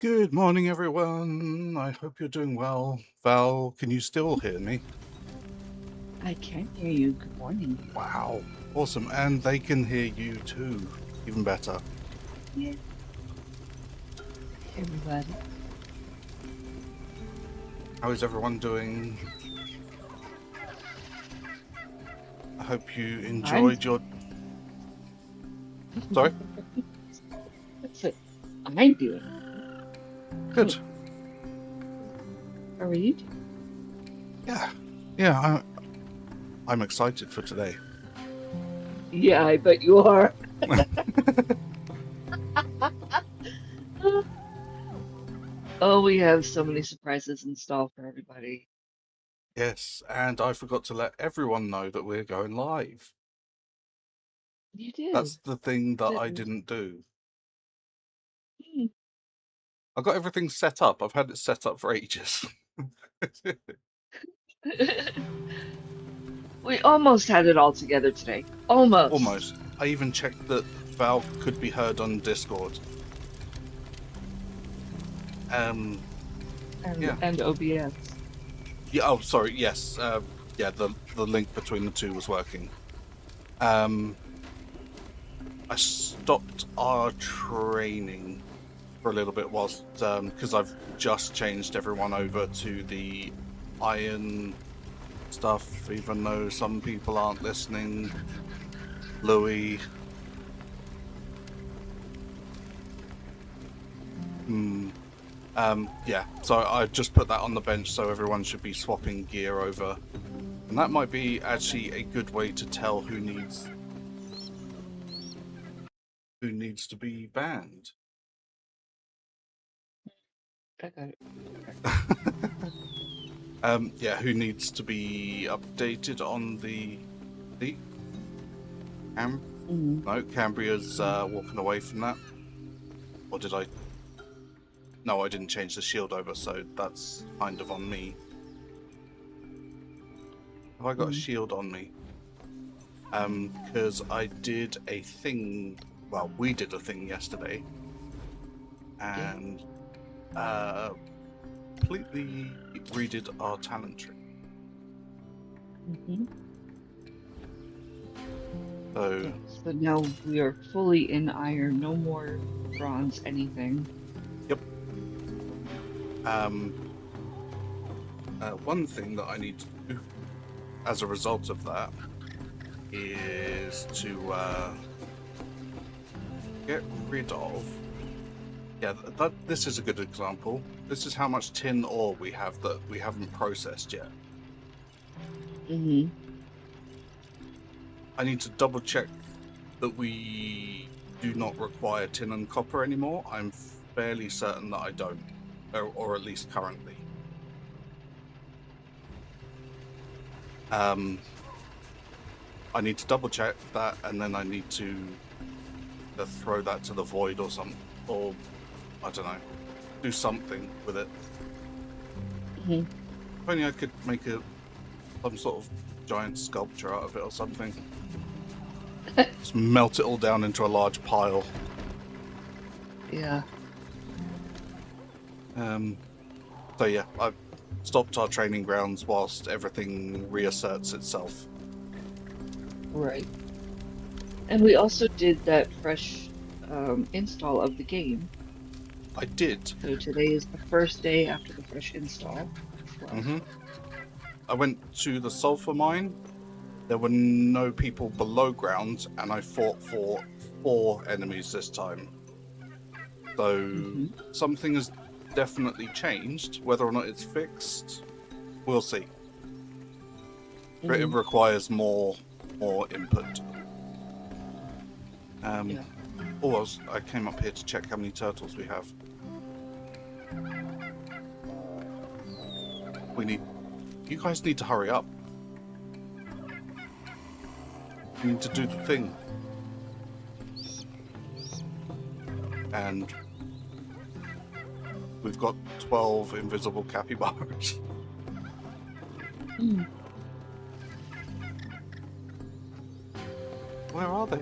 Good morning, everyone. I hope you're doing well. Val, can you still hear me? I can hear you. Good morning. Wow. Awesome. And they can hear you too. Even better. Yeah, everybody. How is everyone doing? I hope you I'm enjoyed your. Sorry? that's it. I'm doing Good. good. How are you doing? Yeah. Yeah, I'm excited for today. Yeah, I bet you are. Oh, we have so many surprises in store for everybody. Yes, and I forgot to let everyone know that we're going live. You did, That's the thing that I didn't didn't do. you? I got everything set up. I've had it set up for ages. We almost had it all together today. Almost. Almost. I even checked that Val could be heard on Discord. Um, And yeah. and OBS. Yeah. Oh, sorry. Yes. Yeah. The link between the two was working. Um, I stopped our training for a little bit whilst because I've just changed everyone over to the iron stuff, even though some people aren't listening. Louis. Hmm. Yeah. So I just put that on the bench, so everyone should be swapping gear over. And that might be actually a good way to tell who needs to be banned. I got it. Yeah, who needs to be updated on the Cam? Mm, No, Cambria's walking away from that. Or did I? No, I didn't change the shield over, so that's kind of on me. Have I got a mm, shield on me? Because I did a thing. Well, we did a thing yesterday, yeah. and completely redid our talent tree. Hmm. So, Yeah. So now we are fully in iron. No more bronze anything. yep. Um, one thing that I need to do as a result of that is to get rid of. Yeah, this is a good example. This is how much tin ore we have that we haven't processed yet. Hmm. I need to double check that we do not require tin and copper anymore. I'm fairly certain that I don't, or at least currently. Um, I need to double check that, and then I need to throw that to the void or something, or I don't know, do something with it. Hmm. If only I could make some sort of giant sculpture out of it or something. Just melt it all down into a large pile. Yeah. Um, so yeah, I've stopped our training grounds whilst everything reasserts itself. Right. And we also did that fresh install of the game. I did. So today is the first day after the fresh install as well. Hmm. I went to the sulfur mine. There were no people below ground, and I fought for 4 enemies this time. So Hmm. something has definitely changed. Whether or not it's fixed, we'll see. But it Hmm. requires more input. Um, Yeah. oh, I came up here to check how many turtles we have. We need. You guys need to hurry up. We need to do the thing. And we've got 12 invisible capybaras. Mm. Where are they?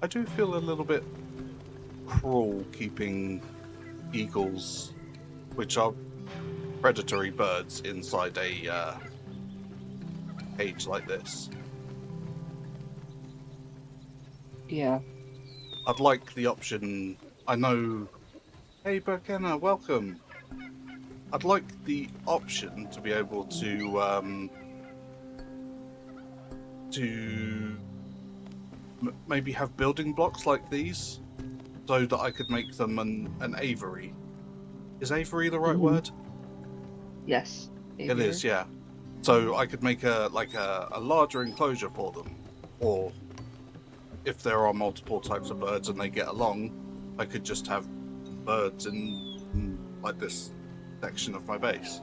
I do feel a little bit cruel keeping eagles, which are predatory birds, inside a cage like this. Yeah. I'd like the option. I know. Hey, Burkena, welcome. I'd like the option to be able to maybe have building blocks like these, so that I could make them an aviary. Is aviary the right Hmm. word? Yes. It is, Aviary. yeah. So I could make a larger enclosure for them, or if there are multiple types of birds and they get along, I could just have birds in like this section of my base.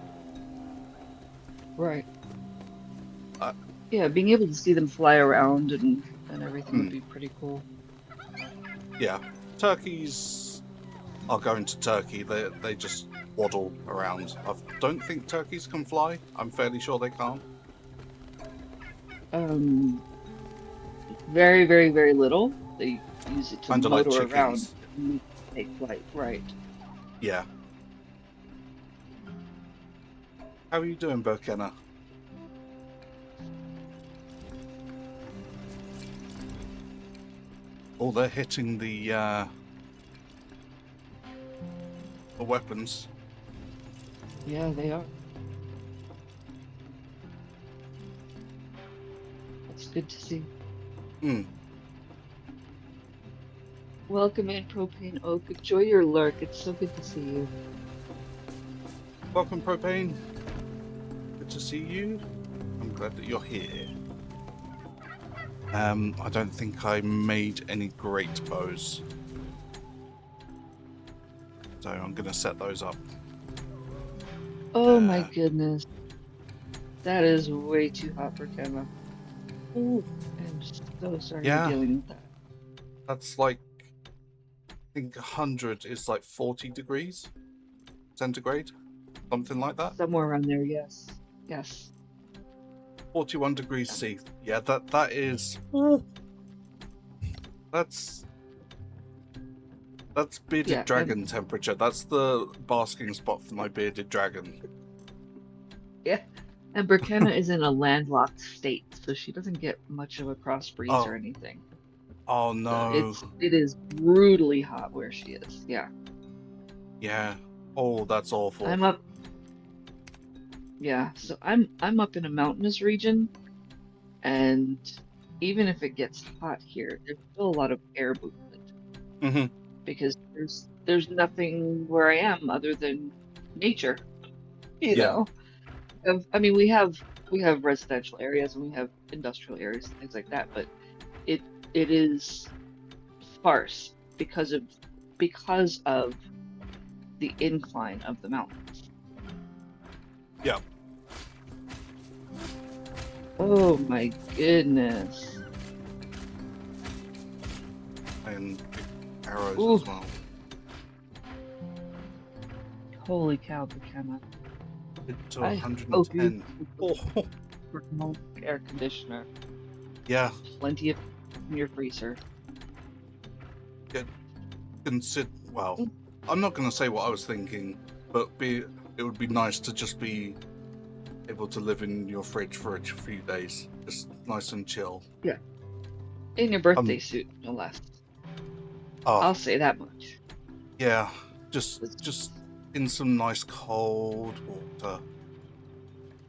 Right. Uh, Yeah, being able to see them fly around and everything would hmm, be pretty cool. yeah, turkeys are going to Turkey. They just waddle around. I don't think turkeys can fly. I'm fairly sure they can't. Um, very, very, very little. They use it to Kind of like motor around chickens. and take flight. Right. Yeah. How are you doing, Burkena? Oh, they're hitting the weapons. Yeah, they are. That's good to see. Hmm. Welcome in, Propane Oak. Enjoy your lurk. It's so good to see you. Welcome, Propane. Good to see you. I'm glad that you're here. I don't think I made any great bows, so I'm gonna set those up. Oh my Uh, goodness. That is way too hot for Kemba. Ooh, I'm so sorry you're yeah, dealing with that. that's like, I think 100 is like 40 degrees centigrade, something like that. Somewhere around there, yes. Yes. 41 degrees C. Yeah, that is that's bearded Yeah, dragon temperature. That's the basking spot for my bearded dragon. yeah. And Burkina is in a landlocked state, so she doesn't get much of a cross breeze or Oh, anything. oh So no. it is brutally hot where she is. Yeah. Yeah. Oh, that's awful. I'm up yeah, so I'm up in a mountainous region, and even if it gets hot here, there's still a lot of air movement Hmm. because there's nothing where I am other than nature, you Yeah. know. I mean, we have residential areas and we have industrial areas and things like that, but it it is sparse because of the incline of the mountains. Yeah. Oh my goodness. And big arrows Ooh, as well. holy cow, Buchanan. Hit to I hope you 110. Oh, have a air conditioner yeah. and plenty of in your freezer. Get consider. Well, I'm not going to say what I was thinking, but it would be nice to just be able to live in your fridge for a few days, just nice and chill. Yeah, in your birthday Um. suit, no less. Oh, I'll say that much. yeah. Just It's- in some nice cold water.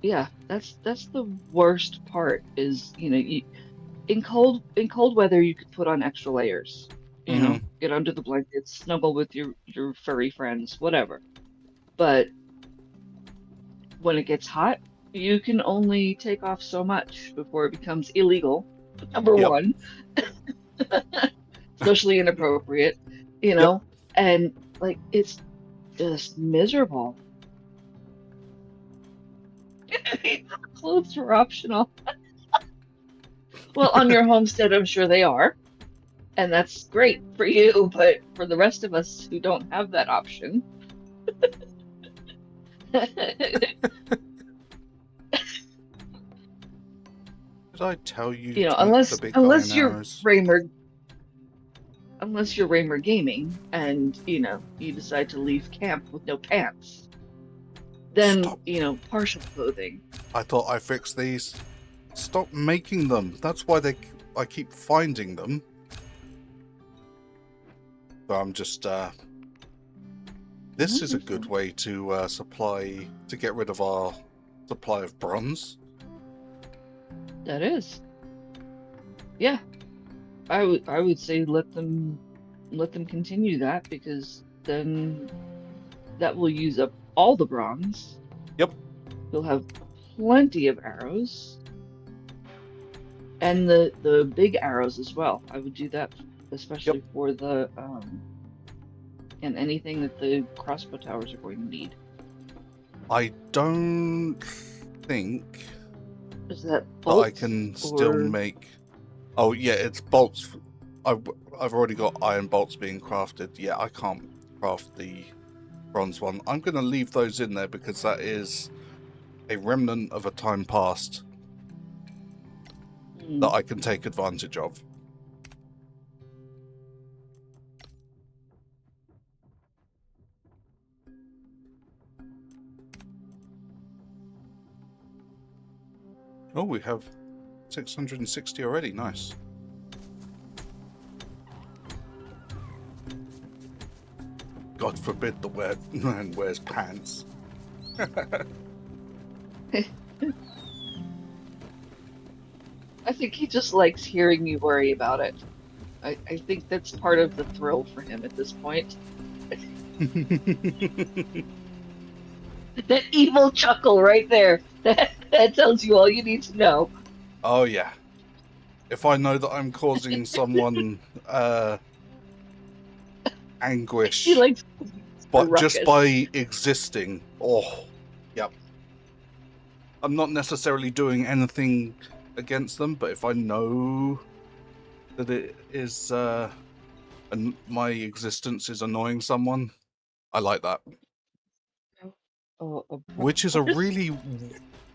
yeah, that's the worst part is, in cold weather you could put on extra layers. Hmm. Get under the blankets, snuggle with your furry friends, whatever. But when it gets hot, you can only take off so much before it becomes illegal. Number Yep. one, socially inappropriate, you Yep. know, and like it's just miserable. Clothes are optional. Well, on your homestead, I'm sure they are, and that's great for you, but for the rest of us who don't have that option, Did I tell you to make the big iron unless you're arrows? Raymer, unless you're Raymer Gaming and, you decide to leave camp with no pants, then, Stop. partial clothing. I thought I fixed these. Stop making them. That's why I keep finding them. So I'm just this is a good way to get rid of our supply of bronze. That is. Yeah. I would say let them continue that, because then that will use up all the bronze. Yep. You'll have plenty of arrows. And the big arrows as well. I would do that Yep. especially for the and anything that the crossbow towers are going to need. I don't think Is that that I bolts can still or make. Oh yeah, it's bolts. I've already got iron bolts being crafted. Yeah, I can't craft the bronze one. I'm going to leave those in there because that is a remnant of a time past that I can take advantage of. Oh, we have 660 already. Nice. God forbid the man wears pants. I think he just likes hearing you worry about it. I think that's part of the thrill for him at this point. That evil chuckle right there. That tells you all you need to know. Oh yeah. If I know that I'm causing someone He anguish, likes a but just ruckus. by existing, oh, yep. I'm not necessarily doing anything against them, but if I know that it is and my existence is annoying someone, I like that. Oh, of Which is a course. really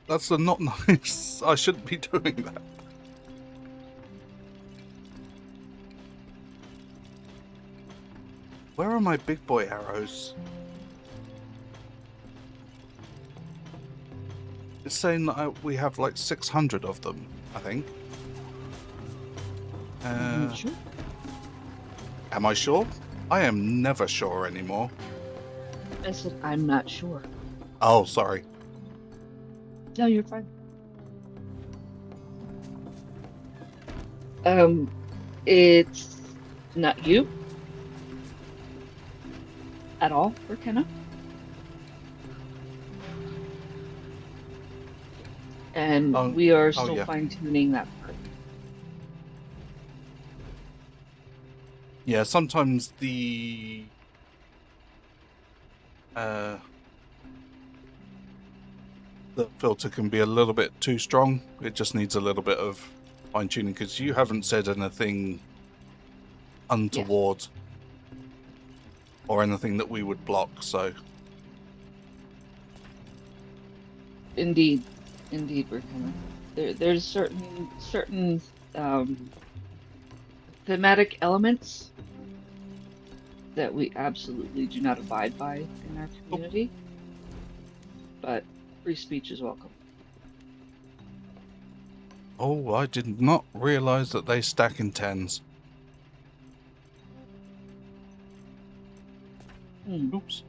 that's a not nice. I shouldn't be doing that. Where are my big boy arrows? It's saying that we have like 600 of them, I think. Sure. Am I sure? I am never sure anymore. I said I'm not sure. Oh, sorry. No, you're fine. It's not you at all, Rakenna. And Oh, we are oh still yeah. fine-tuning that part. Yeah, sometimes uh, the filter can be a little bit too strong. It just needs a little bit of fine tuning because you haven't said anything Yes, untoward or anything that we would block. So indeed, indeed, Rakenna. There's certain thematic elements that we absolutely do not abide by in our community, but free speech is welcome. oh, I did not realize that they stack in tens. Oops.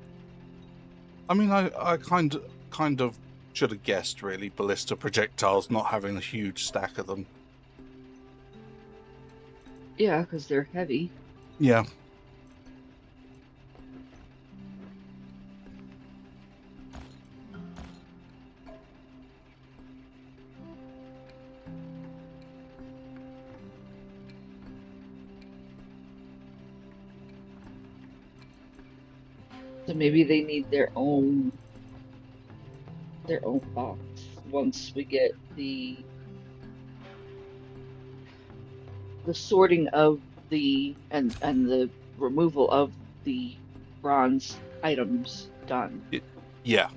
I mean, I kind of should have guessed really ballista projectiles not having a huge stack of them. Yeah, because they're heavy. Yeah. So maybe they need their own box once we get the sorting of and the removal of the bronze items done. Yeah.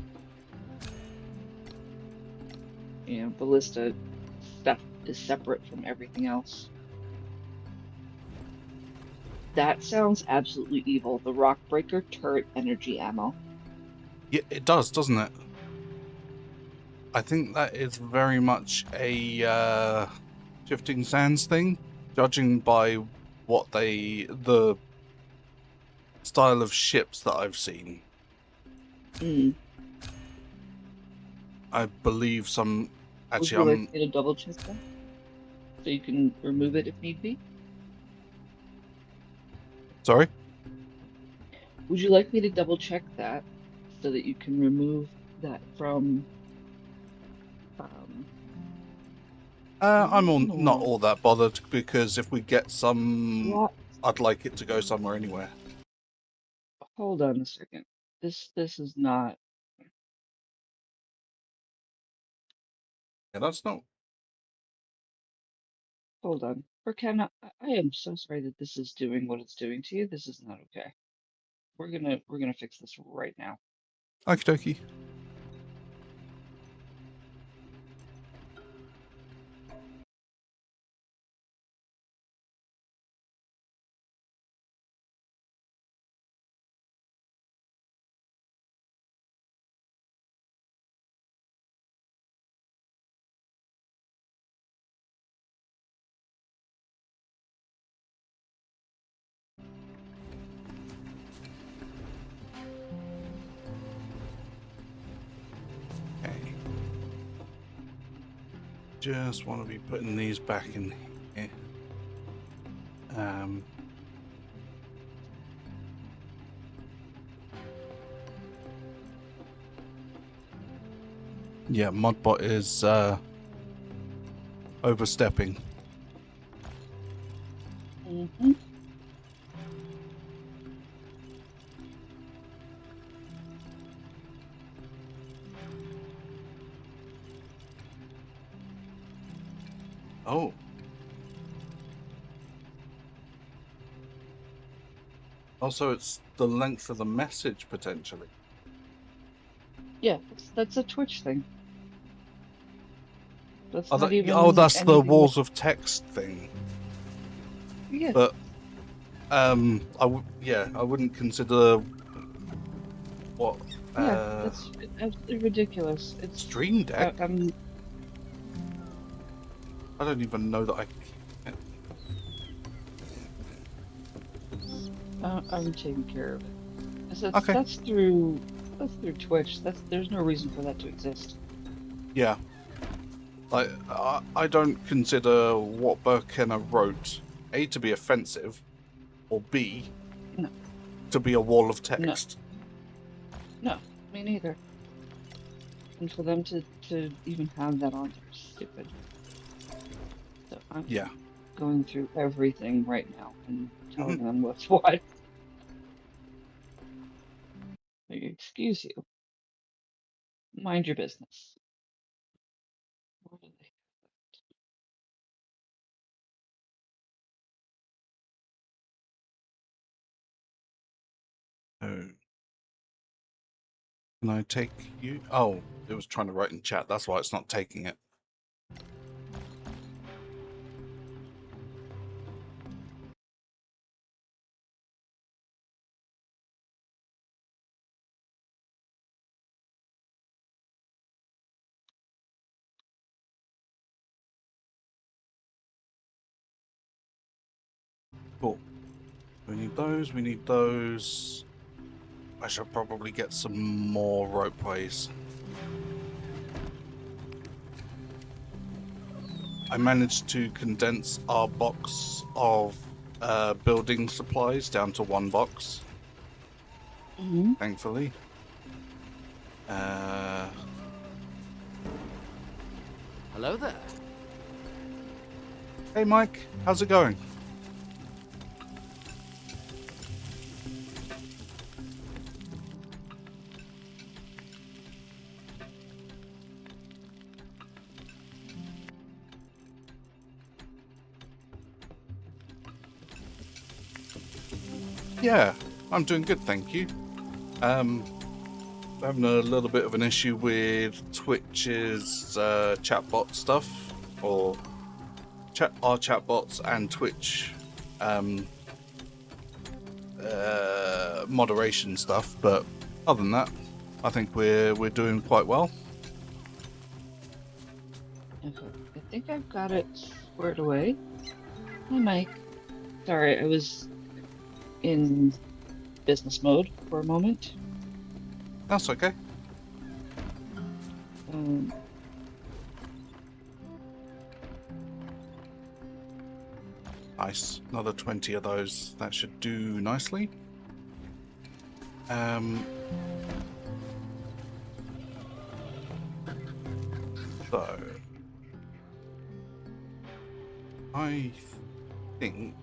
Ballista stuff is separate from everything else. That sounds absolutely evil. The Rock Breaker turret energy ammo. Yeah, it does, doesn't it? I think that is very much a Shifting Sands thing, judging by the style of ships that I've seen. Mm. I believe some. Would Actually, you like me to double check that so you can remove it if need be? sorry. Would you like me to double check that so that you can remove that from um Not no. all that bothered because if we get some, What? I'd like it to go somewhere anywhere. Hold on a second. This is not. Yeah, that's not. Hold on. I am so sorry that this is doing what it's doing to you. This is not okay. We're gonna fix this right now. Okie dokie. Okay. Just want to be putting these back in here. Um. Yeah, Modbot is overstepping. Mm-hmm. Oh. Also, it's the length of the message potentially. Yeah, that's a Twitch thing. That's Oh, not even that's the anything that. walls of text thing. Yeah, But I wouldn't consider what yeah, that's absolutely ridiculous. Stream Deck. I'm I don't even know that I can. I'm taking care of it. 'Cause Okay. that's through Twitch. There's no reason for that to exist. Yeah. Like I don't consider what Burkenna wrote A to be offensive, or B No, to be a wall of no, text. no, me neither. And for them to even have that on there is stupid. So I'm Yeah. going through everything right now and Hmm. telling them what's what. Excuse you. Mind your business. Where did they? Oh. Can I take you? Oh, it was trying to write in chat. That's why it's not taking it. Cool. We need those. We need those. I should probably get some more ropeways. I managed to condense our box of building supplies down to one box, Mm-hmm. thankfully. Hello there. Hey Mike, how's it going? Yeah, I'm doing good, thank you. Having a little bit of an issue with Twitch's chatbot stuff, or our chatbots and Twitch moderation stuff, but other than that, I think we're doing quite well. Okay, I think I've got it squared away. Hi, Mike. Sorry, I was in business mode for a moment. That's okay. Um, Nice. Another 20 of those. That should do nicely. So I think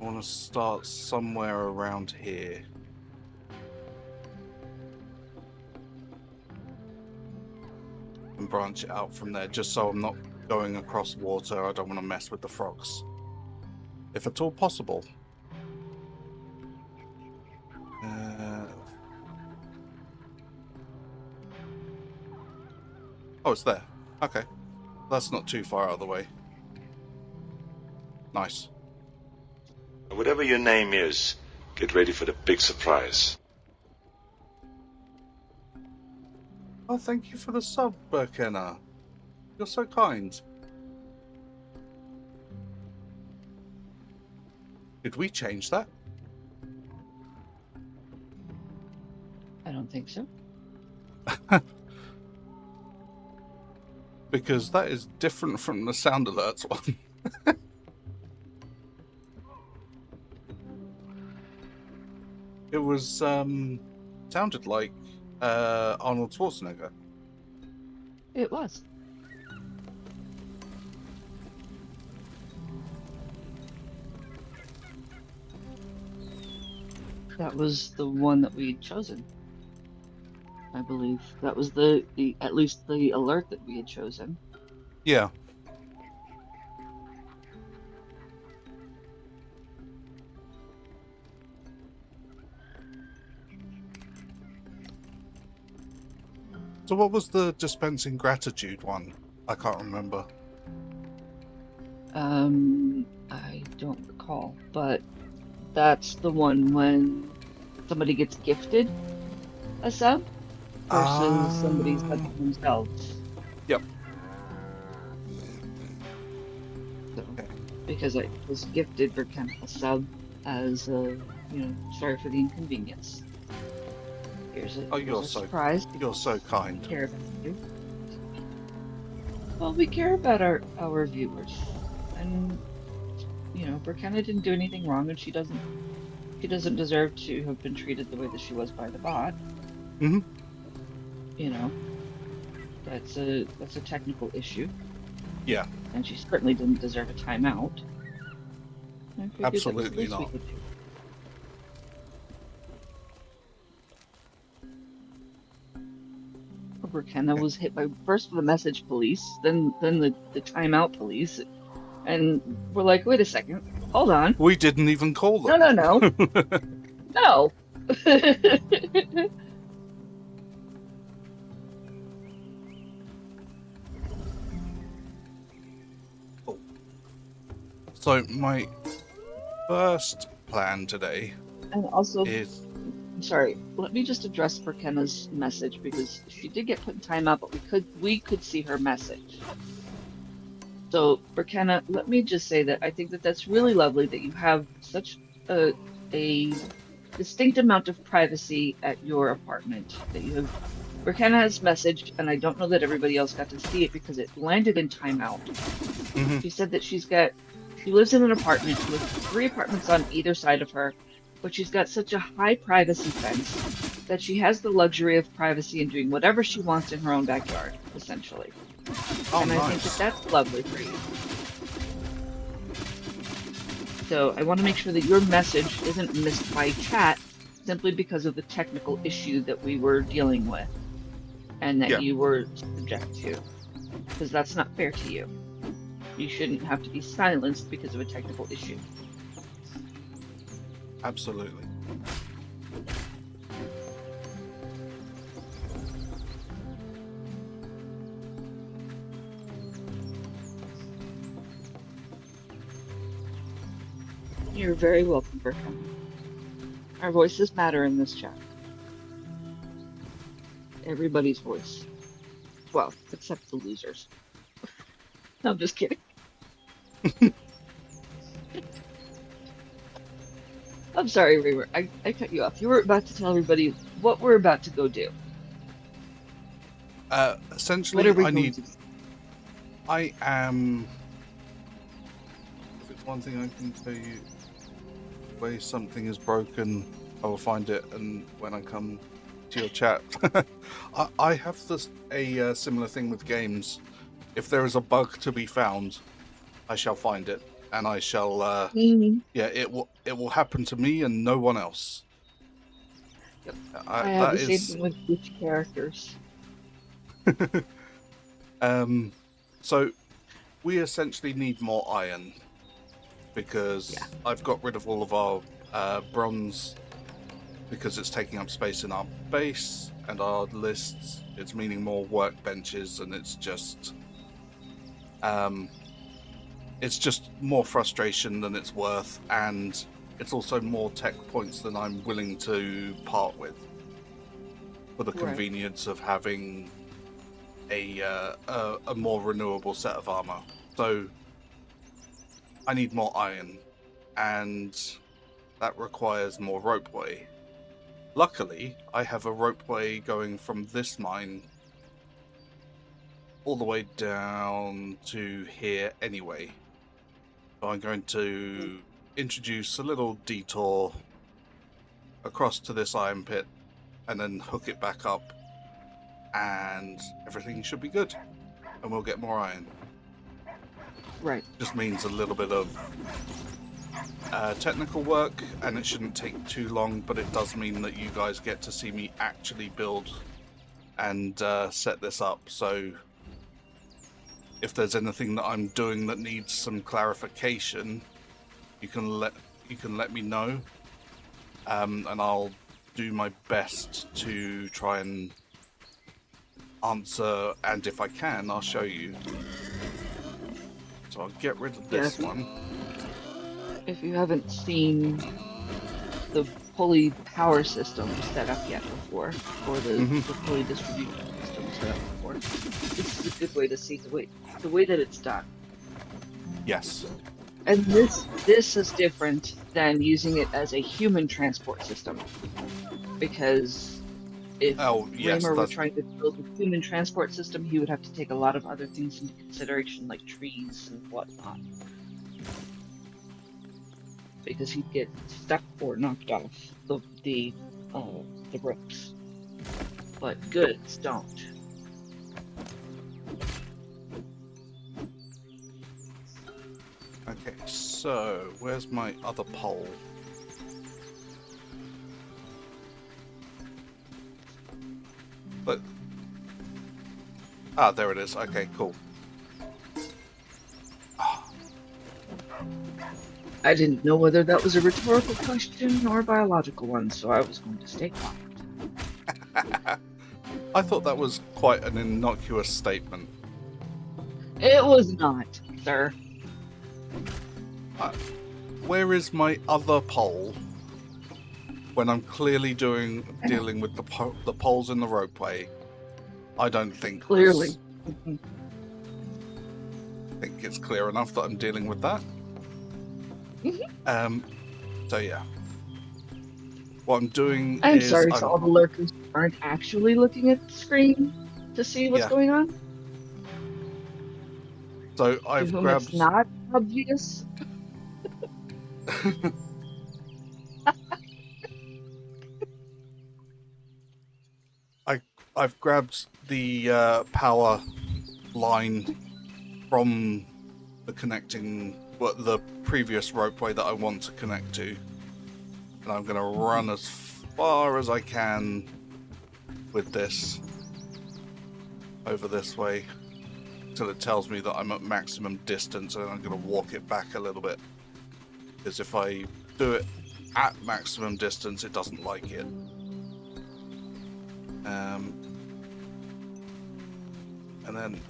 I want to start somewhere around here. And branch it out from there, just so I'm not going across water. I don't want to mess with the frogs, if at all possible. Oh, it's there. Okay. That's not too far out of the way. Nice. Whatever your name is, get ready for the big surprise. Oh, thank you for the sub, Burkenna. You're so kind. Did we change that? I don't think so. Because that is different from the sound alerts one. It was sounded like Arnold Schwarzenegger. It was. That was the one that we'd chosen. I believe that was the at least the alert that we had chosen. Yeah. So what was the dispensing gratitude one? I can't remember. I don't recall, but that's the one when somebody gets gifted a sub versus somebody subbing themselves. Yep. So, Okay. because I was gifted for kind of a sub as a, sorry for the inconvenience. Here's a surprise. You're so kind. We care about you. Well, we care about our viewers, and Burkina didn't do anything wrong, and she doesn't deserve to have been treated the way that she was by the bot. Mm-hmm. That's a technical issue. Yeah. And she certainly didn't deserve a timeout. Absolutely not. Burkina was hit by first the message police, then the timeout police, and we're like, wait a second, hold on. We didn't even call them. No. No. So my first plan today and also is... Sorry, let me just address Burkena's message because she did get put in timeout, but we could see her message. So Burkena, let me just say that I think that that's really lovely that you have such a distinct amount of privacy at your apartment. That you have Burkena has messaged, and I don't know that everybody else got to see it because it landed in timeout. Mm-hmm. She said that she lives in an apartment with 3 apartments on either side of her. But she's got such a high privacy fence that she has the luxury of privacy and doing whatever she wants in her own backyard, essentially. Oh, and nice. I think that that's lovely for you. So I want to make sure that your message isn't missed by chat simply because of the technical issue that we were dealing with and that you were subject to. Because that's not fair to you. You shouldn't have to be silenced because of a technical issue. Absolutely. You're very welcome for coming. Our voices matter in this chat. Everybody's voice. Well, except the losers. No, I'm just kidding. I'm sorry, Reaver. I cut you off. You were about to tell everybody what we're about to go do. What Essentially, are we going to do? I am. If it's one thing I can tell you, the way something is broken, I will find it, and when I come to your chat, I have a similar thing with games. If there is a bug to be found, I shall find it, and I shall. Yeah, it will happen to me and no one else. Yep. I have That the same is. thing with Bleach characters. So we essentially need more iron because Yeah. I've got rid of all of our bronze because it's taking up space in our base and our lists. It's meaning more workbenches, and it's just more frustration than it's worth, and it's also more tech points than I'm willing to part with for the Right. convenience of having a more renewable set of armor. So I need more iron, and that requires more ropeway. Luckily, I have a ropeway going from this mine all the way down to here anyway. So I'm going to introduce a little detour across to this iron pit and then hook it back up, and everything should be good, and we'll get more iron. Right. Just means a little bit of technical work, and it shouldn't take too long, but it does mean that you guys get to see me actually build and set this up. So if there's anything that I'm doing that needs some clarification, you can let me know, and I'll do my best to try and answer, and if I can, I'll show you. So I'll get rid of this one. If you haven't seen the pulley power system set up yet before, or the pulley distribution system set up before, this is a good way to see the way that it's done. Yes. And this is different than using it as a human transport system, because if Raymer were trying to build a human transport system, he would have to take a lot of other things into consideration, like trees and whatnot, because he'd get stuck or knocked off the ropes. But goods don't. Okay, so where's my other pole? But there it is. Okay, cool. I didn't know whether that was a rhetorical question or a biological one, so I was going to stay quiet. I thought that was quite an innocuous statement. It was not, sir. Where is my other pole when I'm clearly dealing with the poles in the ropeway? I don't think Clearly. I think it's clear enough that I'm dealing with that. So yeah, what I'm doing I'm is sorry to all the lurkers who aren't actually looking at the screen to see what's going on. So I've to whom grabbed. It's not obvious. I've grabbed the power line from the the previous ropeway that I want to connect to, and I'm going to run as far as I can with this over this way until it tells me that I'm at maximum distance, and I'm going to walk it back a little bit, because if I do it at maximum distance, it doesn't like it. And then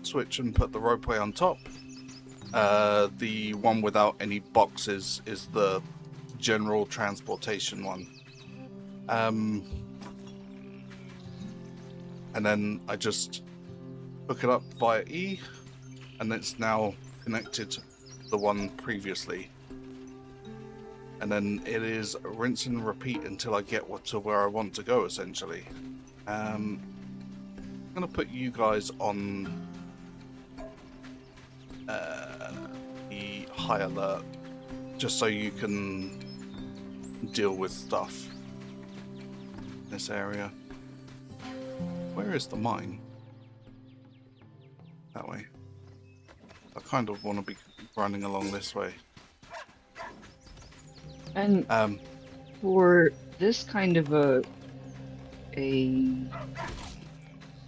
switch and put the ropeway on top, The one without any boxes is the general transportation one. And then I just hook it up via E, and it's now connected to the one previously. And then it is rinse and repeat until I get to where I want to go, essentially. I'm going to put you guys on the high alert, just so you can deal with stuff in this area. Where is the mine? That way. I kind of want to be running along this way. And for this kind of a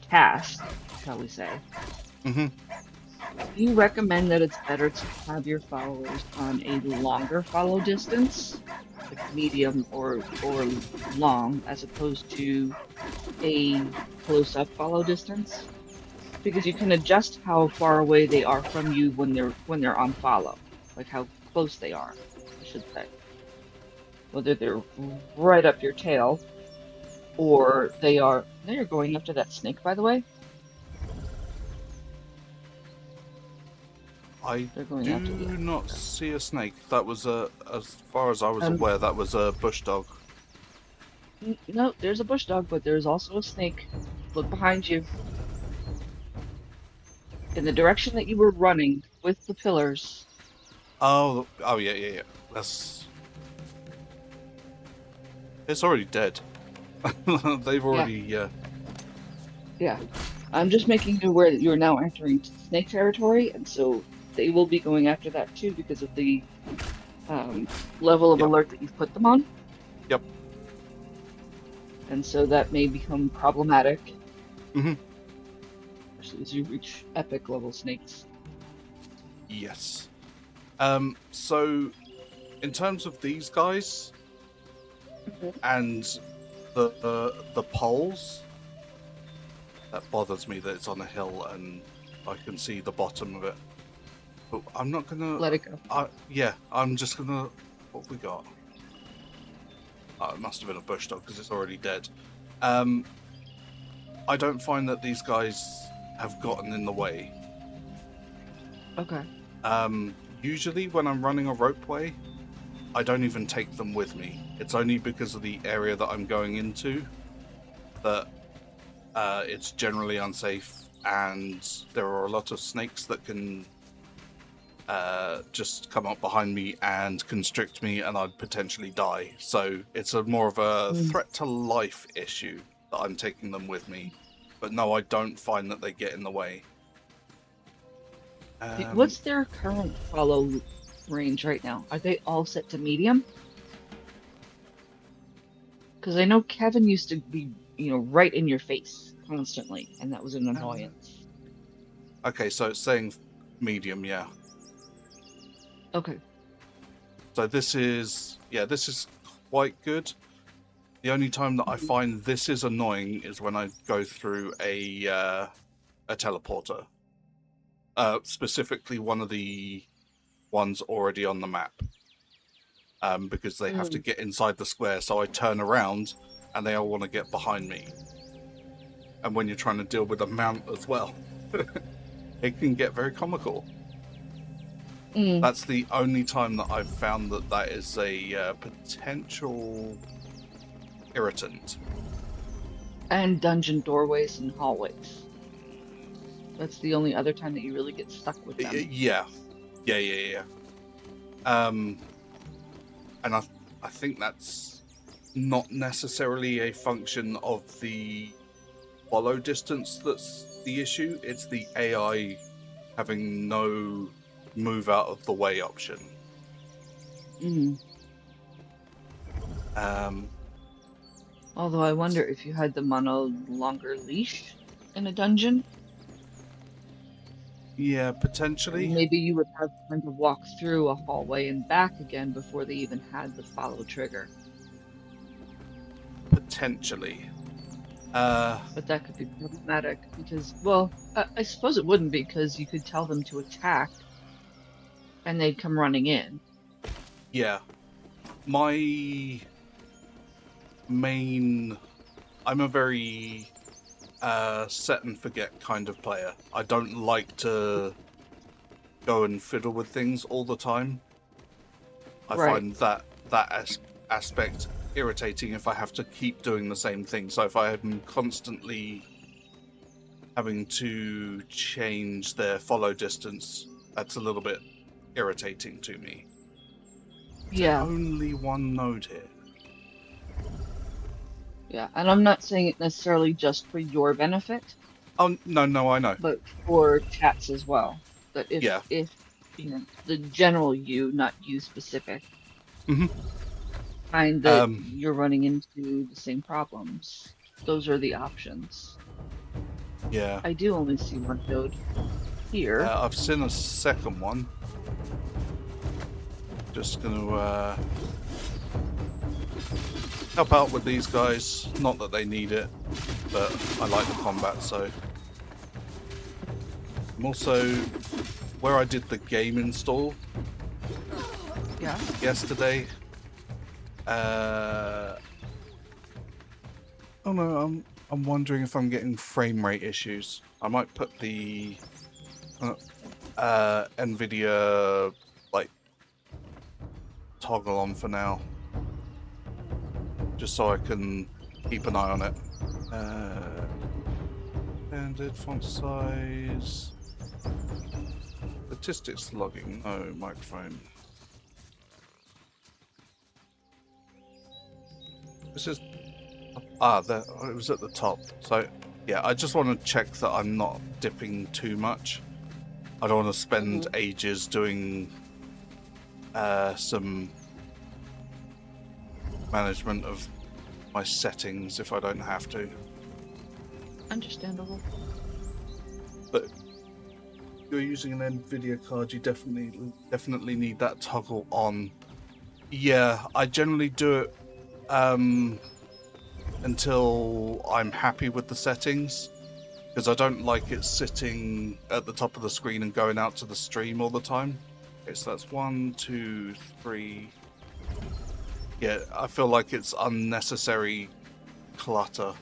task, shall we say, Mm-hmm. do you recommend that it's better to have your followers on a longer follow distance, like medium or long, as opposed to a close-up follow distance? Because you can adjust how far away they are from you when they're on follow, like how close they are, I should say. Whether they're right up your tail, or they are going after that snake, by the way. I They're going do after the not see a snake. That was as far as I was aware, that was a bush dog. No, there's a bush dog, but there's also a snake. Look behind you. In the direction that you were running with the pillars. Oh, yeah. It's already dead. They've already. Yeah. I'm just making you aware that you are now entering snake territory, and so they will be going after that too because of the level of Yep. alert that you've put them on. Yep. And so that may become problematic. Mm-hmm. Especially as you reach epic level snakes. Yes. So, in terms of these guys and the poles, that bothers me that it's on a hill and I can see the bottom of it. But I'm not gonna Let it go. Yeah, I'm just gonna. What have we got? Oh, it must have been a bush dog because it's already dead. I don't find that these guys have gotten in the way. Okay. Usually when I'm running a ropeway, I don't even take them with me. It's only because of the area that I'm going into that it's generally unsafe, and there are a lot of snakes that can just come up behind me and constrict me, and I'd potentially die. So it's more of a threat to life issue that I'm taking them with me. But no, I don't find that they get in the way. What's their current follow range right now? Are they all set to medium? Because I know Kevin used to be, right in your face constantly, and that was an annoyance. Okay, so it's saying medium, yeah. Okay. So this is quite good. The only time that I find this is annoying is when I go through a teleporter. Specifically one of the ones already on the map. Because they have to get inside the square, so I turn around and they all want to get behind me. And when you're trying to deal with a mount as well, it can get very comical. That's the only time that I've found that is a potential irritant. And dungeon doorways and hallways. That's the only other time that you really get stuck with them. Yeah. And I think that's not necessarily a function of the follow distance that's the issue. It's the AI having no move out of the way option. Although I wonder if you had them on a longer leash in a dungeon. Yeah, potentially. Maybe you would have time to walk through a hallway and back again before they even had the follow trigger. Potentially. But that could be problematic because, well, I suppose it wouldn't be because you could tell them to attack and they'd come running in. Yeah. My main... I'm a very set and forget kind of player. I don't like to go and fiddle with things all the time. I Right. find that aspect irritating if I have to keep doing the same thing. So if I am constantly having to change their follow distance, that's a little bit irritating to me. Yeah. Only one node here. Yeah. And I'm not saying it necessarily just for your benefit, Oh, no, I know. but for chats as well. That Yeah. if you know the general you, not you specific, hmm find that you're running into the same problems, those are the options. Yeah. I do only see one node here. I've seen a second one. Just gonna help out with these guys. Not that they need it, but I like the combat, so. I'm also, where I did the game install Yeah. yesterday, oh no, I'm wondering if I'm getting frame rate issues. I might put the NVIDIA like toggle on for now, just so I can keep an eye on it. Standard font size, statistics logging, no microphone. This is there. It was at the top. So yeah, I just want to check that I'm not dipping too much. I don't want to spend ages doing some management of my settings if I don't have to. Understandable. But if you're using an NVIDIA card, you definitely need that toggle on. Yeah, I generally do it until I'm happy with the settings, because I don't like it sitting at the top of the screen and going out to the stream all the time. Okay, so that's 1, 2, 3. Yeah, I feel like it's unnecessary clutter.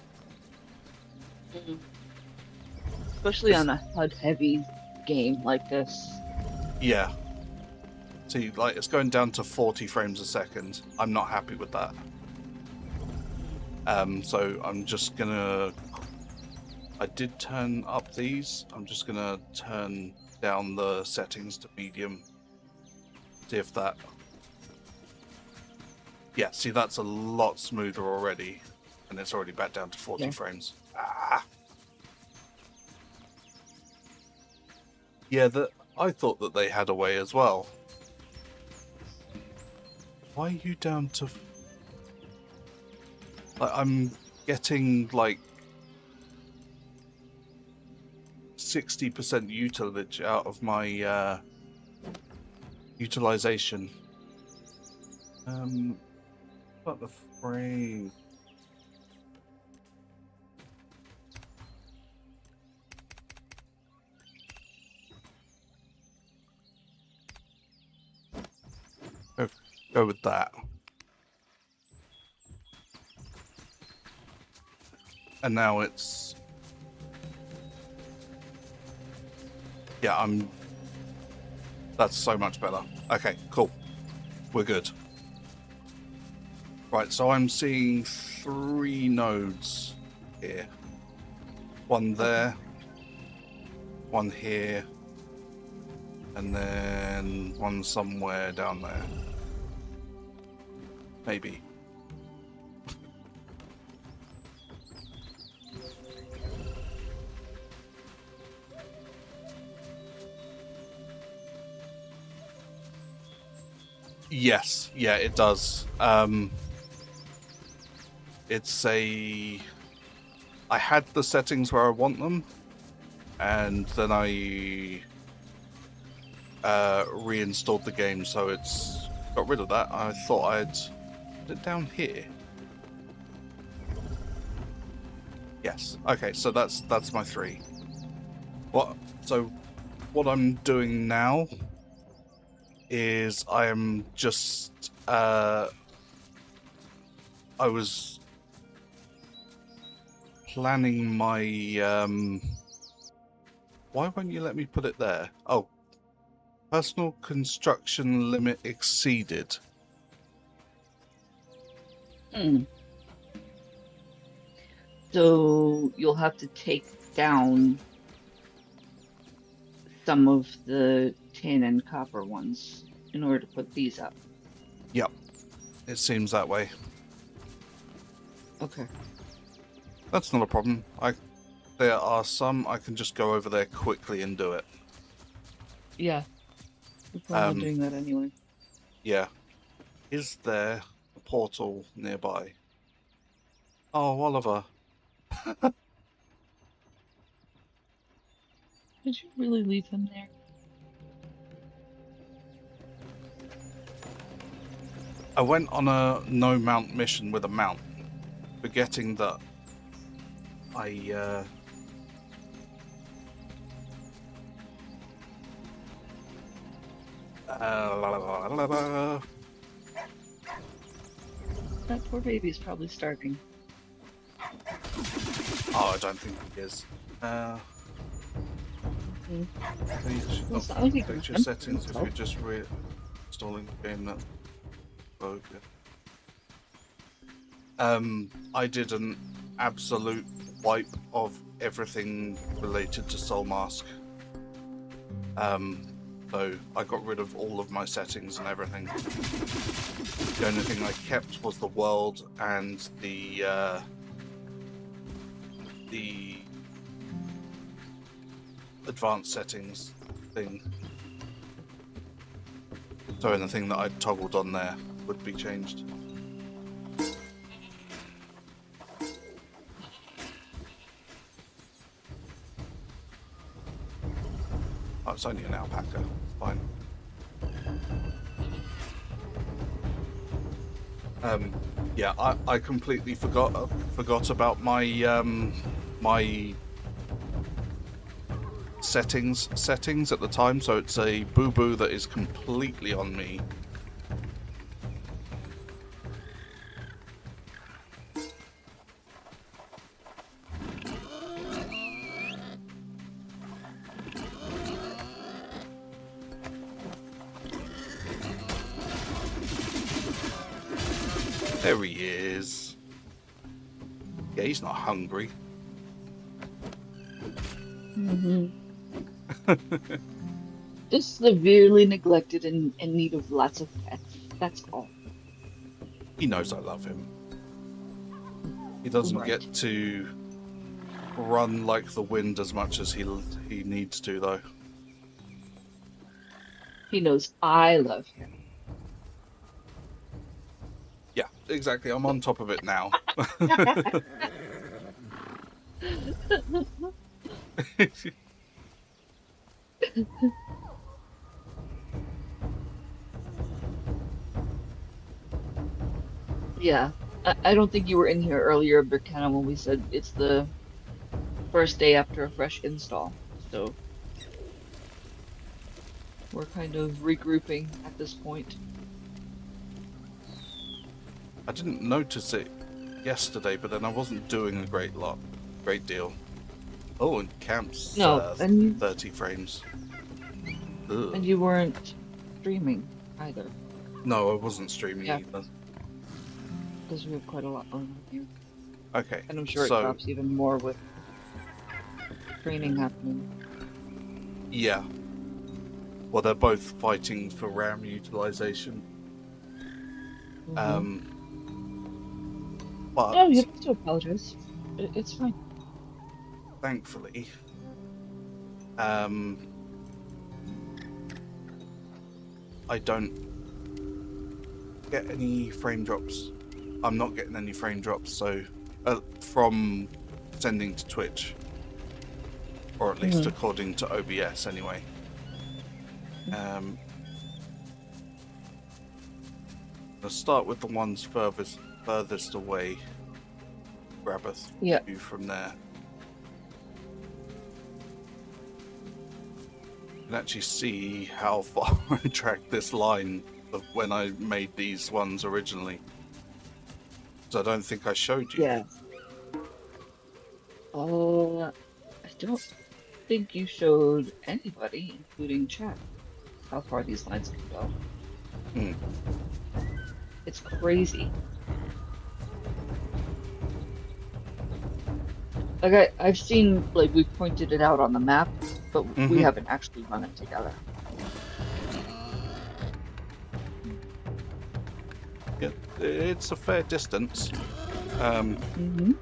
Especially on a HUD-heavy game like this. Yeah. See, like, it's going down to 40 frames a second. I'm not happy with that. So I'm just gonna... I did turn up these. I'm just gonna turn down the settings to medium. See if that... Yeah, see, that's a lot smoother already. And it's already back down to 40 frames. Ah! Yeah, I thought that they had a way as well. Why are you down to... Like, I'm getting, like, 60% utilage out of my utilization. But the frame... Go with that. And now it's... Yeah, that's so much better. Okay, cool. We're good. Right, so I'm seeing 3 nodes here. One there, one here, and then one somewhere down there. Maybe. Yes, yeah, it does. It's I had the settings where I want them, and then I reinstalled the game, so it's got rid of that. I thought I'd put it down here. Yes. Okay, so that's my 3. So what I'm doing now is I am just I was planning my why won't you let me put it there? Oh, personal construction limit exceeded. So you'll have to take down some of the tin and copper ones in order to put these up. Yep, it seems that way. Okay. That's not a problem. There are some I can just go over there quickly and do it. Yeah. We plan on Um, doing that anyway. Yeah. Is there a portal nearby? Oh, Oliver. Did you really leave him there? I went on a no mount mission with a mount, forgetting that I That poor baby is probably starving. oh, I don't think he is. Mm. You should Well, it's not not like he affect can your hunt settings if himself. you're just reinstalling the game. That okay. I did an absolute wipe of everything related to Soulmask. So I got rid of all of my settings and everything. The only thing I kept was the world and the advanced settings thing. So anything that I toggled on there would be changed. Oh, it's only an alpaca. It's fine. Yeah, I completely forgot about my my settings at the time, so it's a boo-boo that is completely on me. There he is. Yeah, he's not hungry. Mm-hmm. Just severely neglected and in need of lots of pets. That's all. He knows I love him. He doesn't Right. get to run like the wind as much as he needs to, though. He knows I love him. Yeah, exactly. I'm on top of it now. Yeah. I don't think you were in here earlier, but kind of when we said it's the first day after a fresh install. So we're kind of regrouping at this point. I didn't notice it yesterday, but then I wasn't doing a great deal. Oh, and camp's No, and 30 frames. Ugh. you weren't streaming either. No, I wasn't streaming Yeah. either. Because we have quite a lot going on here. Okay, And I'm sure it so drops even more with training happening. yeah. Well, they're both fighting for RAM utilization. Mhm. But No, you don't have to apologize. It's fine. thankfully, I don't get any frame drops. I'm not getting any frame drops, so from sending to Twitch, or at least according to OBS anyway. Let's start with the ones furthest away. Grab a few from there. can actually see how far I tracked this line of when I made these ones originally. So I don't think I showed you. Yeah. I don't think you showed anybody, including chat, how far these lines can go. Hmm. It's crazy. Like I've seen, like we pointed it out on the map, but we Mhm. haven't actually run it together. Yeah, it's a fair distance. Mm-hmm.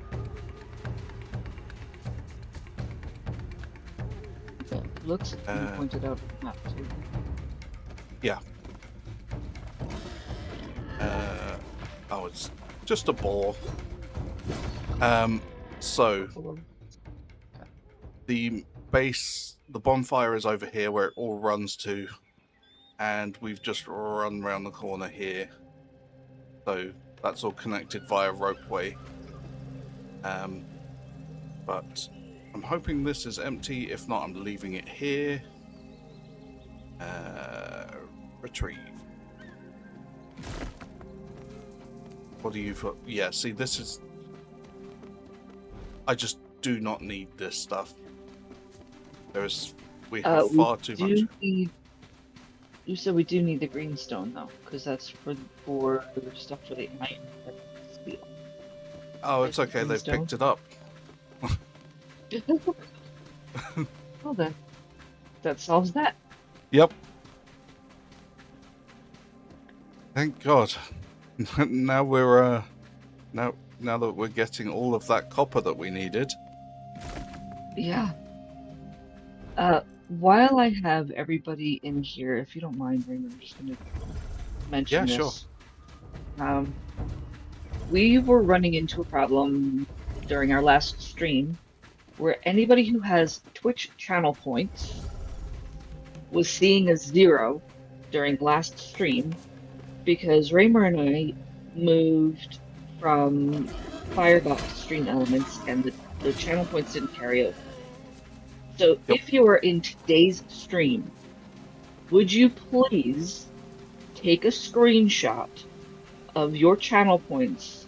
Yeah, looks like you pointed out on the map too. Yeah. Oh, it's just a bore. So the base, the bonfire is over here where it all runs to, and we've just run around the corner here. So that's all connected via ropeway. But I'm hoping this is empty. If not, I'm leaving it here. Retrieve. What do you? Yeah. See, this is. I just do not need this stuff. We have We far too much. do need. You said we do need the greenstone though, because that's for stuff for the iron steel. Oh, it's Is the okay. They've greenstone? picked it up. Well then, that solves that. Yep. Thank God. Now we're now that we're getting all of that copper that we needed. Yeah. While I have everybody in here, if you don't mind, Raymond, I'm just gonna mention Yeah, sure. this. We were running into a problem during our last stream where anybody who has Twitch channel points was seeing a 0 during last stream because Raymer and I moved from Firebot to Stream Elements and the channel points didn't carry over. So Yep. if you are in today's stream, would you please take a screenshot of your channel points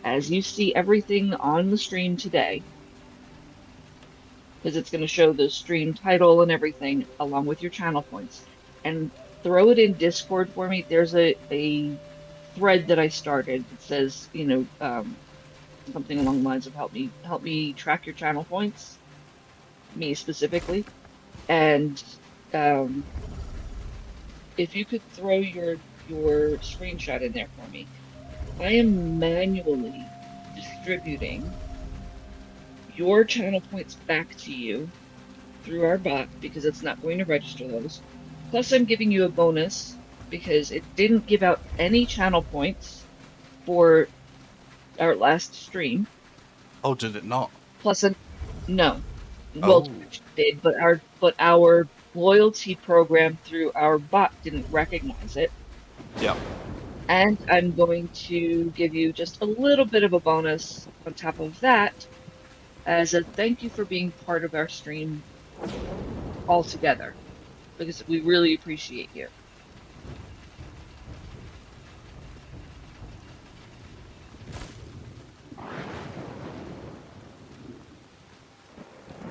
as you see everything on the stream today? Because it's going to show the stream title and everything along with your channel points. And throw it in Discord for me. There's a thread that I started that says, something along the lines of help me track your channel points, me specifically. And if you could throw your screenshot in there for me. I am manually distributing your channel points back to you through our bot because it's not going to register those. Plus, I'm giving you a bonus because it didn't give out any channel points for our last stream. Oh, did it not? Plus, no. Well, Oh. Twitch did, but our loyalty program through our bot didn't recognize it. Yeah. And I'm going to give you just a little bit of a bonus on top of that as a thank you for being part of our stream altogether, because we really appreciate you.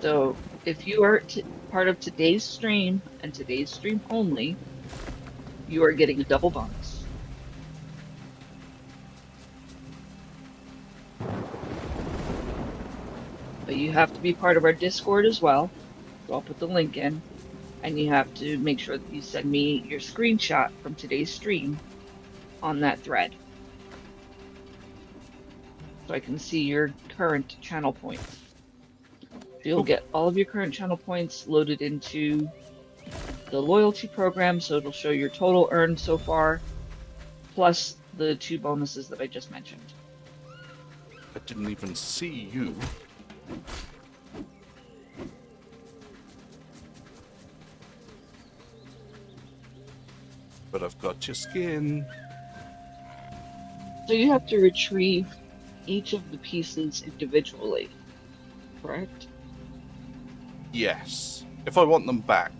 So if you are part of today's stream and today's stream only, you are getting a double bonus. But you have to be part of our Discord as well. So I'll put the link in. And you have to make sure that you send me your screenshot from today's stream on that thread. So I can see your current channel points. You'll get all of your current channel points loaded into the loyalty program, so it'll show your total earned so far, plus the 2 bonuses that I just mentioned. I didn't even see you. But I've got your skin. So you have to retrieve each of the pieces individually, correct? Yes. If I want them back.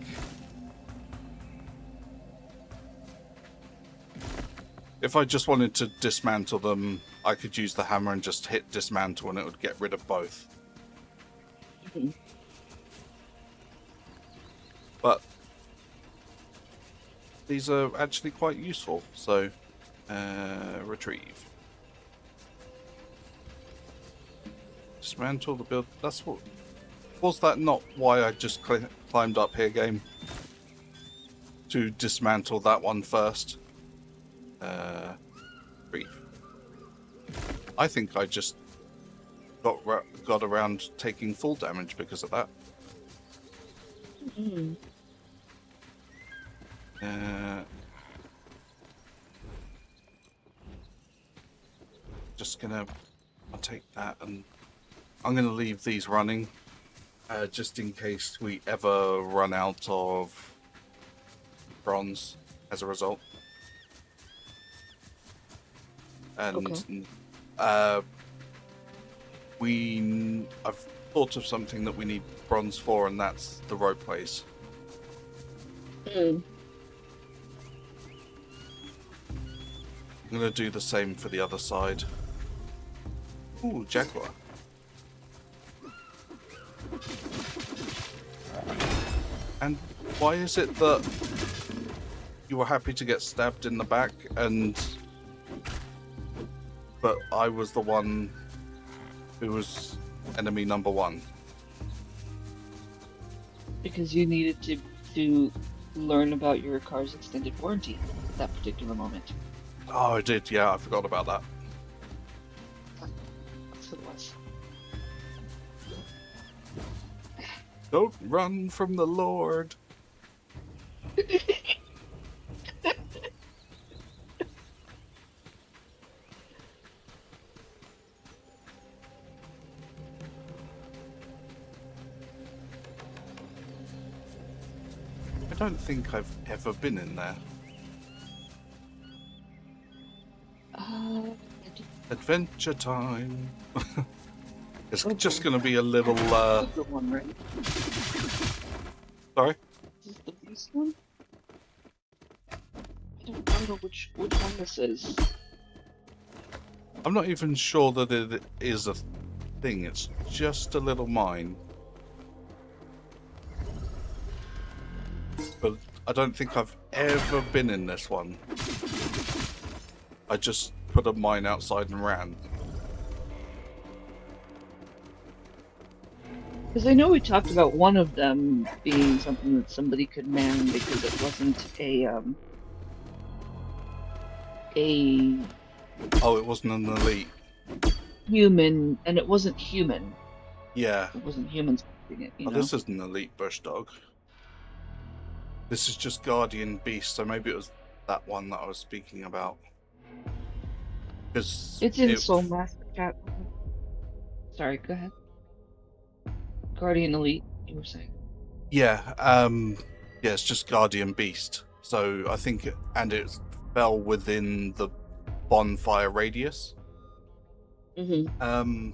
If I just wanted to dismantle them, I could use the hammer and just hit dismantle and it would get rid of both. Mhm. But these are actually quite useful, so retrieve. Dismantle the build. That's what. Was that not why I just climbed up here, game? To dismantle that one first. Retrieve. I think I just got around taking full damage because of that. Mhm. Just gonna. I'll take that and I'm gonna leave these running. Just in case we ever run out of bronze as a result. And I've thought of something that we need bronze for, and that's the ropeways. Mm. I'm gonna do the same for the other side. Ooh, jaguar. And why is it that you were happy to get stabbed in the back, but I was the one who was enemy number one? Because you needed to learn about your car's extended warranty at that particular moment. Oh, I did. Yeah, I forgot about that. That's what it was. Don't run from the Lord. I don't think I've ever been in there. I Adventure time. It's Oh, just boy. going to be a little. This is the one, right? Sorry. Is this the beast one? I don't remember which one this is. I'm not even sure that it is a thing. It's just a little mine. But I don't think I've ever been in this one. I just put a mine outside and ran. Because I know we talked about one of them being something that somebody could man because it wasn't a Oh, it wasn't an elite. human, and it wasn't human. Yeah. It wasn't humans doing it, you Oh, know? this isn't an elite bush dog. This is just guardian beast, so maybe it was that one that I was speaking about. Because It's in Soulmask chat. Sorry, go ahead. Guardian Elite, you were saying. yeah, it's just guardian beast. So I think, and it fell within the bonfire radius. Mm-hmm.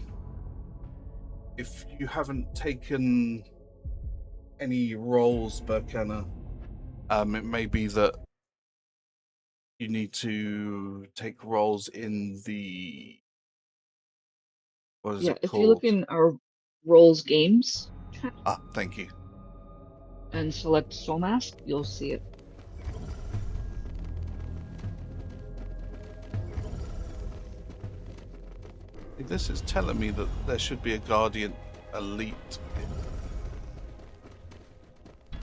If you haven't taken any rolls, Burkana, it may be that you need to take rolls in the, what is Yeah, it if you look called? in our roles games chat Ah, thank you. and select Soulmask, you'll see it. This is telling me that there should be a guardian elite.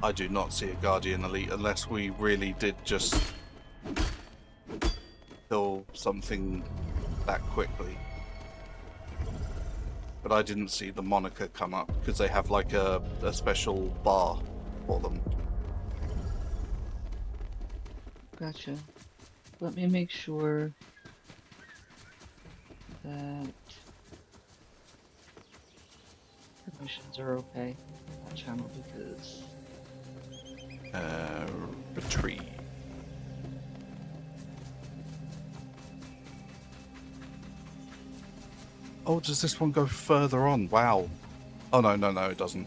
I do not see a guardian elite unless we really did just kill something that quickly. But I didn't see the moniker come up because they have like a special bar for them. Gotcha. Let me make sure that permissions are okay on that channel because Retrieve. Oh, does this one go further on? Wow. Oh, no, it doesn't.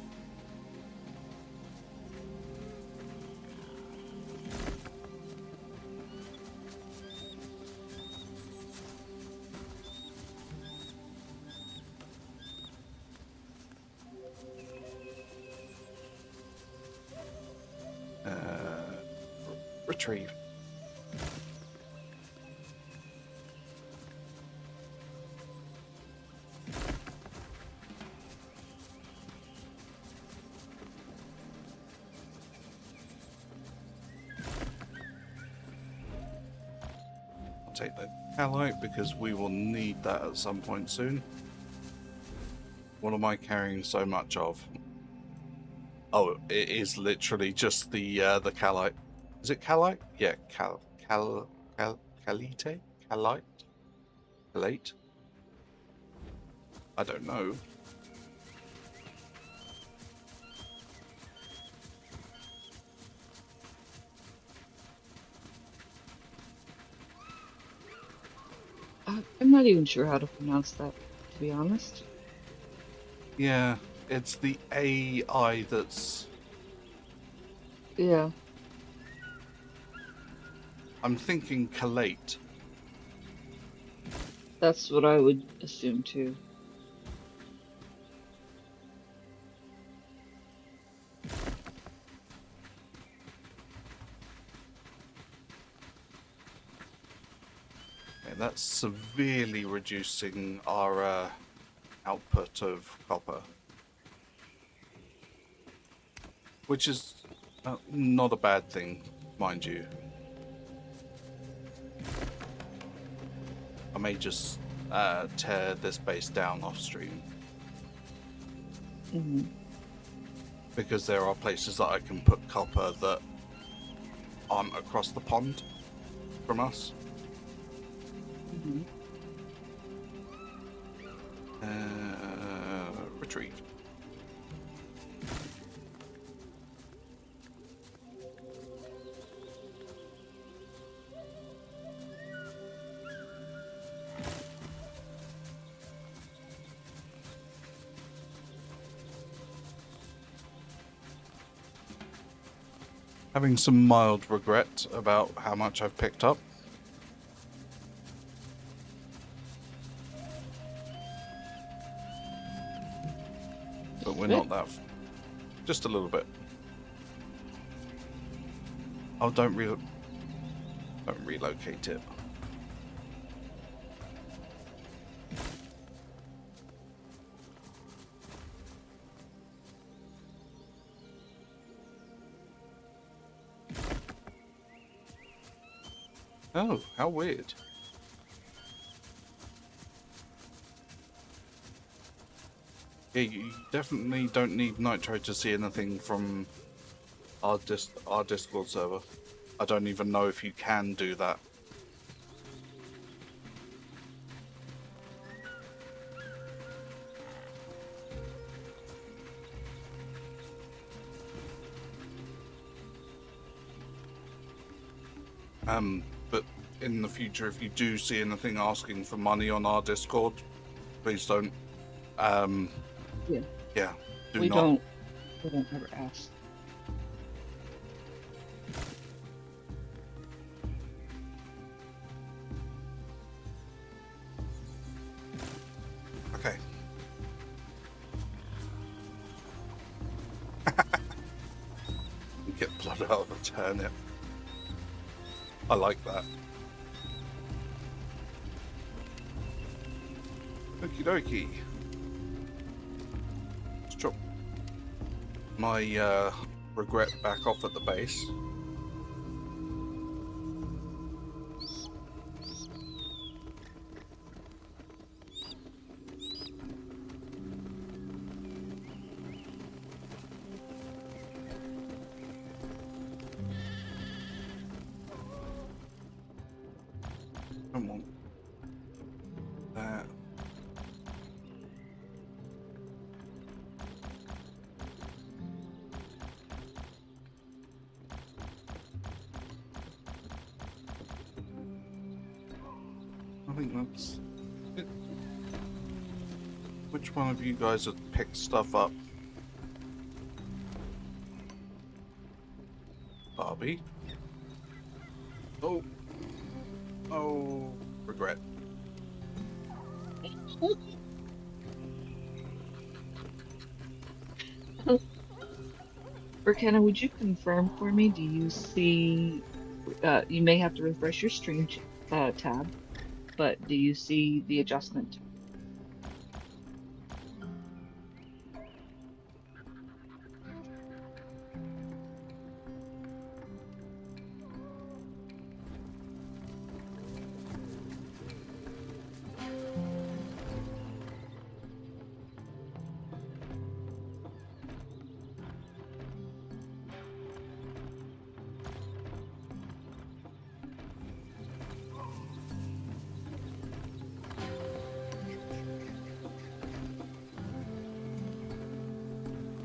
retrieve. I'll take the calite because we will need that at some point soon. What am I carrying so much of? Oh, it is literally just the calite. Is it calite? Yeah, calite? Calite? I don't know. I'm not even sure how to pronounce that, to be honest. Yeah, it's the AI that's... Yeah, I'm thinking calate. that's what I would assume too. And that's severely reducing our output of copper. Which is not a bad thing, mind you. I may just tear this base down off stream. Hmm. Because there are places that I can put copper that aren't across the pond from us. Hmm. Retrieve. Having some mild regret about how much I've picked up. But we're not that... Just a little bit. Oh, don't relocate it. Oh, how weird. Yeah, you definitely don't need nitro to see anything from our Discord server. I don't even know if you can do that. But in the future, if you do see anything asking for money on our Discord, please don't. Yeah, Yeah, do we not. don't ever ask. Okay. Get blood out of a turnip. I like that. Okie dokie. Let's drop my regret back off at the base. Come on. That. I think that's it. Which one of you guys have picked stuff up? Barbie? Oh. Oh. Regret. Burkana, would you confirm for me? Do you see You may have to refresh your stream tab, but do you see the adjustment?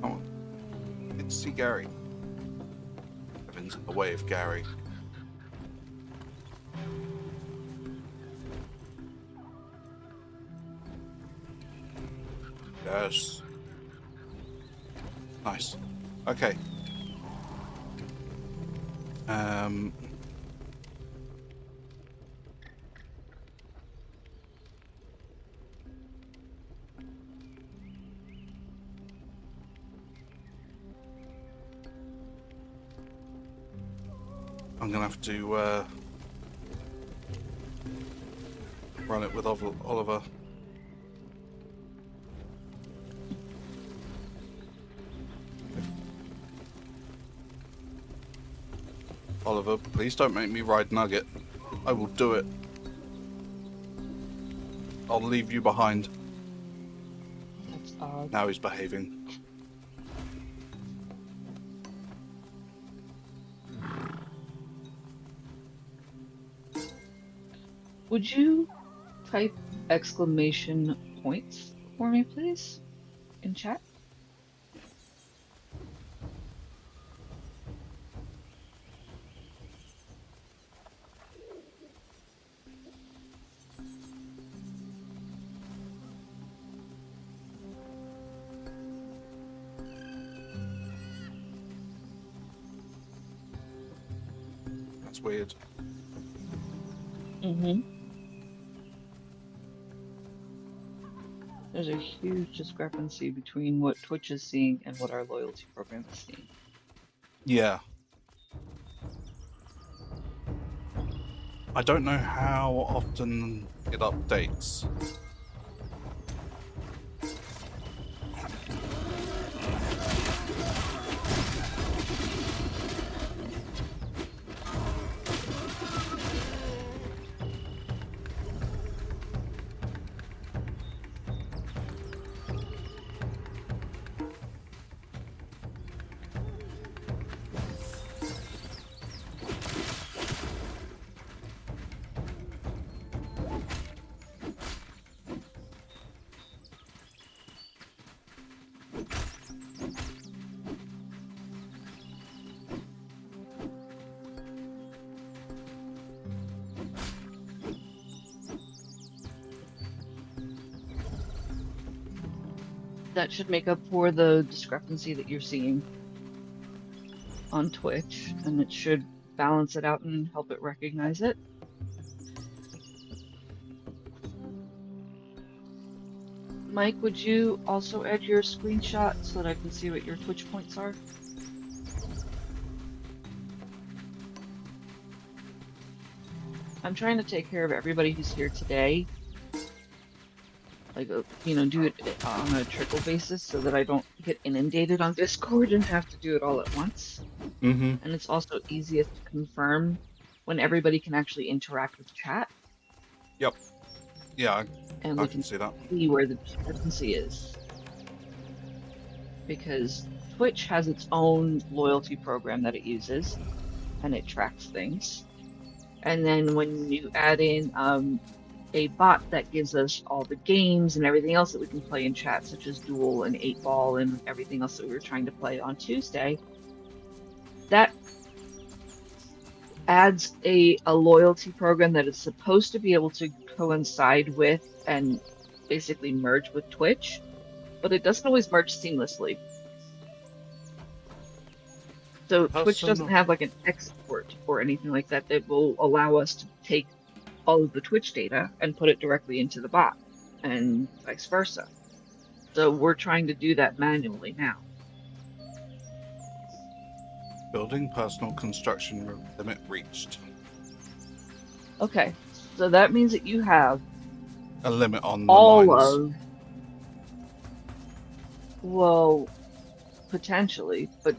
Oh, it's see Gary. Kevin's in the way of Gary. Yes. Nice. Okay. I'm gonna have to run it with Oliver. Oliver, please don't make me ride Nugget. I will do it. I'll leave you behind. That's odd. Now he's behaving. Would you type exclamation points for me, please, in chat? That's weird. Mm-hmm. There's a huge discrepancy between what Twitch is seeing and what our loyalty program is seeing. Yeah. I don't know how often it updates. That should make up for the discrepancy that you're seeing on Twitch, and it should balance it out and help it recognize it. Mike, would you also add your screenshot so that I can see what your Twitch points are? I'm trying to take care of everybody who's here today. Like, you know, do it on a trickle basis so that I don't get inundated on Discord and have to do it all at once. Mm-hmm. And it's also easiest to confirm when everybody can actually interact with chat. Yep. Yeah, And I we can see that. see where the discrepancy is. Because Twitch has its own loyalty program that it uses, and it tracks things. And then when you add in a bot that gives us all the games and everything else that we can play in chat, such as Duel and 8-Ball and everything else that we were trying to play on Tuesday, that adds a loyalty program that is supposed to be able to coincide with and basically merge with Twitch, but it doesn't always merge seamlessly. So Twitch doesn't have like an export or anything like that that will allow us to take all of the Twitch data and put it directly into the bot and vice versa. So we're trying to do that manually now. Building personal construction limit reached. Okay, so that means that you have A limit on the all mines. of, well, potentially, but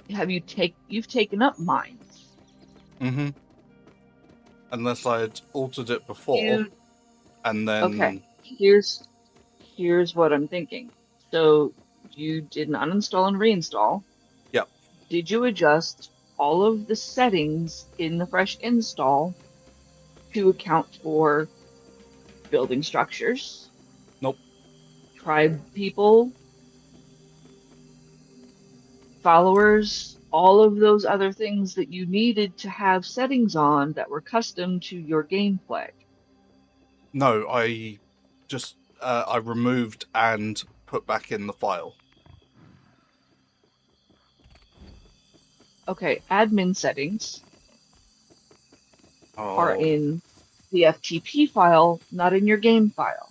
you've taken up mines. Mm-hmm. Unless I'd altered it before, You, and okay, then here's what I'm thinking. So you did an uninstall and reinstall. yep. Did you adjust all of the settings in the fresh install to account for building structures, Nope. tribe people, followers, all of those other things that you needed to have settings on that were custom to your gameplay? No, I just I removed and put back in the file. Okay, admin settings are Oh, in the FTP file, not in your game file.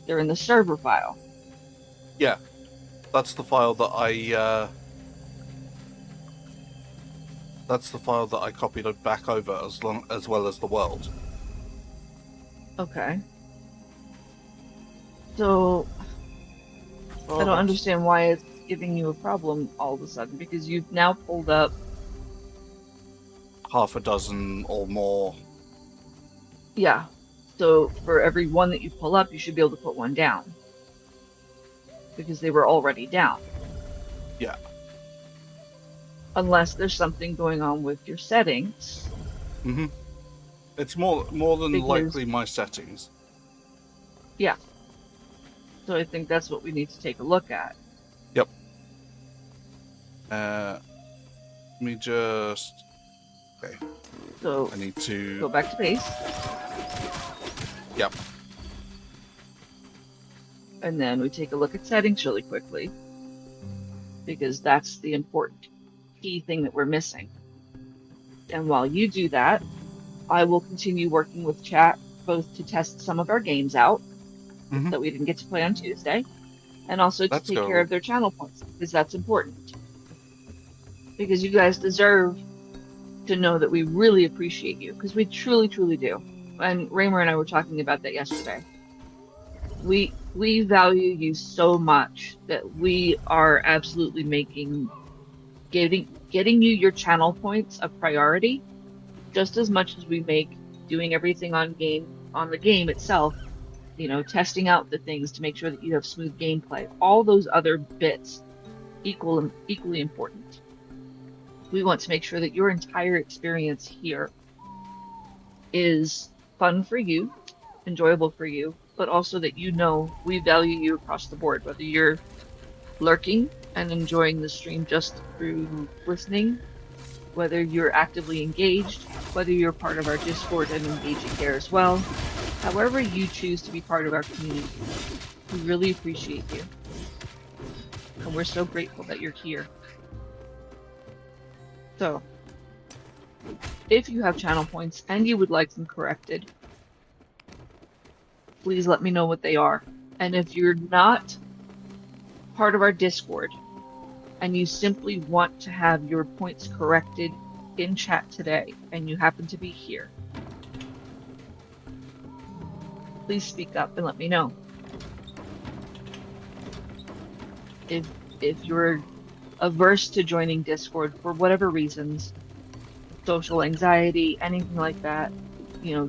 They're in the server file. yeah. That's the file that that's the file that I copied back over as well as the world. Okay. So I Oh, don't that's understand why it's giving you a problem all of a sudden because you've now pulled up, half a dozen or more. yeah. So for every one that you pull up, you should be able to put one down because they were already down. Yeah. Unless there's something going on with your settings, Mm-hmm. It's more than because likely my settings. yeah. So I think that's what we need to take a look at. Yep. Let me just. Okay. So I need to. go back to base, Yep. and then we take a look at settings really quickly because that's the important key thing that we're missing. And while you do that, I will continue working with chat both to test some of our games out Mm-hmm. that we didn't get to play on Tuesday, and also to Let's take care go. of their channel points because that's important. Because you guys deserve to know that we really appreciate you because we truly, truly do. And Raymer and I were talking about that yesterday. We value you so much that we are absolutely making getting you your channel points a priority just as much as we make doing everything on the game itself, testing out the things to make sure that you have smooth gameplay. All those other bits equally important. We want to make sure that your entire experience here is fun for you, enjoyable for you, but also that we value you across the board, whether you're lurking and enjoying the stream just through listening, whether you're actively engaged, whether you're part of our Discord and engaging there as well. However you choose to be part of our community, we really appreciate you. And we're so grateful that you're here. So, if you have channel points and you would like them corrected, please let me know what they are. And if you're not part of our Discord and you simply want to have your points corrected in chat today and you happen to be here, please speak up and let me know. If you're averse to joining Discord for whatever reasons, social anxiety, anything like that,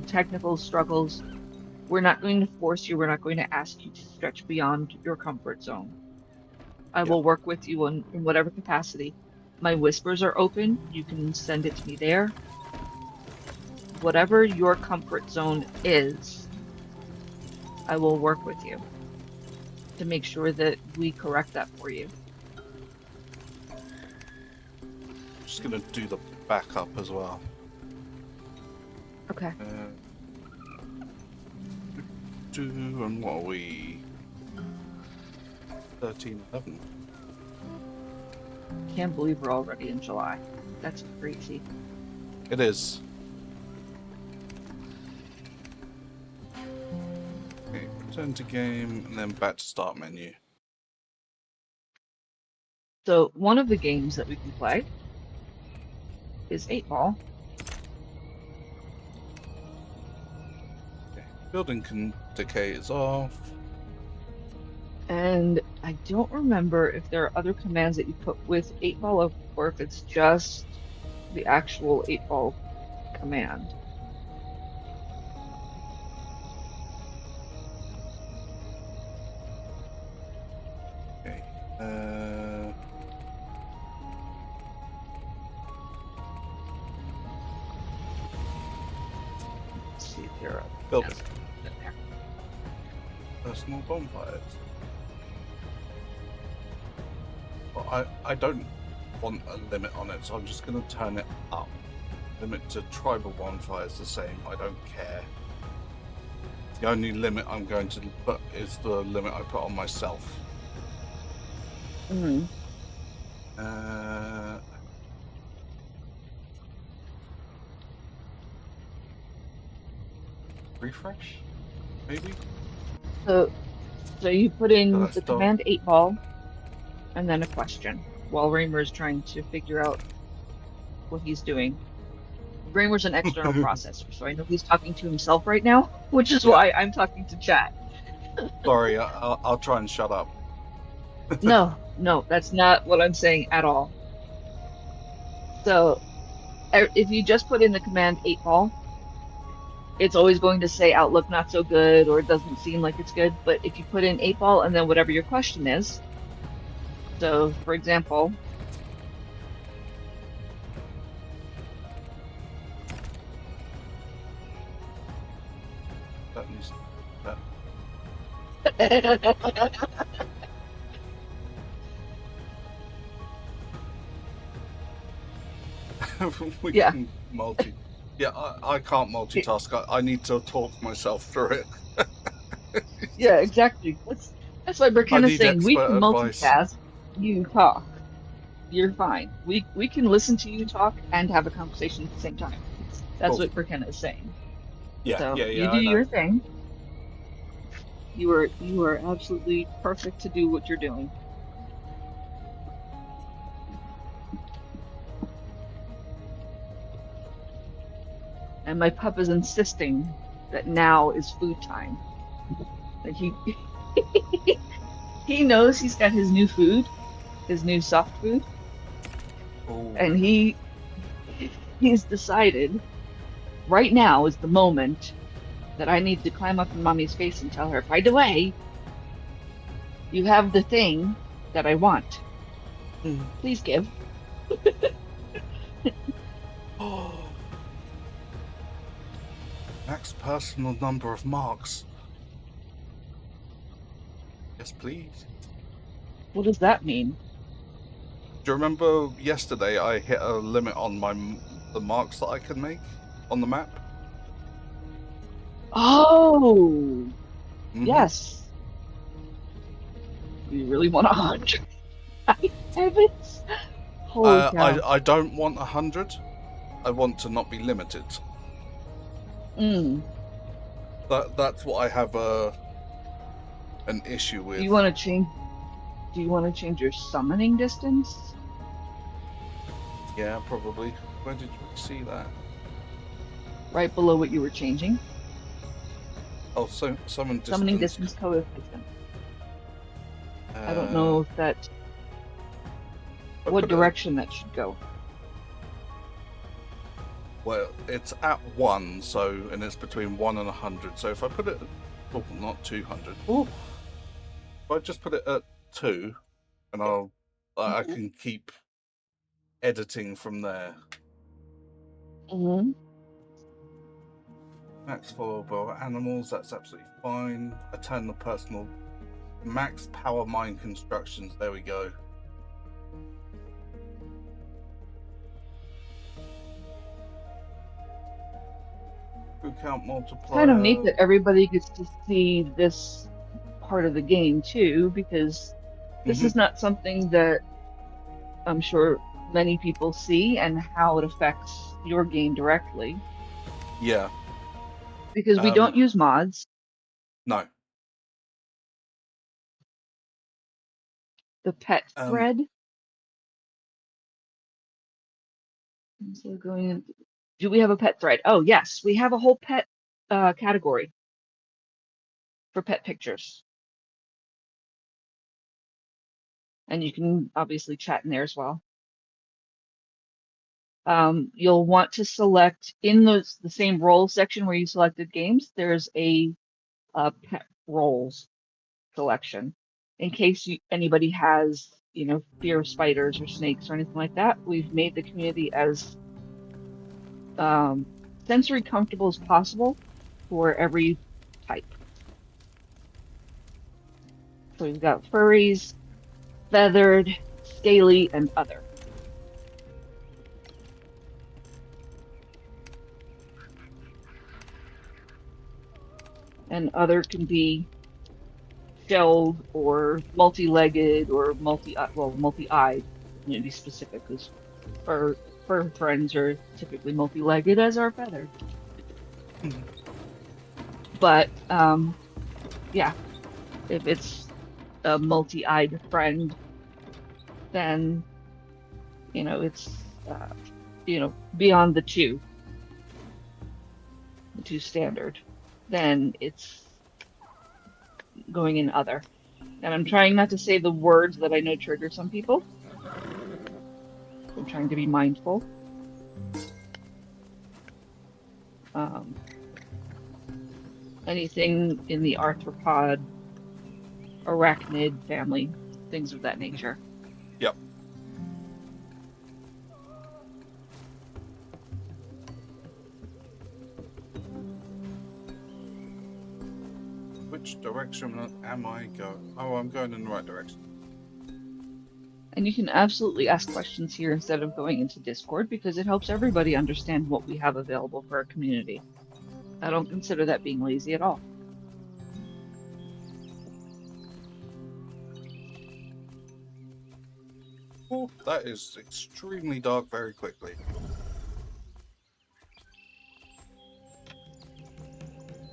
technical struggles, we're not going to force you. We're not going to ask you to stretch beyond your comfort zone. I Yep. will work with you in whatever capacity. My whispers are open. You can send it to me there. Whatever your comfort zone is, I will work with you to make sure that we correct that for you. Just gonna do the backup as well. Okay. And what are we? 13:11. Can't believe we're already in July. That's crazy. It is. Okay, return to game and then back to start menu. So one of the games that we can play is 8-Ball. Okay. Building can decay is off. And I don't remember if there are other commands that you put with 8-Ball or if it's just the actual 8-Ball command. Okay. Let's see if there are other Building. commands in there. Personal bonfires. Well, I don't want a limit on it, so I'm just going to turn it up. Limit to tribal bonfires the same. I don't care. The only limit I'm going to put is the limit I put on myself. Mm-hmm. Refresh, maybe. So you put in that's the done. command 8-Ball and then a question while Raymer's trying to figure out what he's doing. Raymer's an external processor, so I know he's talking to himself right now, which is why I'm talking to chat. Sorry, I'll try and shut up. No, that's not what I'm saying at all. So if you just put in the command 8-Ball, it's always going to say Outlook not so good or it doesn't seem like it's good. But if you put in 8-Ball and then whatever your question is, so for example, That needs that. We Yeah. can multi. Yeah, I can't multitask. I need to talk myself through it. Yeah, exactly. That's why I Burkena's need saying we expert can advice. multitask, you talk. You're fine. We can listen to you talk and have a conversation at the same time. That's Cool. what Burkena is saying. Yeah, So you yeah, do I know. your thing. You are absolutely perfect to do what you're doing. And my pup is insisting that now is food time. Like he knows he's got his new food, his new soft food, Ooh. and he's decided right now is the moment that I need to climb up in mommy's face and tell her, by the way, you have the thing that I want. Please give. Max personal number of marks. Yes, please. What does that mean? Do you remember yesterday I hit a limit on the marks that I can make on the map? Oh, Mhm. yes. You really want 100? Heavens. Holy cow. I don't want 100. I want to not be limited. Mm. That's what I have an issue with. Do you want to change your summoning distance? Yeah, probably. Where did you see that? Right below what you were changing. Oh, so summoning Distance coefficient. I don't know if that what direction that should go. Well, it's at 1, and it's between 1 and 100. So if I put it, not 200. If I just put it at 2, and I can keep editing from there. Mm-hmm. Max followable animals, that's absolutely fine. I turn the personal max power mine constructions. There we go. Food count multiplier. Kind of neat that everybody gets to see this part of the game too, because this is not something that I'm sure many people see and how it affects your game directly. Yeah. Because we don't use mods. No. The pet thread So going in, do we have a pet thread? Oh, yes, we have a whole pet category for pet pictures. And you can obviously chat in there as well. You'll want to select in the same role section where you selected games, there's a pet roles selection. In case anybody has, fear of spiders or snakes or anything like that, we've made the community as sensory comfortable as possible for every type. So we've got furries, feathered, scaly, and other. And other can be shelled or multi-legged or multi-eyed, community specific, because fur friends are typically multi-legged as are feathered. But yeah, if it's a multi-eyed friend, then it's beyond the two standard, then it's going in other. And I'm trying not to say the words that I know trigger some people. I'm trying to be mindful. Anything in the arthropod, arachnid family, things of that nature. Yep. Which direction am I going? Oh, I'm going in the right direction. And you can absolutely ask questions here instead of going into Discord, because it helps everybody understand what we have available for our community. I don't consider that being lazy at all. Oh, that is extremely dark very quickly.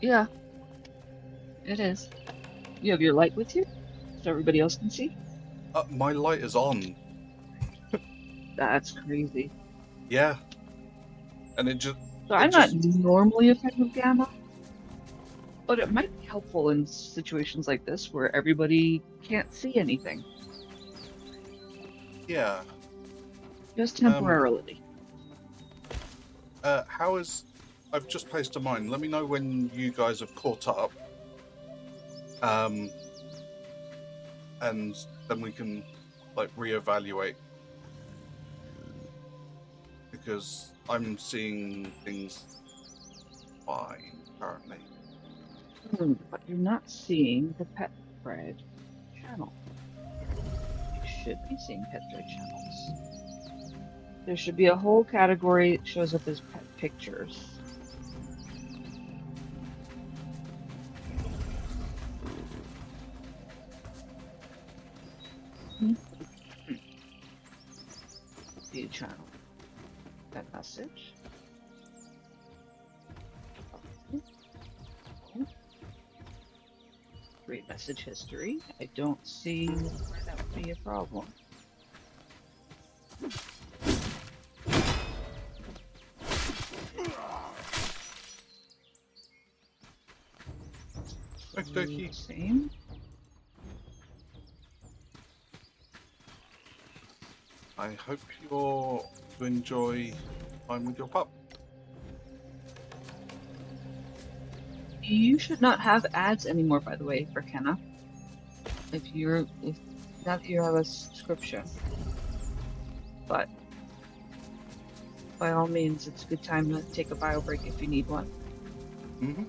Yeah, it is. You have your light with you, so everybody else can see? My light is on. That's crazy. Yeah. And it just... So I'm not normally a fan of gamma, but it might be helpful in situations like this where everybody can't see anything. Yeah. Just temporarily. How is... I've just placed a mine. Let me know when you guys have caught up. And then we can, reevaluate. Because I'm seeing things fine currently. But you're not seeing the pet thread channel. You should be seeing pet thread channels. There should be a whole category that shows up as pet pictures. View channel. That message. Read message history. I don't see why that would be a problem. Same. I hope you enjoy time with your pup. You should not have ads anymore, by the way, for Kenna. If now that you have a subscription. But by all means, it's a good time to take a bio break if you need one. Mm-hmm.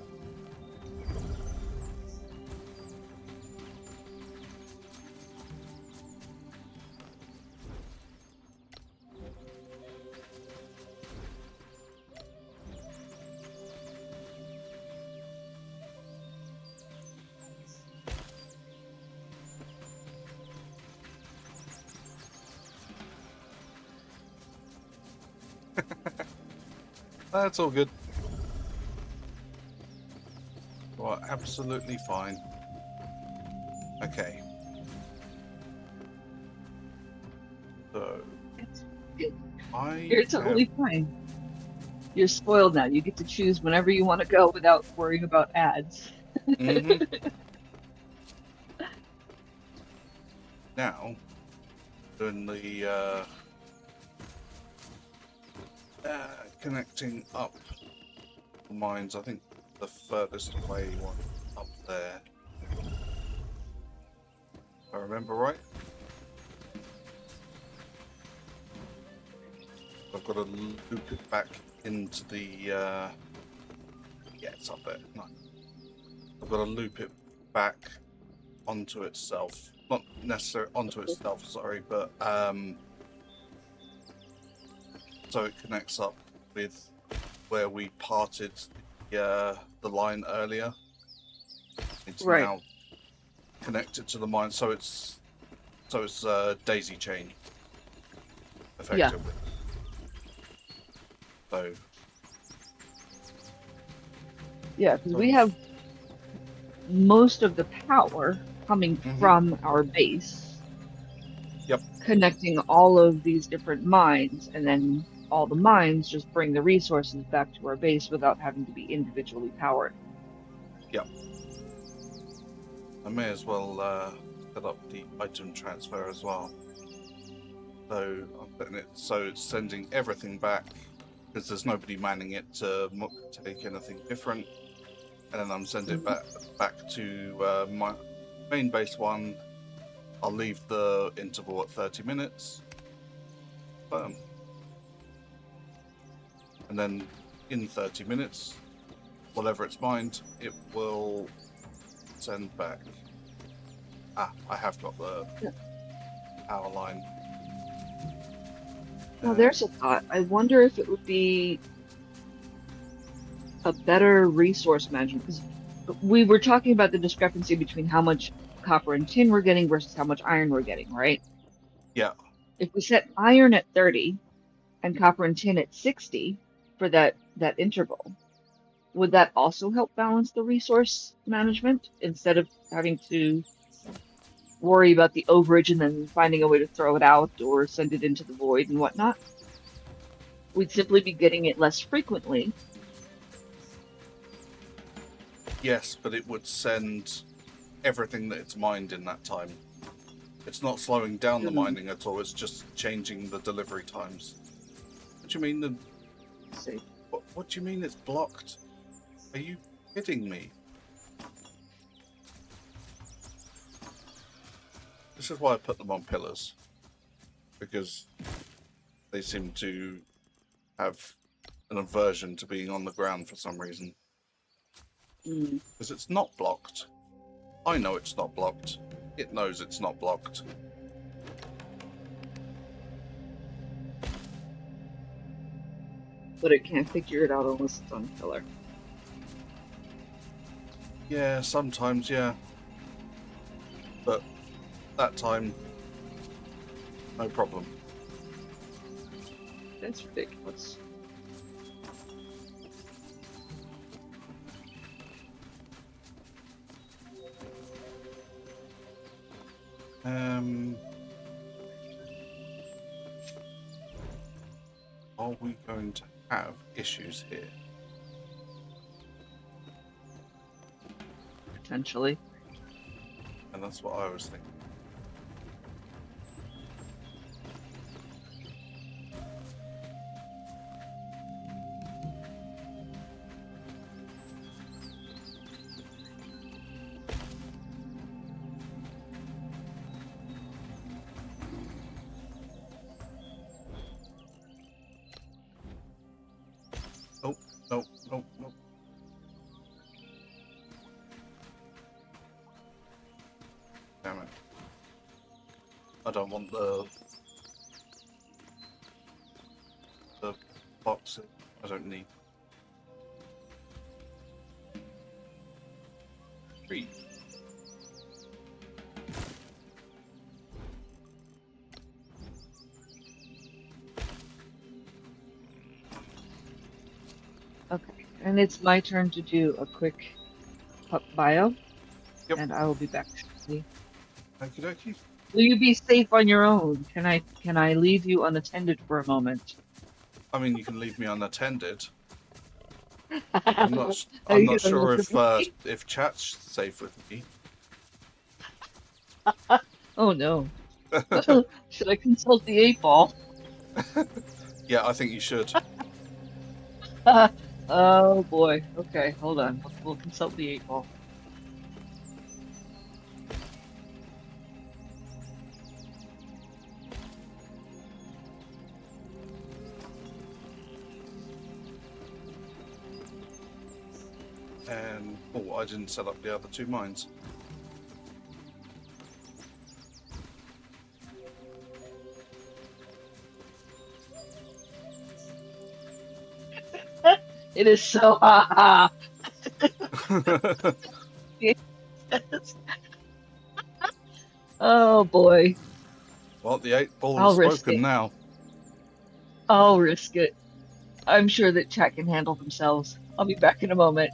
That's all good. You are absolutely fine. Okay. So... You're I have. totally fine. You're spoiled now. You get to choose whenever you want to go without worrying about ads. Hmm. Now, doing the connecting up the mines. I think the furthest away one up there. If I remember right. I've got to loop it back into the. Yeah, it's up there. No. I've got to loop it back onto itself. Not necessarily onto itself, sorry, but so it connects up with where we parted the line earlier. It's Right. now connected to the mine, so it's daisy chain, effectively. So Yeah, because we have most of the power coming from our base. Yep. Connecting all of these different mines, and then all the mines just bring the resources back to our base without having to be individually powered. Yep. I may as well set up the item transfer as well. So I'm putting it so it's sending everything back because there's nobody manning it to take anything different, and then I'm sending it back to my main base one. I'll leave the interval at 30 minutes. And then in 30 minutes, whatever it's mined, it will send back. I have got the power line. Well, there's a thought. I wonder if it would be a better resource management, because we were talking about the discrepancy between how much copper and tin we're getting versus how much iron we're getting, right? Yeah. If we set iron at 30 and copper and tin at 60 for that interval, would that also help balance the resource management instead of having to worry about the overage and then finding a way to throw it out or send it into the void and whatnot? We'd simply be getting it less frequently. Yes, but it would send everything that it's mined in that time. It's not slowing down the mining at all. It's just changing the delivery times. What do you mean? What do you mean it's blocked? Are you kidding me? This is why I put them on pillars, because they seem to have an aversion to being on the ground for some reason. Because it's not blocked. I know it's not blocked. It knows it's not blocked. But it can't figure it out unless it's on a pillar. Yeah, sometimes, yeah. But that time, no problem. That's ridiculous. Are we going to have issues here? Potentially. And that's what I was thinking. Nope. Damn it. I don't want the box. I don't need. Breathe. Okay, and it's my turn to do a quick pup bio. Yep. And I will be back shortly. Okie dokie. Will you be safe on your own? Can I leave you unattended for a moment? I mean, you can leave me unattended. I'm not. Are I'm you not gonna sure look if at me? if chat's safe with me. Oh no. Should I consult the 8 ball? Yeah, I think you should. Oh boy. Okay, hold on. We'll consult the 8 ball. And oh, I didn't set up the other 2 mines. It is so Yes. Oh boy. Well, the 8 ball has I'll risk spoken it. now. I'll risk it. I'm sure that chat can handle themselves. I'll be back in a moment.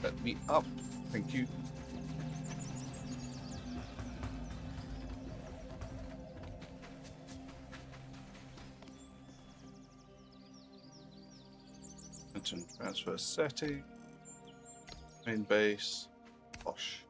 Let me up. Thank you. Mention transfer setting. Main base. Bosh.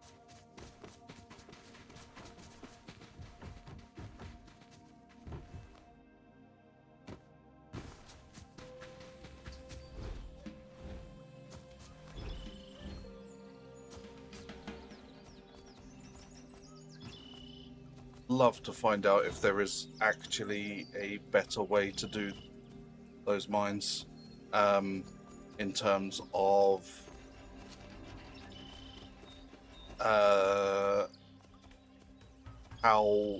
Love to find out if there is actually a better way to do those mines, in terms of how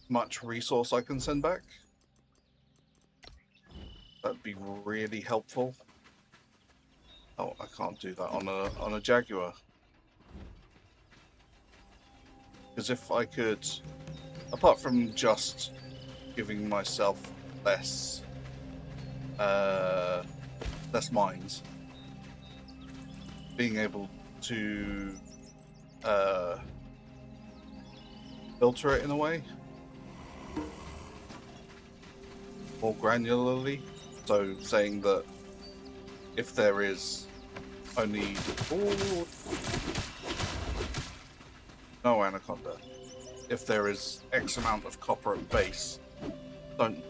much resource I can send back. That'd be really helpful. Oh, I can't do that on a Jaguar. Because if I could, apart from just giving myself less less mines, being able to filter it in a way more granularly. So saying that if there is only no anaconda, if there is X amount of copper at base,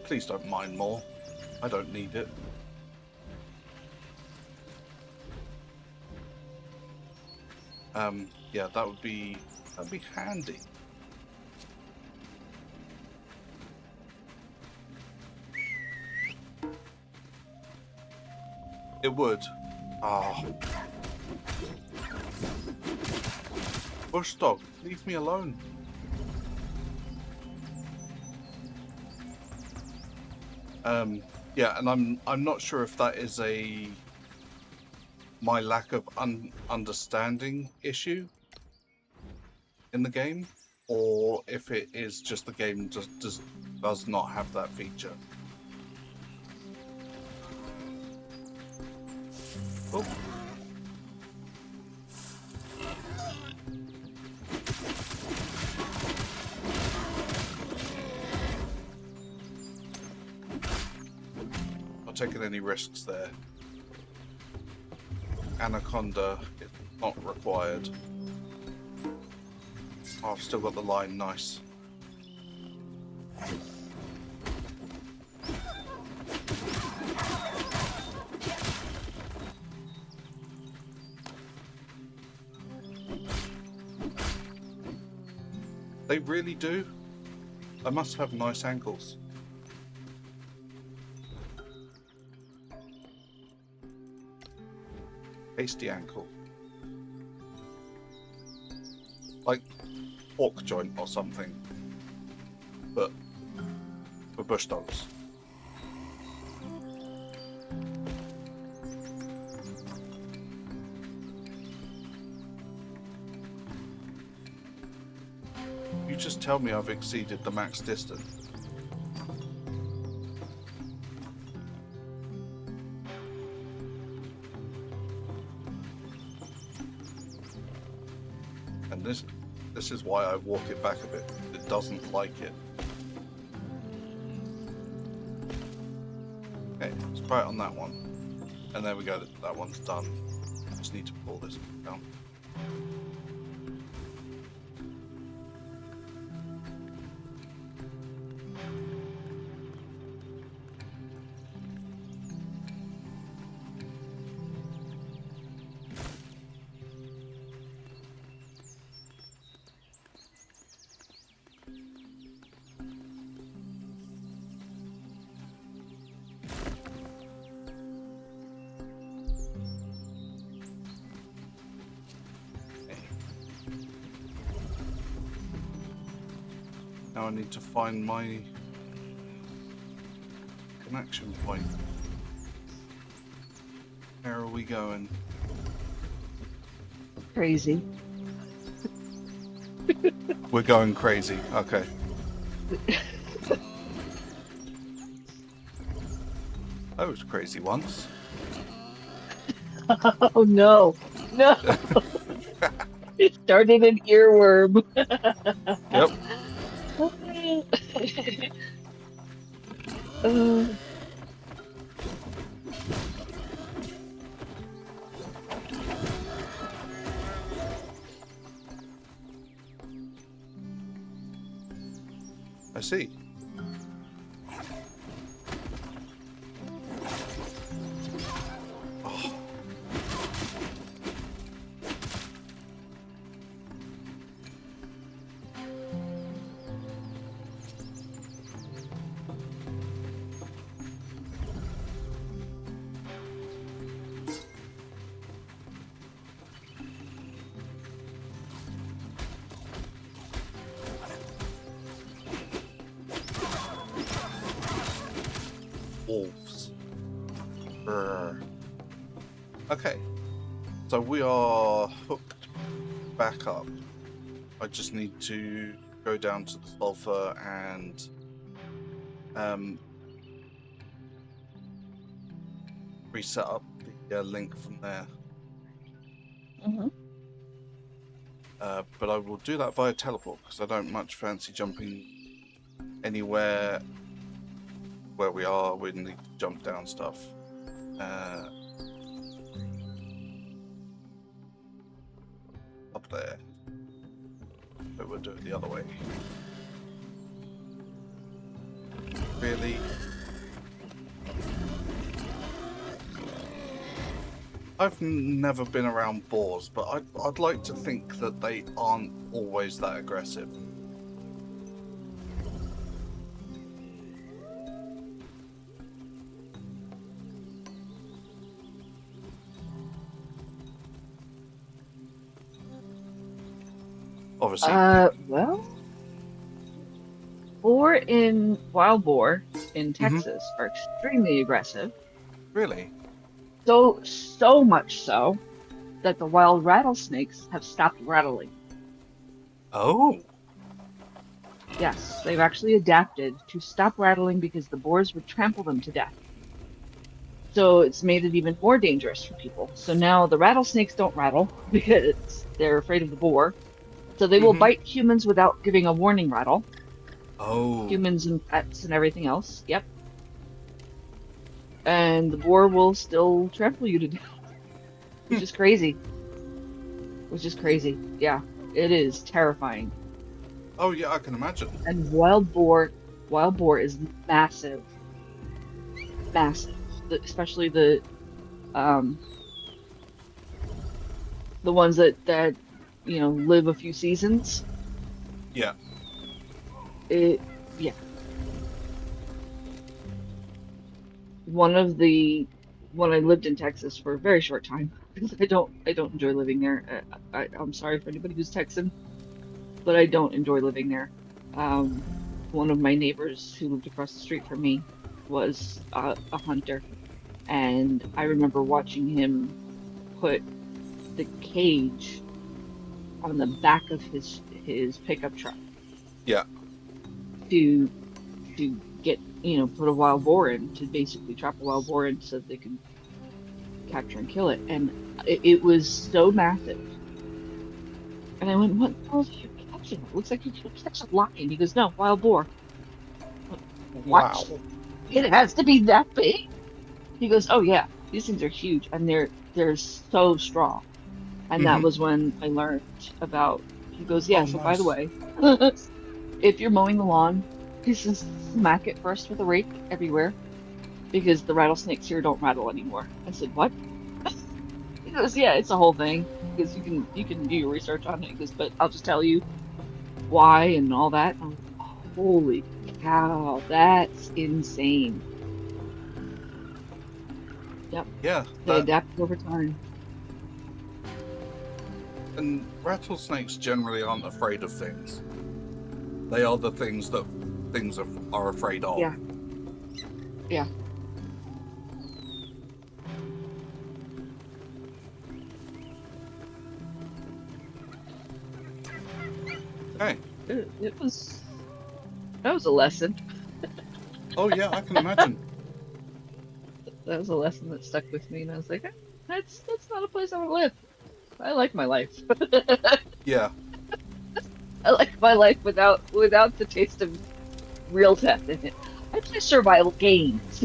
please don't mine more. I don't need it. Yeah, that'd be handy. It would. Ah, bush dog, leave me alone. Yeah, and I'm not sure if that is my lack of understanding issue in the game, or if it is just the game does not have that feature. Oh. Not taking any risks there. Anaconda is not required. Oh, I've still got the line, nice. They really do. I must have nice ankles. Hasty ankle. Like pork joint or something. But for bush dogs. You just tell me I've exceeded the max distance. And this This is why I walk it back a bit. It doesn't like it. Okay, let's try it on that one. And there we go, that one's done. Just need to pull this down. Now I need to find my connection point. Where are we going? Crazy. We're going crazy. Okay. I was crazy once. Oh no, no! It started an earworm. Yep. Uh, I see. Oh. Wolves. Brr. Okay, so we are hooked back up. I just need to go down to the sulfur and reset up the link from there. mhm. But I will do that via teleport because I don't much fancy jumping anywhere where we are. We need to jump down stuff. Up there. But we'll do it the other way. Really? I've never been around boars, but I'd like to think that they aren't always that aggressive. Obviously. Well, wild boar in Texas are extremely aggressive. Really? So much so that the wild rattlesnakes have stopped rattling. Oh. Yes, they've actually adapted to stop rattling because the boars would trample them to death. So it's made it even more dangerous for people. So now the rattlesnakes don't rattle because they're afraid of the boar. So they will bite humans without giving a warning rattle. Oh. Humans and pets and everything else. Yep. And the boar will still trample you to death. Which is crazy. Which is crazy. Yeah. It is terrifying. Oh yeah, I can imagine. And wild boar is massive. Massive. Especially the ones that live a few seasons. Yeah. Yeah. When I lived in Texas for a very short time because I don't enjoy living there. I'm sorry for anybody who's Texan, but I don't enjoy living there. One of my neighbors who lived across the street from me was a hunter, and I remember watching him put the cage on the back of his pickup truck. Yeah. To get put a wild boar in, to basically trap a wild boar in so they could capture and kill it. And it was so massive. And I went, what the hell are you catching it. Looks like you can catch a lion. He goes, no, wild boar. What? Wow. It has to be that big? He goes, oh yeah, these things are huge and they're so strong. And that Hmm. was when I learned about, he goes, yeah, Oh, so by the nice. way, if you're mowing the lawn, just smack it first with a rake everywhere because the rattlesnakes here don't rattle anymore. I said, what? He goes, yeah, it's a whole thing. Because you can do your research on it. He goes, but I'll just tell you why and all that. I'm like, holy cow, that's insane. Yep, Yeah, they that adapt over time. and rattlesnakes generally aren't afraid of things. They are the things that things are afraid of. Yeah, yeah. Hey. It was that was a lesson. Oh yeah, I can imagine. That was a lesson that stuck with me, and I was like, that's not a place I want to live. I like my life. Yeah. I like my life without the taste of real death in it. I play survival games.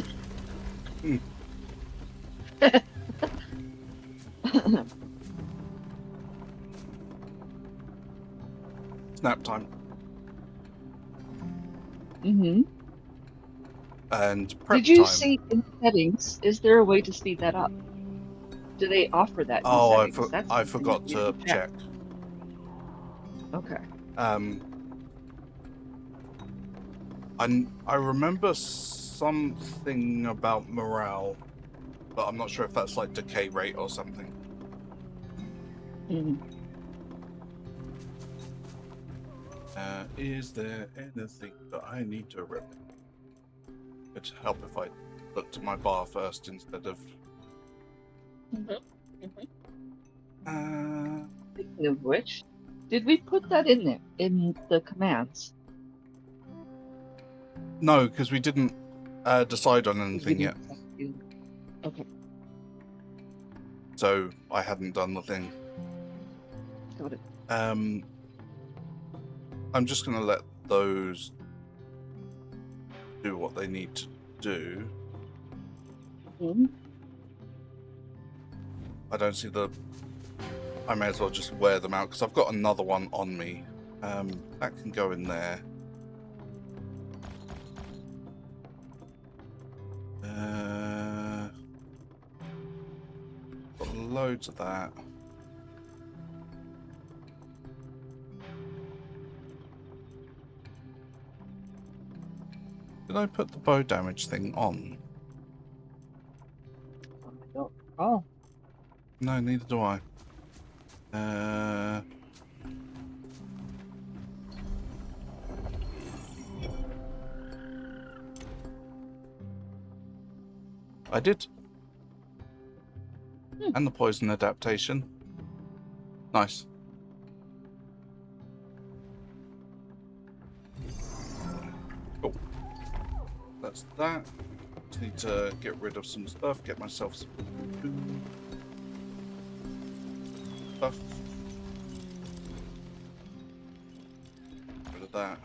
Hmm. Snap time hmm and prep Did you time. see in settings, is there a way to speed that up? Do they offer that in Oh, settings? That's I something that forgot we should to check. check. Okay. Um, I remember something about morale, but I'm not sure if that's like decay rate or something. hmm Is there anything that I need to rip? It'd help if I looked at my bar first instead of. Uh, Speaking of which, did we put that in there in the commands? no, because we didn't decide on Because we anything yet, didn't. Okay, so I hadn't done the thing. got it. I'm just gonna let those do what they need to do. Mhm. I don't see the. I may as well just wear them out because I've got another one on me. That can go in there. Got loads of that. Did I put the bow damage thing on? I don't recall. No, neither do I. I did. Hmm. And the poison adaptation. Nice. Cool. That's that. Just need to get rid of some stuff, get myself some stuff. Get rid of that.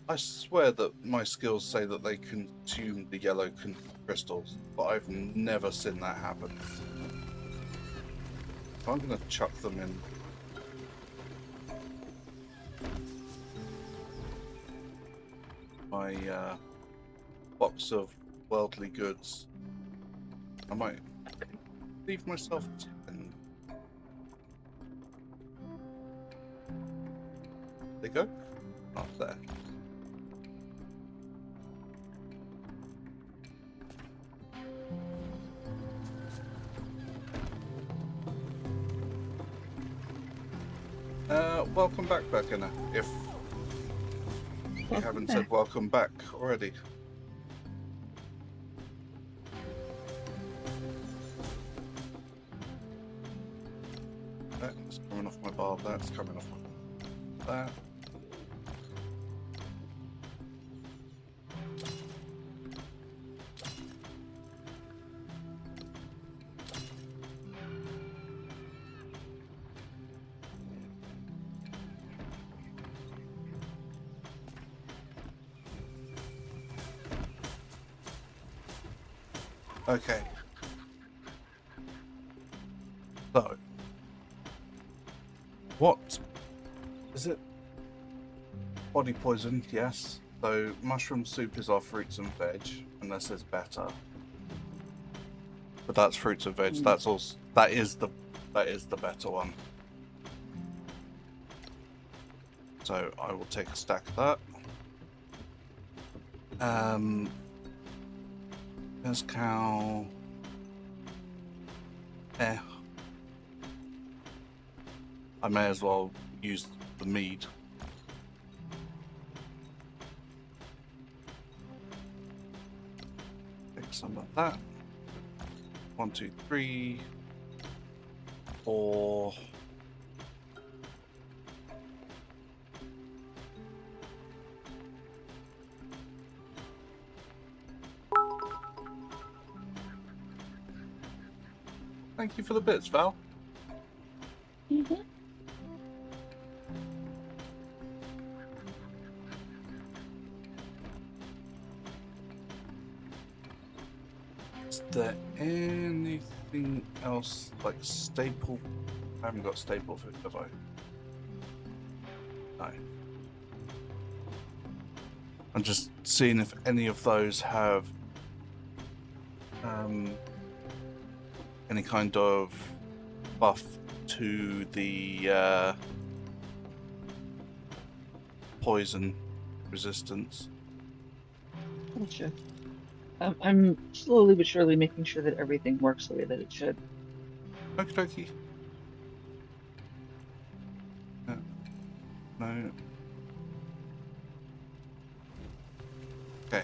I swear that my skills say that they consume the yellow crystals, but I've never seen that happen. So I'm going to chuck them in. My box of worldly goods. I might leave myself 10. They go? Not there. Welcome back, Beckenna, if you haven't said welcome back already. That's coming off my bar, that's coming off my that. Okay. So, what is it? Body poison, yes. So, mushroom soup is our fruits and veg, unless there's better. But that's fruits and veg. Mm. That's also that is the better one. So I will take a stack of that. There's cow. I may as well use the mead. Take some of that. 1, 2, 3, 4. Thank you for the bits, Val. Mm-hmm. Is there anything else like staple? I haven't got staple food, have I? No. I'm just seeing if any of those have any kind of buff to the poison resistance. Gotcha. I'm slowly but surely making sure that everything works the way that it should. Okie dokie. No. Okay.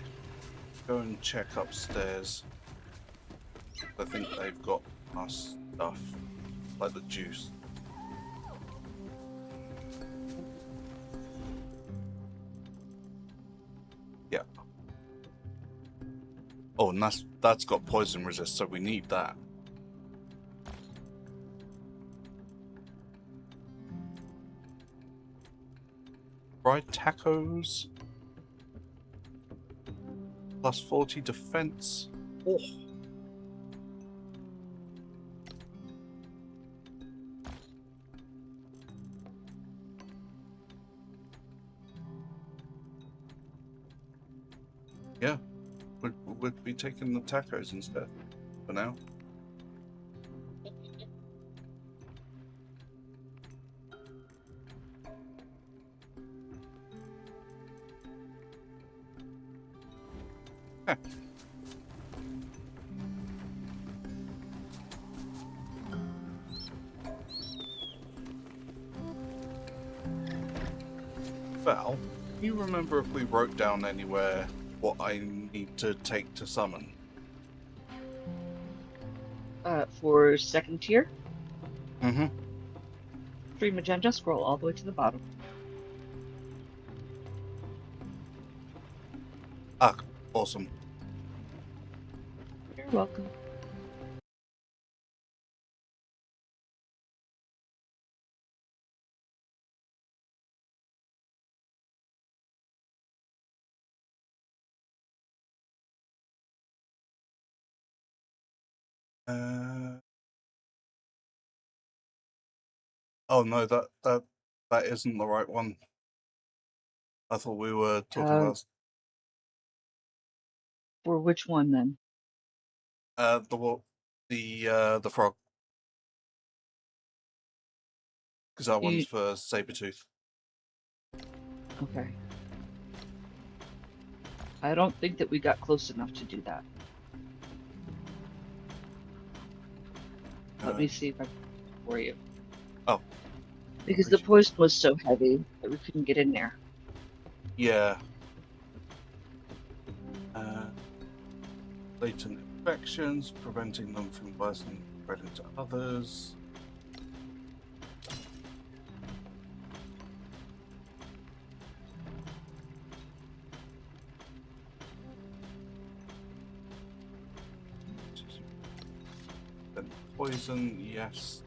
Go and check upstairs. I think they've got our stuff, like the juice. Yeah. Oh, and that's got poison resist, so we need that. Fried tacos. Plus 40 defense. Oh. Yeah. Would be taking the tacos instead for now. Heh. Val, do you remember if we wrote down anywhere what I need to take to summon? For second tier, Mm-hmm. 3 magenta, scroll all the way to the bottom. Ah, awesome. You're welcome. Oh no, that isn't the right one. I thought we were talking about For which one then? the frog, because that one's You, for Sabretooth. okay. I don't think that we got close enough to do that. Let me see if I can for you. Oh. Because the poison was so heavy that we couldn't get in there. Yeah. Latent infections, preventing them from worsening and spreading to others. Then poison, yes.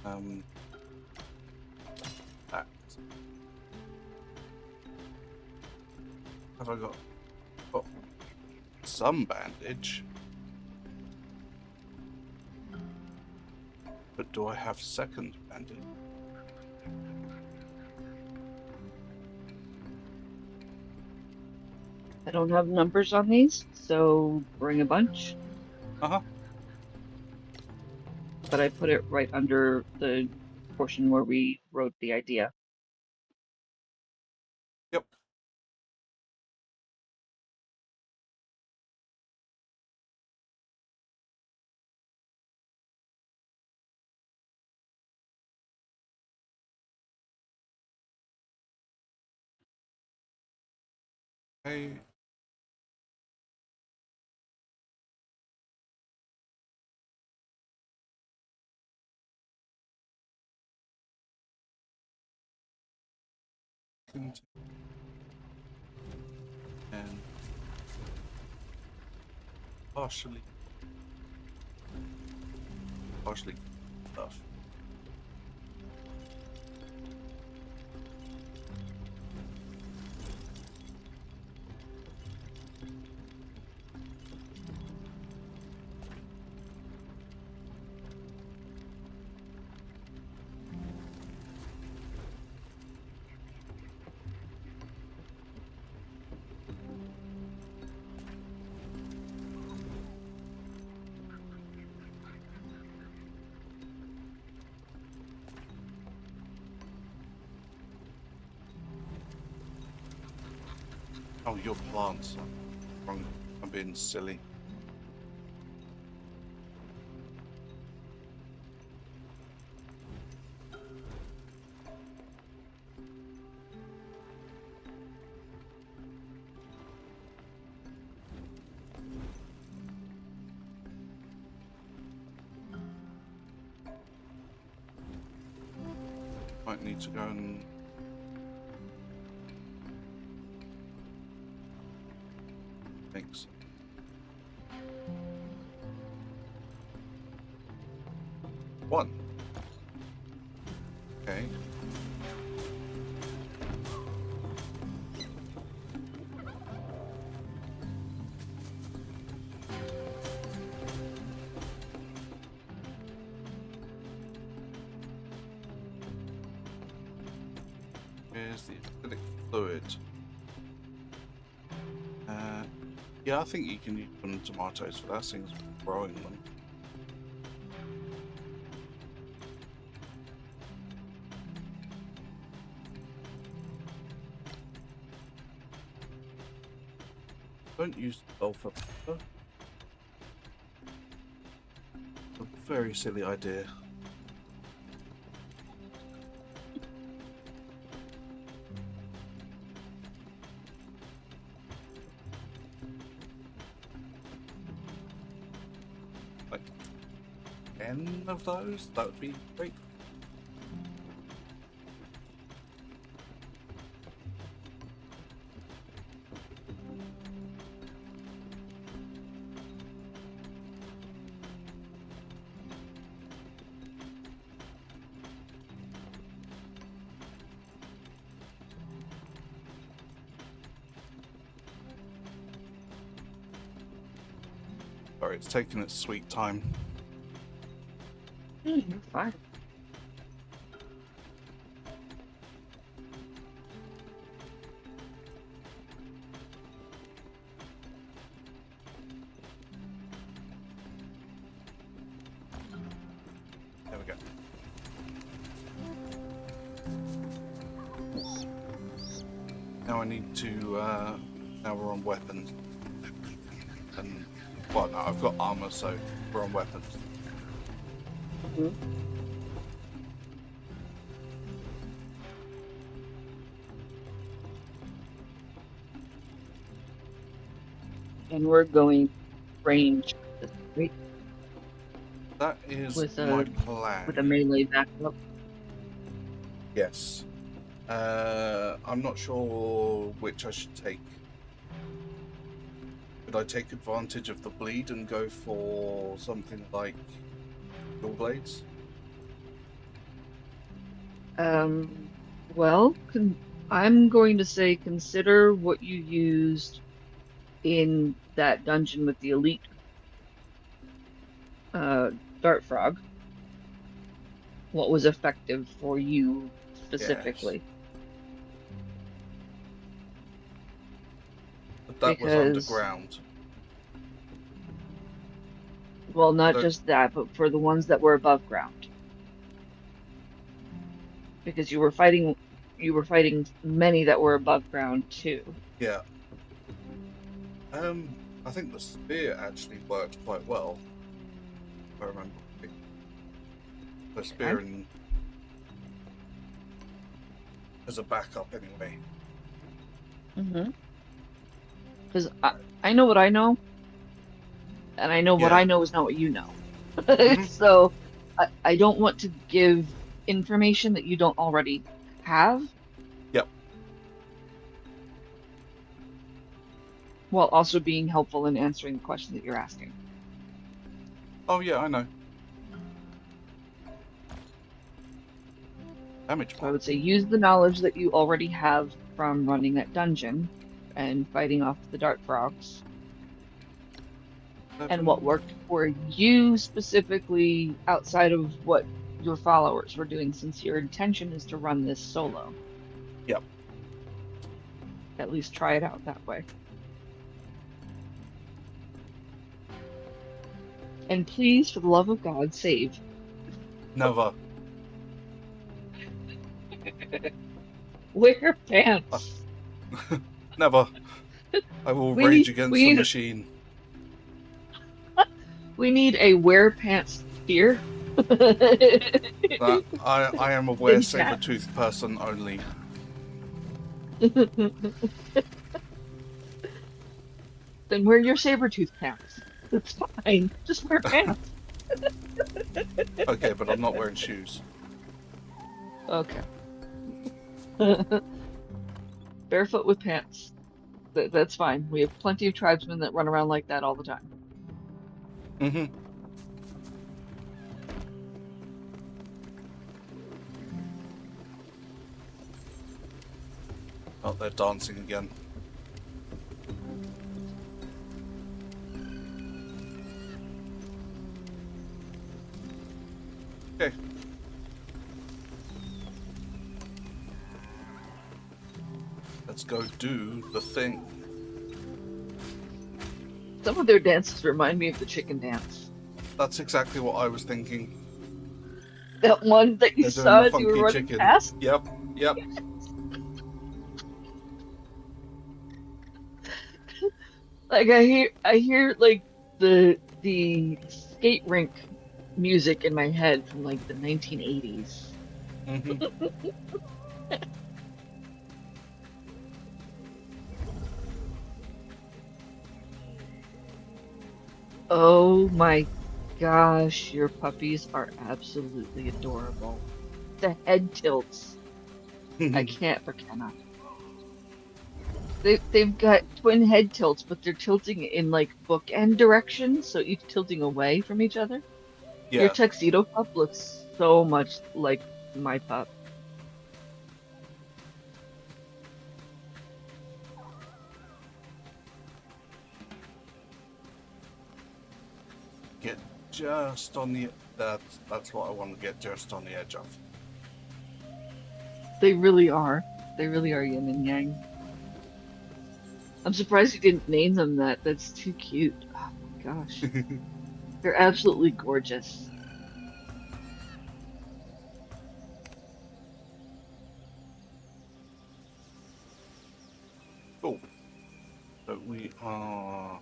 That. Have I got some bandage. But do I have second bandage? I don't have numbers on these, so bring a bunch. Uh-huh. But I put it right under the portion where we wrote the idea. Yep. Okay. And partially stuff. Oh, your plants. Wrong. I'm being silly. Might need to go and thanks. One. Okay. Here's the acidic fluid. Yeah, I think you can use them tomatoes for that. Things growing them. Don't use sulfur pepper. A very silly idea. Like 10 of those? That would be great. Sorry, it's taking its sweet time. You're fine. There we go. Now I need to, now we're on weapons. And, well, no, I've got armor, so we're on weapons. Mhm. And we're going range with this, right? That is With my a plan. with a melee backup. Yes. I'm not sure which I should take. Could I take advantage of the bleed and go for something like dual blades? Well, I'm going to say consider what you used in that dungeon with the elite dart frog, what was effective for you Yes. specifically. But that was Because, underground. well, I not don't. just that, but for the ones that were above ground. Because you were fighting many that were above ground too. Yeah. I think the spear actually worked quite well. If I remember. The Okay. spear in, as a backup, anyway. Mm-hmm. Because I know what I know, and I know what Yeah. I know is not what you know. Hmm. So I don't want to give information that you don't already have, Yep. while also being helpful in answering the question that you're asking. Oh yeah, I know. Damage So I part. would say use the knowledge that you already have from running that dungeon and fighting off the dart frogs, and what 7. worked for you specifically outside of what your followers were doing, since your intention is to run this solo. Yep. At least try it out that way. And please, for the love of God, save. Never. Wear Uh, pants. never. I will We rage need against we the need machine. we need a wear pants tier That I am a wear in saber chat. tooth person only. Then wear your saber tooth pants. It's fine. Just wear pants. Okay, but I'm not wearing shoes. Okay. Barefoot with pants. That's fine. We have plenty of tribesmen that run around like that all the time. Hmm. Oh, they're dancing again. Okay. Let's go do the thing. Some of their dances remind me of the chicken dance. That's exactly what I was thinking. That one that you They're doing saw the as you were funky running chicken. past. Yep. Yep. Like I hear like the skate rink music in my head from like the 1980s. Hmm. Oh my gosh, your puppies are absolutely adorable. The head tilts. I can't or cannot. They've got twin head tilts, but they're tilting in like bookend directions, so each tilting away from each other. Your Yeah. tuxedo pup looks so much like my pup. Get just on the. That's what I want to get just on the edge of. They really are. They really are yin and yang. I'm surprised you didn't name them that. That's too cute. Oh my gosh. They're absolutely gorgeous. Cool. So we are.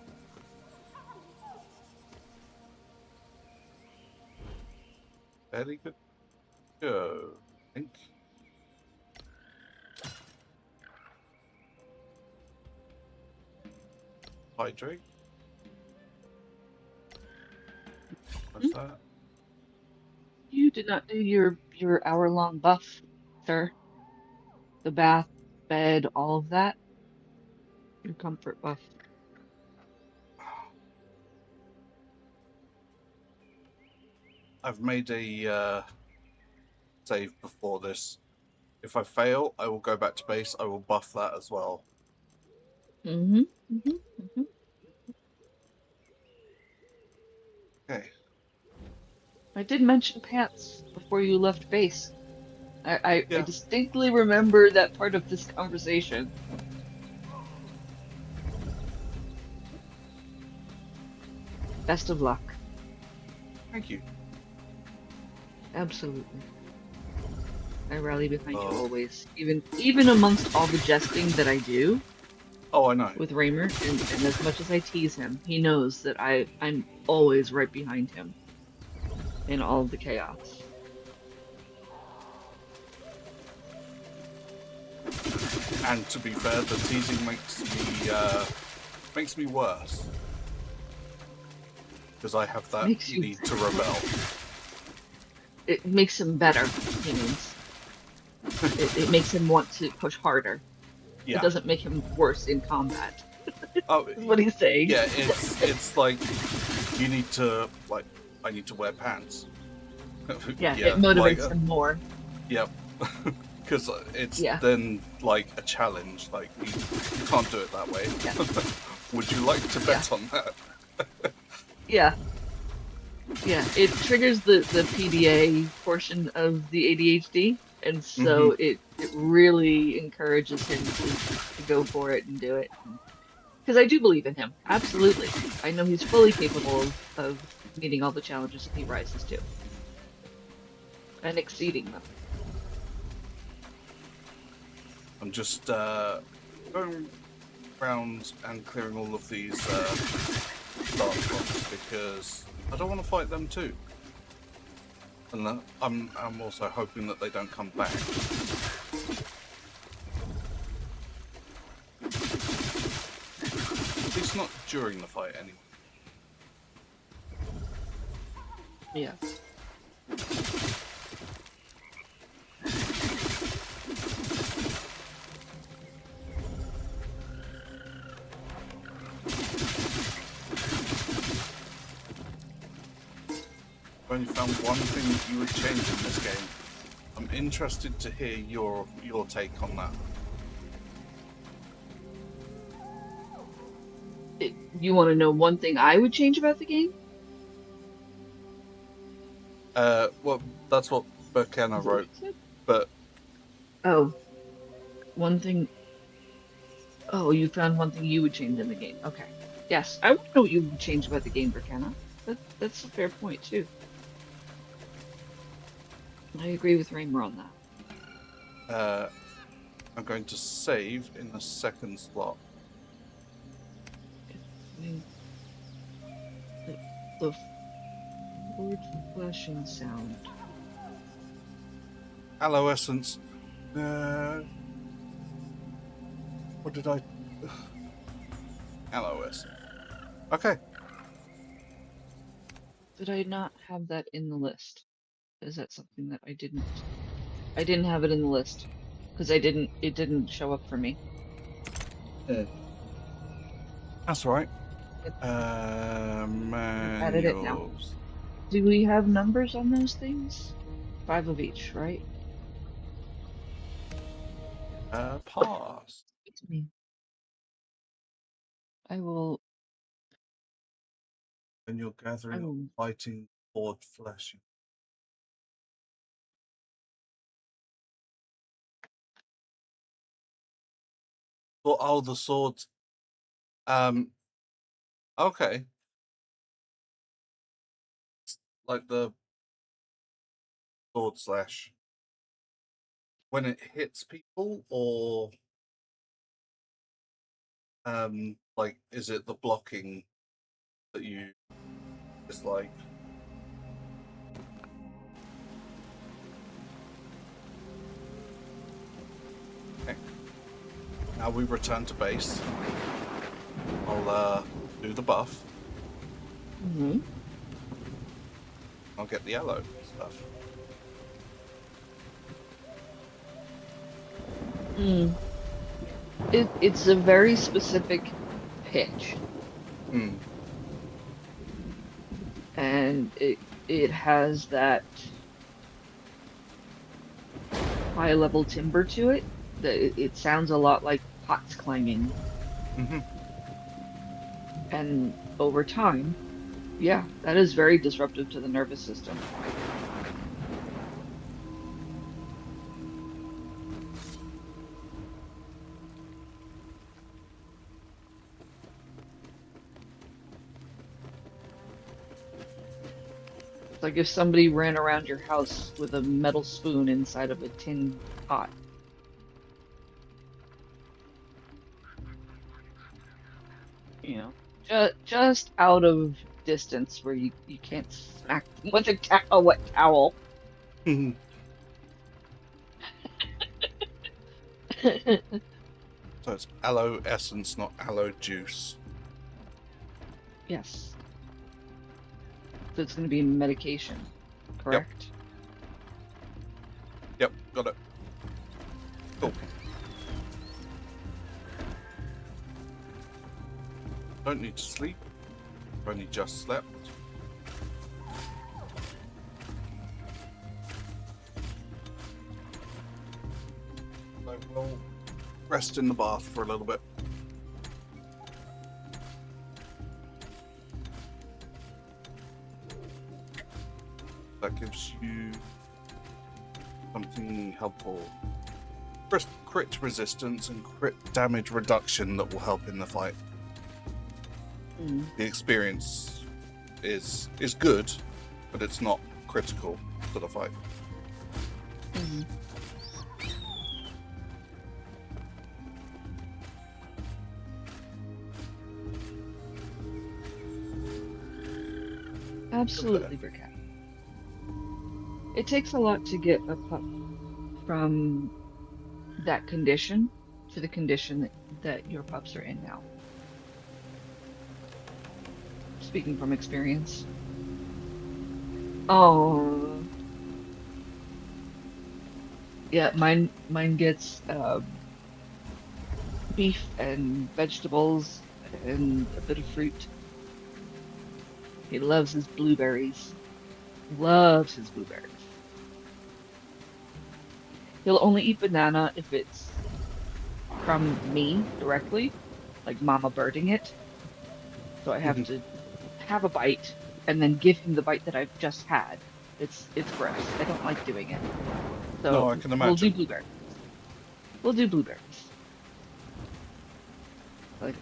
Fairly good. Go. I think. Hydrate. Hmm? What's that? You did not do your hour-long buff, sir. The bath, bed, all of that. Your comfort buff. I've made a save before this. If I fail, I will go back to base. I will buff that as well. Mm-hmm. Mm-hmm. Mm-hmm. Okay. I did mention pants before you left base. I Yeah. distinctly remember that part of this conversation. Best of luck. Thank you. Absolutely. I rally behind you Oh. always. Even amongst all the jesting that I do Oh, I know. with Raymer, and as much as I tease him, he knows that I'm always right behind him in all of the chaos. And to be fair, the teasing makes me worse because I have that Makes you need to rebel. it makes him better, he means. It makes him want to push harder. It Yeah. doesn't make him worse in combat, Oh, is what he's saying. yeah. It's like you need to like I need to wear pants. Yeah, Yeah. it motivates him more. Yep. Because it's Yeah, then like a challenge. Like you can't do it that way. yeah, Would you like to yeah, bet on that? yeah, yeah. It triggers the PDA portion of the ADHD, and Hmm. so it really encourages him to go for it and do it. Because I do believe in him, absolutely. I know he's fully capable of meeting all the challenges that he rises to and exceeding them. I'm just going around and clearing all of these dark spots because I don't want to fight them too. And I'm also hoping that they don't come back. At least not during the fight anyway. Yeah. I've only found one thing that you would change in this game. I'm interested to hear your take on that. You want to know one thing I would change about the game? Well, that's what Burkena Is that what wrote, you said? but Oh, one thing. Oh, you found one thing you would change in the game. Okay. Yes, I want to know what you would change about the game, Brianna. That's a fair point too. I agree with Raymer on that. I'm going to save in the second slot. I mean, the forward flashing sound. Hello, Essence. What did I? Hello, Essence. Okay. Did I not have that in the list? Is that something that I didn't? I didn't have it in the list because I didn't. It didn't show up for me. That's all right. Yep, I've added it now. Manuals. Do we have numbers on those things? 5 of each, right? Pass. It's me. I will. And you're I gathering, will. fighting, board fleshing. Oh, the swords. Okay. Like the sword slash. When it hits people, or like, is it the blocking that you dislike? Okay. Now we return to base. I'll do the buff. Hmm. I'll get the yellow stuff. Mm. It's a very specific pitch, Hmm. and it has that high level timbre to it. That it sounds a lot like pots clanging. Mm-hmm. And over time, yeah, that is very disruptive to the nervous system. It's like if somebody ran around your house with a metal spoon inside of a tin pot. You know, just out of distance where you can't smack them with a wet towel. So it's aloe essence, not aloe juice. Yes. So it's going to be medication, Yep. correct? Yep. Got it. Cool. Okay. Don't need to sleep. Only just slept. So we'll rest in the bath for a little bit. That gives you something helpful. Crit resistance and crit damage reduction that will help in the fight. Mm. The experience is good, but it's not critical to the fight. Mhm. Absolutely, Brickhead. It takes a lot to get a pup from that condition to the condition that your pups are in now. Speaking from experience. Oh, yeah, mine gets beef and vegetables and a bit of fruit. He loves his blueberries. Loves his blueberries. He'll only eat banana if it's from me directly, like mama birding it. So I have to have a bite and then give him the bite that I've just had. It's gross. I don't like doing it. No, So I can we'll do imagine. blueberries. We'll do blueberries. Like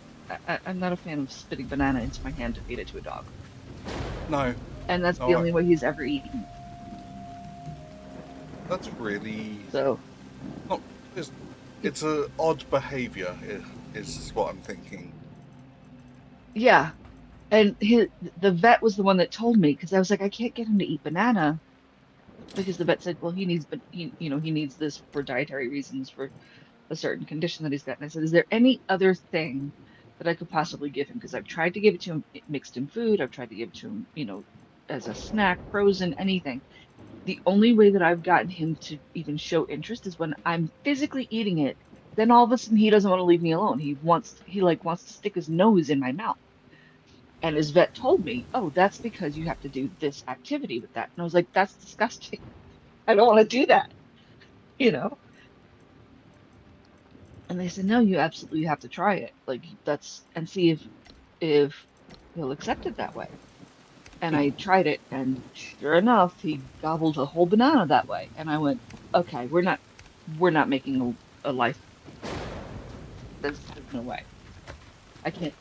I'm not a fan of spitting banana into my hand to feed it to a dog. No, And that's the no, only way he's ever eaten. that's really So not. It's a odd behaviour, is what I'm thinking. yeah. And the vet was the one that told me because I was like, I can't get him to eat banana because the vet said, well, he needs, but he needs this for dietary reasons for a certain condition that he's got. And I said, is there any other thing that I could possibly give him? Because I've tried to give it to him mixed in food. I've tried to give it to him, as a snack, frozen, anything. The only way that I've gotten him to even show interest is when I'm physically eating it. Then all of a sudden he doesn't want to leave me alone. He wants to stick his nose in my mouth. And his vet told me, oh, that's because you have to do this activity with that. And I was like, that's disgusting. I don't want to do that, you know? And they said, no, you absolutely have to try it. Like and see if he'll accept it that way. And I tried it, and sure enough, he gobbled a whole banana that way. And I went, okay, we're not making a life. There's no way. I can't.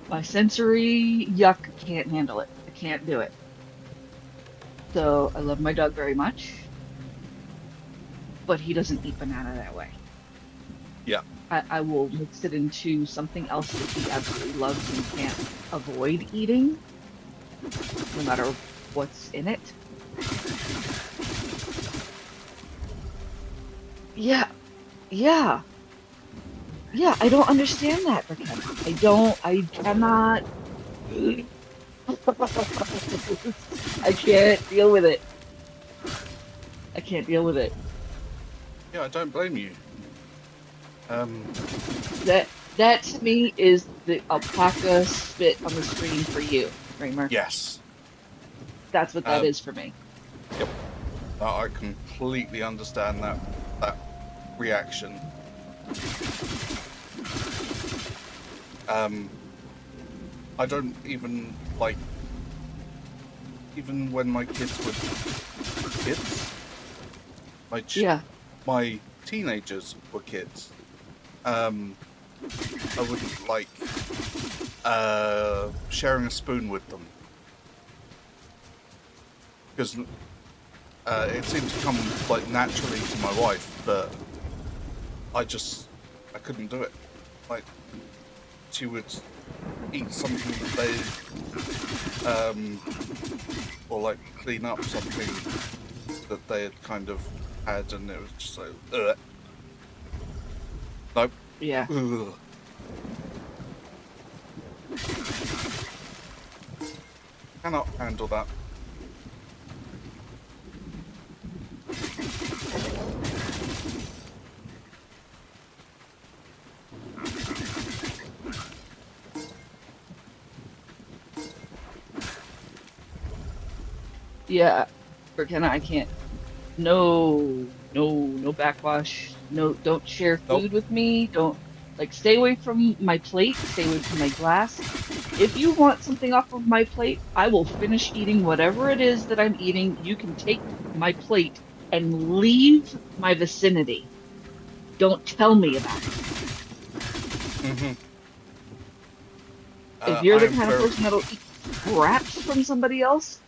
My sensory yuck can't handle it. I can't do it. So I love my dog very much, but he doesn't eat banana that way. Yeah. I will mix it into something else that he absolutely loves and can't avoid eating, no matter what's in it. Yeah, yeah, yeah. I don't understand that, McKenna. I cannot. I can't deal with it. I can't deal with it. Yeah, I don't blame you. That to me is the alpaca spit on the screen for you, Kramer. Yes. That's what that is for me. Yep. I completely understand that reaction. I don't even like, even when my kids were kids, Yeah. my teenagers were kids. I wouldn't like sharing a spoon with them because it seemed to come like naturally to my wife, but I couldn't do it. Like, she would eat something that or like clean up something that they had kind of had, and it was just like, ugh. Nope. Yeah. Ugh. Cannot handle that. Yeah. Forkenna, I can't. No, no backwash. No, don't share Nope. food with me. Don't, like, stay away from my plate, stay away from my glass. If you want something off of my plate, I will finish eating whatever it is that I'm eating. You can take my plate and leave my vicinity. Don't tell me about it. Mm-hmm. If you're I the am kind of very. person that'll eat scraps from somebody else,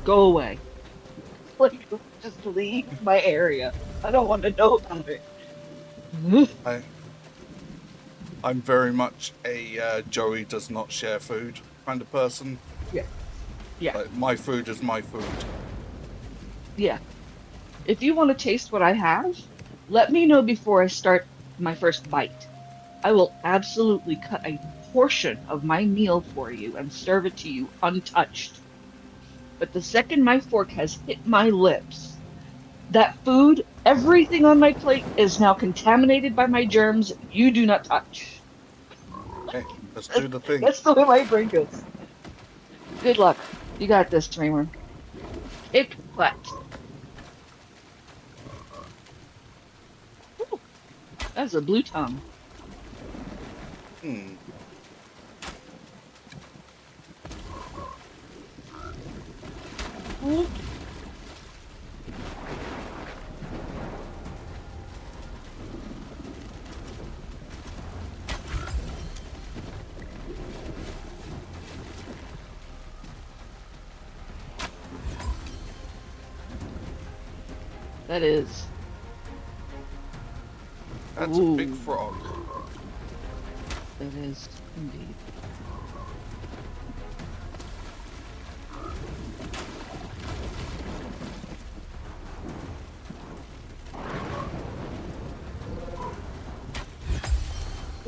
go away. Like, just leave my area. I don't want to know about it. I'm very much a Joey does not share food kind of person. Yeah, yeah, Like, my food is my food. yeah. If you want to taste what I have, let me know before I start my first bite. I will absolutely cut a portion of my meal for you and serve it to you untouched. But the second my fork has hit my lips, that food, everything on my plate is now contaminated by my germs. You do not touch. Hey, let's That's, do the thing. that's the way my brain goes. Good luck. You got this, Raymer. Kick butt. Ooh, that's a blue tongue. Hmm. Ooh, that is. That's a big Ooh, frog. that is indeed.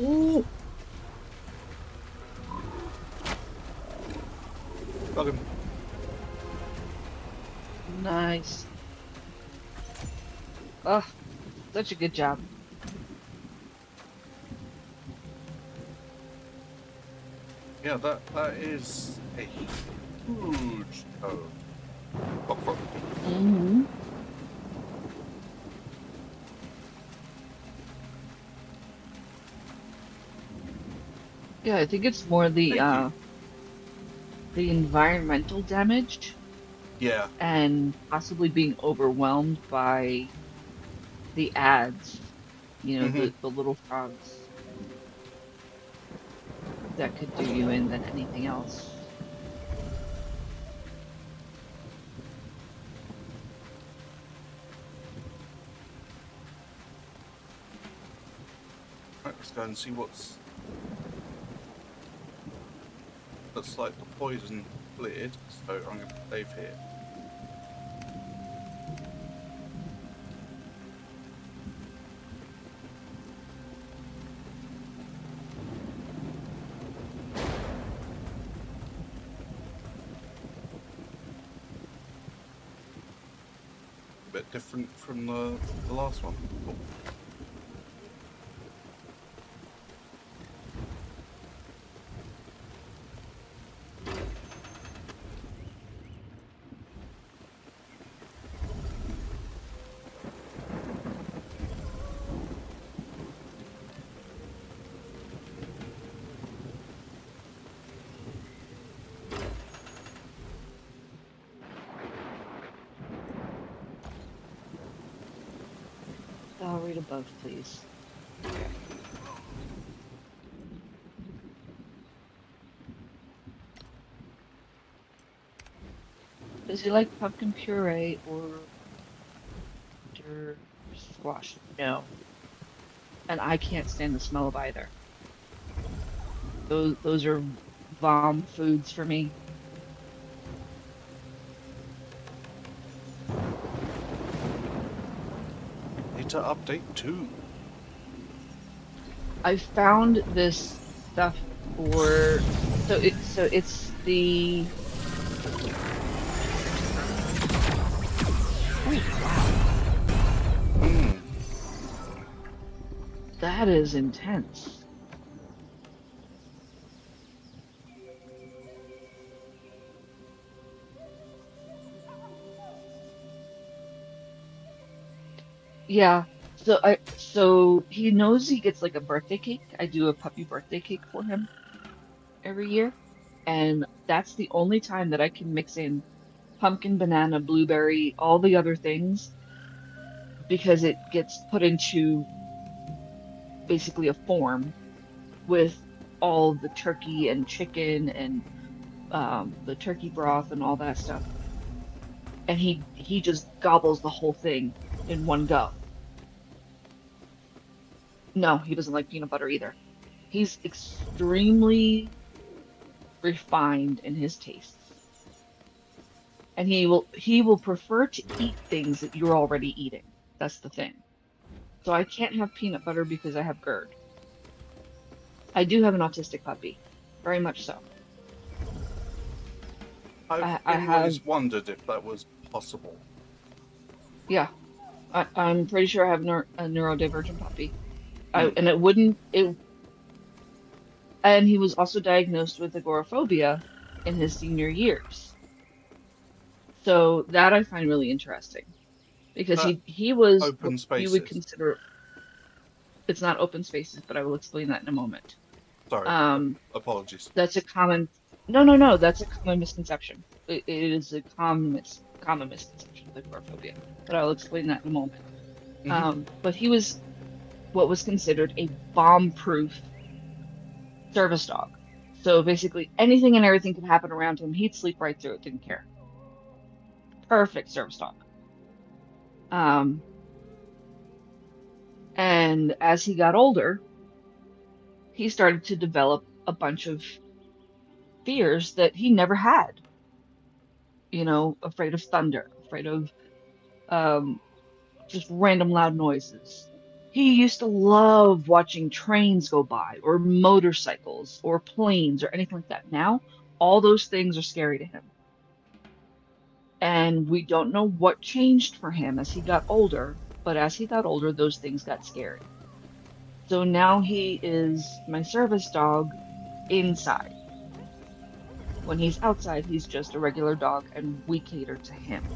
Ooh, Got him. nice. Oh, such a good job. Yeah, that is a huge toad. Frog. Hmm. Yeah, I think it's more Thank you. the environmental damage Yeah. and possibly being overwhelmed by the ads, Mm-hmm. the little frogs that could do you in than anything else. Right, let's go and see looks like the poison cleared. So I'm going to save here. A bit different from the last one. Cool. above, please. Okay. Does he like pumpkin puree or squash? No. And I can't stand the smell of either. Those are vom foods for me. Data update 2. I found this stuff for so it's the oh wow, Hmm. that is intense. Yeah. So he knows he gets like a birthday cake. I do a puppy birthday cake for him every year, and that's the only time that I can mix in pumpkin, banana, blueberry, all the other things because it gets put into basically a form with all the turkey and chicken and the turkey broth and all that stuff. And he just gobbles the whole thing in one go. No, he doesn't like peanut butter either. He's extremely refined in his tastes. And he will prefer to eat things that you're already eating. That's the thing. So I can't have peanut butter because I have GERD. I do have an autistic puppy, very much so. I've I have, always wondered if that was possible. yeah, I'm pretty sure I have a neurodivergent puppy. Hmm. And it wouldn't it and he was also diagnosed with agoraphobia in his senior years. So that I find really interesting because That he was what open you would spaces. consider it's not open spaces, but I will explain that in a moment. Sorry, Um, apologies. that's a common no, that's a common misconception. It is a common misconception with agoraphobia, but I'll explain that in a moment. Hmm. But he was what was considered a bomb-proof service dog. So basically, anything and everything could happen around him. He'd sleep right through it, didn't care. Perfect service dog. Um, and as he got older, he started to develop a bunch of fears that he never had. You know, afraid of thunder, afraid of um, just random loud noises. He used to love watching trains go by, or motorcycles, or planes, or anything like that. Now, all those things are scary to him. And we don't know what changed for him as he got older, but as he got older, those things got scary. So now he is my service dog inside. When he's outside, he's just a regular dog and we cater to him.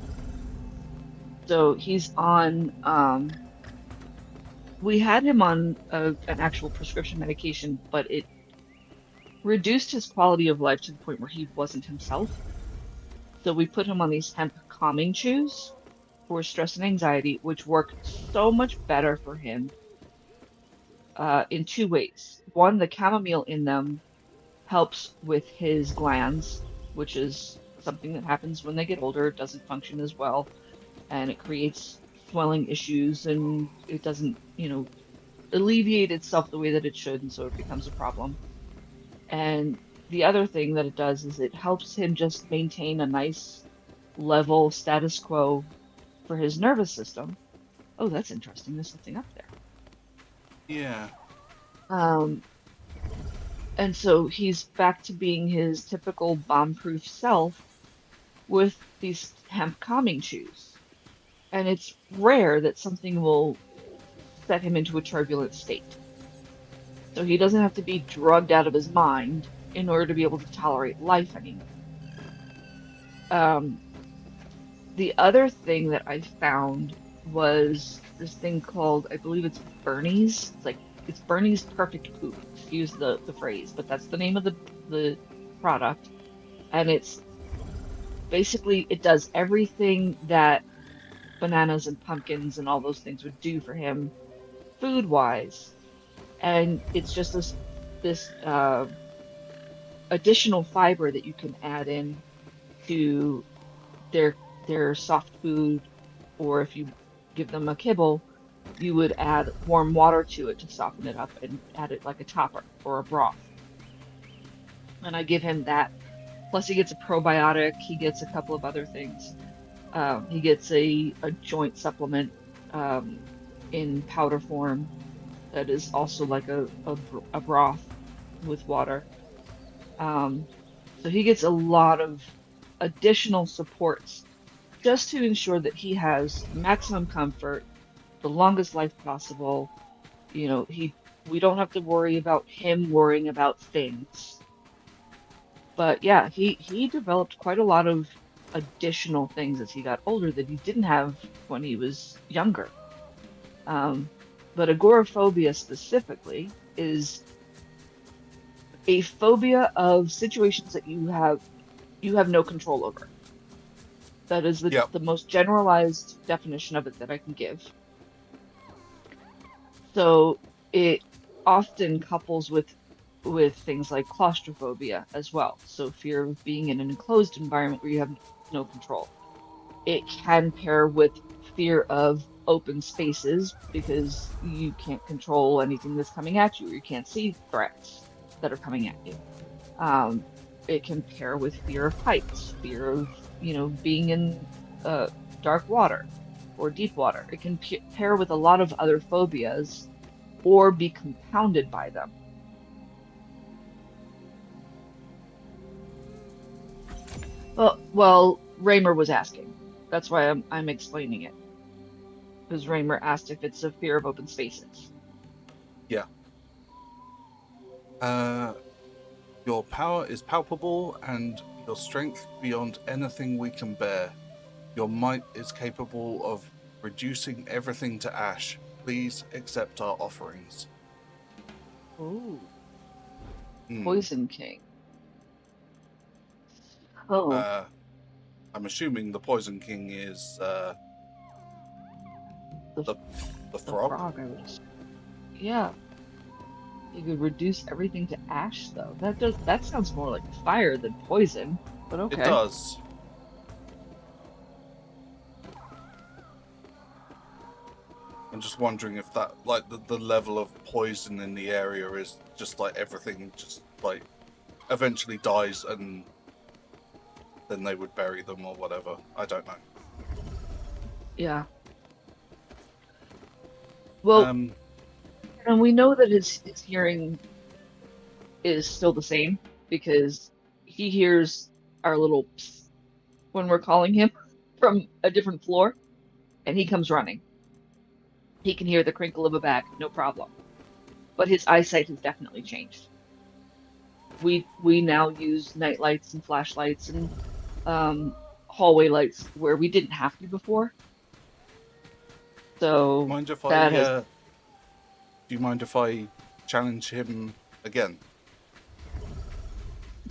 So he's on, we had him on an actual prescription medication, but it reduced his quality of life to the point where he wasn't himself. So we put him on these hemp calming chews for stress and anxiety, which work so much better for him in two ways. One, the chamomile in them helps with his glands, which is something that happens when they get older. It doesn't function as well, and it creates swelling issues, and it doesn't, alleviate itself the way that it should, and so it becomes a problem. And the other thing that it does is it helps him just maintain a nice level status quo for his nervous system. Oh, that's interesting. There's something up there. Yeah. Um, and so he's back to being his typical bomb-proof self with these hemp calming chews. And it's rare that something will set him into a turbulent state. So he doesn't have to be drugged out of his mind in order to be able to tolerate life anymore. Um, the other thing that I found was this thing called, I believe it's Bernie's. It's Bernie's Perfect Poop. Excuse the phrase, but that's the name of the product. And it's basically it does everything that bananas and pumpkins and all those things would do for him, food-wise, and it's just this additional fiber that you can add in to their soft food, or if you give them a kibble, you would add warm water to it to soften it up and add it like a topper or a broth. And I give him that. Plus, he gets a probiotic. He gets a couple of other things. He gets a joint supplement in powder form that is also like a broth with water. Um, so he gets a lot of additional supports just to ensure that he has maximum comfort, the longest life possible. We don't have to worry about him worrying about things. But yeah, he developed quite a lot of additional things as he got older that he didn't have when he was younger. Um, but agoraphobia specifically is a phobia of situations that you have no control over. That is Yep. the most generalized definition of it that I can give. So it often couples with things like claustrophobia as well. So fear of being in an enclosed environment where you have no control. It can pair with fear of open spaces because you can't control anything that's coming at you, or you can't see threats that are coming at you. Um, it can pair with fear of heights, fear of, being in uh, dark water or deep water. It can pair with a lot of other phobias or be compounded by them. Well, Raymer was asking. That's why I'm explaining it. Because Raymer asked if it's a fear of open spaces. Yeah. Your power is palpable and your strength beyond anything we can bear. Your might is capable of reducing everything to ash. Please accept our offerings. Oh, Hmm. Poison King. Oh, I'm assuming the Poison King is the the the the frog. frog, I would assume. Yeah, you could reduce everything to ash, though. That sounds more like fire than poison, but It okay. does. I'm just wondering if that, like, the level of poison in the area is just like everything just like eventually dies and then they would bury them or whatever. I don't know. Yeah. Well, Um, and we know that his hearing is still the same because he hears our little psst when we're calling him from a different floor, and he comes running. He can hear the crinkle of a bag, no problem. But his eyesight has definitely changed. We now use night lights and flashlights and um, hallway lights where we didn't have to before. So mind if I? that has Do you mind if I challenge him again?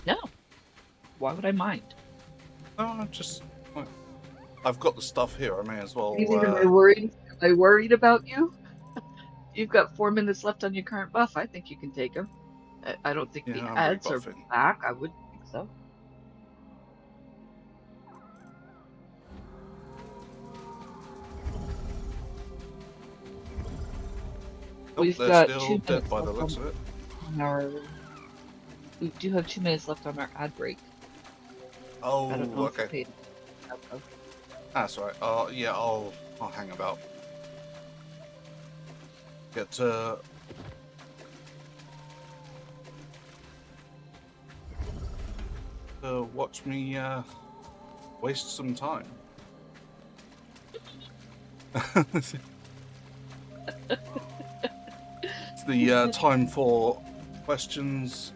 no. Why would I mind? No, I'm just. I've got the stuff here. I may as well. Anything, am I worried? Am I worried about you? You've got 4 minutes left on your current buff. I think you can take him. I don't think the Yeah, I'm ads are rebuffing. back. I wouldn't think so. Nope, We've they're got still two dead minutes by the left looks of it. on our. We do have 2 minutes left on our ad break. I don't Oh, know if you okay. paid that though. That's all right. Yeah, I'll hang about. Get to watch me waste some time. It's the time for questions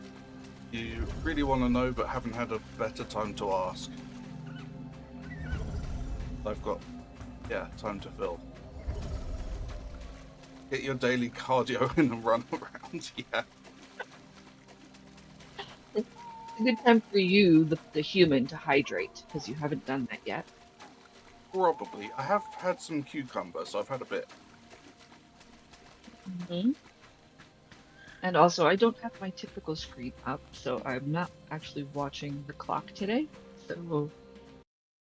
you really want to know but haven't had a better time to ask. I've got, time to fill. Get your daily cardio in and run around. Yeah, It's a good time for you, the human, to hydrate because you haven't done that yet. probably. I have had some cucumber, so I've had a bit. Mhm. And also, I don't have my typical screen up, so I'm not actually watching the clock today. So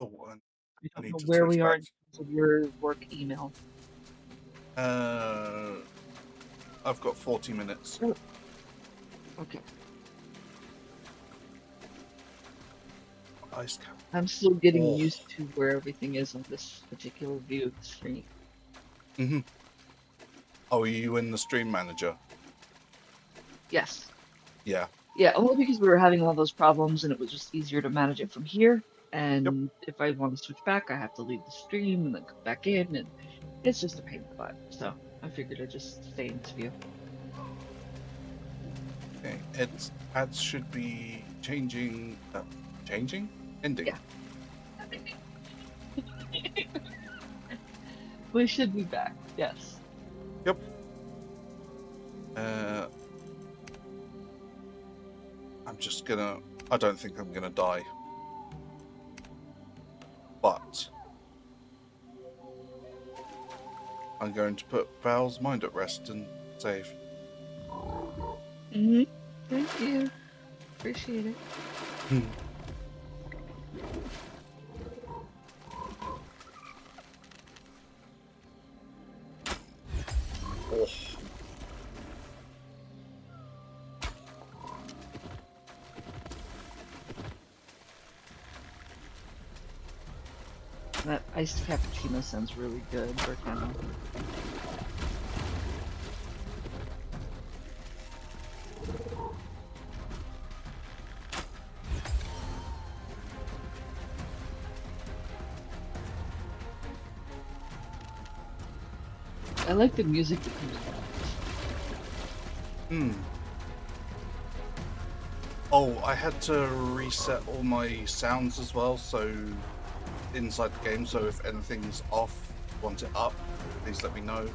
Oh, and I I don't need know to where switch we are back. in terms of your work email. I've got 40 minutes. Oh, okay. Ice cap. I'm still getting Oh. used to where everything is on this particular view of the screen. Mm-hmm. Oh, are you in the stream manager? Yes. Yeah. Yeah, only because we were having all those problems and it was just easier to manage it from here. Yep. And if I want to switch back, I have to leave the stream and then come back in, and it's just a pain in the butt. So I figured I'd just stay in this view. Okay. Its ads should be changing. Changing? Ending. Yeah. We should be back. Yes. Yep. I'm just gonna. I don't think I'm gonna die. But I'm going to put Val's mind at rest and save. Mm-hmm. Thank you. Appreciate it. Oh. That iced cappuccino sounds really good, Burkana. I like the music that comes from Hmm. Oh, I had to reset all my sounds as well, so inside the game, so if anything's off, want it up, please let me know.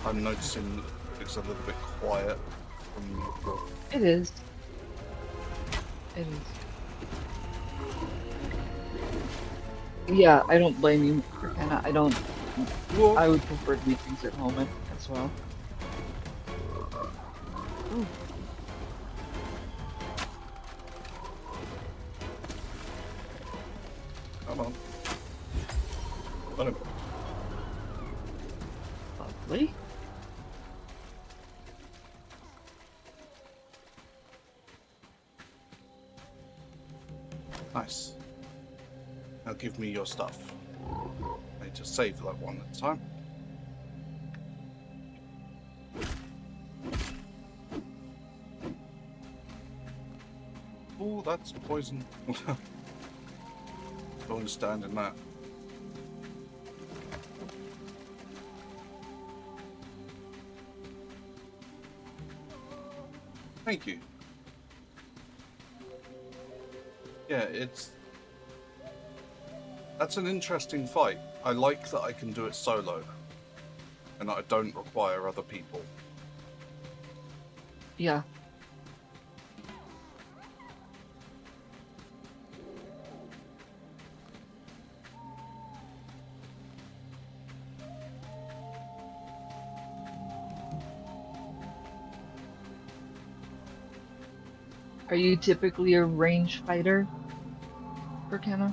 I'm noticing it's a little bit quiet from it. It is. It is. Yeah, I don't blame you, Burkana. I don't. Whoa. I would prefer to do things at home as well. Ooh, Come on. Got him. lovely. Nice. Now give me your stuff. I need to save that one at a time. Oh, that's poison. Don't understand in that. Thank you. Yeah, that's an interesting fight. I like that I can do it solo, and that I don't require other people. Yeah. Are you typically a range fighter, Burkana?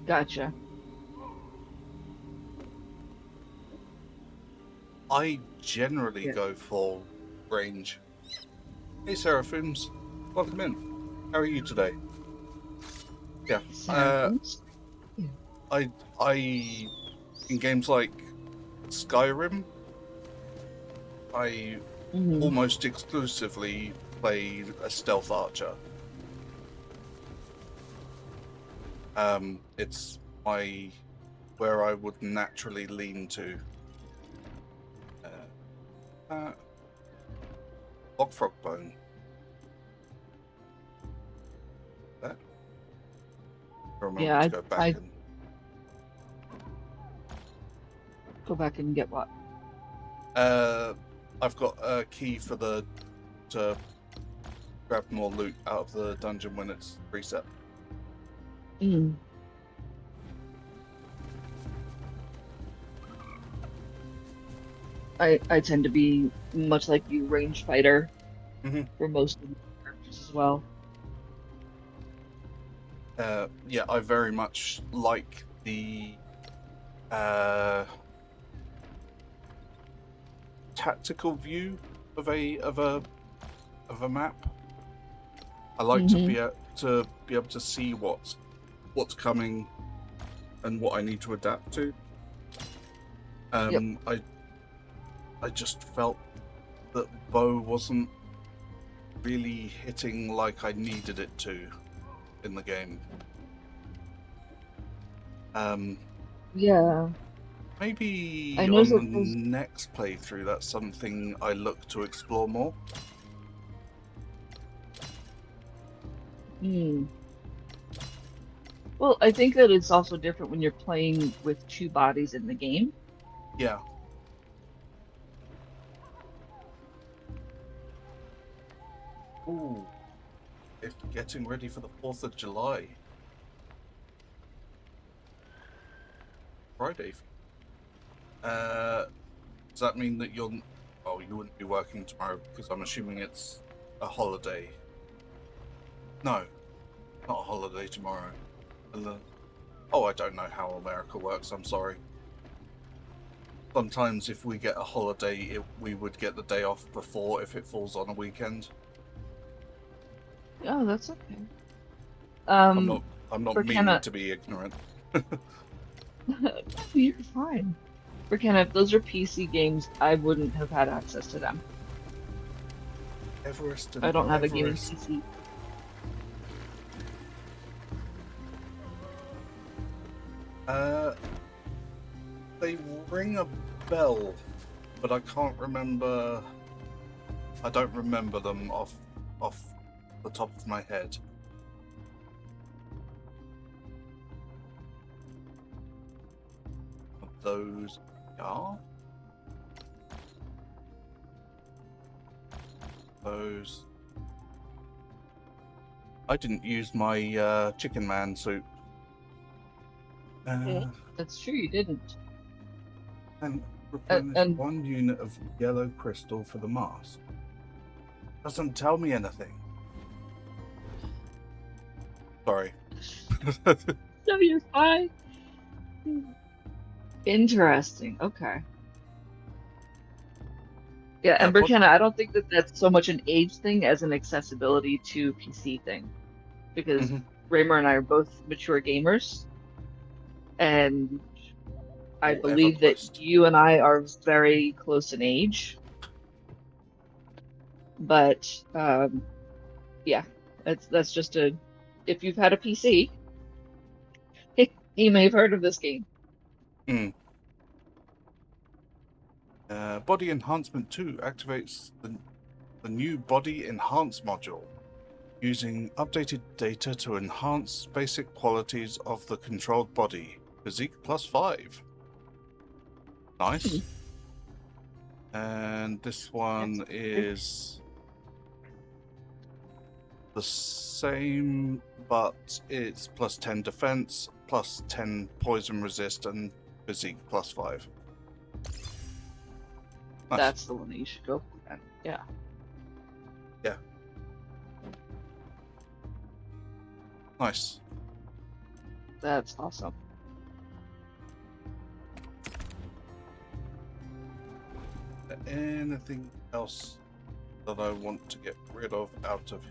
Gotcha. I generally Yeah. go for range. Hey, Seraphims, welcome in. How are you today? Yeah, Seraphims? Yeah. I in games like Skyrim, I Mm-hmm. almost exclusively play a stealth archer. It's my where I would naturally lean to. Log frog bone. That. I remember Yeah, to go back I and go back and get what? I've got a key for to grab more loot out of the dungeon when it's reset. Mm. I tend to be much like you, range fighter Mhm. for most of the characters as well. Yeah, I very much like the tactical view of a map. I like to Hmm. be able to see what's coming and what I need to adapt to. Yep. I just felt that bow wasn't really hitting like I needed it to in the game. Yeah. I Maybe know on the that there's. next playthrough, that's something I look to explore more. Hmm. Well, I think that it's also different when you're playing with two bodies in the game. Yeah. Ooh, it's getting ready for the 4th of July. Friday. Does that mean that you're... Oh, you wouldn't be working tomorrow because I'm assuming it's a holiday. No, not a holiday tomorrow. Oh, I don't know how America works, I'm sorry. Sometimes if we get a holiday, we would get the day off before if it falls on a weekend. Oh, that's okay. I'm Um, not I'm not for meaning Kenna, to be ignorant. you're fine. For Kenna, if those are PC games, I wouldn't have had access to them. Everest I and don't have a gaming Everest. PC. Uh, they ring a bell, but I can't remember. I don't remember them off the top of my head. Those are those. I didn't use my chicken man suit. Mm. That's true, you didn't. And replenish And 1 unit of yellow crystal for the mask. Doesn't tell me anything. Sorry. no, you're fine. Interesting. Okay. Yeah, Ember But Kenna, I don't think that that's so much an age thing as an accessibility to PC thing, because Mhm. Raymer and I are both mature gamers, and I Oh, ever believe that blessed. you and I are very close in age. But yeah, that's just a if you've had a PC, you may have heard of this game. Mm. Body Enhancement 2 activates the new Body Enhance module, using updated data to enhance basic qualities of the controlled body. Physique +5. Nice. And this one is the same, but it's +10 defense, +10 poison resist, and physique +5. Nice. That's the one that you should go for then. Yeah, Yeah. Nice. that's awesome. Anything else that I want to get rid of out of?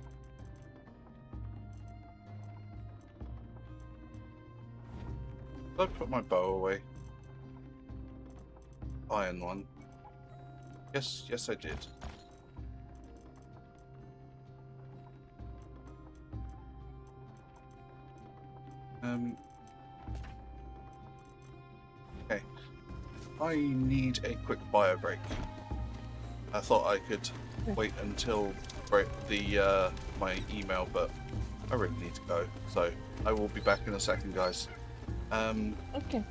Did I put my bow away? Iron one. Yes, I did. I need a quick bio break. I thought I could wait until my email, but I really need to go. So I will be back in a second, guys. Okay.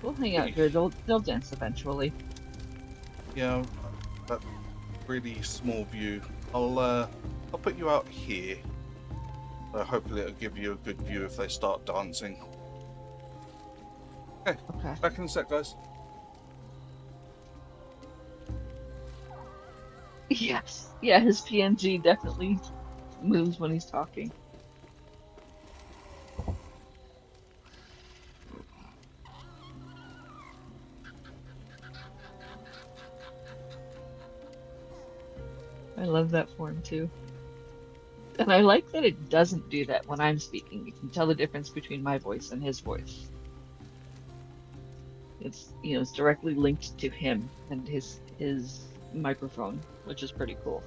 We'll hang out here. They'll dance eventually. Yeah, that really small view. I'll put you out here. Hopefully it'll give you a good view if they start dancing. Okay, back in a sec, guys. Yes. Yeah, his PNG definitely moves when he's talking. I love that for him too. And I like that it doesn't do that when I'm speaking. You can tell the difference between my voice and his voice. It's, it's directly linked to him and his microphone, which is pretty cool.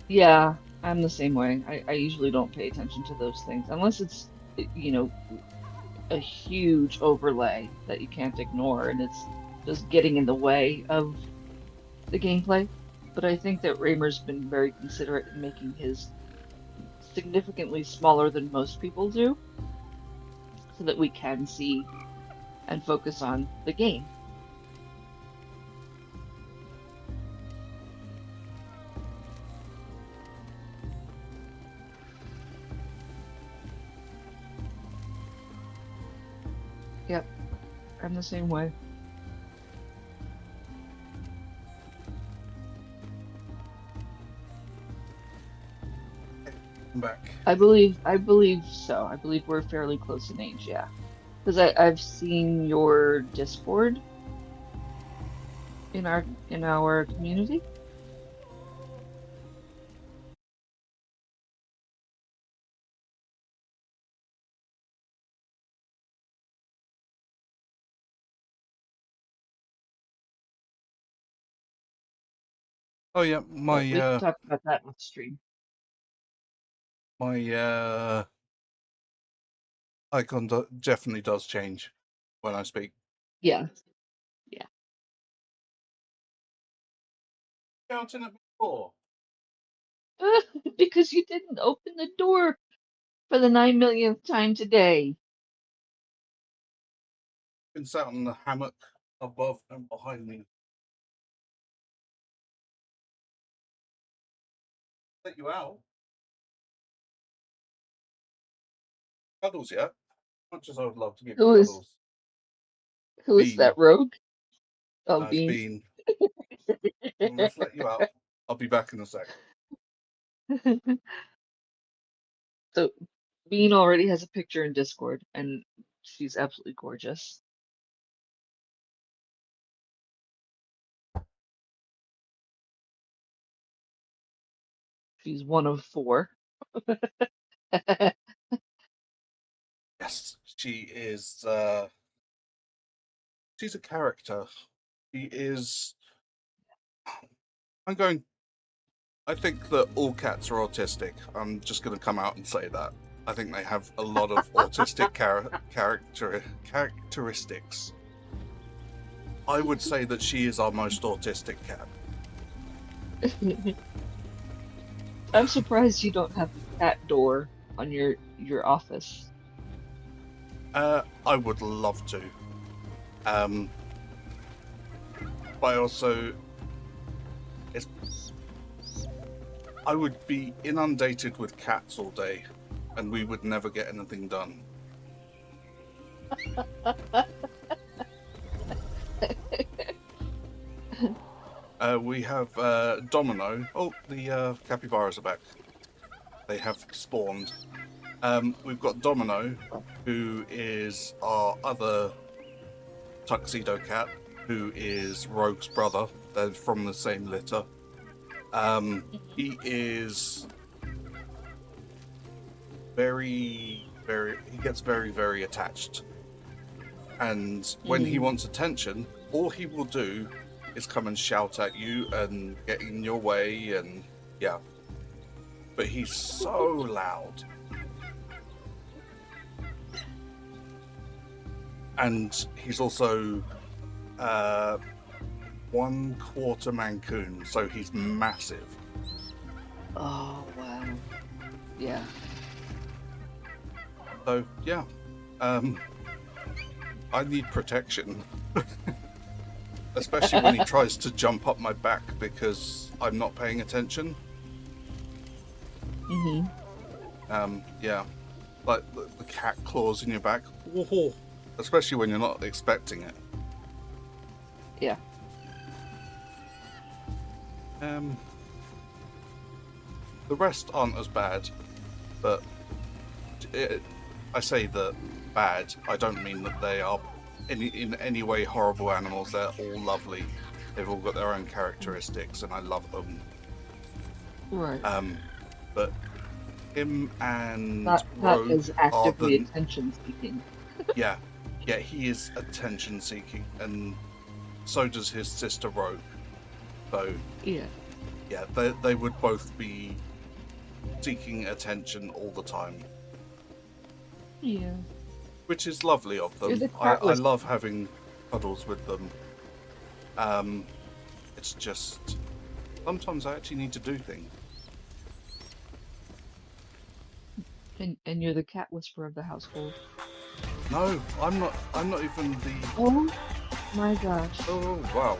Yeah, I'm the same way. I usually don't pay attention to those things unless it's, you know, a huge overlay that you can't ignore and it's just getting in the way of the gameplay. But I think that Raymer's been very considerate in making his significantly smaller than most people do so that we can see and focus on the game. Yep, I'm the same way. I'm back. I believe so. I believe we're fairly close in age, yeah. Because I've seen your Discord in our community. Oh yeah, But we can talk about that on stream. my icon definitely does change when I speak. Yeah, yeah. Shouting at me for? Because you didn't open the door for the 9 millionth time today. Been sat on the hammock above and behind me. Let you out. Cuddles yet? Much as I would love to give you Who is cuddles. who is Bean. that rogue? Oh, Nice Bean. Bean. Let's let you out. I'll be back in a sec. So Bean already has a picture in Discord, and she's absolutely gorgeous. She's one of four. Yes, she is. She's a character. She is. I think that all cats are autistic. I'm just going to come out and say that. I think they have a lot of autistic characteristics. I would say that she is our most autistic cat. I'm surprised you don't have a cat door on your office. I would love to. But I would be inundated with cats all day, and we would never get anything done. We have Domino. Oh, the capybaras are back. They have spawned. We've got Domino, who is our other tuxedo cat. who is Rogue's brother. They're from the same litter. He is he gets very, very attached. And when he wants attention, all he will do is come and shout at you and get in your way, and yeah. But he's so loud. And he's also 1/4 Mancoon, so he's massive. Oh, wow. Yeah. So yeah, I need protection, especially when he tries to jump up my back because I'm not paying attention. Yeah, like the cat claws in your back. Whoa. Especially when you're not expecting it. Yeah. The rest aren't as bad, but I say that bad, I don't mean that they are in any way horrible animals. They're all lovely. They've all got their own characteristics, and I love them. Right. But him and Not Rogue as are actively the attention seeking. yeah, he is attention seeking, and so does his sister Rogue. So Yeah. yeah, they would both be seeking attention all the time, Yeah. which is lovely of You're them. the I heartless. love having cuddles with them. It's just sometimes I actually need to do things. And you're the cat whisperer of the household. No, I'm not even the. Oh my gosh. Oh wow!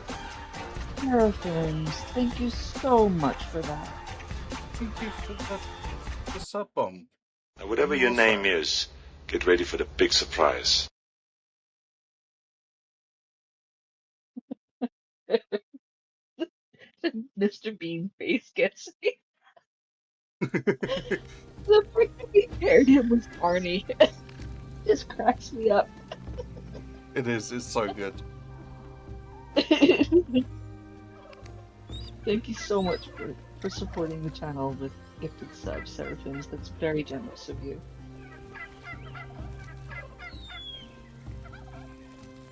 Terrafilms, thank you so much for that. Thank you for the sub bomb. Now, whatever your name is, get ready for the big surprise. Mr. Bean face gets me. The freaking we paired him with Barney just cracks me up. It is. It's so good. Thank you so much for supporting the channel with gifted subs, Seraphims. That's very generous of you.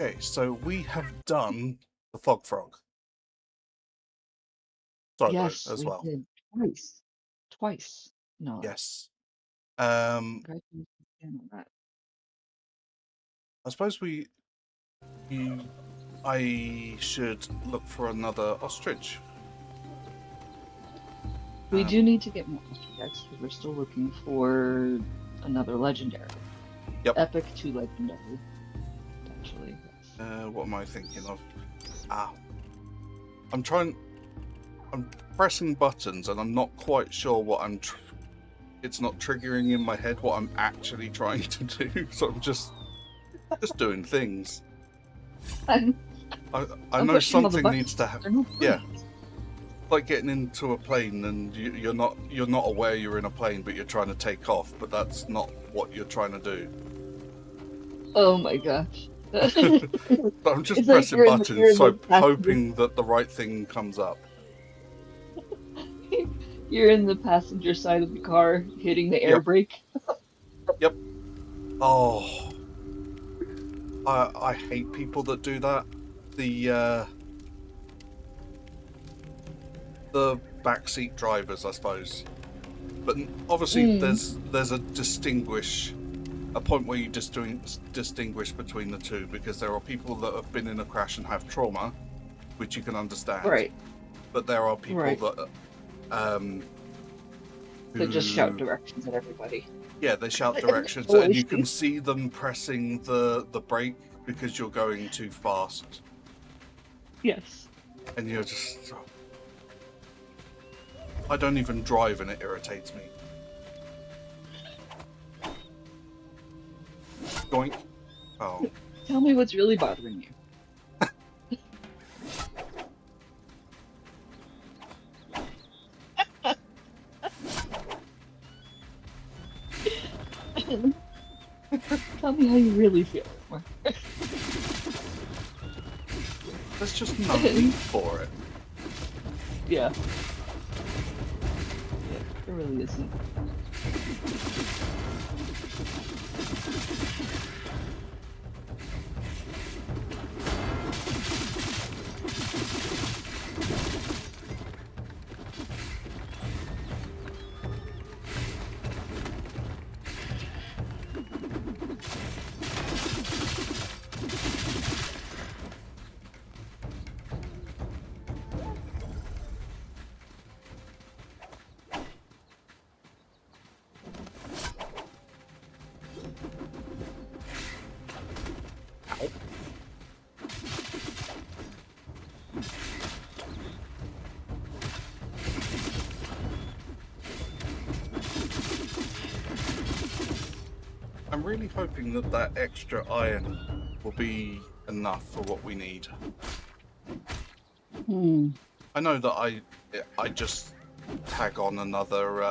Okay, so we have done the Fog Frog. Solo Yes, as we well. did twice. No. Yes. Congratulations again on that. I suppose I should look for another ostrich. We do need to get more ostriches because we're still looking for another legendary. Yep. Epic to legendary, potentially. What am I thinking of? I'm pressing buttons and I'm not quite sure what it's not triggering in my head what I'm actually trying to do, so I'm just doing things. I'm know pushing all the something needs to buttons. happen. Yeah, like getting into a plane and you're not aware you're in a plane, but you're trying to take off, but that's not what you're trying to do. Oh my gosh. But I'm just It's like pressing you're in buttons, so the passenger- hoping that the right thing comes up. You're in the passenger side of the car, hitting the air Yep. brake. Yep. Oh, I hate people that do that. The backseat drivers, I suppose. But obviously, there's a point where you distinguish between the two, because there are people that have been in a crash and have trauma, which you can understand. Right. But there are people Right. that They just who- shout directions at everybody. Yeah, they shout directions, and you can see them pressing the brake because you're going too fast, Yes. and you're just. I don't even drive, and it irritates me. Doink. Oh. Tell me what's really bothering you. Tell me how you really feel. There's just no need for it. Yeah. Yeah, there really isn't. I'm really hoping that that extra iron will be enough for what we need. I know that I just tag on another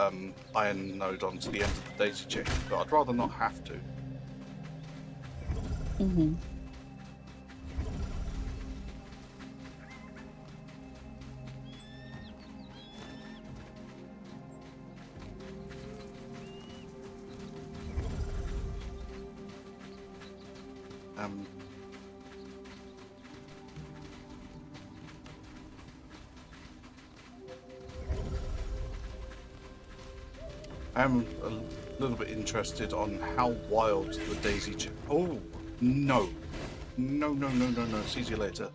iron node onto the end of the daisy chain, but I'd rather not have to. Mm-hmm. I'm a little bit interested on how wild the daisy chain. Oh no, no, no, no, no, no! See you later.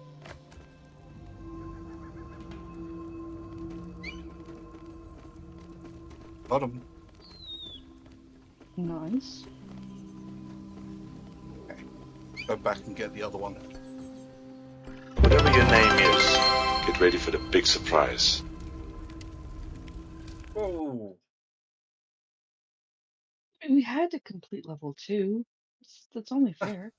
Got him. Nice. Okay. Go back and get the other one. Whatever your name is, get ready for the big surprise. Oh, We had to complete level 2. That's only fair.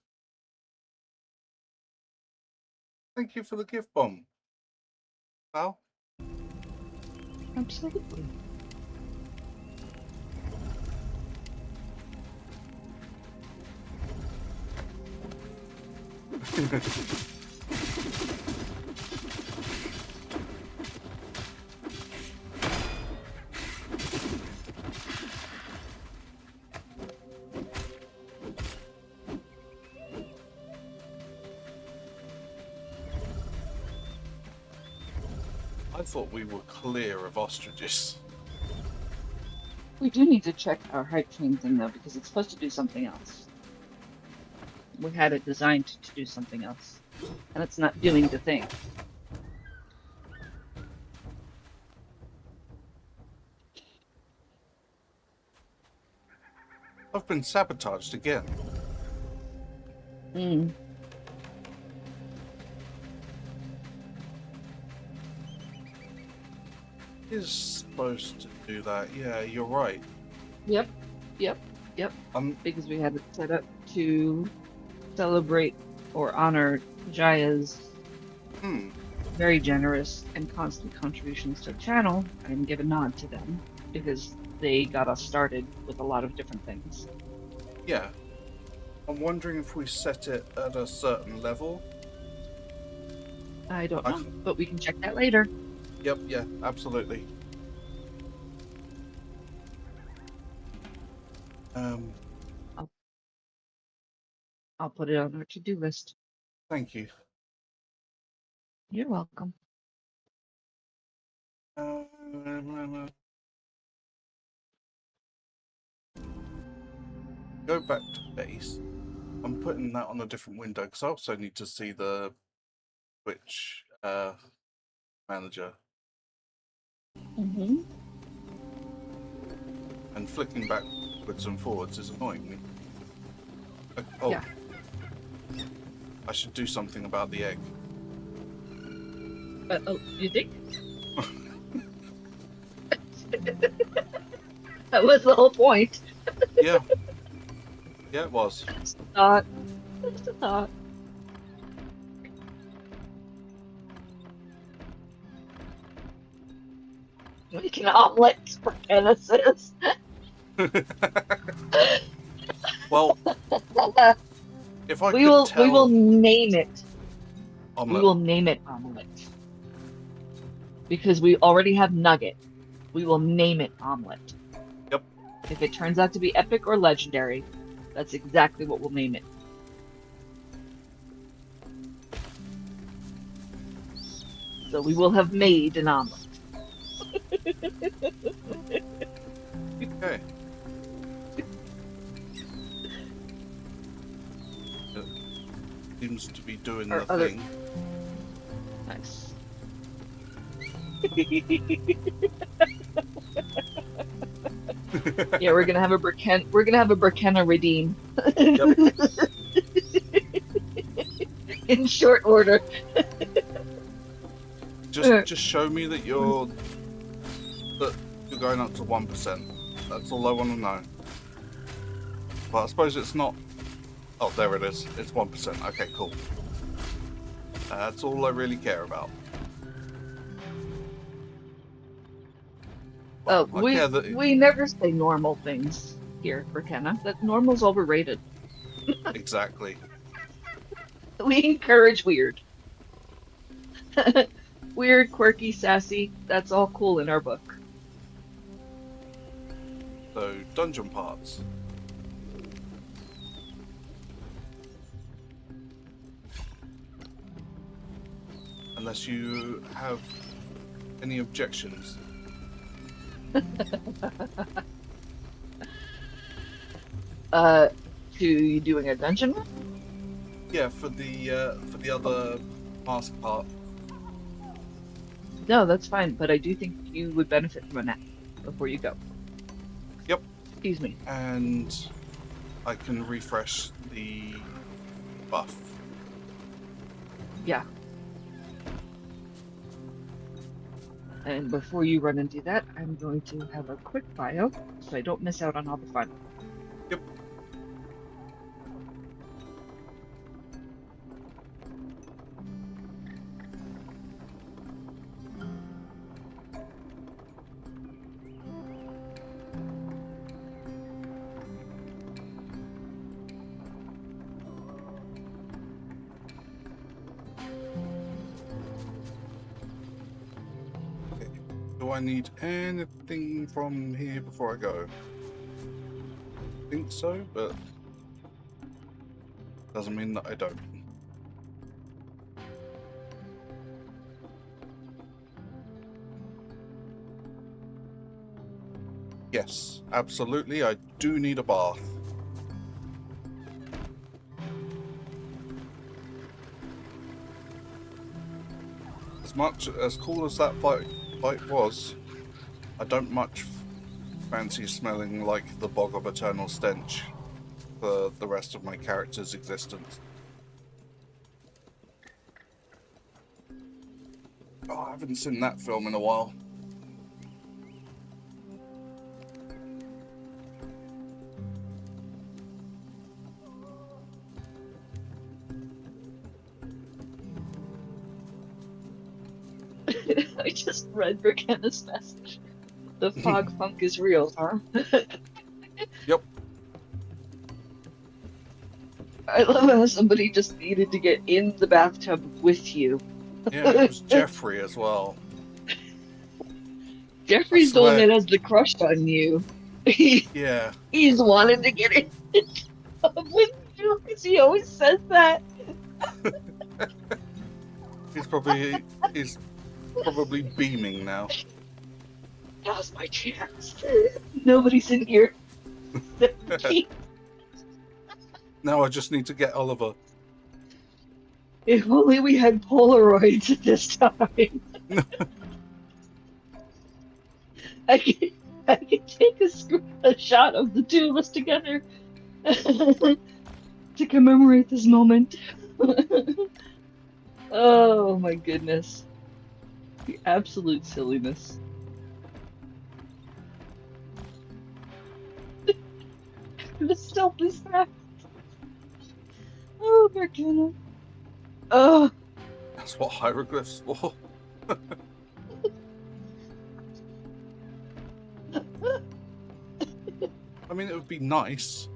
thank you for the gift bomb. Well, Absolutely. I thought we were clear of ostriches. We do need to check our hype train thing though, because it's supposed to do something else. We had it designed to do something else, and it's not doing the thing. I've been sabotaged again. Mm. Is supposed to do that. Yeah, you're right. Yep. Because we had it set up to celebrate or honor Jaya's very generous and constant contributions to the channel and give a nod to them because they got us started with a lot of different things. Yeah. I'm wondering if we set it at a certain level. I don't know, but we can check that later. Yep, yeah, absolutely. I'll put it on our to-do list. Thank you. You're welcome. Go back to base. I'm putting that on a different window because I also need to see the Twitch manager. Mm-hmm. And flicking backwards and forwards is annoying me. Oh, Yeah. I should do something about the egg. Oh, you think? That was the whole point. Yeah. Yeah, it was. Just a thought. Just a thought. Making omelets for Genesis. Well, if I we could will tell... we will name it. We Omelette. will name it Omelet. Because we already have Nugget. We will name it Omelet. Yep. If it turns out to be epic or legendary, that's exactly what we'll name it. So we will have made an omelet. Okay. It seems to be doing Or the other- thing. Nice. Yeah, we're gonna have a Burkena redeem. Yep. In short order. Just show me that you're going up to 1%. That's all I want to know. Well, I suppose it's not. Oh, there it is. It's 1%. Okay, cool. That's all I really care about. Oh, I care that we never say normal things here, Burkena. That normal's overrated. exactly. We encourage weird. Weird, quirky, sassy. That's all cool in our book. So dungeon parts. Unless you have any objections. To you doing a dungeon run? Yeah, for the other mask part. No, that's fine, but I do think you would benefit from a nap before you go. Yep. Excuse me. And I can refresh the buff. Yeah. And before you run and do that, I'm going to have a quick bio so I don't miss out on all the fun. Yep. Do I need anything from here before I go? I think so, but doesn't mean that I don't. Yes, absolutely, I do need a bath. As cool as that fight was, I don't much fancy smelling like the bog of eternal stench for the rest of my character's existence. Oh, I haven't seen that film in a while. I just read Burkena's message. The fog funk is real, huh? Yep. I love how somebody just needed to get in the bathtub with you. Yeah, it was Jeffrey as well. Jeffrey's the one swear. that has the crush on you. Yeah, He's wanted to get in with you because he always says that. he's probably beaming now. Now's my chance. Nobody's in here. Now I just need to get Oliver. If only we had Polaroids at this time. I could take a shot of the two of us together to commemorate this moment. Oh my goodness. The absolute silliness. The stealth is back. Oh, Burkina. Oh. That's what hieroglyphs for. I mean, it would be nice.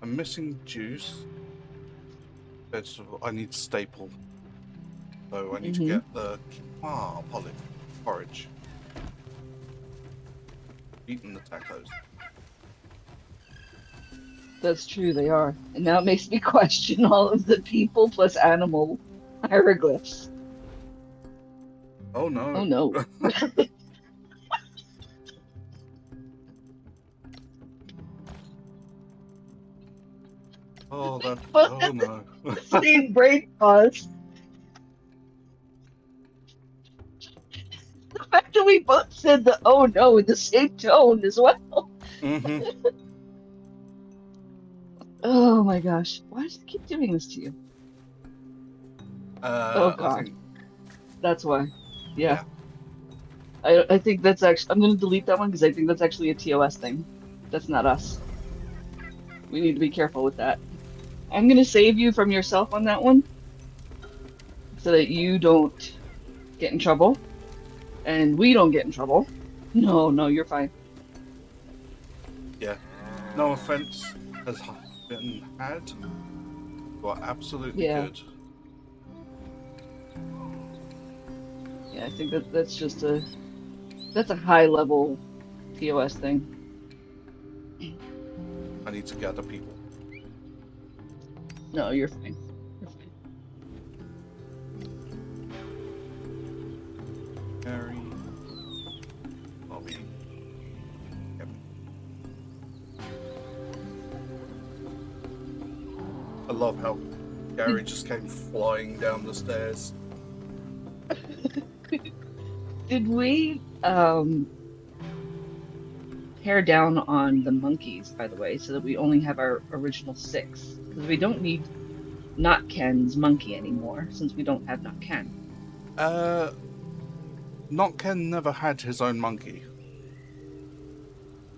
I'm missing juice. Vegetable. I need staple. So I need to get the porridge. Eating the tacos. That's true, they are. And now it makes me question all of the people plus animal hieroglyphs. Oh no. Oh no. Oh, that. But Oh no. the same brain pause. The fact that we both said the oh no in the same tone as well. Mm-hmm. Oh my gosh. Why does it keep doing this to you? Oh I God. think. That's why. Yeah. Yeah. I think that's actually, I'm going to delete that one because I think that's actually a TOS thing. That's not us. We need to be careful with that. I'm going to save you from yourself on that one so that you don't get in trouble and we don't get in trouble. No, no, you're fine. Yeah. No offense has been had. You are absolutely Yeah. good. Yeah, I think that's a high level TOS thing. I need to gather people. No, you're fine. You're fine. Gary. Bobby. Yep. I love how Gary just came flying down the stairs. Did we pare down on the monkeys, by the way, so that we only have our original 6? Because we don't need Not Ken's monkey anymore, since we don't have Not Ken. Not Ken never had his own monkey.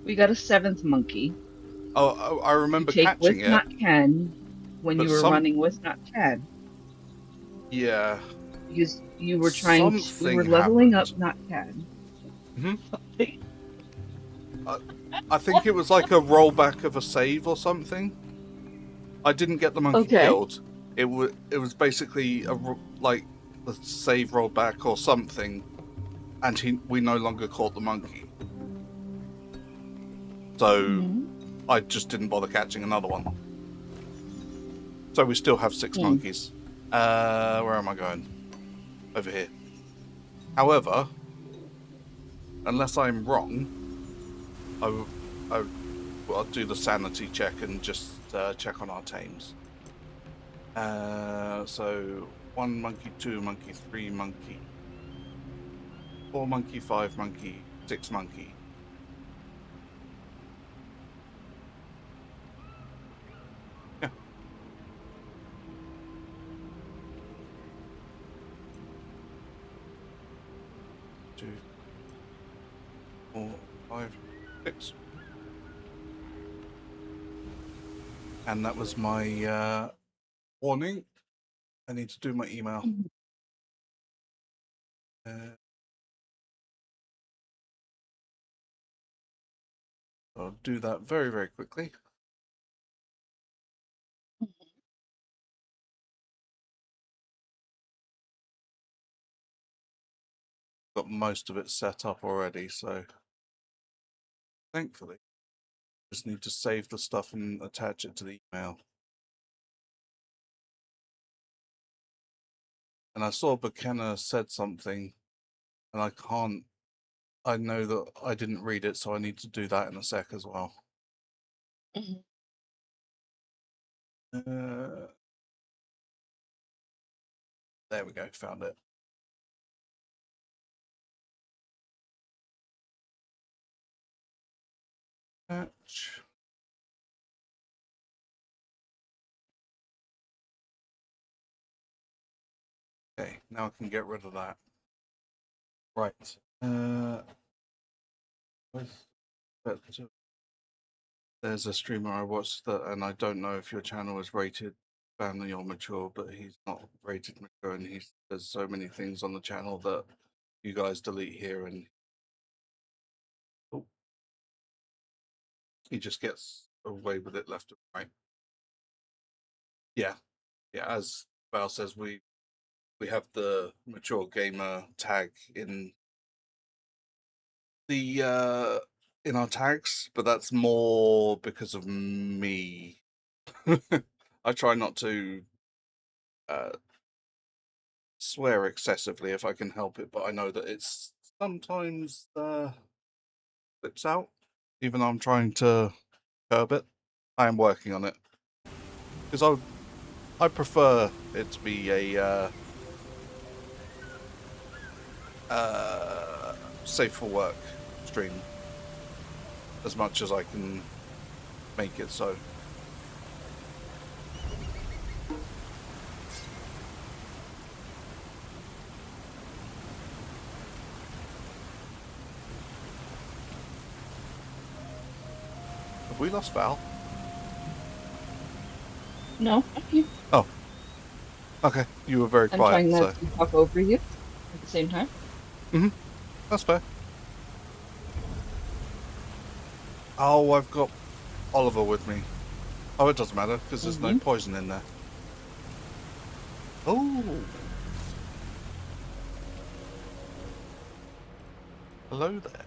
We got a 7th monkey Oh, I to remember take catching with it, Not Ken when but you were running with Not Ken. yeah, Because you were we something were leveling up happened. Not Ken. Hmm. I think it was like a rollback of a save or something. I didn't get the monkey Okay. killed. It was basically like the save rollback or something, and we no longer caught the monkey. So I just didn't bother catching another one. So we still have 6 monkeys. Where am I going? Over here. However, unless I'm wrong, I'll do the sanity check and just check on our tames. So 1 monkey, 2 monkey, 3 monkey, 4 monkey, 5 monkey, 6 monkey. Yeah. 2, 4, 5, 6. And that was my warning. I need to do my email. I'll do that very, very quickly. Got most of it set up already, so thankfully, just need to save the stuff and attach it to the email. And I saw Buchanan said something, and I know that I didn't read it, so I need to do that in a sec as well. There we go, found it. Attach. Okay, now I can get rid of that. Right. There's a streamer I watched that, and I don't know if your channel is rated family or mature, but he's not rated mature, and there's so many things on the channel that you guys delete here, and he just gets away with it left and right. Yeah, as Val says, we have the mature gamer tag in the in our tags, but that's more because of me. I try not to swear excessively if I can help it, but I know that it's sometimes slips out, even though I'm trying to curb it. I am working on it because I prefer it to be a safe for work stream as much as I can make it so. Have we lost Val? No, I'm here. Oh, okay. You were very I'm quiet, trying not so to talk over you at the same time. that's fair. Oh, I've got Oliver with me. Oh, it doesn't matter because there's no poison in there. Oh, hello there.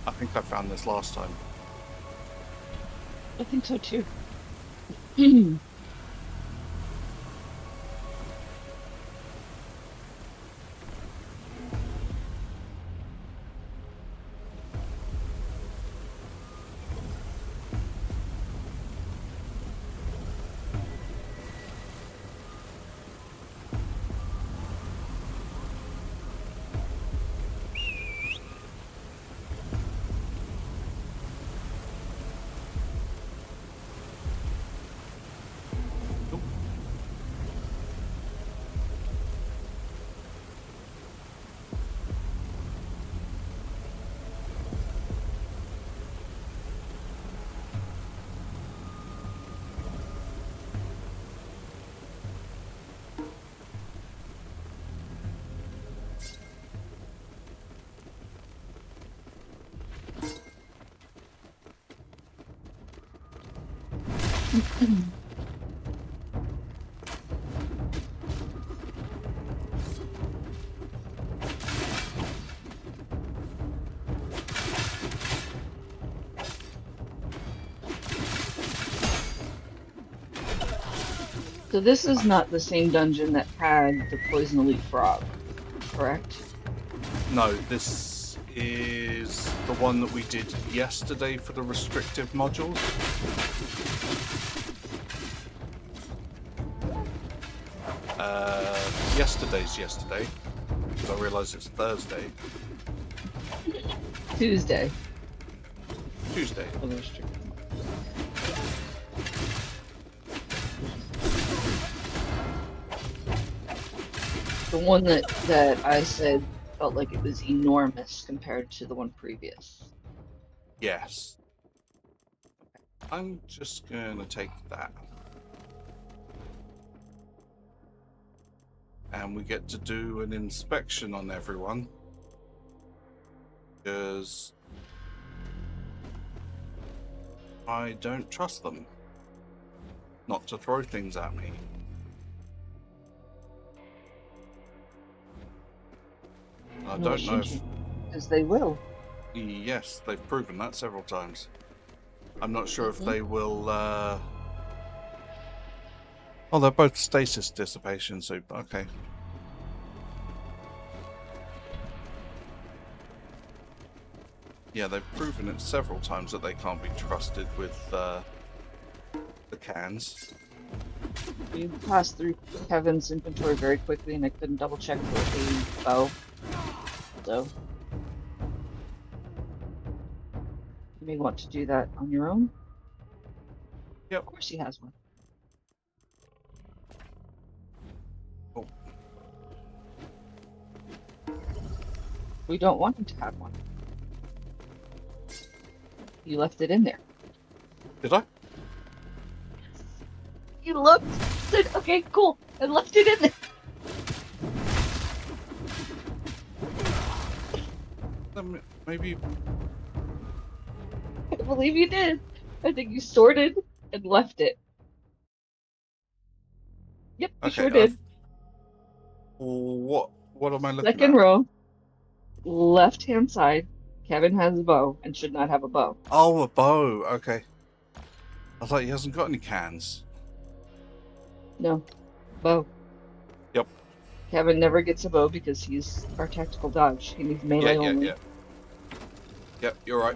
I think I found this last time. I think so too. Nope. So this is not the same dungeon that had the Poison Elite Frog, correct? No, this is the one that we did yesterday for the restrictive modules. Yesterday's yesterday, because I realise it's Thursday. Tuesday. Tuesday. For the restricted. The one that I said felt like it was enormous compared to the one previous. Yes. I'm just gonna take that. And we get to do an inspection on everyone. Because I don't trust them not to throw things at me. I Nor don't know should if... you, because they will. Yes, they've proven that several times. I'm not sure if Mhm. they will... Oh, they're both stasis dissipation soup. Okay. Yeah, they've proven it several times that they can't be trusted with the cans. We passed through Kevin's inventory very quickly, and I couldn't double check for the bow. So you may want to do that on your own. Yep. Of course, he has one. Oh. We don't want him to have one. You left it in there. Did I? He looked, said, okay, cool, and left it in there. Maybe. I believe you did. I think you sorted and left it. Yep, you sure did. What am I looking Second at? row, left-hand side. Kevin has a bow and should not have a bow. Oh, a bow. Okay. I thought he hasn't got any cans. No, bow. Yep. Kevin never gets a bow because he's our tactical dodge. He needs melee only. Yeah. Yep, you're right.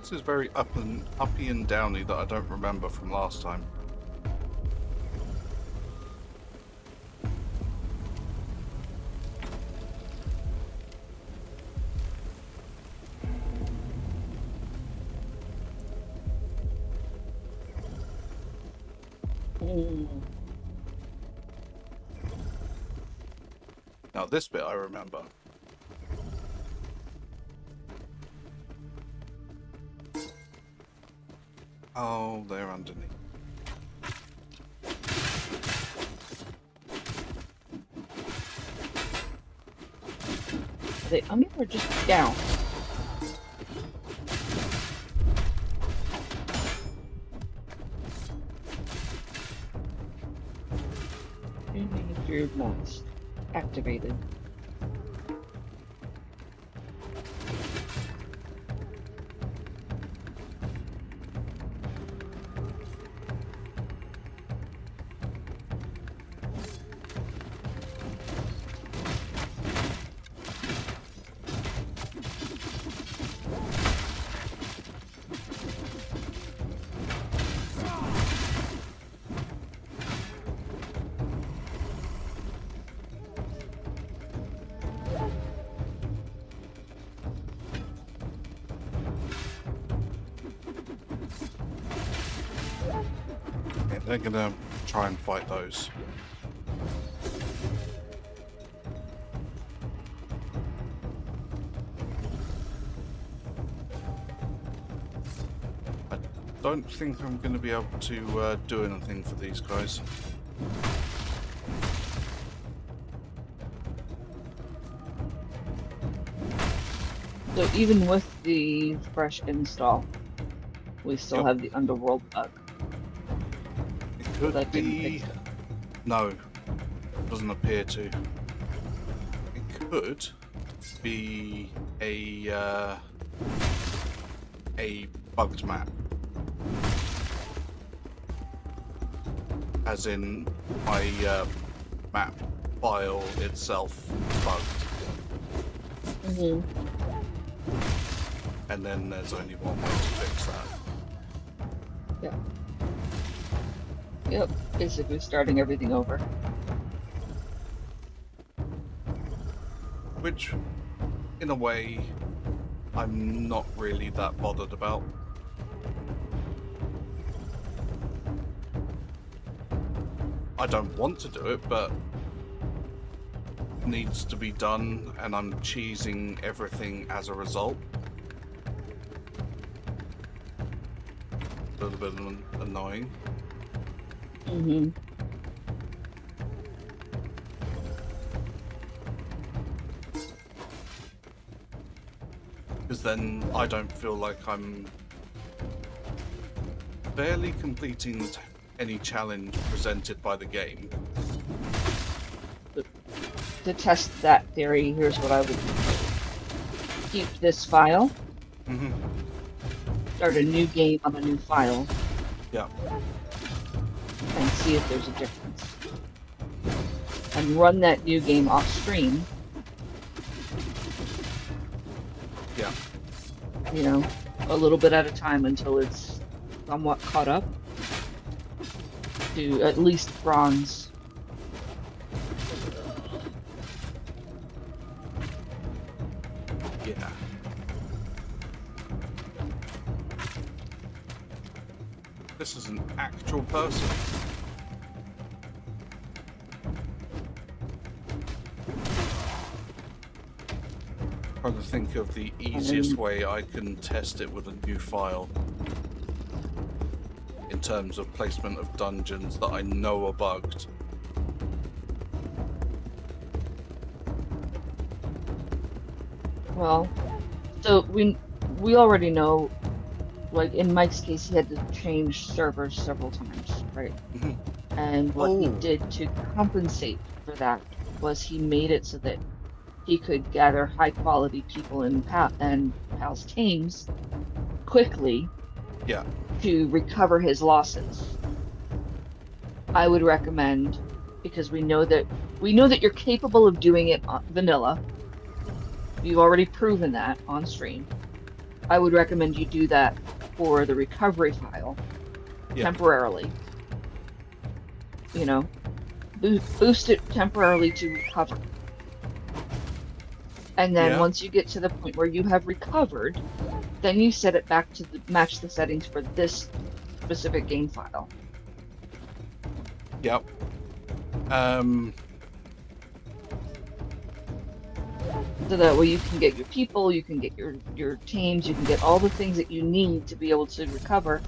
This is very uppy and downy that I don't remember from last time. Now this bit I remember. Oh, they're underneath. Are they under or just down? Your mask activated. Yeah, they're gonna try and fight those. I don't think I'm going to be able to do anything for these guys. So even with the fresh install, we still have the underworld bug. It could That didn't be... fix it. No, doesn't appear to. It could be a bugged map. As in, my map file itself bugged. Mhm. And then there's only one way to fix that. Yep, basically starting everything over. Which, in a way, I'm not really that bothered about. I don't want to do it, but it needs to be done, and I'm cheesing everything as a result. A little bit annoying. Mm-hmm. Because then I don't feel like I'm barely completing any challenge presented by the game. To test that theory, here's what I would do. Keep this file, Mm-hmm. start a new game on a new file, Yeah. and see if there's a difference. And run that new game off stream, Yeah. you know, a little bit at a time until it's somewhat caught up to at least bronze. Yeah. This is an actual person. Trying to think of the easiest way I can test it with a new file. In terms of placement of dungeons that I know are bugged. Well, so we already know, like in Mike's case, he had to change servers several times, right? Mhm. And what he Oh. did to compensate for that was he made it so that he could gather high quality people in Pal's teams quickly Yeah. to recover his losses. I would recommend, because we know that you're capable of doing it vanilla. You've already proven that on stream. I would recommend you do that for the recovery file temporarily. You know, boost it temporarily to recover. And then once you get to the point where you have recovered, then you set it back to match the settings for this specific game file. Yep. So that way you can get your people, you can get your teams, you can get all the things that you need to be able to recover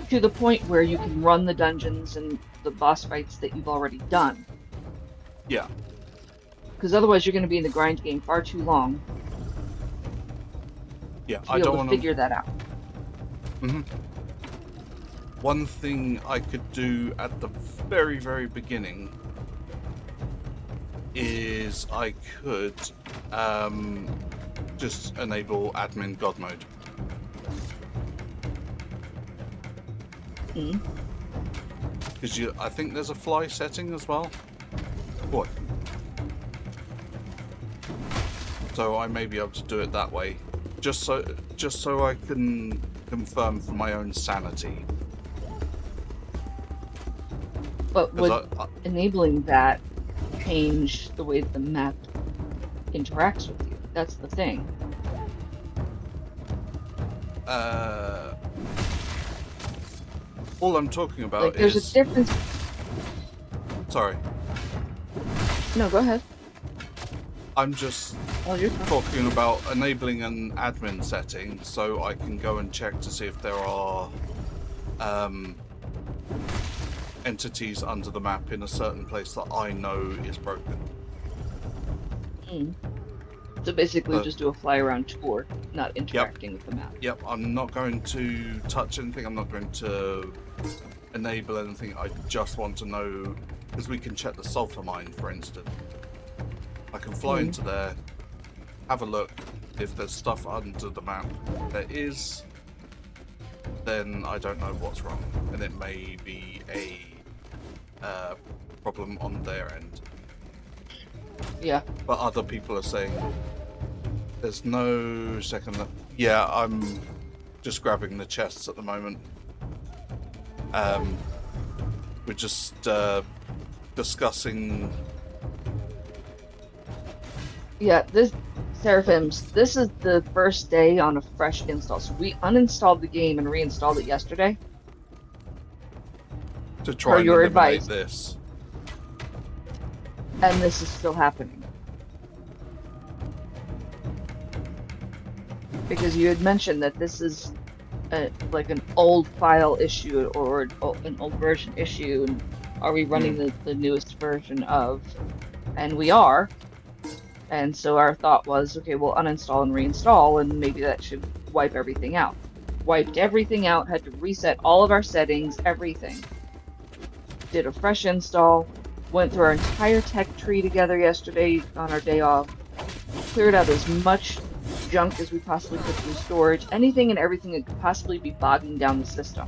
to the point where you can run the dungeons and the boss fights that you've already done. Yeah. Because otherwise you're going to be in the grind game far too long. Yeah, to be able to figure that out. Mm-hmm. One thing I could do at the very, very beginning is I could just enable admin god mode. Because I think there's a fly setting as well. Boy. So I may be able to do it that way, just so I can confirm for my own sanity. But would enabling that change the way the map interacts with you? That's the thing. All I'm talking about like, there's a difference. Sorry. No, go ahead. I'm just talking about enabling an admin setting so I can go and check to see if there are entities under the map in a certain place that I know is broken. So basically just do a fly around tour, not interacting with the map. Yep, I'm not going to touch anything, I'm not going to enable anything, I just want to know, because we can check the sulfur mine, for instance. I can fly into there, have a look. If there's stuff under the map there is, then I don't know what's wrong, and it may be a problem on their end. Yeah. But other people are saying there's no second. Yeah, I'm just grabbing the chests at the moment. We're just discussing. Yeah, Seraphims, this is the first day on a fresh install. So we uninstalled the game and reinstalled it yesterday. To try and eliminate this. And this is still happening. Because you had mentioned that this is like an old file issue or an old version issue, and are we running the newest version of? And we are. And so our thought was, okay, we'll uninstall and reinstall, and maybe that should wipe everything out. Wiped everything out, had to reset all of our settings, everything. Did a fresh install, went through our entire tech tree together yesterday on our day off, cleared out as much junk as we possibly could from storage, anything and everything that could possibly be bogging down the system.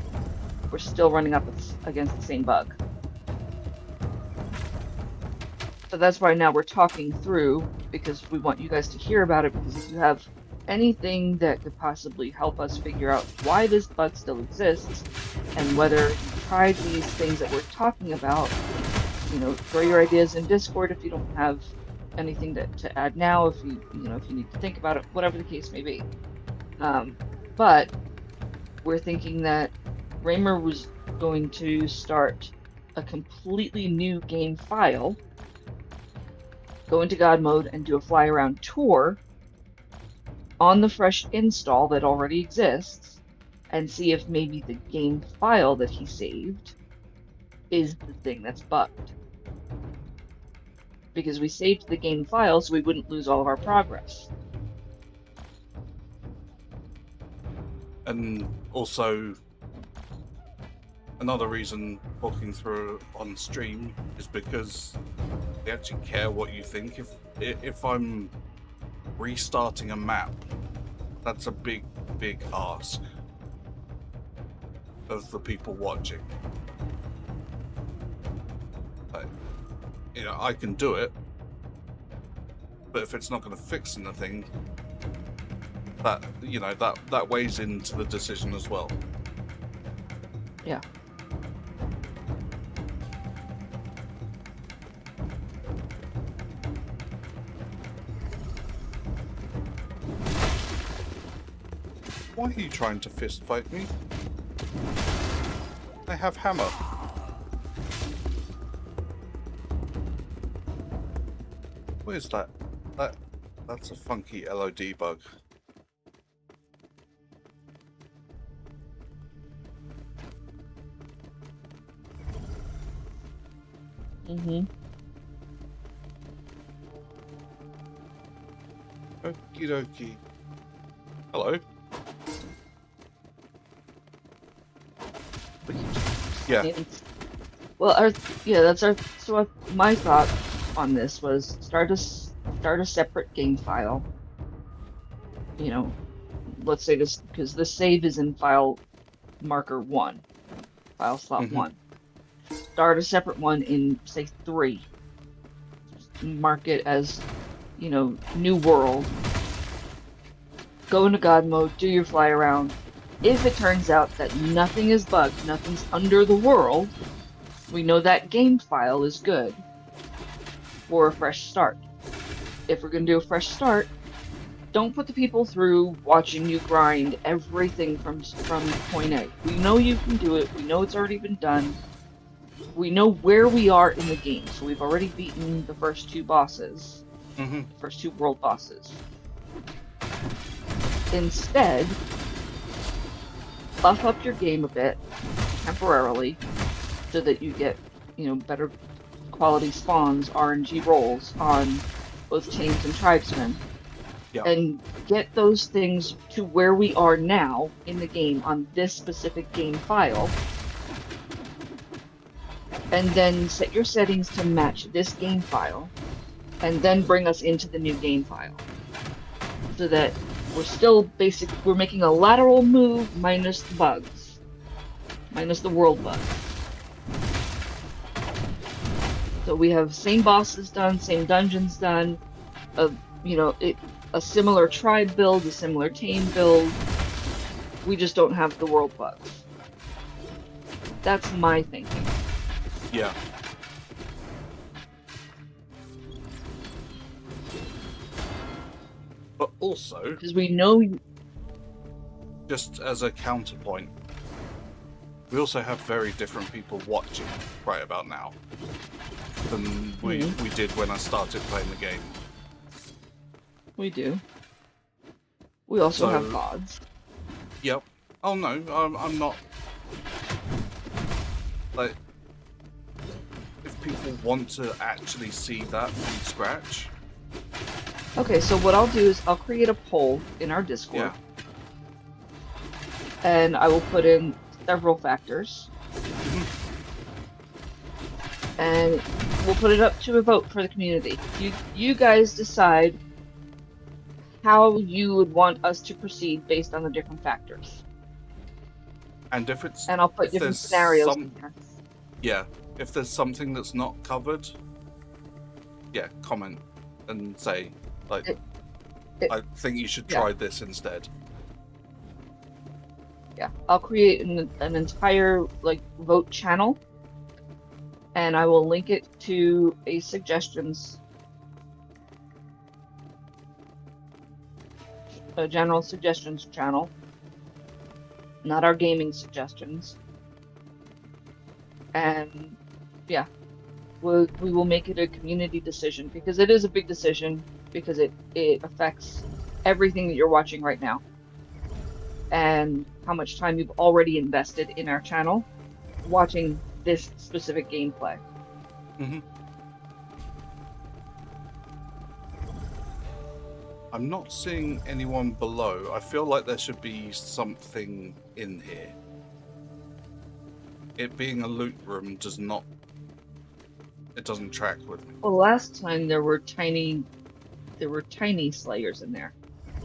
We're still running up against the same bug. So that's why now we're talking through, because we want you guys to hear about it, because if you have anything that could possibly help us figure out why this bug still exists and whether you've tried these things that we're talking about. Throw your ideas in Discord if you don't have anything to add now, if you need to think about it, whatever the case may be. But we're thinking that Raymer was going to start a completely new game file, go into God mode and do a fly around tour on the fresh install that already exists and see if maybe the game file that he saved is the thing that's bugged. Because we saved the game file so we wouldn't lose all of our progress. And also, another reason talking through on stream is because they actually care what you think. If I'm restarting a map, that's a big ask of the people watching. Like, I can do it, but if it's not going to fix anything, that weighs into the decision as well. Yeah. Why are you trying to fist fight me? I have hammer. What is that? That's a funky LOD bug. Mm-hmm. Okie dokie. Hello. Yeah. Well, so my thought on this was start a separate game file. Let's say this, because the save is in file marker 1, file slot 1. Start a separate one in, say, 3. Mark it as, new world. Go into God mode, do your fly around. If it turns out that nothing is bugged, nothing's under the world, we know that game file is good for a fresh start. If we're going to do a fresh start, don't put the people through watching you grind everything from point A. We know you can do it. We know it's already been done. We know where we are in the game, so we've already beaten the first 2 bosses. The first 2 world bosses. Instead, buff up your game a bit, temporarily, so that you get, better quality spawns, RNG rolls on both Chains and Tribesmen. Yeah. And get those things to where we are now in the game on this specific game file. And then set your settings to match this game file. And then bring us into the new game file. So that we're making a lateral move minus the bugs. Minus the world bugs. So we have same bosses done, same dungeons done, a similar tribe build, a similar tame build. We just don't have the world bugs. That's my thinking. Yeah. But also, because we know, just as a counterpoint, we also have very different people watching right about now than we did when I started playing the game. we do. We also have VODs. Yep. Oh no, I'm not. Like, if people want to actually see that from scratch. Okay, so what I'll do is I'll create a poll in our Discord. Yeah. And I will put in several factors. And we'll put it up to a vote for the community. You guys decide how you would want us to proceed based on the different factors. And and I'll put different scenarios in there. Yeah, if there's something that's not covered, yeah, comment and say, like, I think you should Yeah. try this instead. Yeah, I'll create an entire like vote channel, and I will link it to a general suggestions channel, not our gaming suggestions. And yeah, we will make it a community decision because it is a big decision because it affects everything that you're watching right now and how much time you've already invested in our channel watching this specific gameplay. Hmm. I'm not seeing anyone below. I feel like there should be something in here. It being a loot room does not. It doesn't track with me. Well, last time there were tiny slayers in there,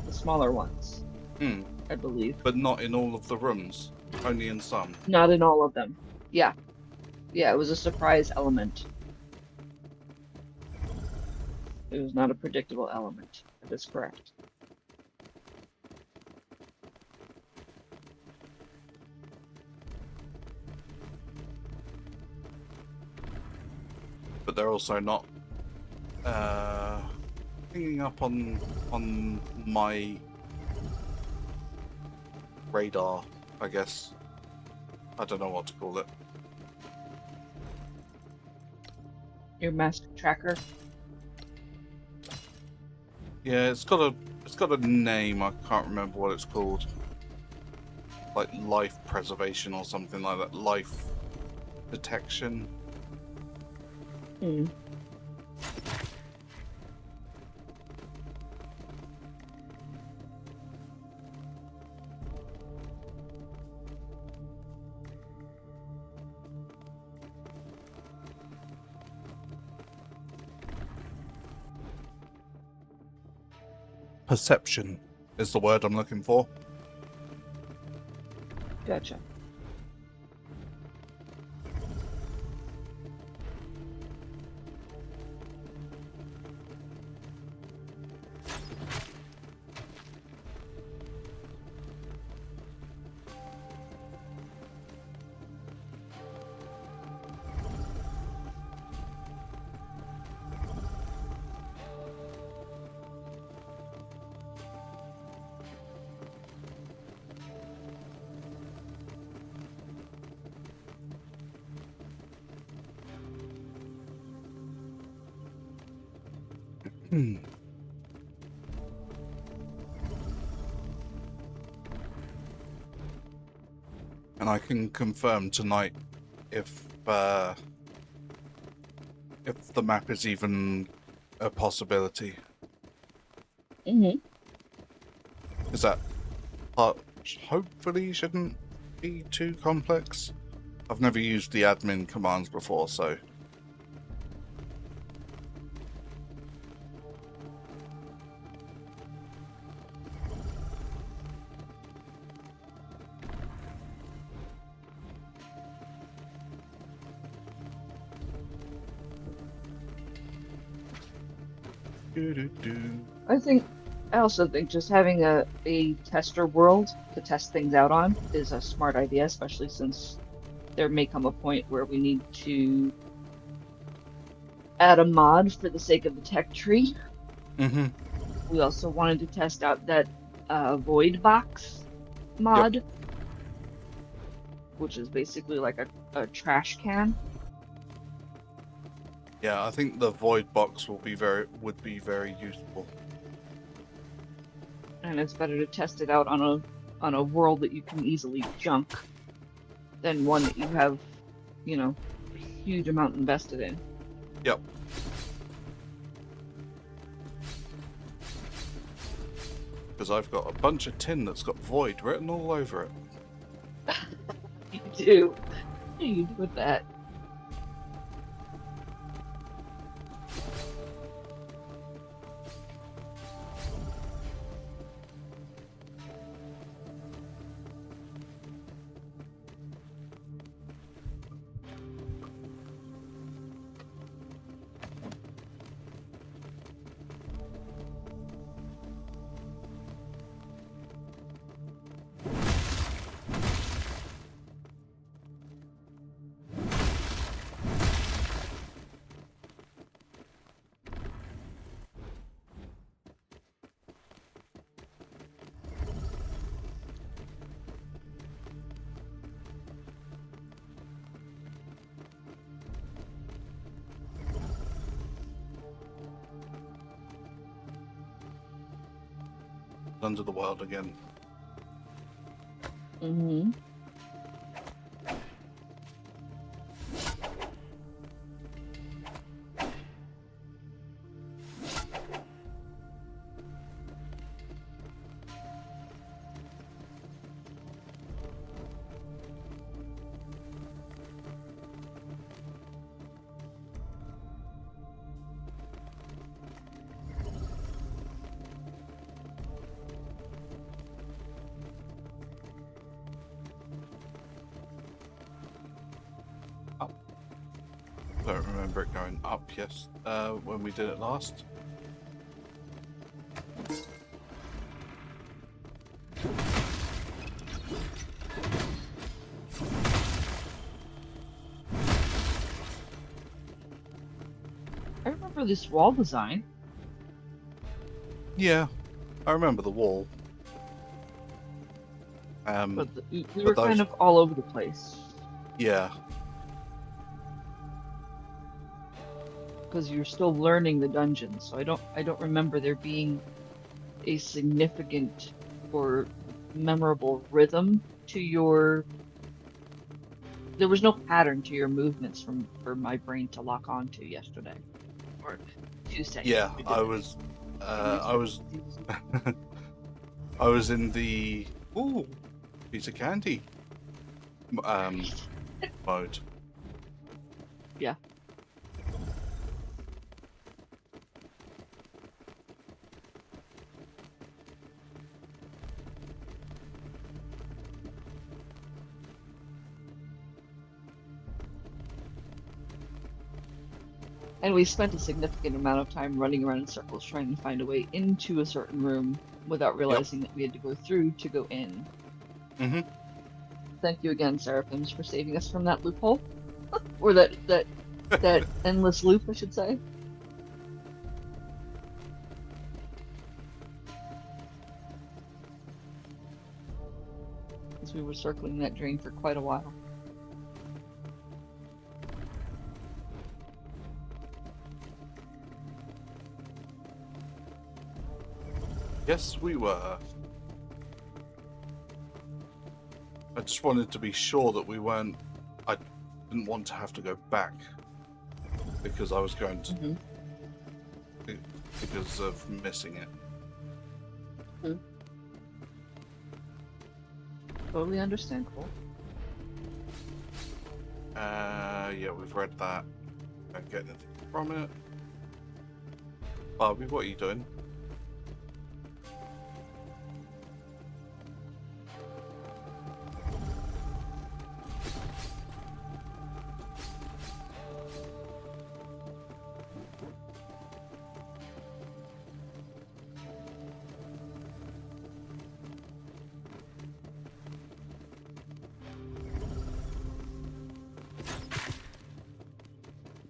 the smaller ones, Hmm. I believe. But not in all of the rooms. Only in some. Not in all of them. Yeah. Yeah, it was a surprise element. It was not a predictable element. That is correct. But they're also not pinging up on my radar, I guess. I don't know what to call it. Your mask tracker. Yeah, it's got a name. I can't remember what it's called. Like life preservation or something like that. Life detection. Hmm. Perception is the word I'm looking for. Gotcha. Hmm. And I can confirm tonight if the map is even a possibility. Mm-hmm. Is that part hopefully shouldn't be too complex? I've never used the admin commands before, so doo-doo-doo. I also think just having a tester world to test things out on is a smart idea, especially since there may come a point where we need to add a mod for the sake of the tech tree. Mm-hmm. We also wanted to test out that void box mod, which is basically like a trash can. Yeah, I think the void box would be very useful. And it's better to test it out on a world that you can easily junk than one that you have, a huge amount invested in. Yep. Because I've got a bunch of tin that's got void written all over it. You do. What do you do with that? under the world again. Mm-hmm. I don't remember it going up, yes, when we did it last. I remember this wall design. Yeah, I remember the wall. But we but were those, kind of all over the place yeah, because you're still learning the dungeon. So I don't remember there being a significant or memorable rhythm to your. There was no pattern to your movements for my brain to lock onto yesterday or Tuesday. yeah. We did I it. was I was in the piece of candy mode. Yeah. And we spent a significant amount of time running around in circles trying to find a way into a certain room without realizing that we had to go through to go in. Mm-hmm. Thank you again, Seraphims, for saving us from that loophole. Or that endless loop, I should say. Because we were circling that drain for quite a while. Yes, we were. I just wanted to be sure that we weren't. I didn't want to have to go back because I was going to. Mm-hmm. Because of missing it. Totally understandable. Yeah, we've read that. Don't get anything from it. Barbie, what are you doing?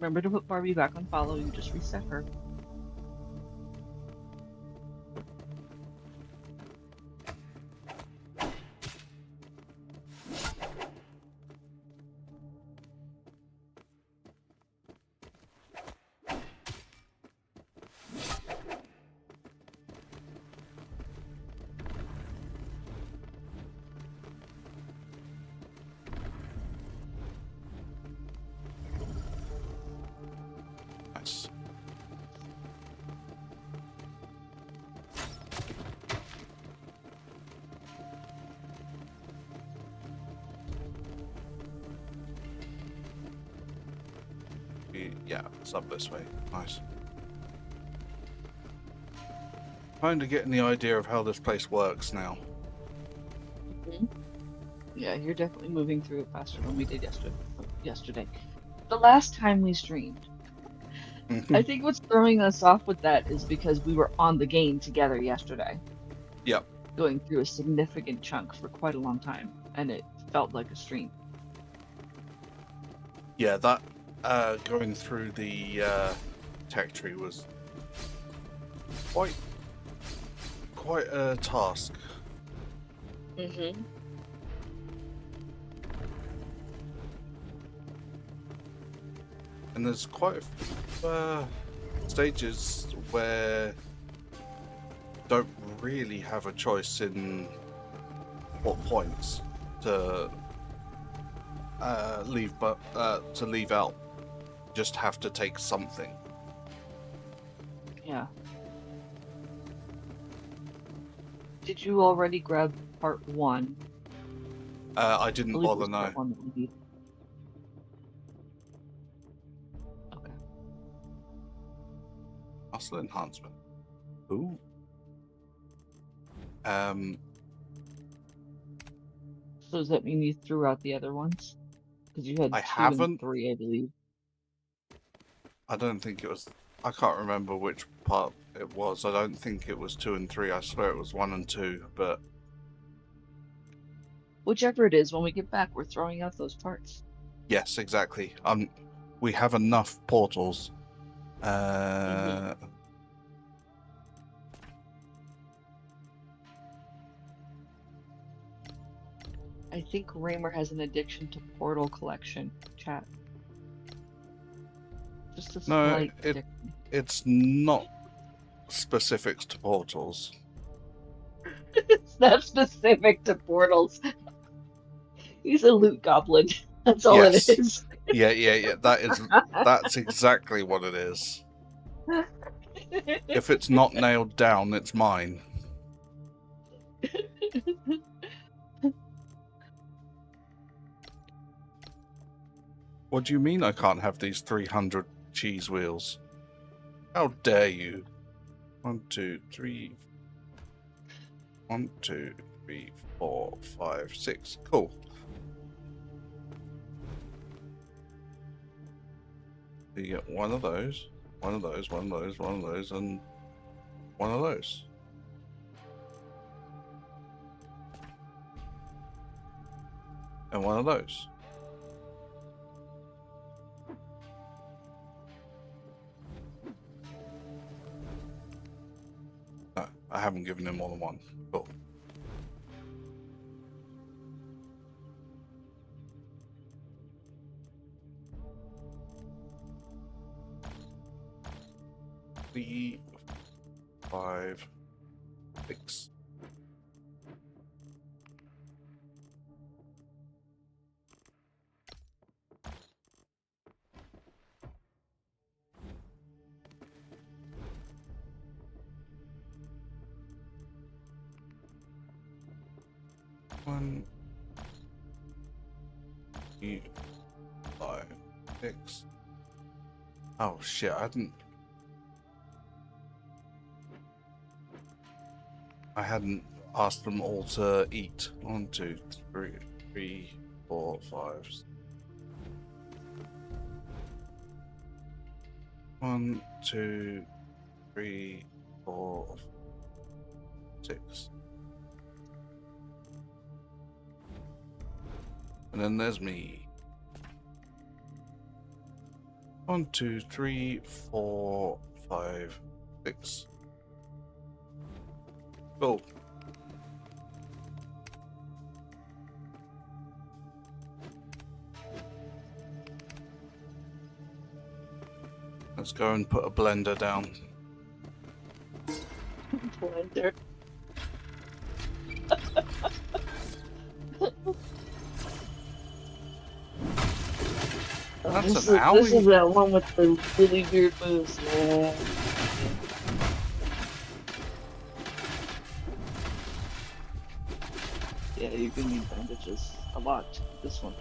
Remember to put Barbie back on follow, you just reset her. Nice. Yeah, it's up this way. Nice. Kind of getting the idea of how this place works now. Mm-hmm. Yeah, you're definitely moving through it faster than we did yesterday. The last time we streamed. I think what's throwing us off with that is because we were on the game together yesterday. Yep. Going through a significant chunk for quite a long time, and it felt like a stream. Yeah, that going through the tech tree was quite a task. Mm-hmm. And there's quite a few stages where don't really have a choice in what points to leave, but to leave out. Just have to take something. Yeah. Did you already grab part 1? I I didn't believe it bother, was no. part 1 that we need. Okay. Muscle enhancement. Ooh. Um, So does that mean you threw out the other ones? Because you had I 2 and haven't. 3, I believe. I don't think it was. I can't remember which part it was. I don't think it was 2 and 3. I swear it was 1 and 2. But Whichever it is, when we get back, we're throwing out those parts. yes, exactly. We have enough portals. I think Raymer has an addiction to portal collection. Chat. Just a No, slight addiction. it's not specific to portals. It's not specific to portals. He's a loot goblin. That's all Yes. it is. Yeah. That's exactly what it is. If it's not nailed down, it's mine. What do you mean I can't have these 300 cheese wheels? How dare you? 1, 2, 3. 1, 2, 3, 4, 5, 6. Cool. You get one of those, one of those, one of those, one of those, and one of those. And one of those. No, I haven't given him more than one. Cool. Three, 5, 6. One, 2, 5, 6. Oh shit! I hadn't asked them all to eat. 1, 2, 3, 4, 5. 1, 2, 3, 4, 6. And then there's me. 1, 2, 3, 4, 5, 6. Go. Let's go and put a blender down. Blender. That's This an is owie. that one with the really weird moves. Yeah. Yeah, you can need bandages a lot. This one.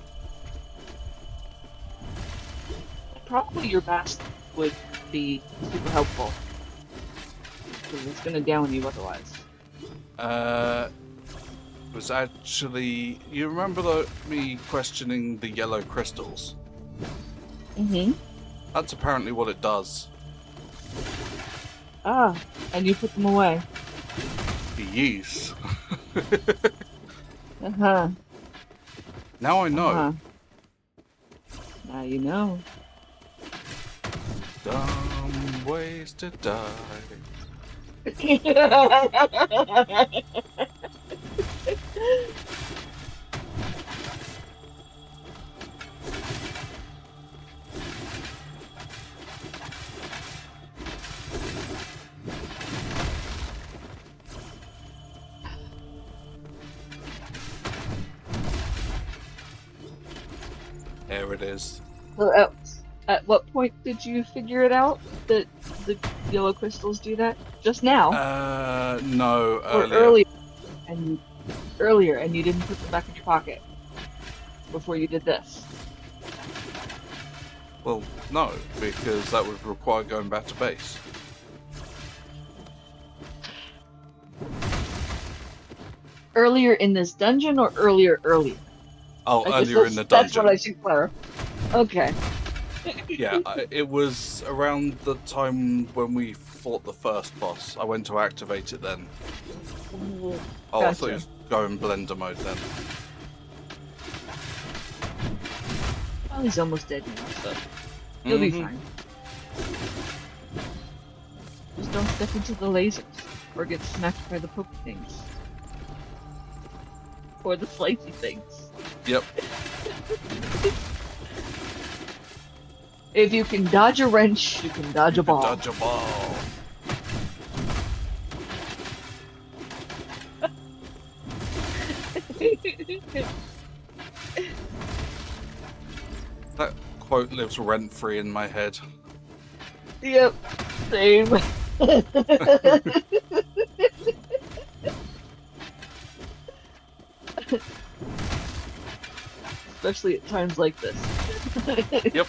Probably your mask would be super helpful. Because it's gonna down you otherwise. It was actually. You remember me questioning the yellow crystals? Mm-hmm. That's apparently what it does. Ah, and you put them away. Yes. Uh-huh. Now I know. Uh-huh. Now you know. Dumb ways to die. There it is. So at what point did you figure it out that the yellow crystals do that? Just now No, or earlier. and earlier, and you didn't put them back in your pocket before you did this? Well, no, because that would require going back to base. Earlier in this dungeon or earlier? Oh, I guess earlier in the that's what dungeon. I should clarify. Okay. Yeah, it was around the time when we fought the first boss. I went to activate it then. Oh, I thought Gotcha. you was going blender mode then. Well, he's almost dead now, so he'll be Mhm. fine. Just don't step into the lasers or get smacked by the poke things. Or the slicey things. Yep. If you can dodge a wrench, you can dodge a ball. Dodge a ball. That quote lives rent free in my head. Yep, same. Especially at times like this. Yep.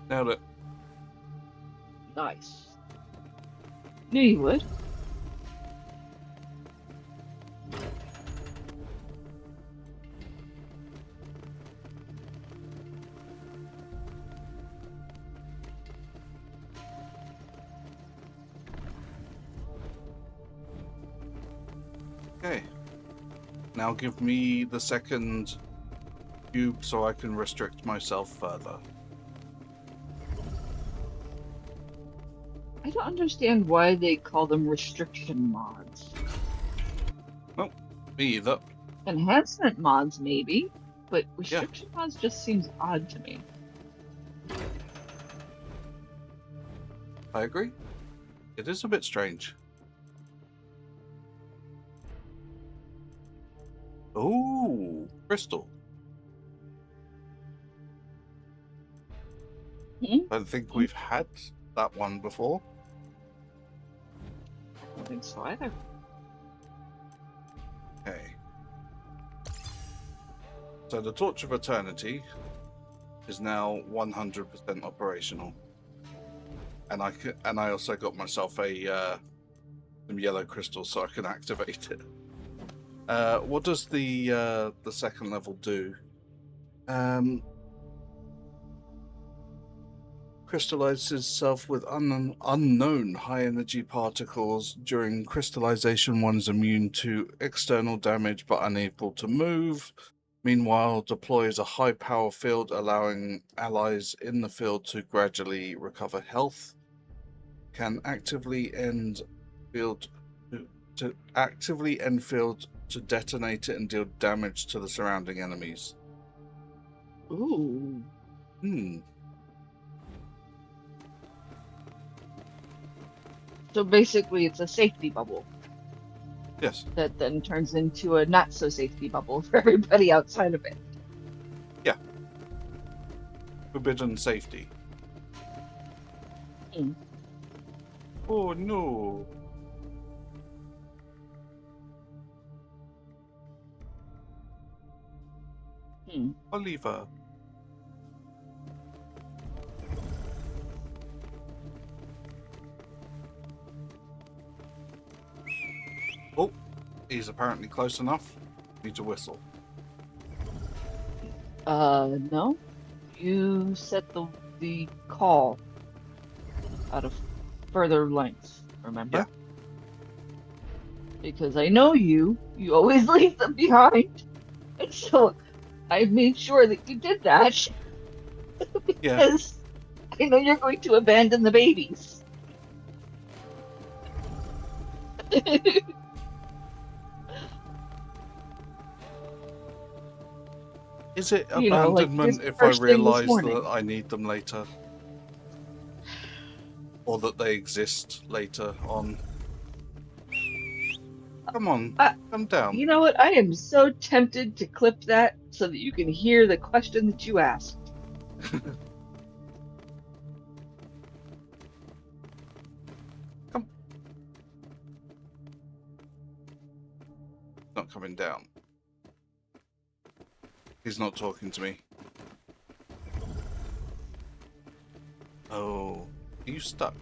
Nailed it. Nice. Knew you would. Okay. Now give me the second cube so I can restrict myself further. I don't understand why they call them restriction mods. Me either. Enhancement mods, maybe, but restriction mods just seems odd to me. I agree. It is a bit strange. Ooh, crystal. Hmm? I don't think we've had that one before. I don't think so either. Okay. So the Torch of Eternity is now 100% operational, and I also got myself a some yellow crystals so I can activate it. What does the second level do? Crystallizes itself with unknown high energy particles. During crystallization, one is immune to external damage but unable to move. Meanwhile, deploys a high power field, allowing allies in the field to gradually recover health. Can actively end field to actively end field to detonate it and deal damage to the surrounding enemies. Ooh. So basically, it's a safety bubble Yes. that then turns into a not so safety bubble for everybody outside of it. Forbidden safety. Hmm. Oh no. Oliver. Oh, he's apparently close enough. Need to whistle. No. You set the call out of further length, remember? Yeah. Because I know you always leave them behind. And so I made sure that you did that. Yeah. Because I know you're going to abandon the babies. Is it You know, like abandonment this if I first thing this realise morning. that I need them later? or that they exist later on. Come on, Uh, come down. You know what? I am so tempted to clip that so that you can hear the question that you asked. Come. Not coming down. He's not talking to me. Oh, are you stuck?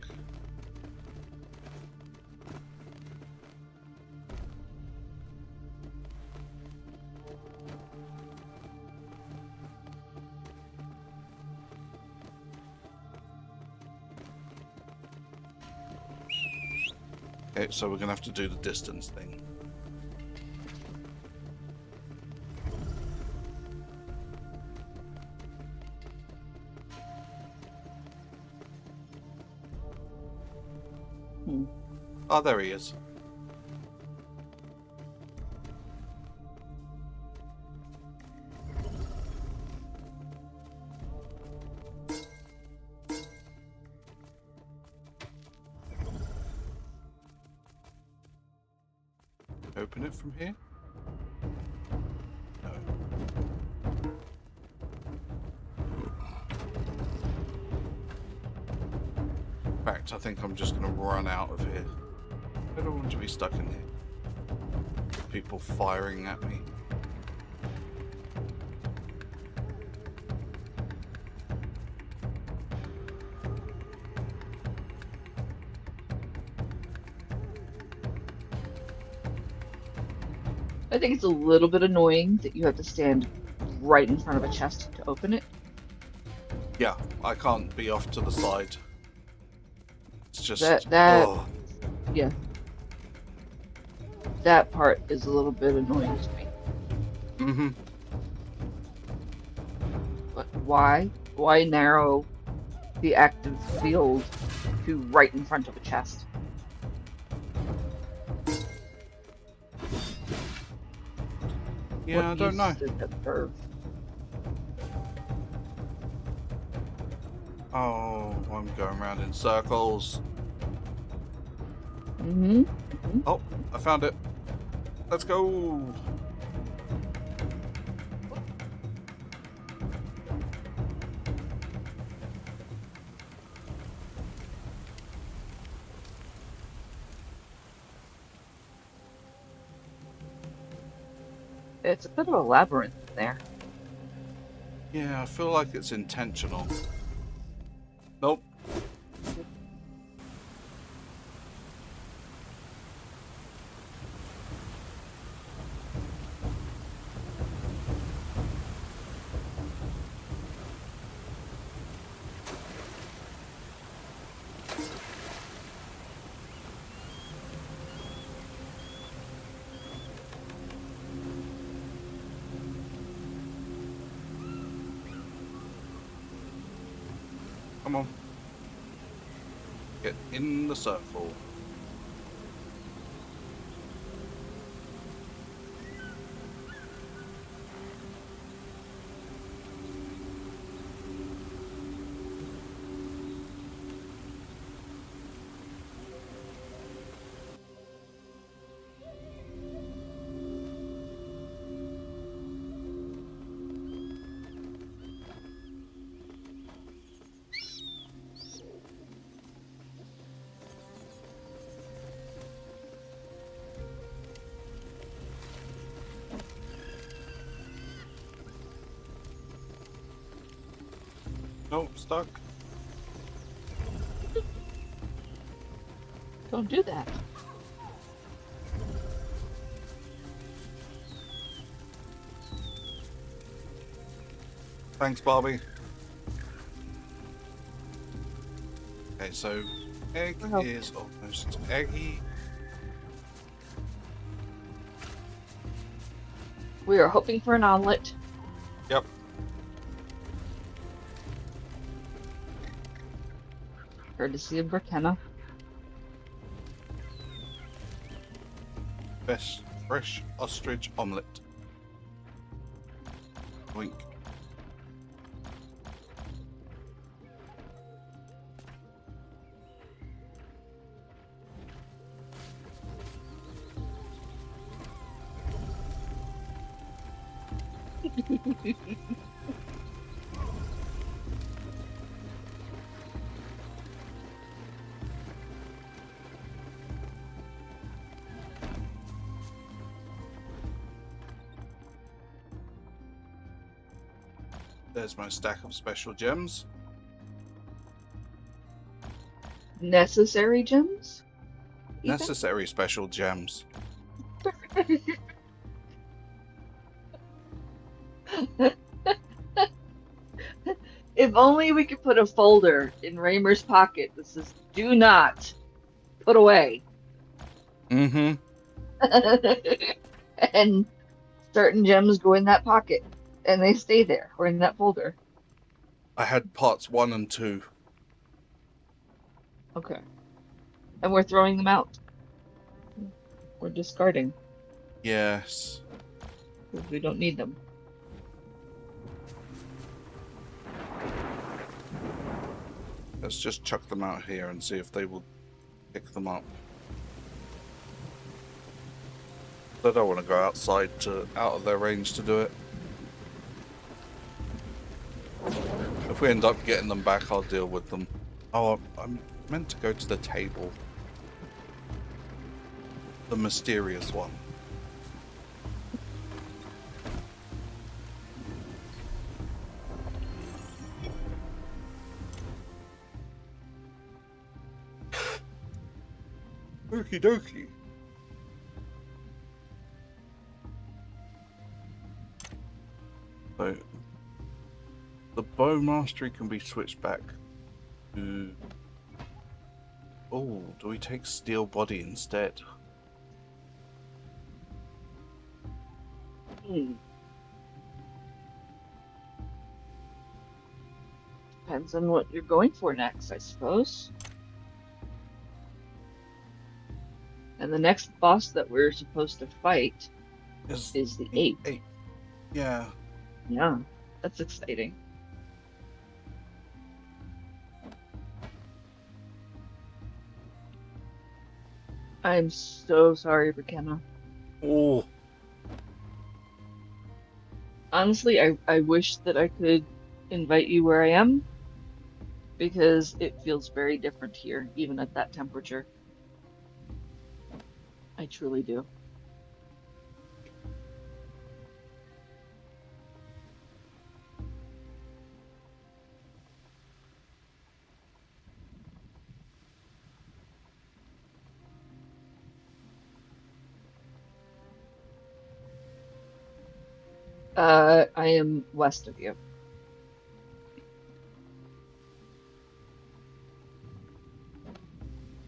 Okay, so we're gonna have to do the distance thing. Oh, there he is. Open it from here? No. In fact, I think I'm just going to run out of here. I don't want to be stuck in here. People firing at me. I think it's a little bit annoying that you have to stand right in front of a chest to open it. Yeah, I can't be off to the side. It's just... Yeah, that part is a little bit annoying to me. Mm-hmm. But why? Why narrow the active field to right in front of a chest? Yeah, What I don't know. use does that serve? Oh, I'm going around in circles. Mm-hmm. Oh, I found it. Let's go. It's a bit of a labyrinth in there. Yeah, I feel like it's intentional. Nope. Come on. Get in the circle. Nope, stuck. Don't do that. Thanks, Barbie. Okay, so egg Well. is almost eggy. We are hoping for an omelet. Yep. Courtesy of Brakenna. Best fresh ostrich omelette. Wink. There's my stack of special gems. Necessary gems? Ethan? Necessary special gems. If only we could put a folder in Raymer's pocket that says, do not put away. Mm-hmm. And certain gems go in that pocket and they stay there or in that folder. I had parts 1 and 2. Okay. And we're throwing them out. We're discarding Yes. because we don't need them. Let's just chuck them out here and see if they will pick them up. I don't want to go outside out of their range to do it. If we end up getting them back, I'll deal with them. Oh, I'm meant to go to the table. The mysterious one. Okie dokie. So, the bow mastery can be switched back to... Oh, do we take steel body instead? Depends on what you're going for next, I suppose. And the next boss that we're supposed to fight is the ape. Yeah. Yeah, that's exciting. I'm so sorry for Kenna. Oh, Honestly, I wish that I could invite you where I am because it feels very different here, even at that temperature. I truly do. I am west of you.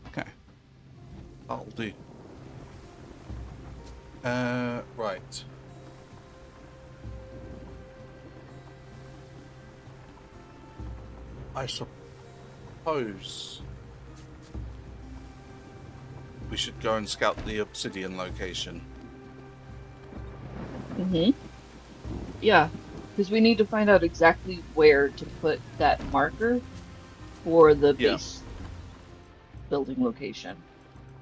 okay. That'll do. Right. I suppose we should go and scout the obsidian location. Mm-hmm. Yeah, because we need to find out exactly where to put that marker for the Yeah. base building location.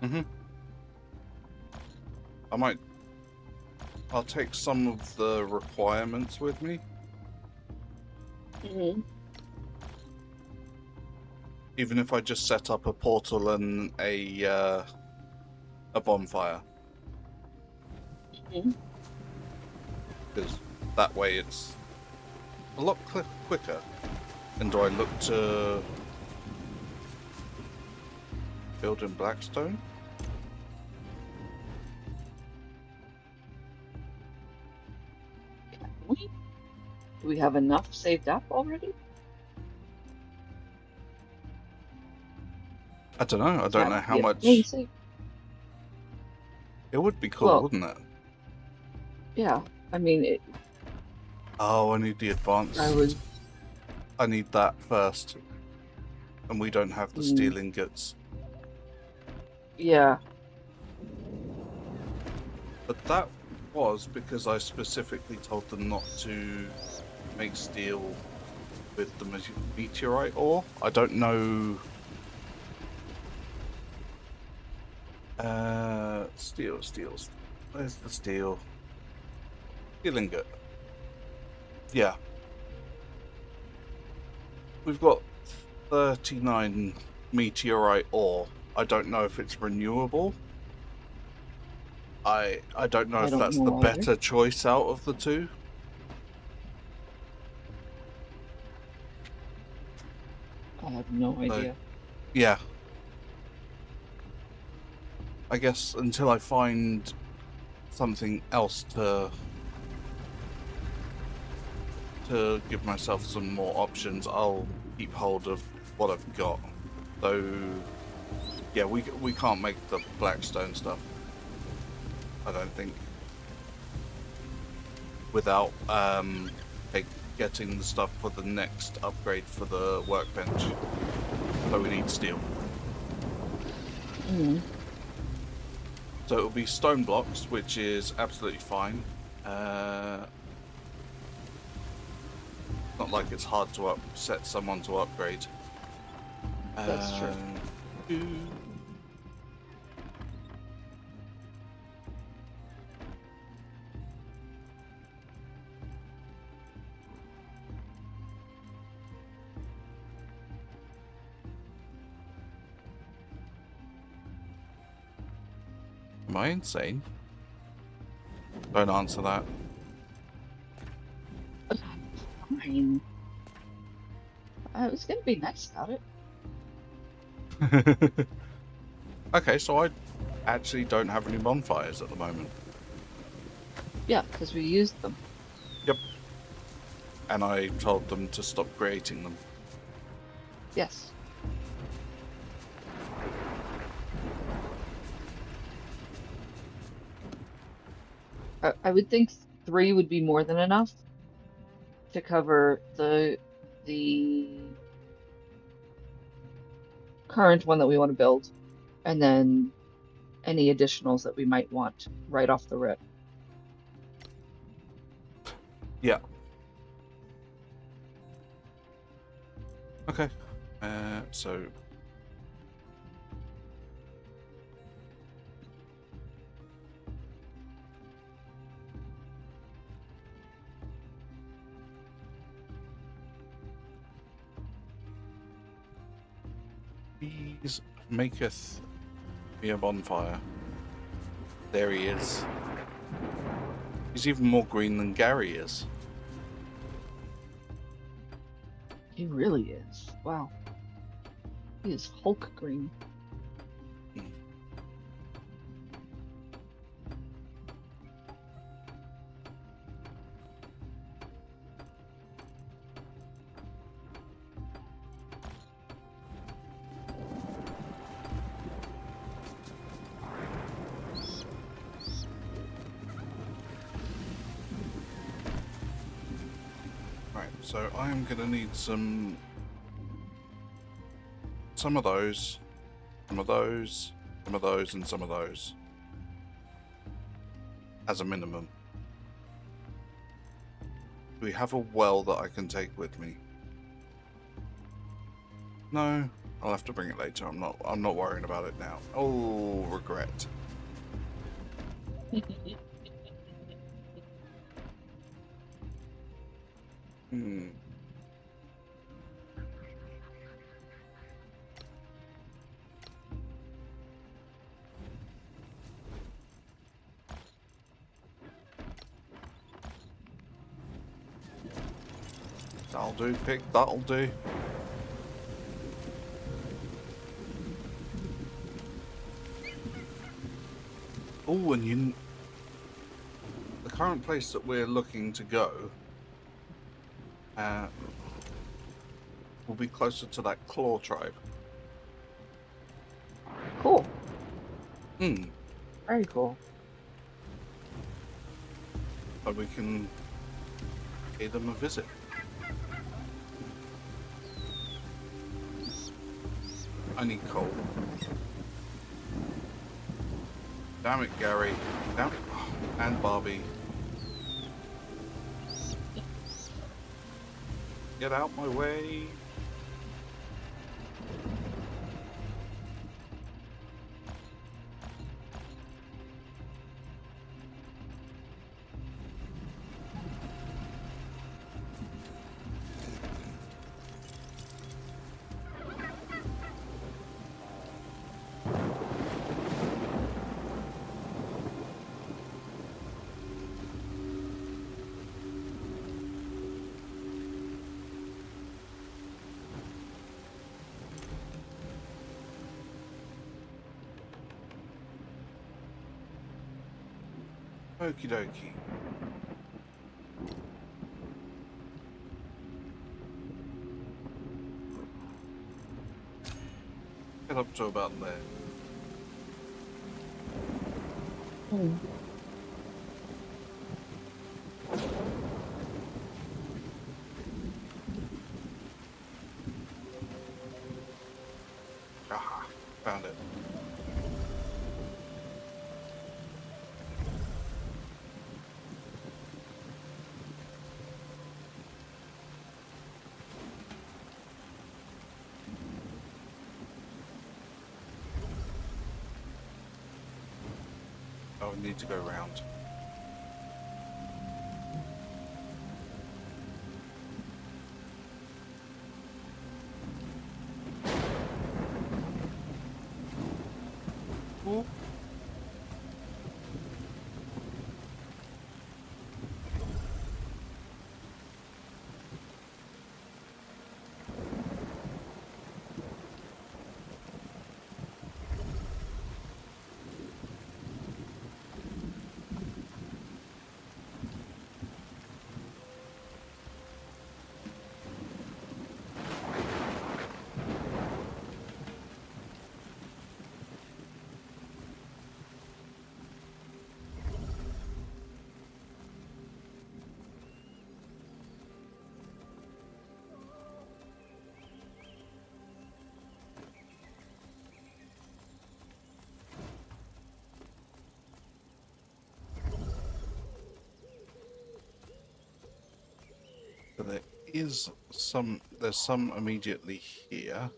Mm-hmm. I'll take some of the requirements with me, Mm-hmm. even if I just set up a portal and a bonfire. Mm-hmm. Because that way it's a lot quicker. And do I look to build in Blackstone? Do we have enough saved up already? I don't know. I don't know how much. Amazing. It would be cool, Well, wouldn't it? yeah. I mean, Oh, I need the advanced. I need that first. And we don't have the steel ingots. Yeah. But that was because I specifically told them not to make steel with the meteorite ore. I don't know. Steel. Where's the steel? Steel ingot. Yeah. We've got 39 meteorite ore. I don't know if it's renewable. I don't know I if don't that's the know either. better choice out of the two. I have no idea. Yeah. I guess until I find something else to give myself some more options, I'll keep hold of what I've got. So yeah, we can't make the blackstone stuff, I don't think, without getting the stuff for the next upgrade for the workbench. So we need steel. So it'll be stone blocks, which is absolutely fine. Not like it's hard to set someone to upgrade. That's true. Am I insane? Don't answer that. Fine. I was gonna be nice about it. Okay, so I actually don't have any bonfires at the moment. Yeah, because we used them. Yep. And I told them to stop creating them. Yes. I would think 3 would be more than enough to cover the current one that we want to build, and then any additionals that we might want right off the rip. Yeah. Okay. So Please maketh me a bonfire. There he is. He's even more green than Gary is. He really is. Wow. He is Hulk green. Right, so I am gonna need some of those, some of those, some of those, and some of those. As a minimum. Do we have a well that I can take with me? No, I'll have to bring it later. I'm not worrying about it now. Oh, regret. Hmm. That'll do, pig. That'll do. Oh, and the current place that we're looking to go will be closer to that claw tribe. Cool. Hmm. Very cool. So we can pay them a visit. I need coal. Damn it, Gary. Damn it. And Barbie. Get out my way. Okie dokie. Get up to about there. Hmm. Aha, found it. Oh, I need to go round. Ooh. So there's some immediately here.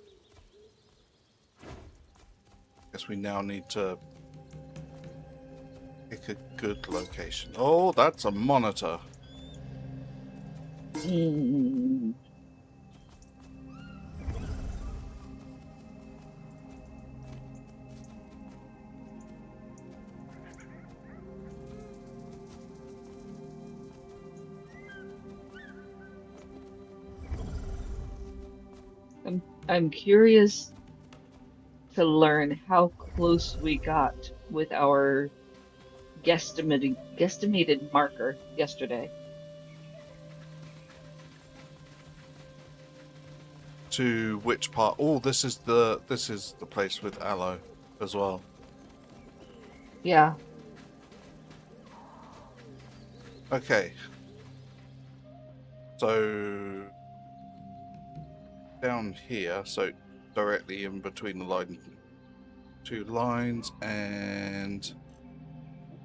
Guess we now need to pick a good location. Oh, that's a monitor. Mm. I'm curious to learn how close we got with our guesstimated marker yesterday. To which part? Oh, this is the place with aloe as well. Yeah. Okay. So down here, so directly in between the two lines, and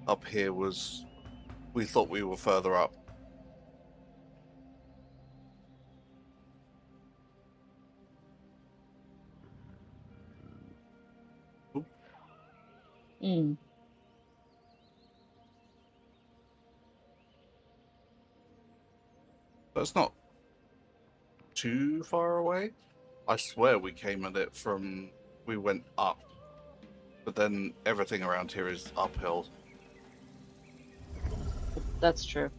up here was, we thought we were further up. Oop, Mm. that's not too far away. I swear we came at it from, we went up, but then everything around here is uphill. That's true.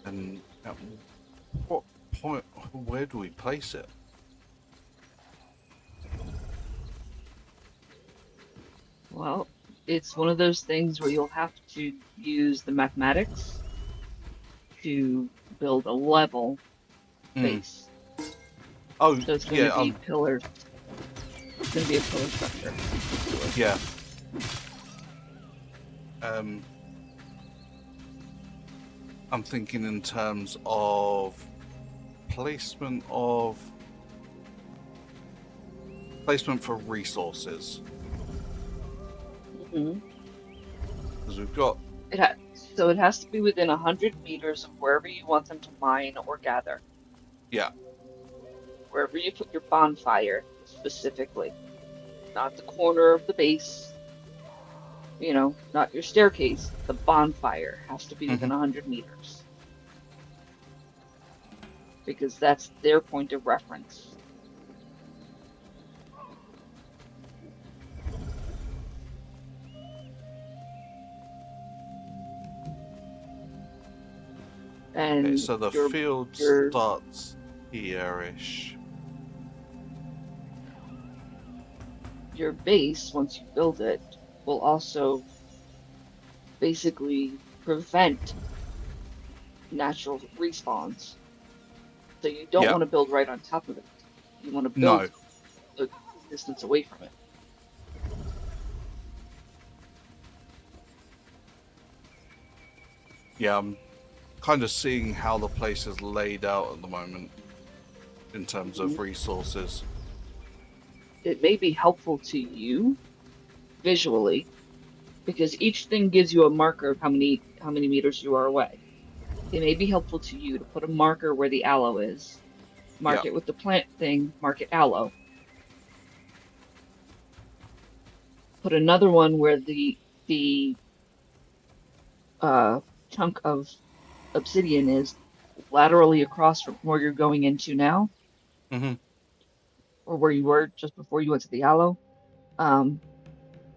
And at what point, where do we place it? Well, it's one of those things where you'll have to use the mathematics to build a level Hmm. base. Oh, So it's going to yeah, be pillars. It's going to be a pillar structure, essentially. yeah. Um, I'm thinking in terms of placement of placement for resources, Hmm. because we've got, So it has to be within 100 meters of wherever you want them to mine or gather. yeah. Wherever you put your bonfire, specifically. Not the corner of the base, not your staircase. The bonfire has to be Hmm. within 100 meters. Because that's their point of reference. Okay, And so the your field your starts here-ish. Your base, once you build it, will also basically prevent natural respawns. So you don't Yeah. want to build right on top of it. You want to No. build a distance away from it. Yeah, I'm kind of seeing how the place is laid out at the moment in terms of resources. It may be helpful to you visually because each thing gives you a marker of how many meters you are away. It may be helpful to you to put a marker where the aloe is, Yeah. mark it with the plant thing, mark it aloe. Put another one where the uh, chunk of obsidian is laterally across from where you're going into now, Mm-hmm. or where you were just before you went to the aloe,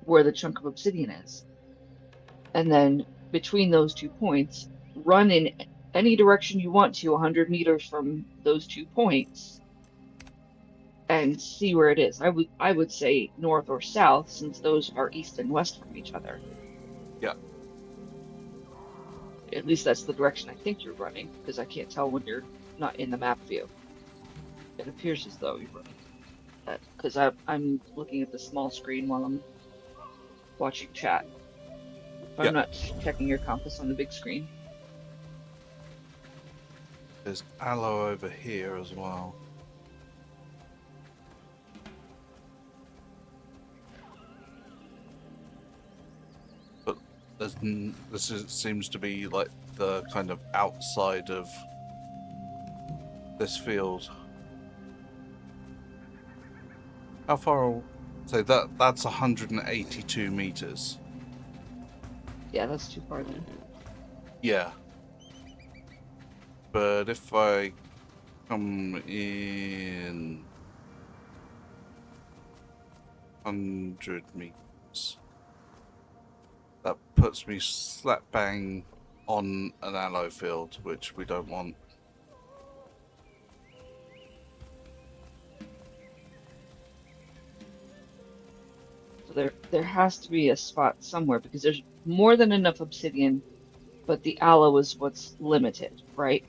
where the chunk of obsidian is. And then between those 2 points, run in any direction you want to 100 meters from those 2 points and see where it is. I would say north or south since those are east and west from each other. Yeah. At least that's the direction I think you're running because I can't tell when you're not in the map view. It appears as though you're running that because I'm looking at the small screen while I'm watching chat. Yeah. I'm not checking your compass on the big screen. There's aloe over here as well. But seems to be like the kind of outside of this field. How far? So that's 182 meters. Yeah, that's too far then. Yeah. But if I come in 100 meters, that puts me slap bang on an aloe field, which we don't want. So there has to be a spot somewhere because there's more than enough obsidian, but the aloe is what's limited, right?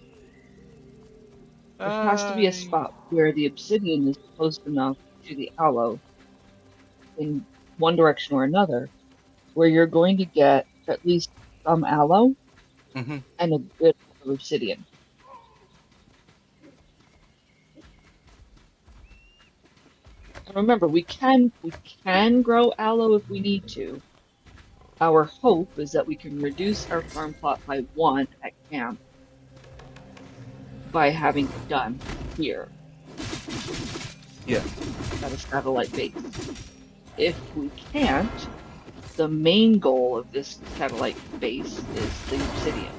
There has to be a Uh, spot where the obsidian is close enough to the aloe in one direction or another, where you're going to get at least some aloe mm-hmm. and a bit of obsidian. And remember, we can grow aloe if we need to. Our hope is that we can reduce our farm plot by 1 at camp by having it done here Yeah. at a satellite base. If we can't, the main goal of this satellite base is the obsidian.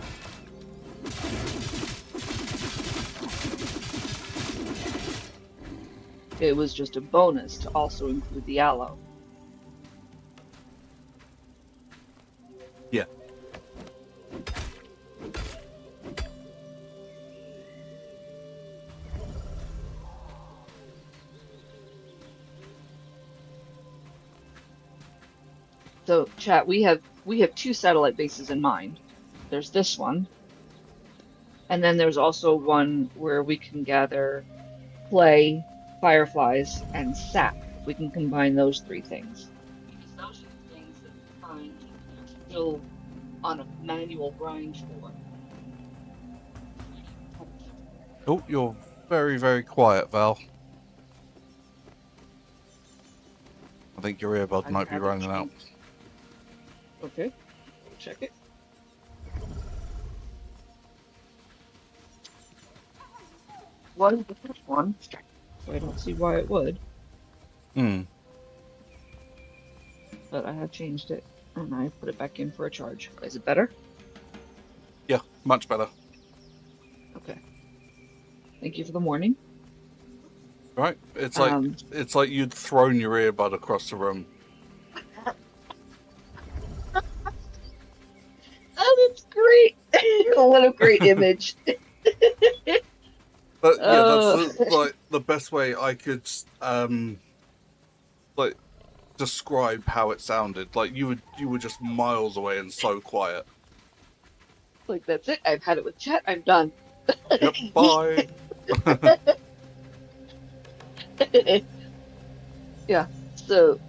It was just a bonus to also include the aloe. Yeah. So, chat, we have 2 satellite bases in mind. There's this one, and then there's also one where we can gather clay, fireflies, and sap. We can combine those 3 things. Because those are the things that we're trying to still on a manual grind for. Oh, you're very, very quiet, Val. I think your earbud I might be haven't running out. changed. Okay, check it. Was the first one, so I don't see why it would, Hmm. but I have changed it and I put it back in for a charge. Is it better? Yeah, much better. Okay. Thank you for the warning. Right? It's Um, like you'd thrown your earbud across the room. oh, that's great. What a great image. But yeah, that's Oh, like the best way I could like describe how it sounded. Like you were just miles away and so quiet. like that's it. I've had it with chat. I'm done. Yep, bye. Yeah. So,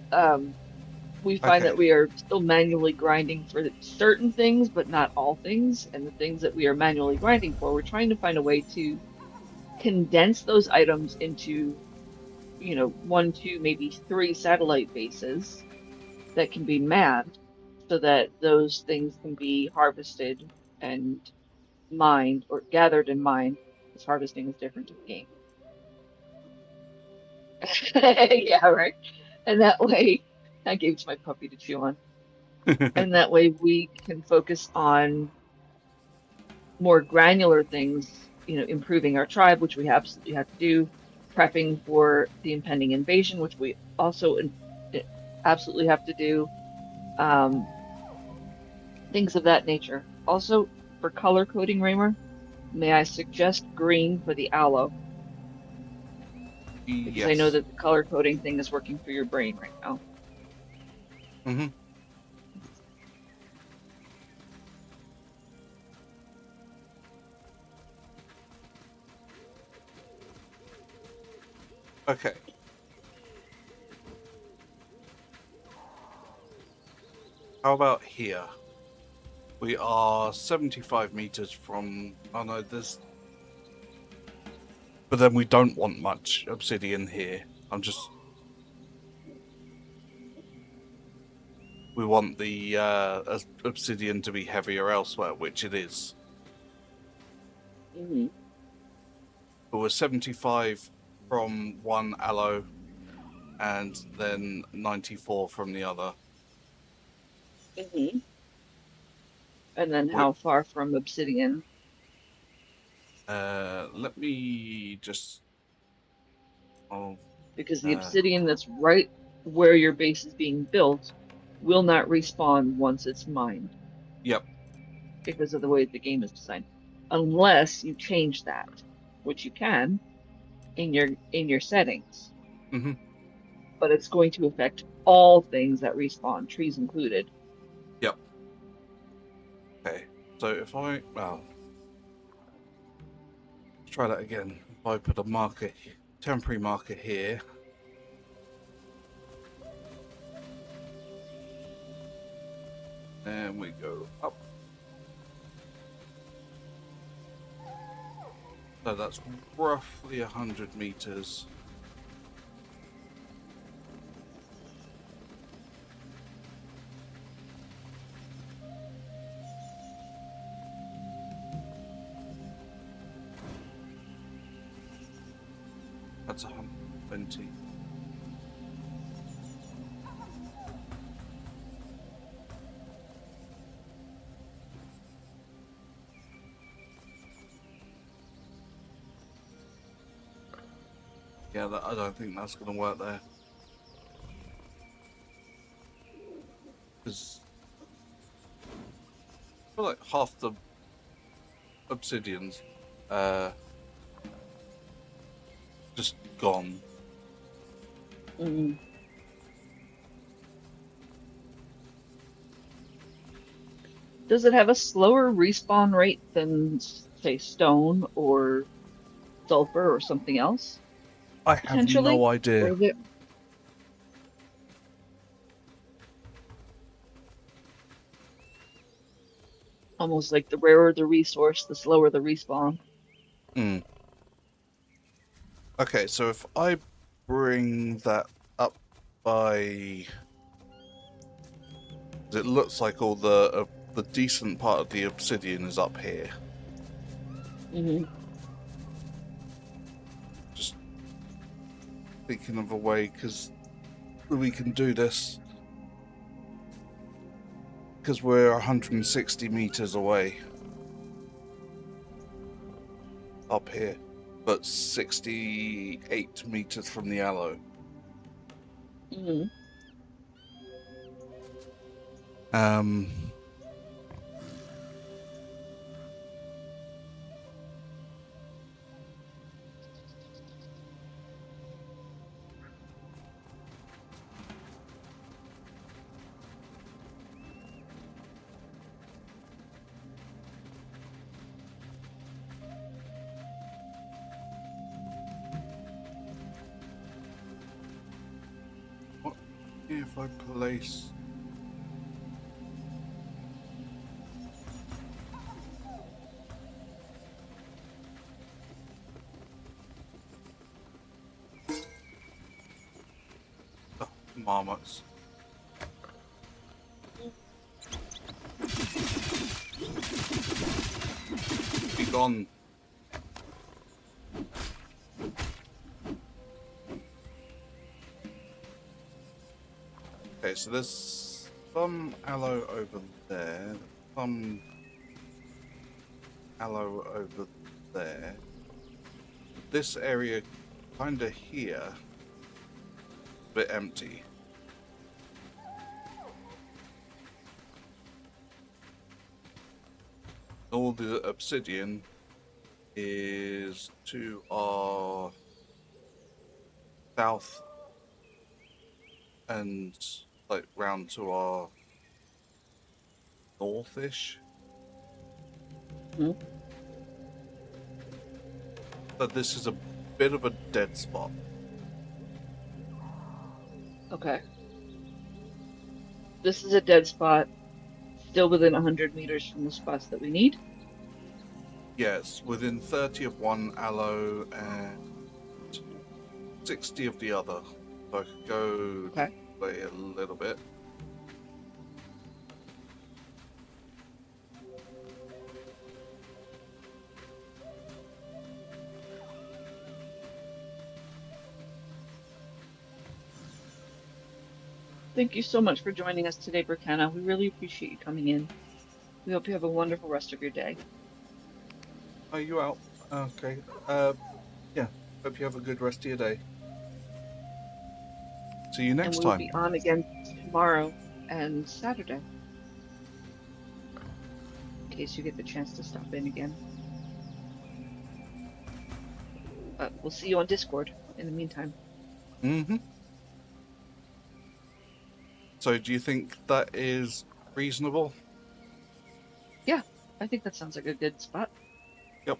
we find that Okay. we are still manually grinding for certain things, but not all things. And the things that we are manually grinding for, we're trying to find a way to condense those items into, one, two, maybe three satellite bases that can be manned so that those things can be harvested and mined or gathered and mined, because harvesting is different to the game. Yeah, right. And that way, I gave it to my puppy to chew on. And that way we can focus on more granular things, improving our tribe, which we absolutely have to do, prepping for the impending invasion, which we also absolutely have to do, um, things of that nature. Also, for color coding, Raymer, may I suggest green for the aloe, because I know Yes. that the color coding thing is working for your brain right now. Hmm. Okay. How about here? We are 75 meters from. Oh no, there's. But then we don't want much obsidian here. I'm just. We want the obsidian to be heavier elsewhere, which it is. Hmm. But we're 75 from one aloe, and then 94 from the other. Hmm. And then Wait, how far from obsidian? let me just. Oh, Because the uh, obsidian that's right where your base is being built will not respawn once it's mined yep. because of the way the game is designed. Unless you change that, which you can in your settings. Hmm. But it's going to affect all things that respawn, trees included. Yep. Okay. So if I. Well, let's try that again. If I put a marker, temporary marker here. And we go up. So that's roughly 100 meters. That's 120. Yeah, I don't think that's going to work there. Because I feel like half the obsidian's uh, just gone. Mm. Does it have a slower respawn rate than, say, stone or sulfur or something else, I have potentially? no Or idea. is it almost like the rarer the resource, the slower the respawn? Mm. Okay, so if I bring that up by, it looks like all the decent part of the obsidian is up here. Hmm. Just thinking of a way because we can do this because we're 160 meters away up here, but 68 meters from the aloe. Hmm. Um, If I place... Oh, marmots. Be gone. Okay, so there's some aloe over there, some aloe over there. This area kind of here, a bit empty. All the obsidian is to our south and like round to our northish. Hmm. But this is a bit of a dead spot. Okay. This is a dead spot, still within 100 meters from the spots that we need. Yes, within 30 of one aloe and 60 of the other. So I could go Okay. away a little bit. Thank you so much for joining us today, Bricanna. We really appreciate you coming in. We hope you have a wonderful rest of your day. Are you out? Okay. Yeah. Hope you have a good rest of your day. See you And next we will time. be on again tomorrow and Saturday, in case you get the chance to stop in again. But we'll see you on Discord in the meantime. Mm-hmm. So do you think that is reasonable? Yeah, I think that sounds like a good spot. Yep.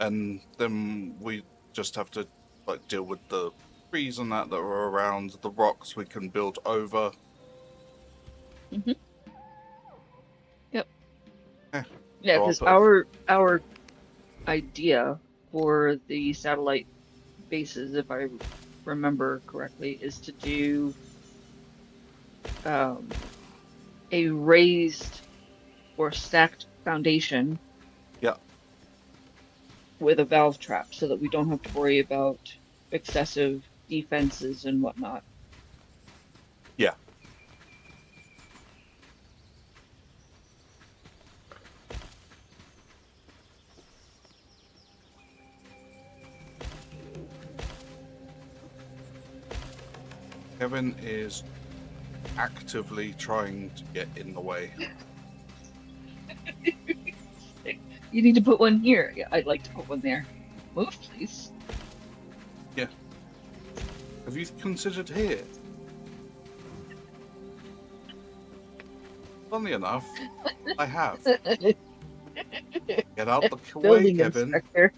And then we just have to like deal with the trees and that are around, the rocks we can build over. Mm-hmm. Yep. Eh, Yeah, so I'll because put our idea for the satellite bases, if I remember correctly, is to do a raised or stacked foundation yeah. with a valve trap so that we don't have to worry about excessive defenses and whatnot. Yeah. Kevin is actively trying to get in the way. You need to put one here. Yeah, I'd like to put one there. Move, please. Yeah. Have you considered here? Funnily enough, I have. Get out the way, Building Kevin. inspector.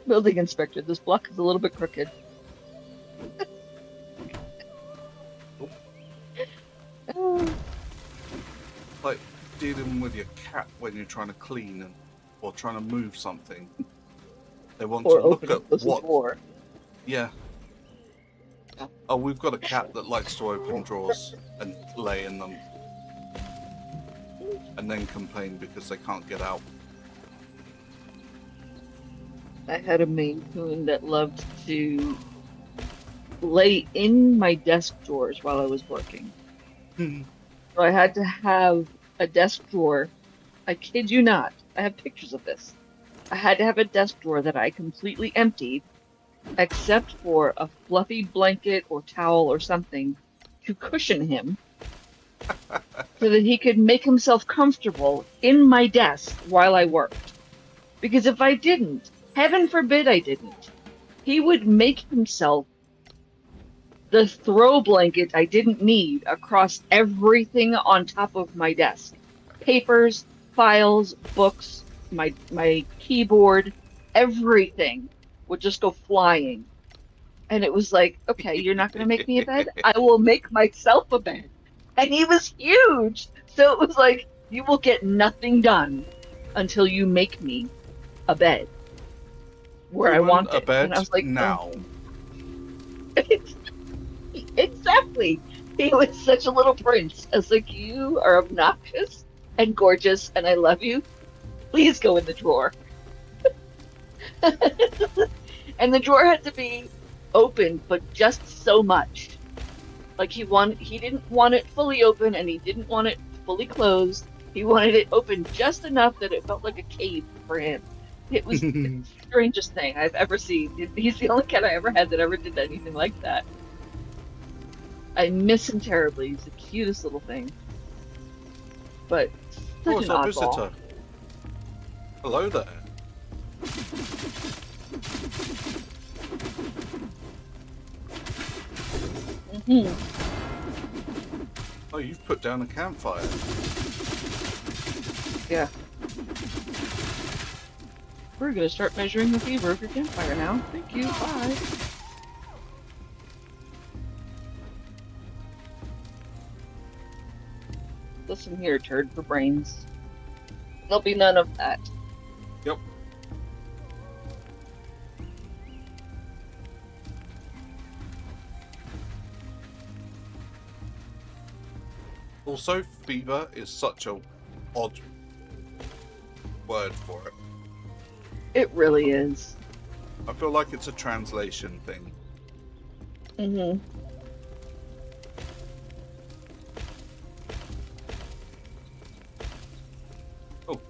Building inspector. This block is a little bit crooked. Oh. Like dealing with your cat when you're trying to clean or trying to move something. They want Or to look open at and close the what. door. Yeah. Yeah. Oh, we've got a cat that likes to open drawers and lay in them, and then complain because they can't get out. I had a Maine Coon that loved to lay in my desk drawers while I was working. So I had to have a desk drawer. I kid you not. I have pictures of this. I had to have a desk drawer that I completely emptied, except for a fluffy blanket or towel or something to cushion him so that he could make himself comfortable in my desk while I worked. Because if I didn't, heaven forbid I didn't, he would make himself the throw blanket I didn't need across everything on top of my desk. Papers, files, books, my keyboard, everything would just go flying. And it was like, okay, you're not going to make me a bed? I will make myself a bed. And he was huge. So it was like, you will get nothing done until you make me a bed where I Woman, want a it. And I bed was like, oh, now. exactly. He was such a little prince. I was like, you are obnoxious and gorgeous, and I love you. Please go in the drawer. And the drawer had to be open, but just so much. Like he didn't want it fully open and he didn't want it fully closed. He wanted it open just enough that it felt like a cave for him. It's the strangest thing I've ever seen. He's the only cat I ever had that ever did anything like that. I miss him terribly. He's the cutest little thing, but Oh, such it's an our oddball. visitor. Hello there. Hmm. Oh, you've put down a campfire. Yeah. We're gonna start measuring the fever of your campfire now. Thank you. Bye. Listen here, turd for brains. There'll be none of that. Yep. Also, fever is such a odd word for it. It really is. I feel like it's a translation thing. Mm-hmm. Oh,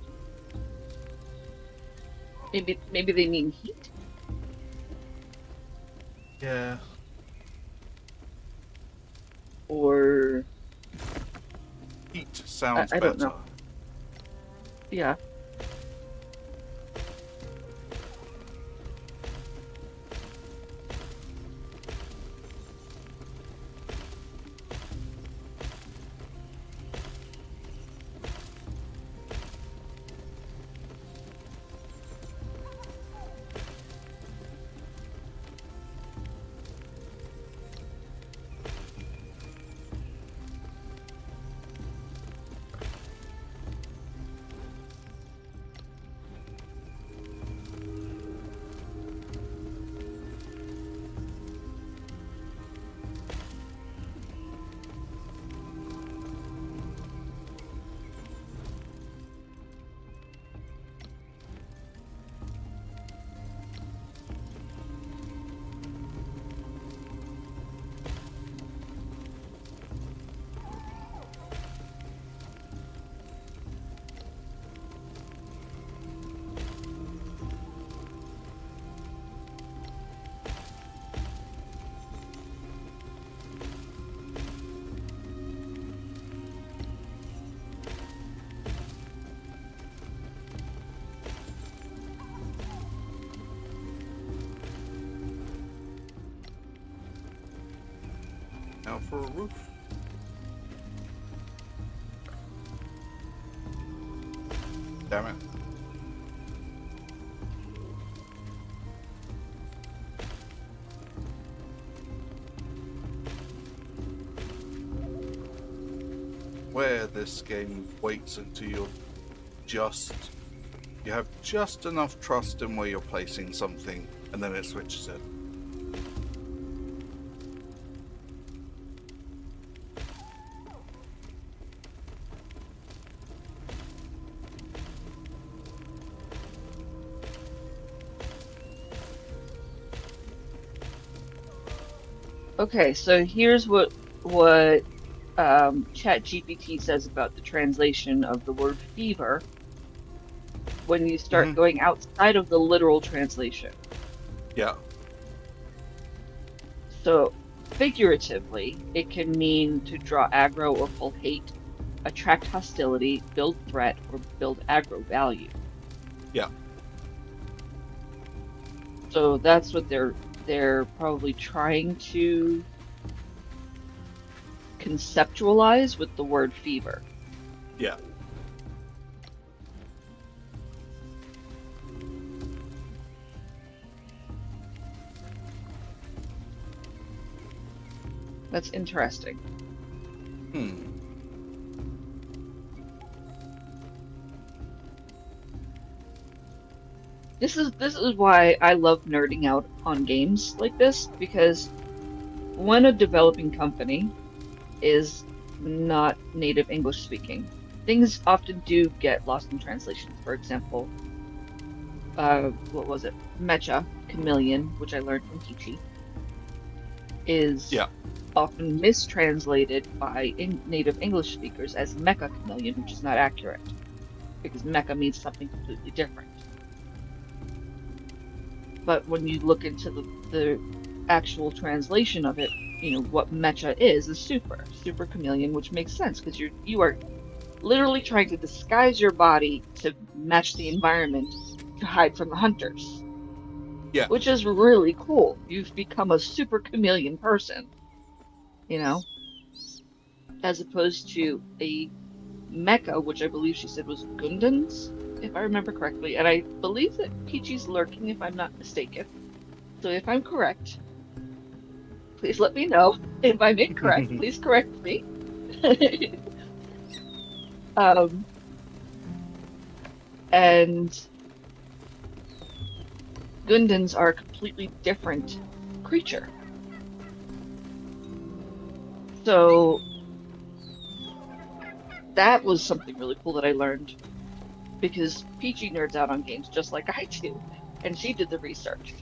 Maybe they mean heat. yeah. Or Heat sounds I don't better. know. Yeah. Now for a roof. Damn it. Where this game waits until you have just enough trust in where you're placing something, and then it switches it. Okay, so here's what ChatGPT says about the translation of the word fever when you start Mm-hmm. going outside of the literal translation. Yeah. So figuratively, it can mean to draw aggro or pull hate, attract hostility, build threat, or build aggro value. Yeah. So that's what they're probably trying to conceptualize with the word fever. Yeah. That's interesting. Hmm. This is why I love nerding out on games like this, because when a developing company is not native English speaking, things often do get lost in translation. For example, what was it? Mecha Chameleon, which I learned from Kichi, is Yeah. often mistranslated by native English speakers as Mecha Chameleon, which is not accurate because mecha means something completely different. But when you look into the actual translation of it, what mecha is super chameleon, which makes sense because you are literally trying to disguise your body to match the environment to hide from the hunters, Yeah. which is really cool. You've become a super chameleon person, you know, as opposed to a mecha, which I believe she said was Gundams, if I remember correctly. And I believe that Kichi's lurking, if I'm not mistaken. So if I'm correct, please let me know. If I'm incorrect, please correct me. Um, and Gundans are a completely different creature. So that was something really cool that I learned because Peachy nerds out on games just like I do. And she did the research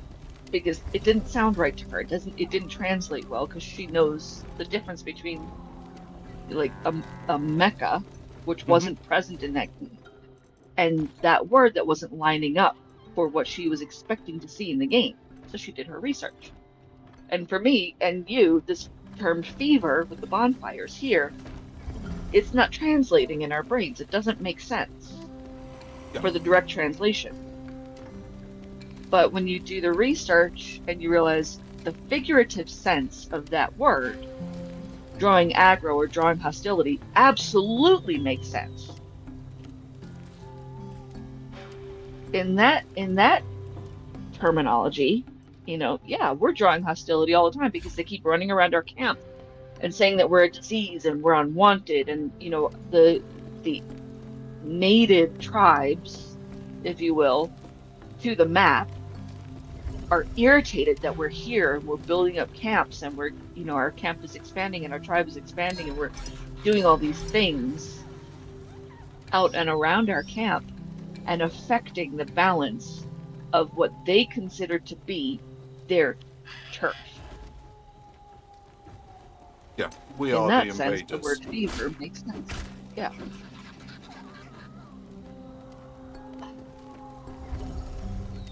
because it didn't sound right to her. It didn't translate well because she knows the difference between like a mecha, which Hmm. wasn't present in that game, and that word that wasn't lining up for what she was expecting to see in the game. So she did her research. And for me and you, this term fever with the bonfires here, it's not translating in our brains. It doesn't make sense Yeah. for the direct translation. But when you do the research and you realize the figurative sense of that word, drawing aggro or drawing hostility, absolutely makes sense. In that terminology, yeah, we're drawing hostility all the time because they keep running around our camp and saying that we're a disease and we're unwanted, and the native tribes, if you will, to the map are irritated that we're here and we're building up camps and our camp is expanding and our tribe is expanding and we're doing all these things out and around our camp and affecting the balance of what they consider to be their turf. Yeah. We In are the that sense, the invaders. word fever makes sense. Yeah,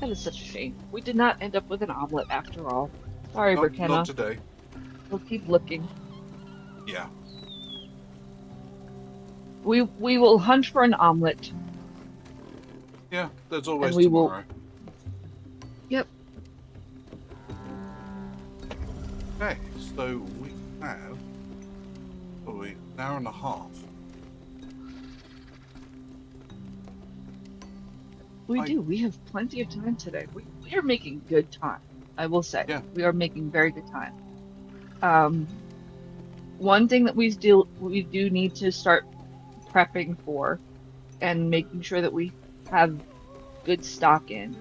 that is such a shame. We did not end up with an omelet after all. Sorry, Not Burkina. today. We'll keep looking. Yeah. We will hunt for an omelet, Yeah. There's and always we will. tomorrow. Yep, Okay. So we have an hour and a half. we I do. We have plenty of time today. We are making good time. I will say Yeah. we are making very good time. Um, one thing that we do need to start prepping for and making sure that we have good stock in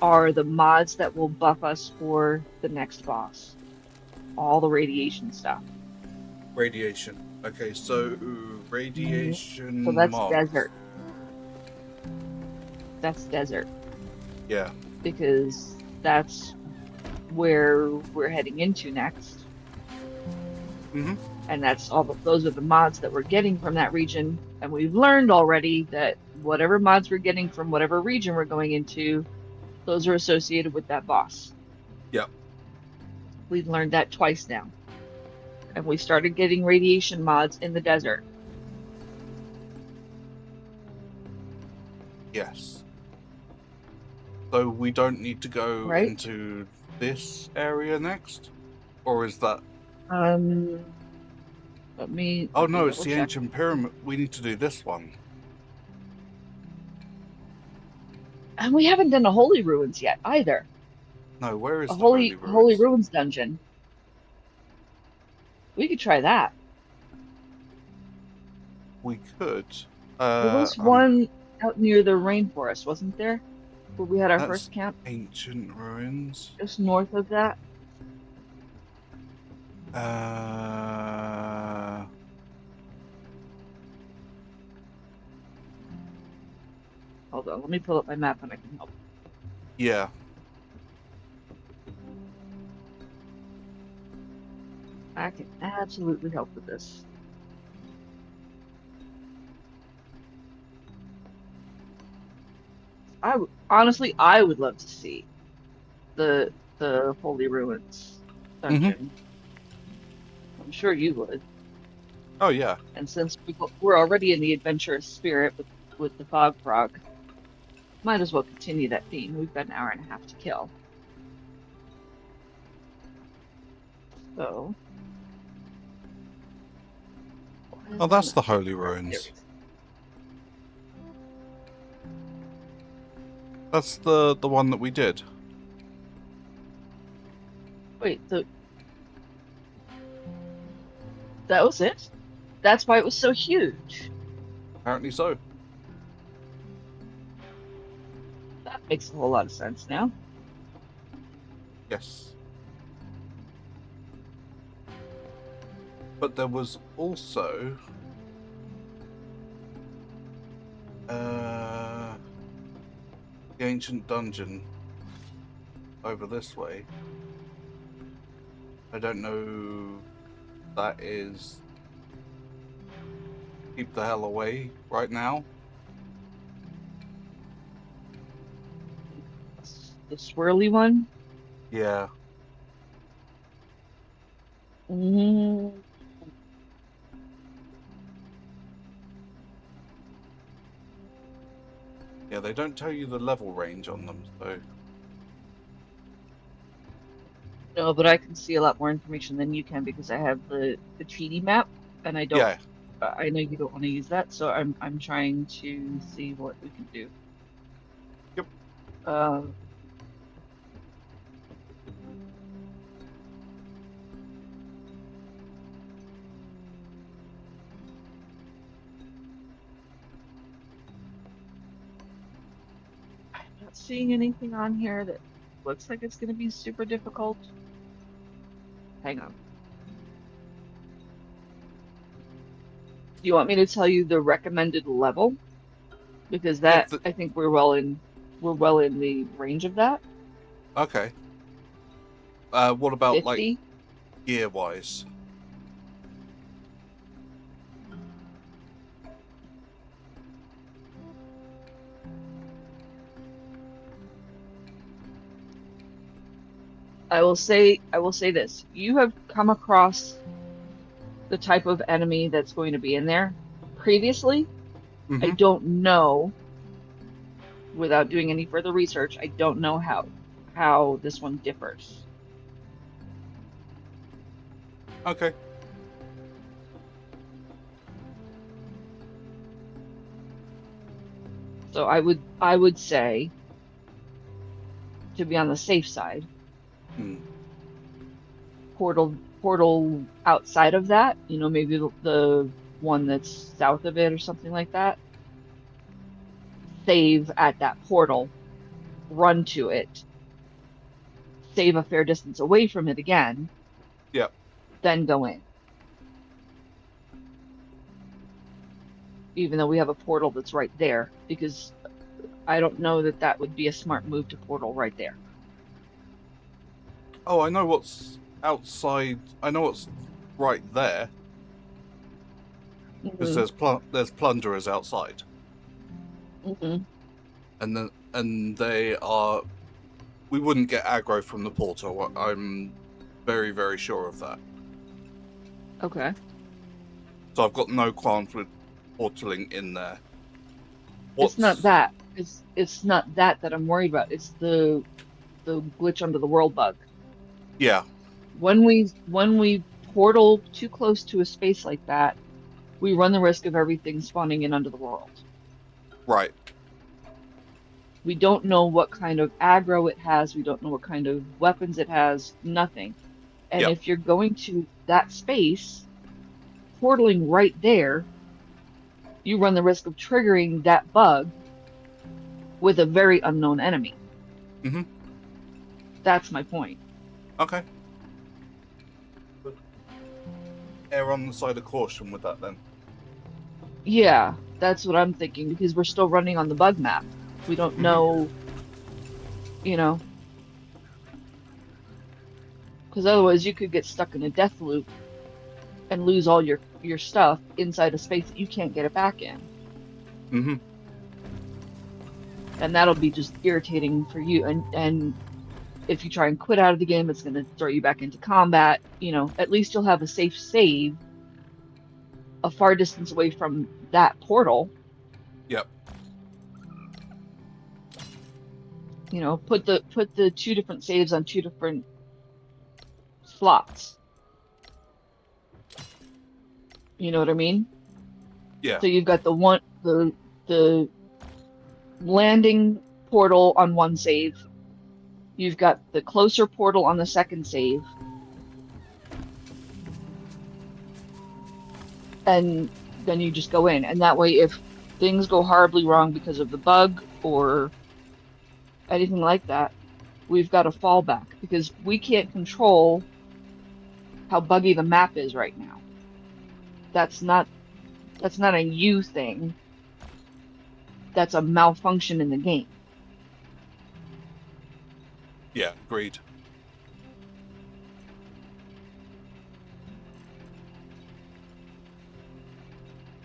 are the mods that will buff us for the next boss. All the radiation stuff. Radiation. Okay. So Mhm. So radiation that's mods. desert. That's desert Yeah. because that's where we're heading into next. Hmm. And those are the mods that we're getting from that region. And we've learned already that whatever mods we're getting from whatever region we're going into, those are associated with that boss. Yeah. We've learned that twice now. And we started getting radiation mods in the desert, Yes. So we don't need to go right? into this area next, or is that? Um, let me Oh no, it's double the check. ancient pyramid. We need to do this one. And we haven't done a Holy Ruins yet either. No, where A is the Holy Holy Ruins? Ruins dungeon. We could try that. We could. There was one out near the rainforest, wasn't there? Where we had our That's first camp, ancient ruins. just north of that. Uh, Hold on, let me pull up my map and I can help. yeah. I can absolutely help with this. Honestly, I would love to see the Holy Ruins Mm-hmm. dungeon. I'm sure you would. Oh yeah. And since we're already in the adventurous spirit with the fog frog, might as well continue that theme. We've got an hour and a half to kill. So, why Oh, is the that's map the so Holy far? There Ruins. we go. That's the one that we did. Wait, that was it? That's why it was so huge. Apparently so. That makes a whole lot of sense now. Yes. But there was also the ancient dungeon over this way. I don't know. That is keep the hell away right now. The swirly one. Yeah. Mm, Yeah, they don't tell you the level range on them, so no, but I can see a lot more information than you can because I have the treaty map, and I don't. yeah. I know you don't want to use that, so I'm trying to see what we can do. Yep. Uh, I'm not seeing anything on here that looks like it's going to be super difficult. Hang on. Do you want me to tell you the recommended level? Because Yeah, that I think we're well in the range of that. okay. What about like 50. gear wise? I will say this. You have come across the type of enemy that's going to be in there previously. I Mm-hmm. don't know, without doing any further research, I don't know how this one differs. Okay. So I would say, to be on the safe side, Hmm. portal outside of that, maybe the one that's south of it or something like that. Save at that portal, run to it, save a fair distance away from it again, Yeah. then go in. Even though we have a portal that's right there, because I don't know that that would be a smart move to portal right there. Oh, I know what's outside. I know what's right there because Hmm. there's plunderers outside, Hmm. and they are. We wouldn't get aggro from the portal. I'm very very sure of that. Okay. So I've got no qualms with portaling in there. It's not What's that. It's not that I'm worried about. It's the glitch under the world bug. yeah, When we portal too close to a space like that, we run the risk of everything spawning in under the world. right. We don't know what kind of aggro it has. We don't know what kind of weapons it has. Nothing. And Yep. if you're going to that space, portaling right there, you run the risk of triggering that bug with a very unknown enemy. Mm-hmm. That's my point. Okay. But err on the side of caution with that then. Yeah, that's what I'm thinking because we're still running on the bug map. We don't Mm-hmm. know, you know, because otherwise you could get stuck in a death loop and lose all your stuff inside a space that you can't get it back in. Mm-hmm. And that'll be just irritating for you. And if you try and quit out of the game, it's going to throw you back into combat. You know, at least you'll have a safe save a far distance away from that portal. Yep. You know, put the two different saves on two different slots. You know what I mean? Yeah. So you've got the landing portal on one save. You've got the closer portal on the second save. And then you just go in. And that way, if things go horribly wrong because of the bug or anything like that, we've got a fallback because we can't control how buggy the map is right now. That's not a you thing. That's a malfunction in the game. Yeah. Agreed.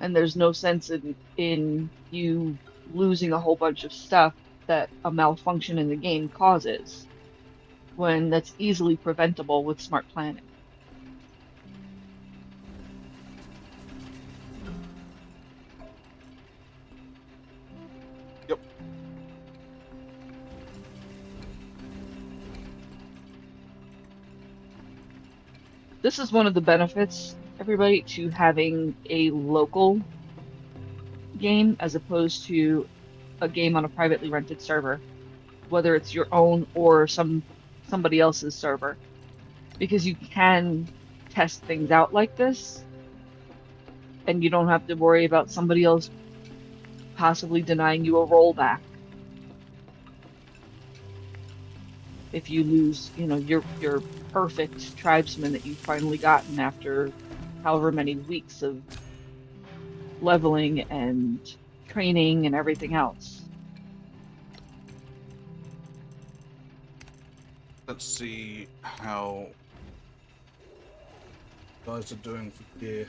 And there's no sense in you losing a whole bunch of stuff that a malfunction in the game causes when that's easily preventable with smart planning. Yep. This is one of the benefits, everybody, to having a local game as opposed to a game on a privately rented server, whether it's your own or somebody else's server, because you can test things out like this and you don't have to worry about somebody else possibly denying you a rollback if you lose, you know, your perfect tribesman that you've finally gotten after however many weeks of leveling and training and everything else. Let's see how guys are doing for gear.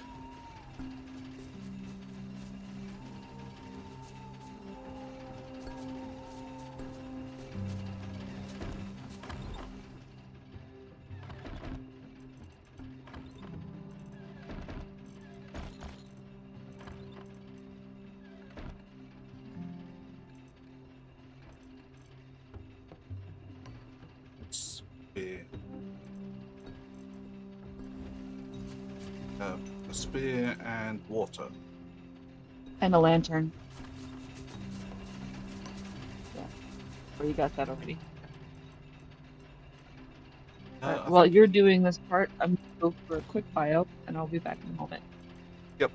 Spear. A spear and water. And a lantern. Yeah. Or you got that already. Alright, I while think. you're doing this part, I'm gonna go for a quick bio and I'll be back in a moment. Yep.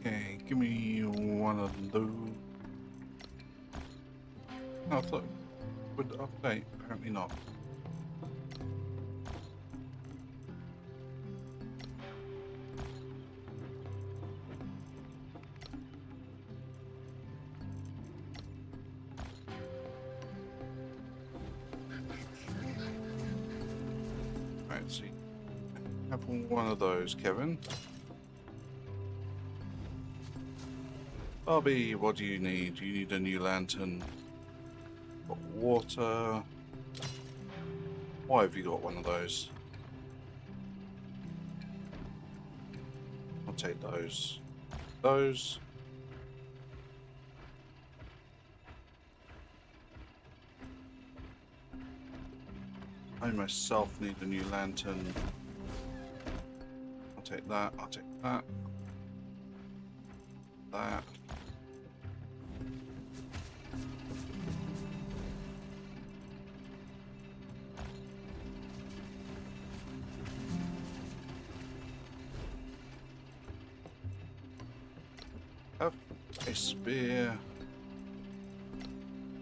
Okay, give me one of those. Oh, I thought it would update. Apparently not. Right, see. Have one of those, Kevin. Bobby, what do you need? You need a new lantern. Got water. Why have you got one of those? I'll take those. Those. I myself need a new lantern. I'll take that, I'll take that. That. Have a spear.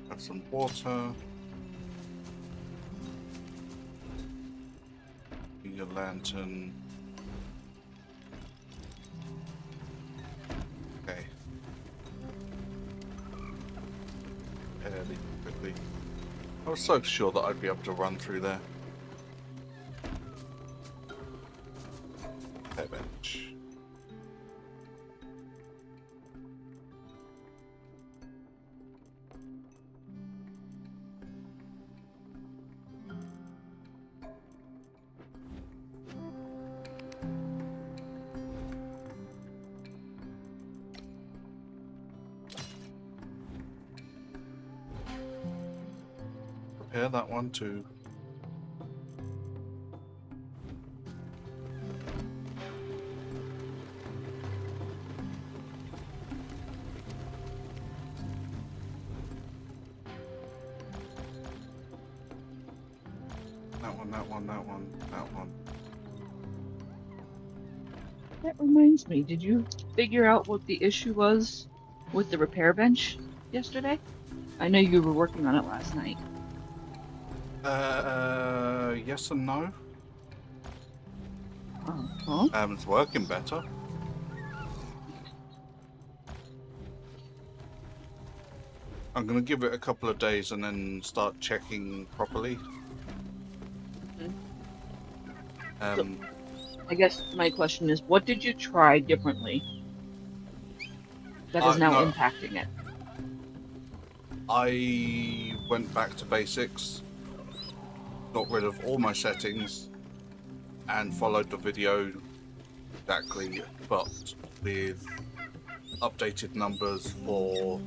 Have some water. Your lantern. Okay. Fairly quickly. I was so sure that I'd be able to run through there. Okay, bench. Repair that one too. That one, that one, that one, that one. That reminds me, did you figure out what the issue was with the repair bench yesterday? I know you were working on it last night. Yes and no. Uh-huh. It's working better. I'm gonna give it a couple of days and then start checking properly. So, I guess my question is, what did you try differently that is now No, impacting it? I went back to basics, got rid of all my settings, and followed the video exactly, but with updated numbers for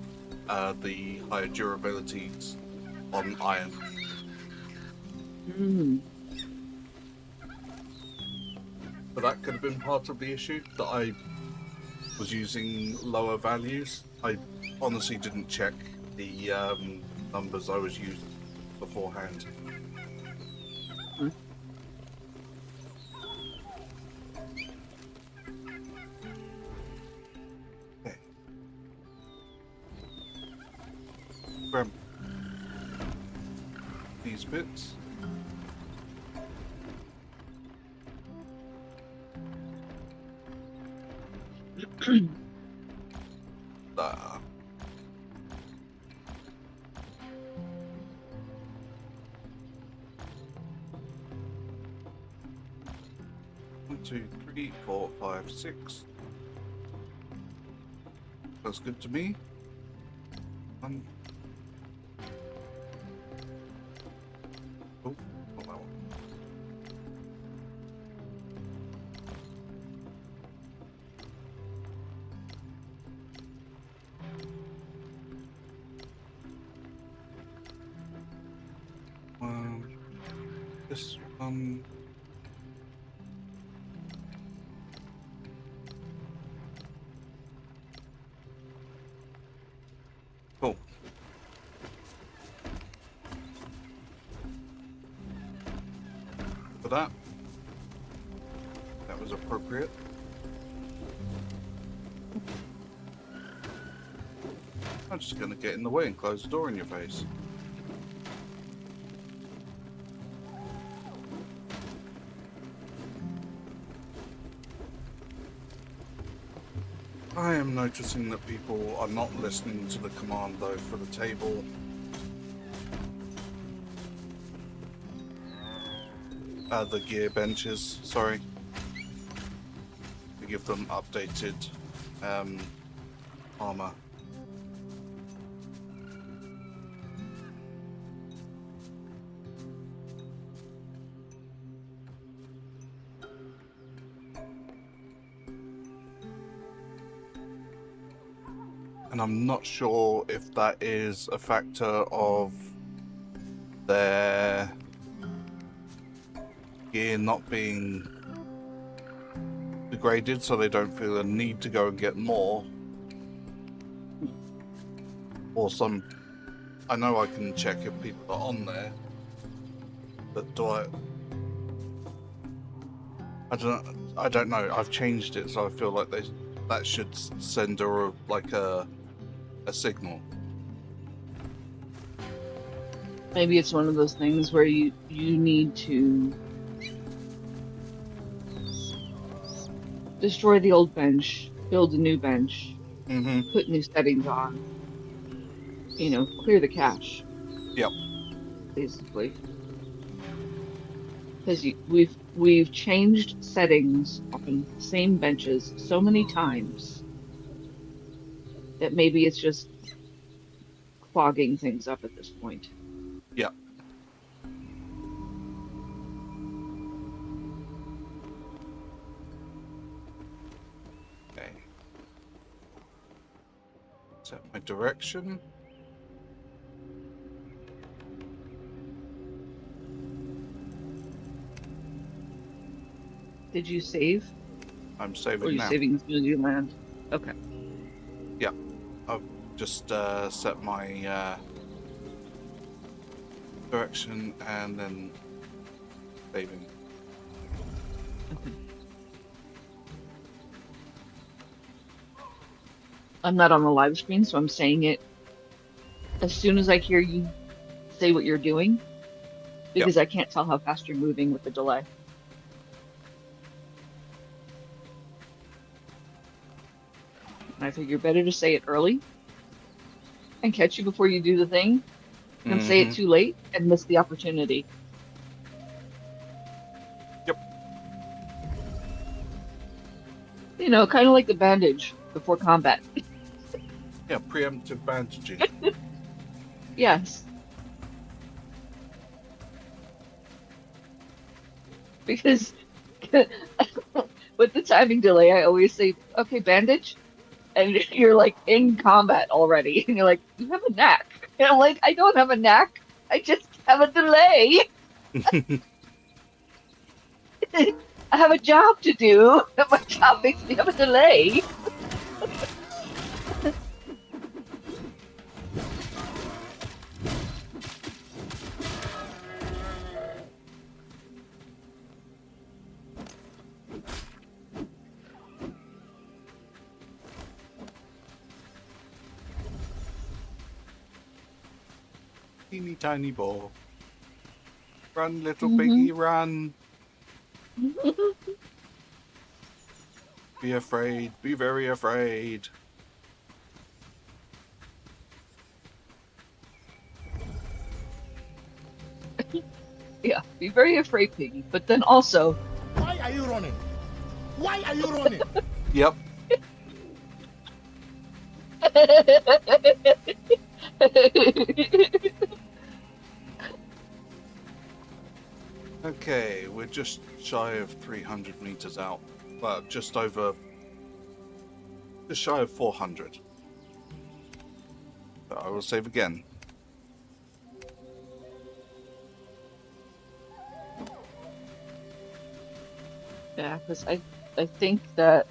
the higher durabilities on iron. Hmm. But that could have been part of the issue, that I was using lower values. I honestly didn't check the numbers I was using beforehand. Okay. Grab these bits. Ah. 1, 2, 3, 4, 5, 6. That's good to me. Oh, not that one. This one. Cool. For that. That was appropriate. I'm just going to get in the way and close the door in your face. I am noticing that people are not listening to the command though for the table. The gear benches, sorry. To give them updated armor. And I'm not sure if that is a factor of their gear not being degraded, so they don't feel a need to go and get more. Or some. I know I can check if people are on there, but do I? I don't know. I've changed it, so I feel like that should send a signal. Maybe it's one of those things where you need to destroy the old bench, build a new bench, Mm-hmm. put new settings on, clear the cache, Yep. basically. Because we've changed settings on the same benches so many times that maybe it's just clogging things up at this point. Yep. Okay. Set my direction. Did you save? I'm Or are saving you now. saving New Zealand? Okay. Yeah. I've just set my direction and then saving. Okay. I'm not on the live screen, so I'm saying it as soon as I hear you say what you're doing, because I can't tell how fast you're moving with the delay. And I figure better to say it early and catch you before you do the thing than say it too late and miss the opportunity. Yep. Kind of like the bandage before combat. Yeah, preemptive bandaging. Yes. Because with the timing delay, I always say, okay, bandage. And you're like in combat already. And you're like, you have a knack. And I'm like, I don't have a knack. I just have a delay. I have a job to do. And my job makes me have a delay. Teeny tiny ball. Run, little piggy, run. Be afraid. Be very afraid. Yeah, be very afraid, Piggy. But then also, why are you running? Why are you running? Yep. Okay, we're just shy of 300 meters out. Well, just shy of 400. So I will save again. yeah, because I think that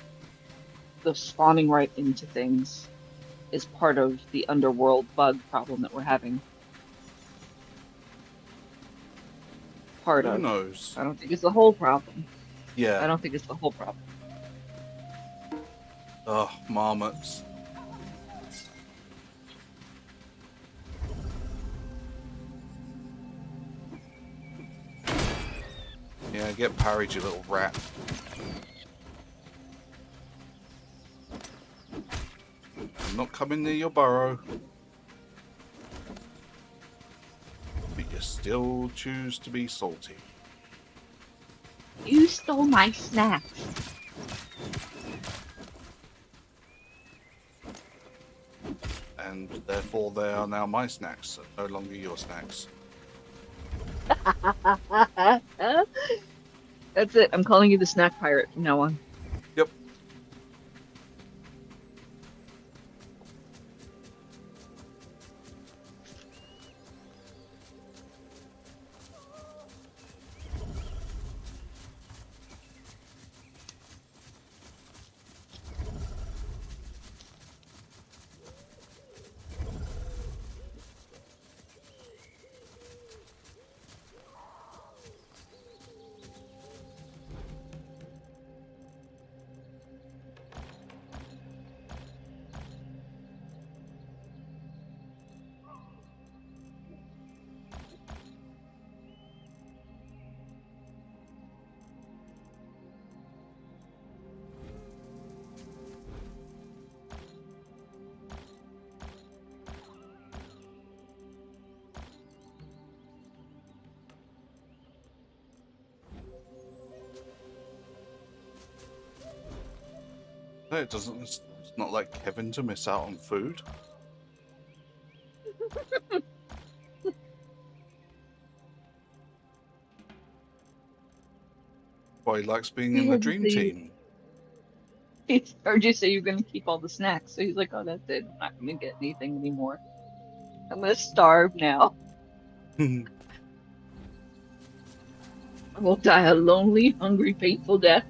the spawning right into things is part of the underworld bug problem that we're having. Part Who of. knows? I don't think it's the whole problem. Yeah. I don't think it's the whole problem. Oh, marmots. Yeah, get parried, you little rat. I'm not coming near your burrow. But you still choose to be salty. You stole my snacks. And therefore they are now my snacks, no longer your snacks. That's it. I'm calling you the snack pirate from now on. Yep. No, it doesn't. It's not like Kevin to miss out on food. Well, he likes being in the dream team. He heard you say you're gonna keep all the snacks, so he's like, "Oh, that's it. I'm not gonna get anything anymore. I'm gonna starve now. I will die a lonely, hungry, painful death,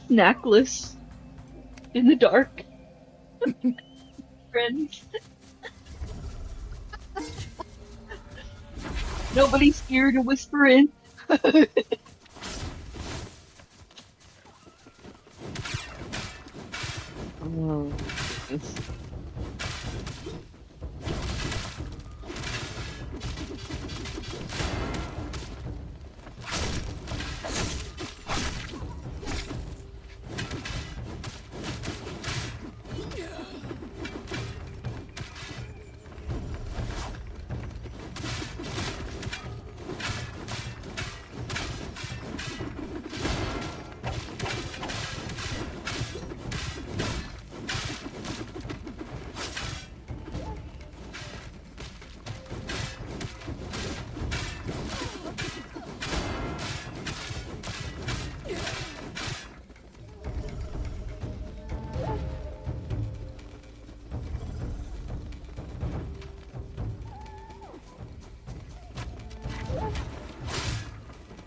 snackless, in the dark, friends. Nobody's here to whisper in." Oh, goodness.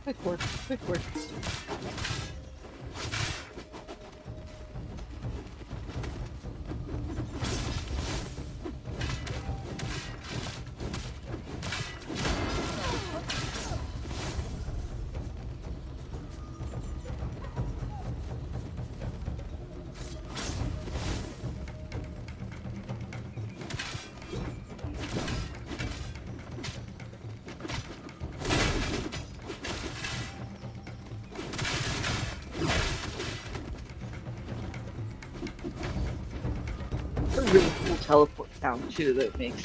Quick work, quick work. A really cool teleport sound too that it makes.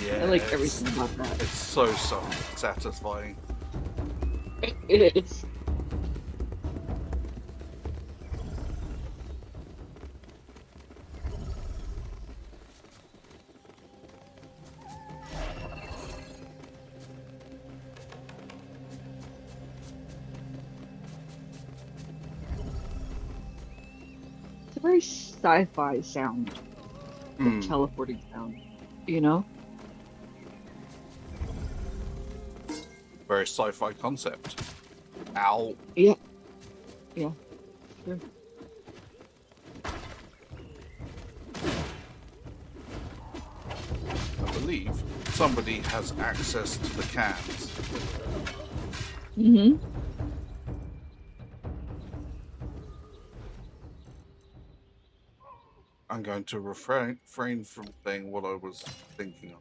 Yeah, I like it's- everything about that. It's so satisfying. It is. It's a very sci-fi sound, the Hmm. teleporting sound, you know? Very sci-fi concept. Ow. Yeah. Yeah. Sure. I believe somebody has access to the cans. Mm-hmm. I'm going to refrain from saying what I was thinking of.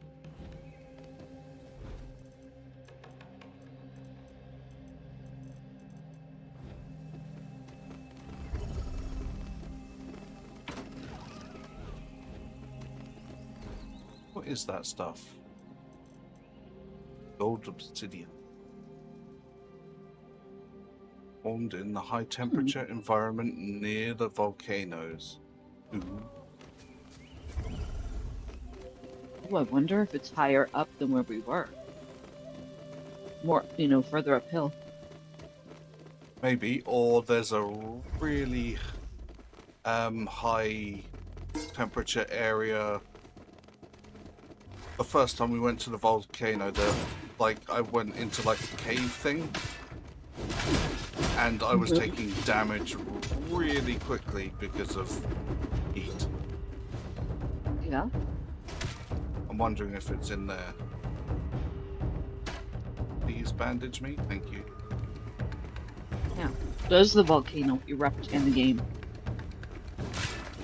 What is that stuff? Gold obsidian. Formed in the high temperature environment near the volcanoes. Ooh. Oh, I wonder if it's higher up than where we were. More, further uphill. Maybe, or there's a really high temperature area. The first time we went to the volcano, I went into like a cave thing, and I was Mhm. taking damage really quickly because of heat. Yeah. I'm wondering if it's in there. Please bandage me, thank you. Yeah. Does the volcano erupt in the game?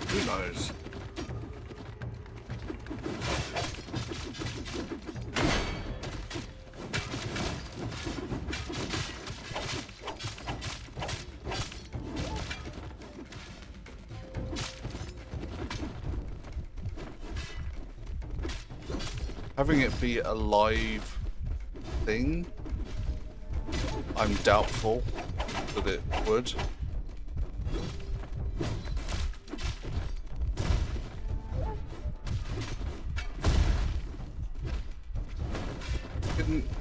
Who knows? Having it be a live thing, I'm doubtful that it would.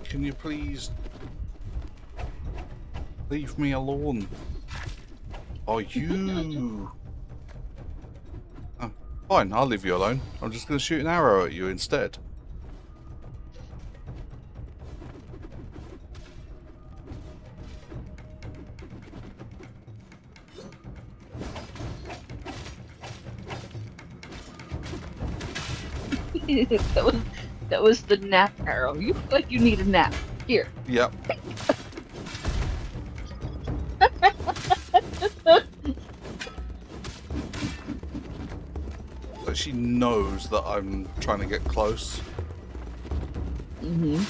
Can you please leave me alone? Are you? Oh, fine, I'll leave you alone. I'm just going to shoot an arrow at you instead. that was the nap arrow. You look like you need a nap. Here. Yep. But she knows that I'm trying to get close. Mm-hmm.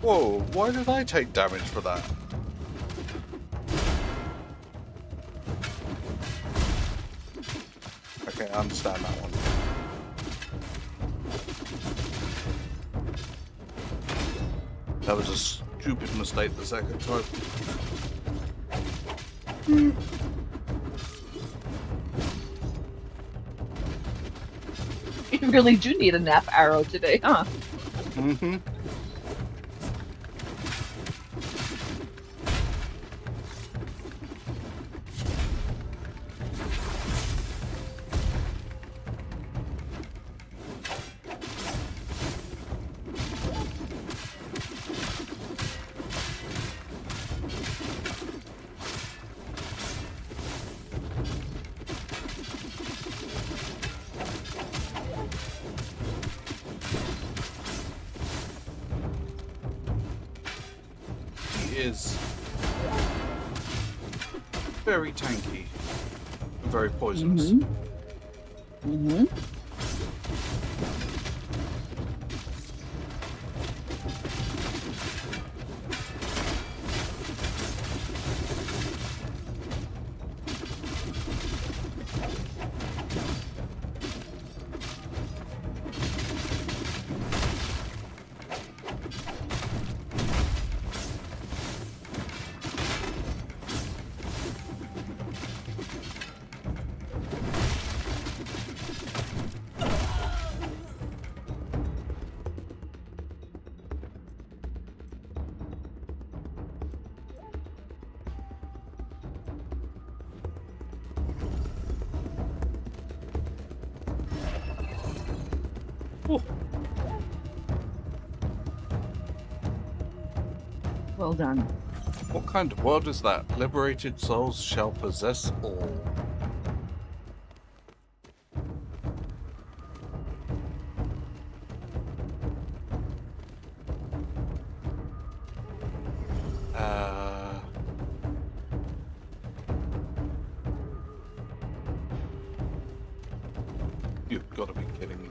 Whoa, why did I take damage for that? Okay, I understand that one. That was a stupid mistake the second time. You really do need a nap arrow today, huh? Mm-hmm. Is very tanky and very poisonous. Mm-hmm. Oh, Well done. what kind of world is that? Liberated souls shall possess all. You've got to be kidding me.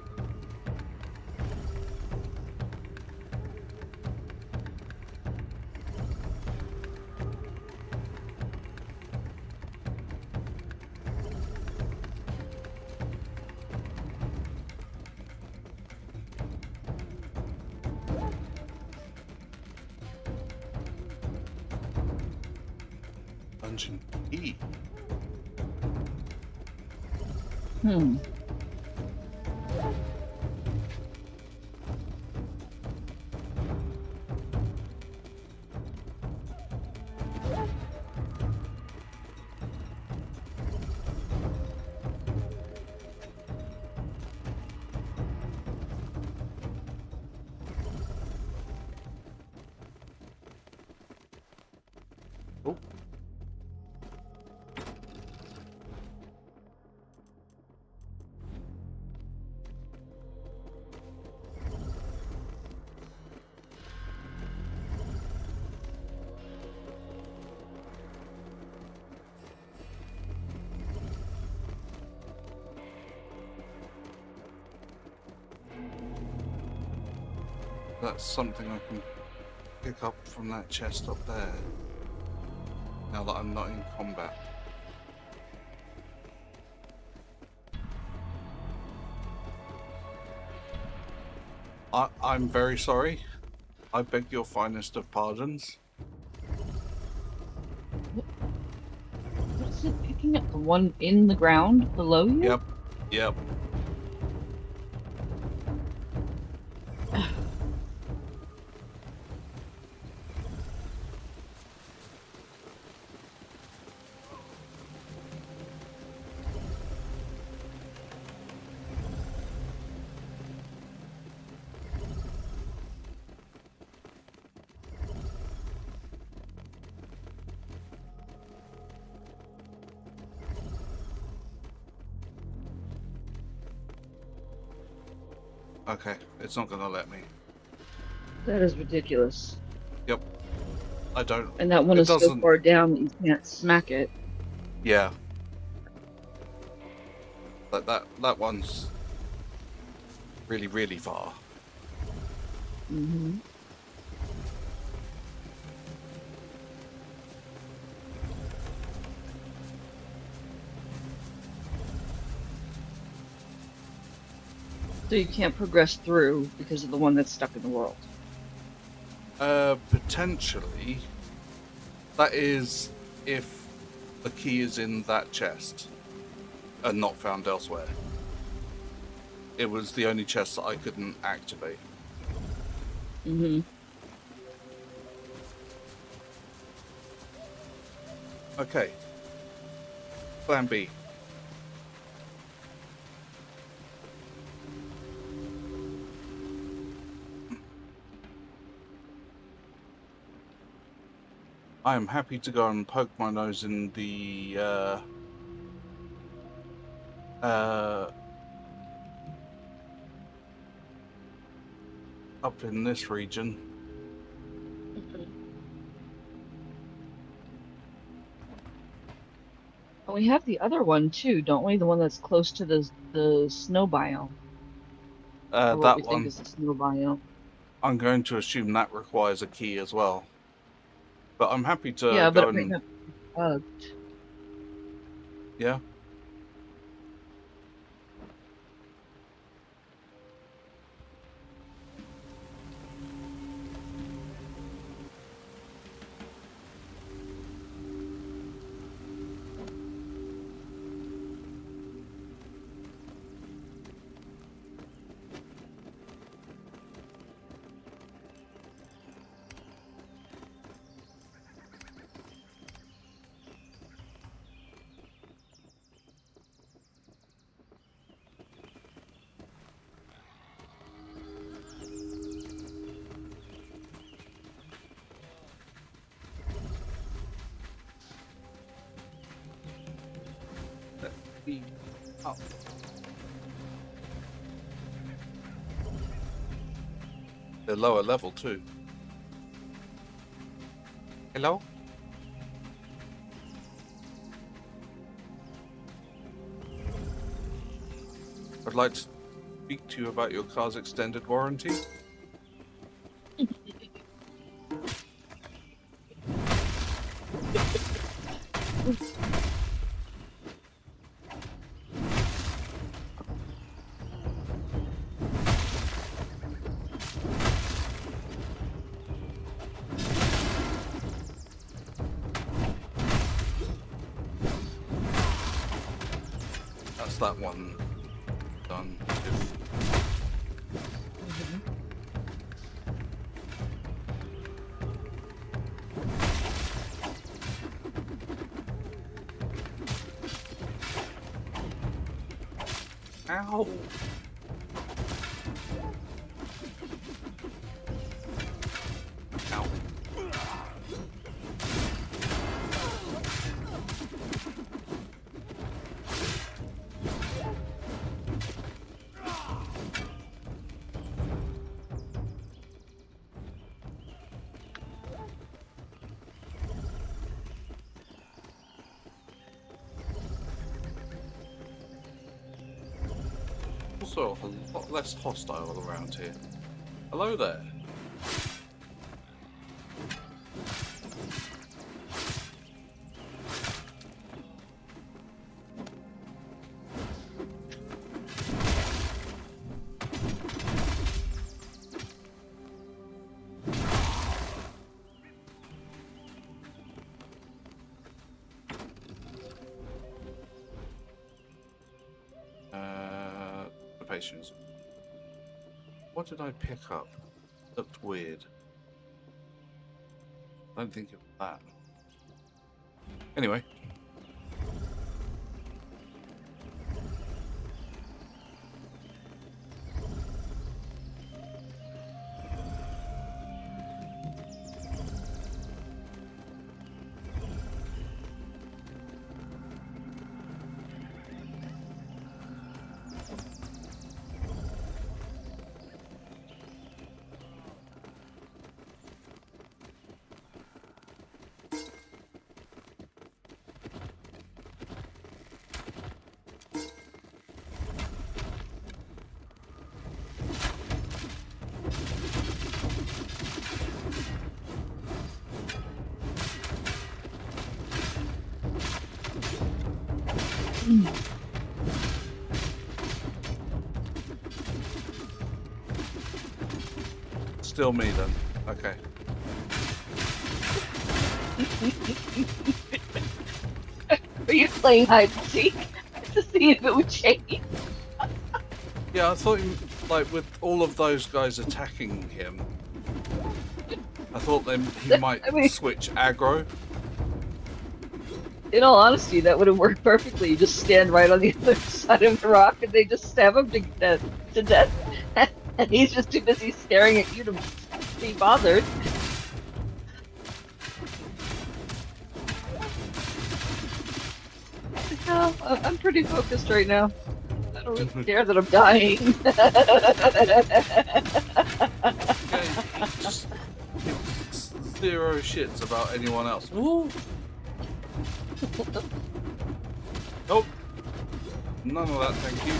Dungeon E. Hmm. Oh. That's something I can pick up from that chest up there. Now that I'm not in combat. I'm very sorry. I beg your finest of pardons. What's it picking up? The one in the ground below you? Yep. Yep. Okay, it's not gonna let me. That is ridiculous. Yep. I don't. And that one It is so doesn't. far down that you can't smack it. Yeah. But that one's really, really far. Mm-hmm. So you can't progress through because of the one that's stuck in the world. Potentially. That is if the key is in that chest and not found elsewhere. It was the only chest that I couldn't activate. Mm-hmm. Okay. Plan B. I am happy to go and poke my nose in the up in this region. And we have the other one too, don't we? The one that's close to the snow biome, or what we That think one, is the snow biome. I'm going to assume that requires a key as well. But I'm happy to Yeah, but go it might and not be bugged. yeah. Let me up. They're lower level too. Hello? I'd like to speak to you about your car's extended warranty. That's that one done. Ow! Ow. Also, a lot less hostile around here. Hello there. The patience. What did I pick up? Looked weird. I don't think it was that. Anyway. Still me then. Okay. Are you playing hide and seek to see if it would change? Yeah, I thought like with all of those guys attacking him, I thought he might switch aggro. In all honesty, that would have worked perfectly. You just stand right on the other side of the rock and they just stab him to death. And he's just too busy staring at you to be bothered. No, I'm pretty focused right now. I don't really care that I'm dying. Yeah, just zero shits about anyone else. Ooh. Nope. None of that, thank you.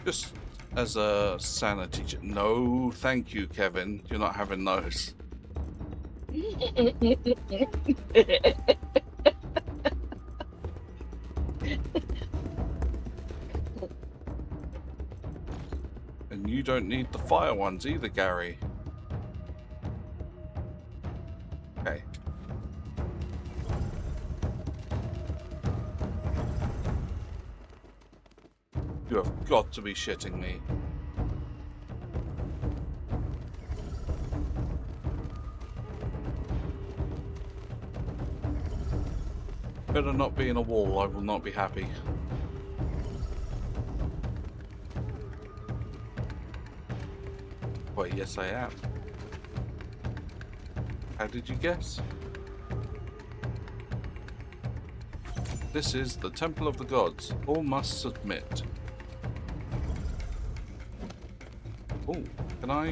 Just as a sanity check. No, thank you, Kevin. You're not having those. And you don't need the fire ones either, Gary. Okay. You have got to be shitting me. Better not be in a wall, I will not be happy. Wait, yes I am. How did you guess? This is the Temple of the Gods. All must submit. Oh, can I,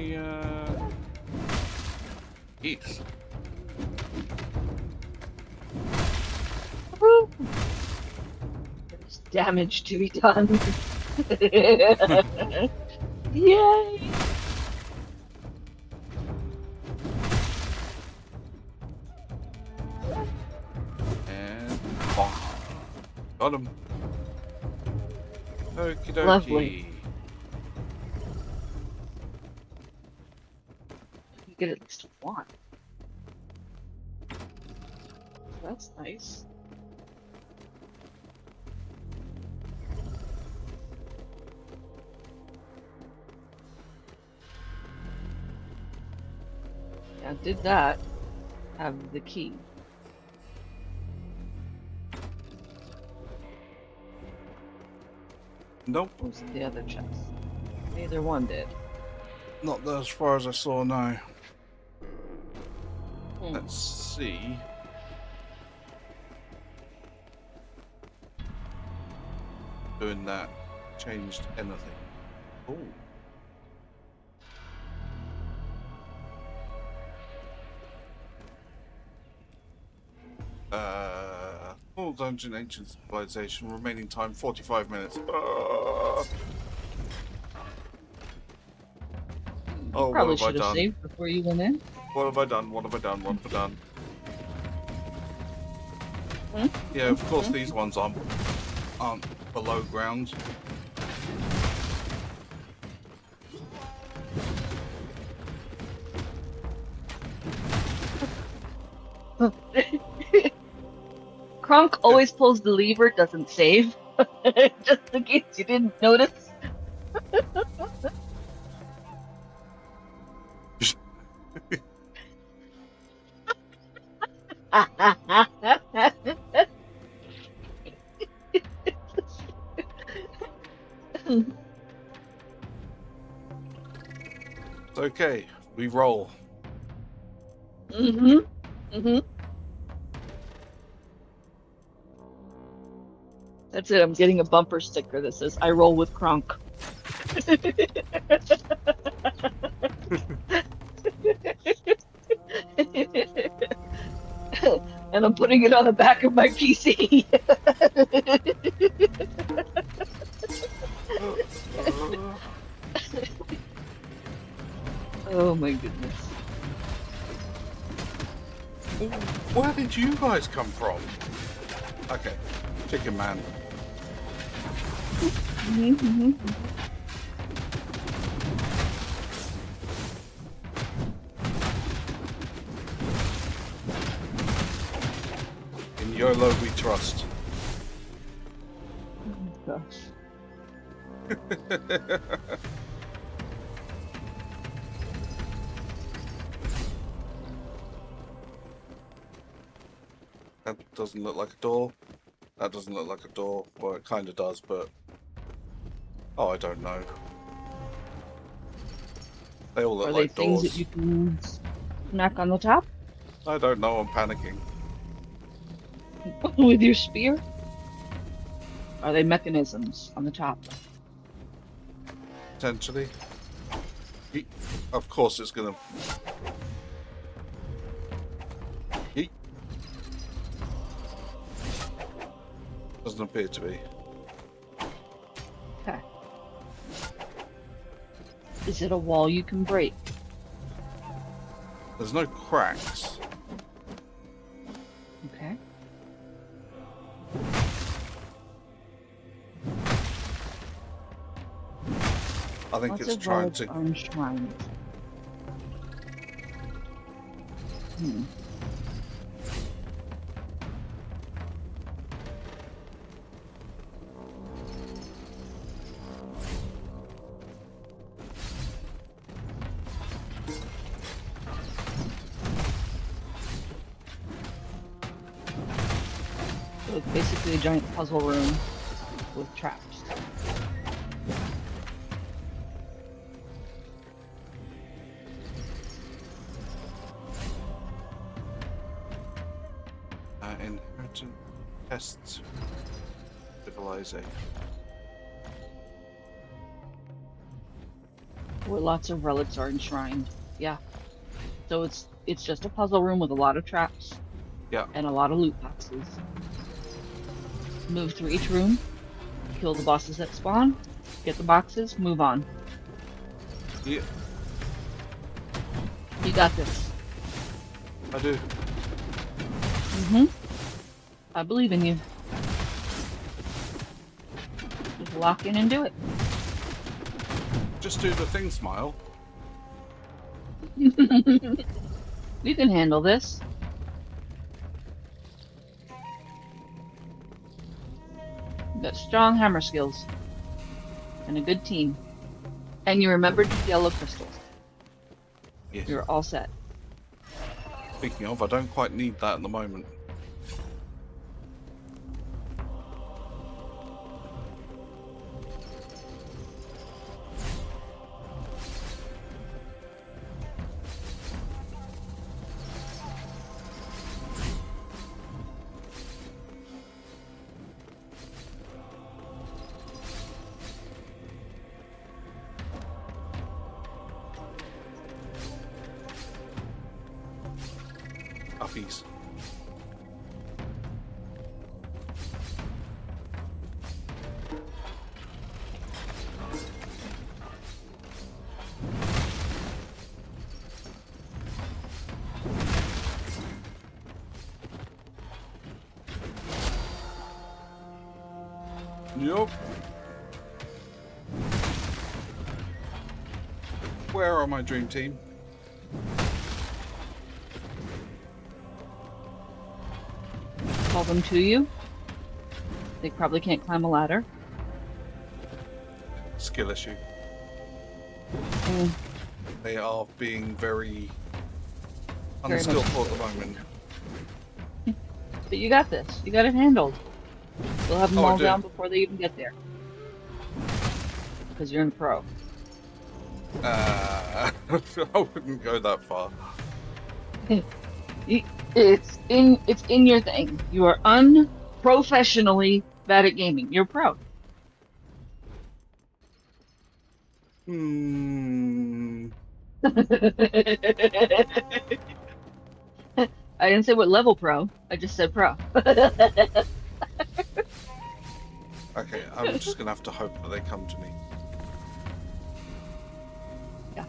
eat? There's damage to be done. Yay! And bonk. Got him. Okie dokie. Lovely. You get at least one. That's nice. Yeah, did that. Have the key. Nope. What was the other chest? Neither one did. Not as far as I saw now. Hmm. Let's see. Doing that changed anything. Oh. Full dungeon ancient civilization. Remaining time 45 minutes. Oh, what Probably have I should have done? saved before you went in. What have I done? What have I done? What have I done? Hmm? Yeah, of course these ones aren't aren't below ground. Kronk always pulls the lever, doesn't save. Just in case you didn't notice. It's okay. We roll. Mm-hmm. Mm-hmm. That's it. I'm getting a bumper sticker that says "I roll with Kronk." And I'm putting it on the back of my PC. Oh my goodness. Where did you guys come from? Okay, Chicken Man. Mm-hmm. In YOLO we trust. Oh gosh. That doesn't look like a door. That doesn't look like a door. Well, it kind of does, but... Oh, I don't know. They all look Are they like things doors. that you can smack on the top I don't know, I'm panicking. with your spear? Are they mechanisms on the top? Potentially. Yeet. Of course it's gonna... Yeet. Doesn't appear to be. Okay. Is it a wall you can break? There's no cracks. Okay. I think Lots it's of trying relics to... are enshrined. Hmm. So it's basically a giant puzzle room with traps. Inheritance tests civilization. Where lots of relics are enshrined. Yeah. So it's just a puzzle room with a lot of traps. Yeah. And a lot of loot boxes. Move through each room, kill the bosses that spawn, get the boxes, move on. Yeah, You got this. I do. Mm-hmm. I believe in you. Just lock in and do it. Just do the thing, Smile. You can handle this. You got strong hammer skills. And a good team. And you remembered yellow crystals. Yes. You're all set. Speaking of, I don't quite need that at the moment. Uppies. Yup. Where are my dream team? Call them to you. They probably can't climb a ladder. Skill issue. Mm, They are being very Very much unskillful at the moment. but you got this. You got it handled. You'll have them Oh, I all do. down before they even get there. Because you're in pro. I wouldn't go that far. It's in your thing. You are unprofessionally bad at gaming. You're pro. Hmm. I didn't say what level pro. I just said pro. Okay, I'm just gonna have to hope that they come to me. Yeah.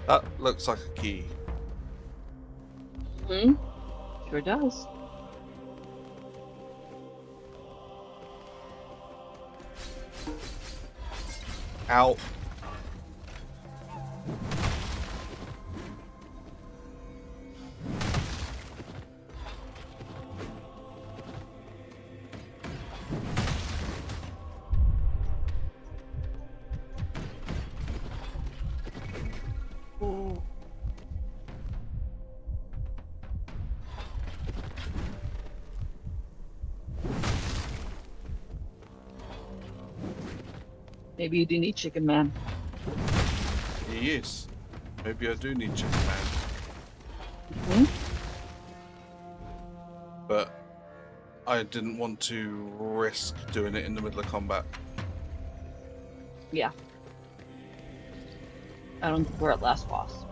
That looks like a key. Hmm. Sure does. Ow. Ooh. Maybe you do need Chicken Man. He is. Maybe I do need Chicken Man. Hmm? But I didn't want to risk doing it in the middle of combat. Yeah. I don't think we're at last boss.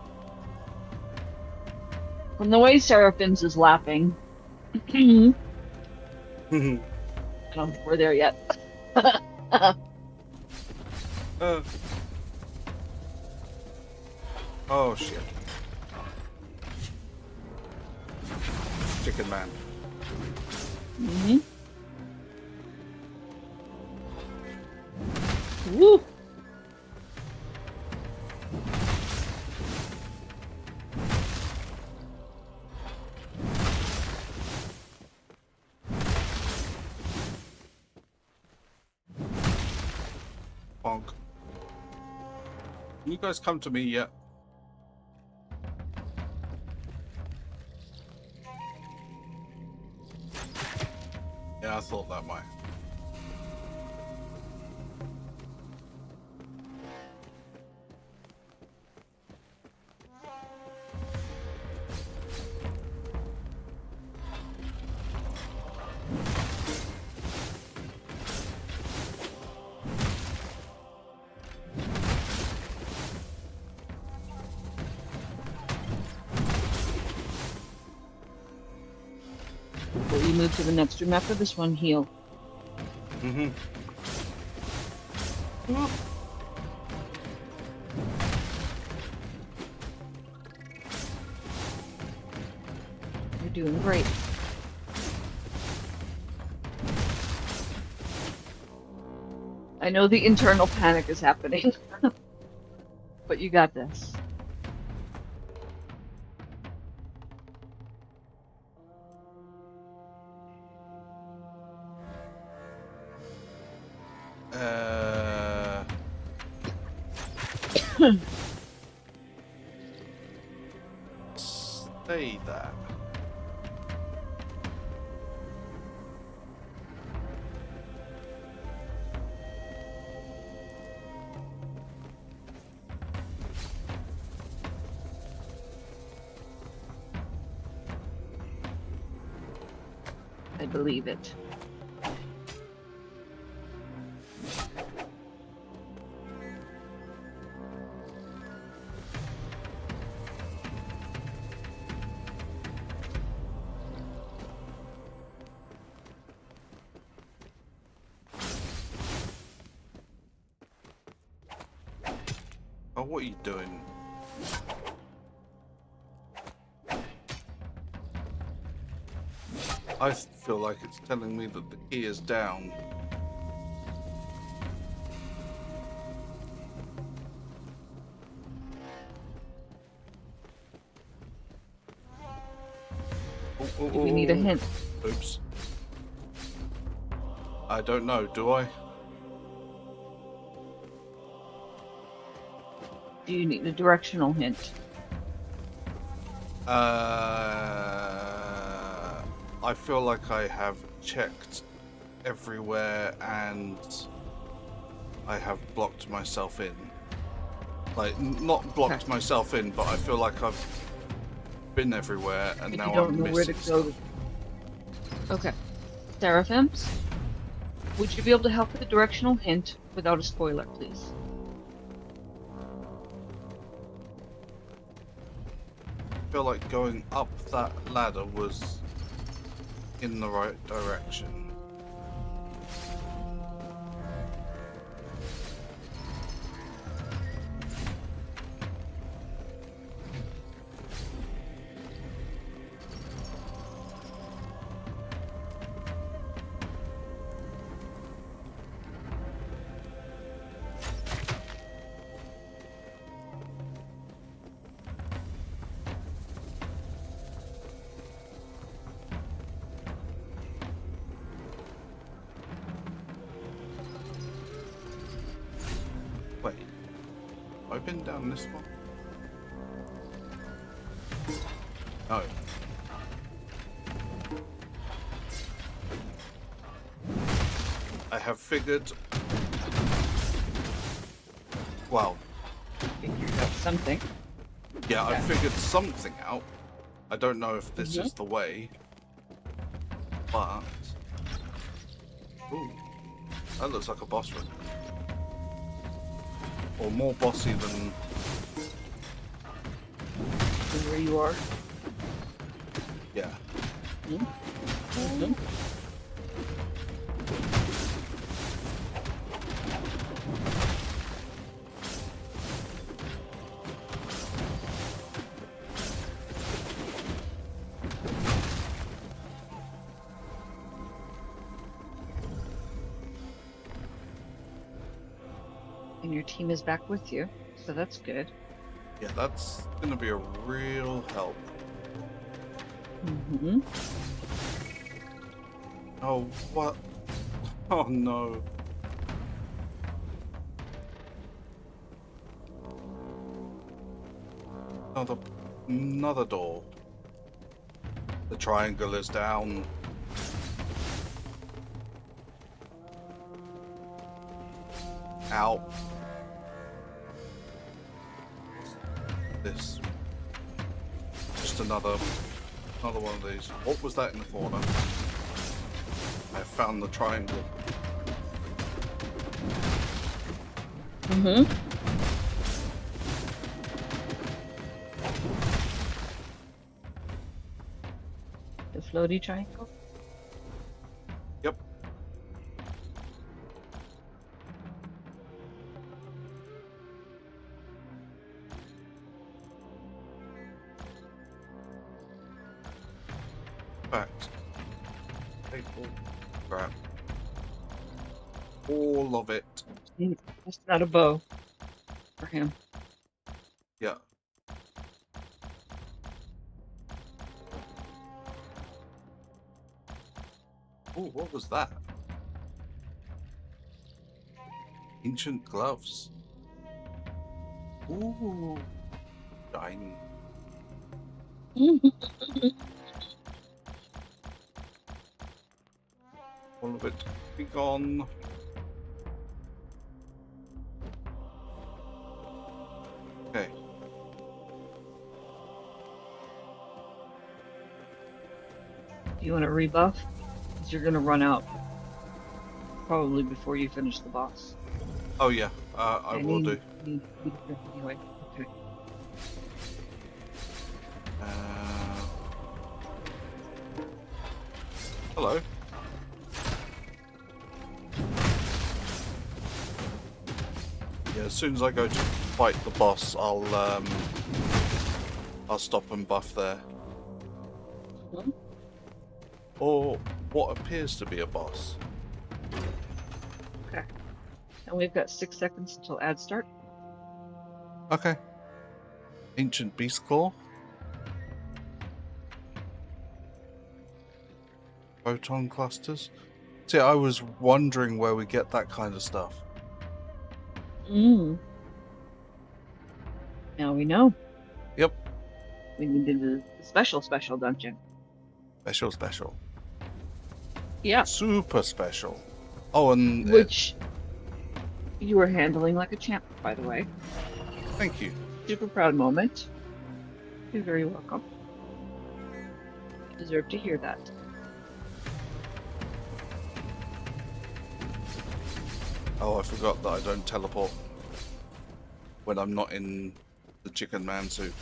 From the way Seraphims is laughing, I don't think we're there yet. Oh shit. Chicken Man. Mm-hmm. Woo! Bonk. Can you guys come to me yet? Yeah, I thought that might. Will you move to the next room after this one? Heal. Mm-hmm. You're doing great. I know the internal panic is happening, but you got this. Say that. I believe it. Oh, what are you doing? I feel like it's telling me that the key is down. Oh, Do we need a hint? Oops. I don't know, do I? Do you need a directional hint? I feel like I have checked everywhere and I have blocked myself in. Like, not blocked Okay. myself in, but I feel like I've been everywhere and But now you don't I'm know where to missing go. stuff. Okay. Seraphims, would you be able to help with a directional hint without a spoiler, please? I feel like going up that ladder was in the right direction. Wait, have I been down this one? No. I have figured... Well, Figured out something. yeah, I Okay. figured something out. I don't know if this is the way, but... Ooh, that looks like a boss room. Or more bossy than... Where you are. Yeah. Mm-hmm. And your team is back with you, so that's good. Yeah, that's gonna be a real help. Mm-hmm. Oh, what? Oh no. Another door. The triangle is down. Out. This. Just another one of these. What was that in the corner? I found the triangle. Mm-hmm. The floaty triangle? Yep. Fact. Table. Crap. All of it. That's not a bow for him. Yeah. Oh, what was that? Ancient gloves. Ooh. Shiny. All of it be gone. Okay. Do you want to rebuff? Because you're going to run out probably before you finish the boss. Oh yeah, I And will you do. need to drink anyway. Okay. Hello. Yeah, as soon as I go to fight the boss, I'll stop and buff there. Mhm. or what appears to be a boss. Okay. And we've got 6 seconds until ads start. Okay. Ancient Beast Claw. Photon clusters. See, I was wondering where we get that kind of stuff. Mm. Now we know. Yep. We needed the special dungeon. Special. Yeah. Super special. Oh, and Which you were handling like a champ, by the way. thank you. Super proud moment. You're very welcome. You deserve to hear that. Oh, I forgot that I don't teleport when I'm not in the chicken man suit.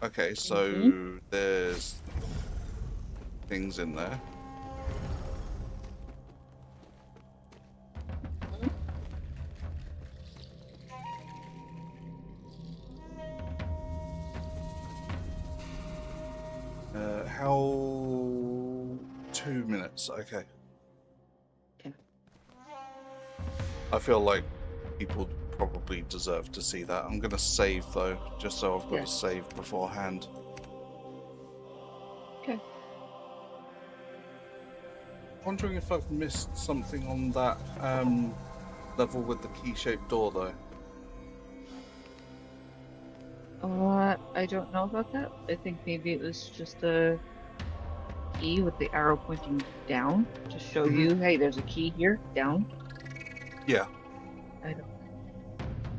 Okay, so there's things in there. How 2 minutes? Okay. Okay. I feel like people probably deserve to see that. I'm gonna save though, just so I've got to save beforehand. Okay. Wondering if I've missed something on that level with the key-shaped door though. I don't know about that. I think maybe it was just a key with the arrow pointing down to show you, hey, there's a key here, down. Yeah, I don't.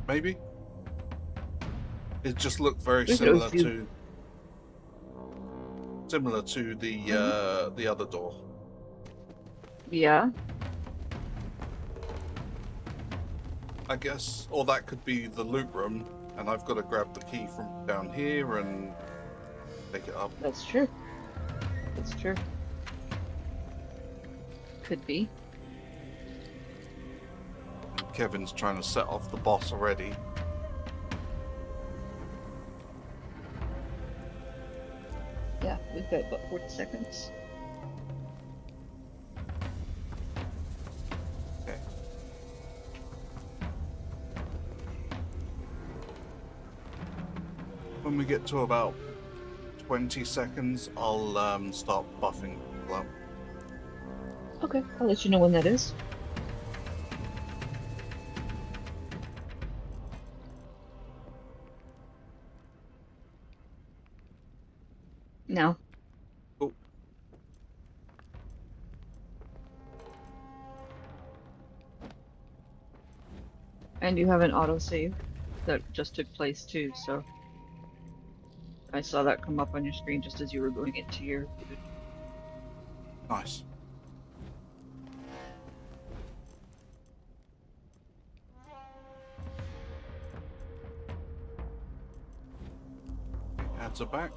maybe. It just looked very Wish it similar was to the other door. Yeah. I guess, or that could be the loot room, and I've got to grab the key from down here and take it up. That's true. That's true. Could be. Kevin's trying to set off the boss already. Yeah, we've got about 40 seconds. Okay. When we get to about 20 seconds, I'll start buffing people up. Okay, I'll let you know when that is. Now. Cool. And you have an autosave that just took place too, so I saw that come up on your screen just as you were going into your... Nice. Ads are back.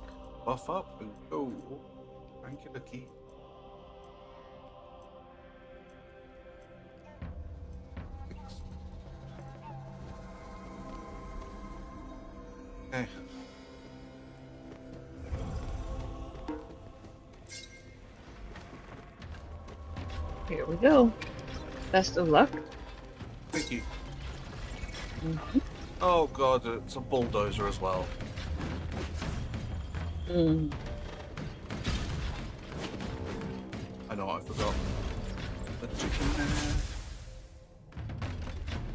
Buff up and go. Thank you, Lucky. Okay. Here we go. Best of luck. Thank you. Oh god, it's a bulldozer as well. Mm. I know, I forgot. The chicken man.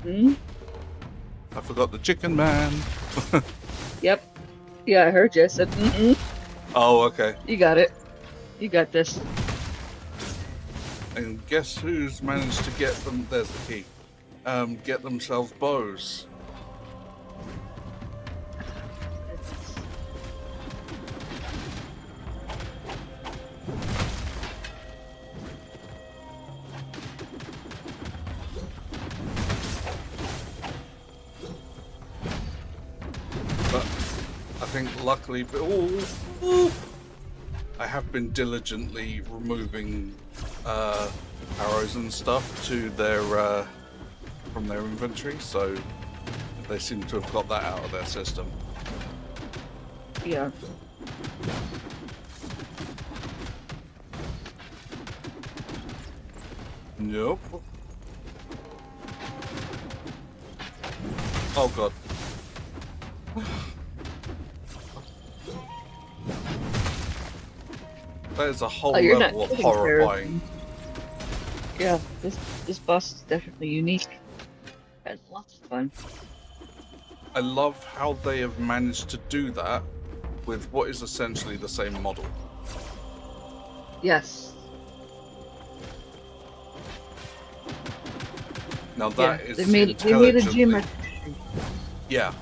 Hmm? I forgot the chicken man. Yep. Yeah, I heard you. I said, Oh, okay. You got it. You got this. And guess who's managed to get them? There's the key. Get themselves bows. But I think luckily, I have been diligently removing arrows and stuff to their from their inventory, so they seem to have got that out of their system. Yeah. Nope. Oh god. That is a whole Oh, you're not level of kidding, horrifying. Yeah, this boss is definitely unique and lots of fun. I love how they have managed to do that with what is essentially the same model. Yes. Now Yeah, that is they made a intelligently... geometric shape. Yeah.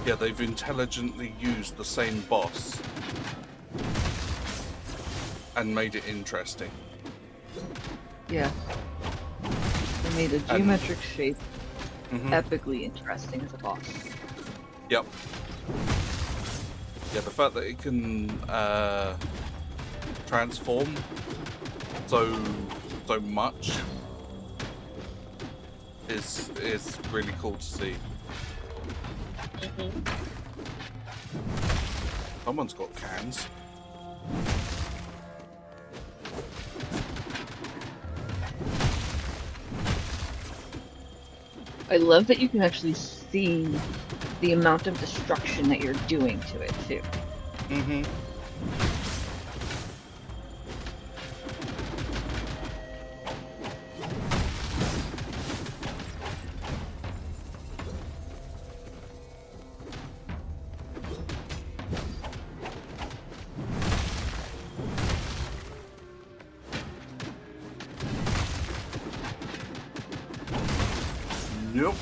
Yeah, they've intelligently used the same boss and made it interesting. Yeah. They made a geometric shape epically interesting as a boss. Yep. Yeah, the fact that it can transform so much is really cool to see. Someone's got cans. I love that you can actually see the amount of destruction that you're doing to it too. Mm-hmm. Nope.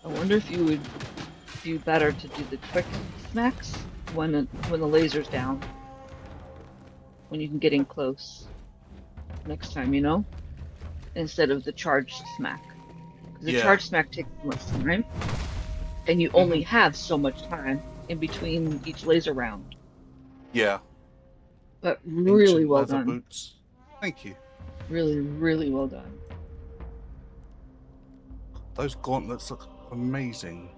I wonder if you would do better to do the quick smacks when the laser's down, when you can get in close next time, you know, instead of the charged smack. Because the charged smack takes so much time, and you only have so much time in between each laser round. Yeah. But really Ancient well leather done. boots. Thank you. Really, really well done. Those gauntlets look amazing.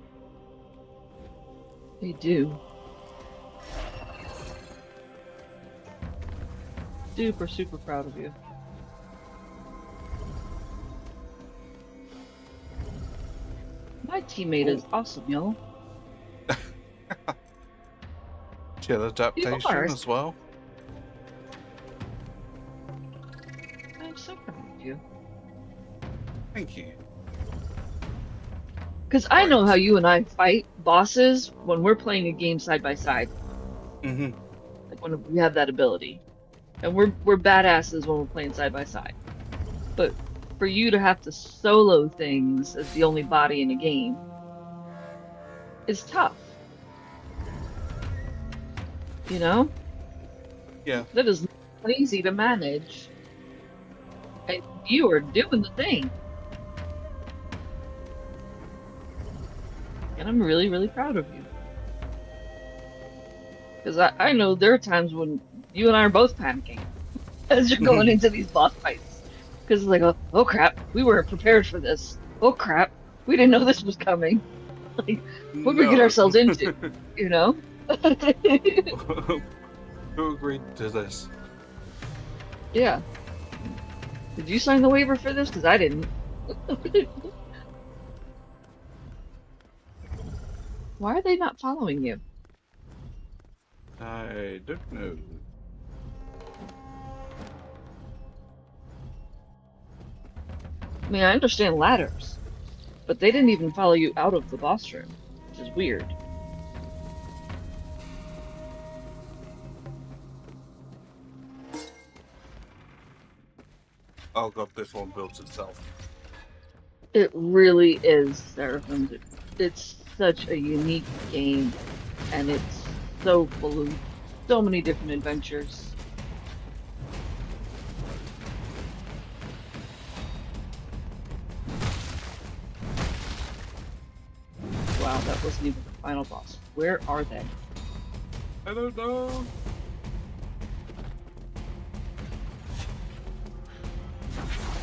They do. Super, super proud of you. My teammate is awesome, y'all. Chill adaptation as well. I'm so proud of you. Thank you. Because I know how you and I fight bosses when we're playing a game side by side. Mm-hmm. Like when we have that ability. And we're badasses when we're playing side by side. But for you to have to solo things as the only body in a game is tough. You know? Yeah. That is not easy to manage. And you are doing the thing. And I'm really, really proud of you. Because I know there are times when you and I are both panicking as you're going into these boss fights. Because it's like, oh crap, we weren't prepared for this. Oh crap, we didn't know this was coming. Like, what did we get ourselves into? You know? Who agreed to this? Yeah. Did you sign the waiver for this? Because I didn't. Why are they not following you? I don't know. I mean, I understand ladders, but they didn't even follow you out of the boss room, which is weird. Oh god, this one builds itself. It really is, Seraphim. It's such a unique game, and it's so full of so many different adventures. Wow, that wasn't even the final boss. Where are they? I don't know.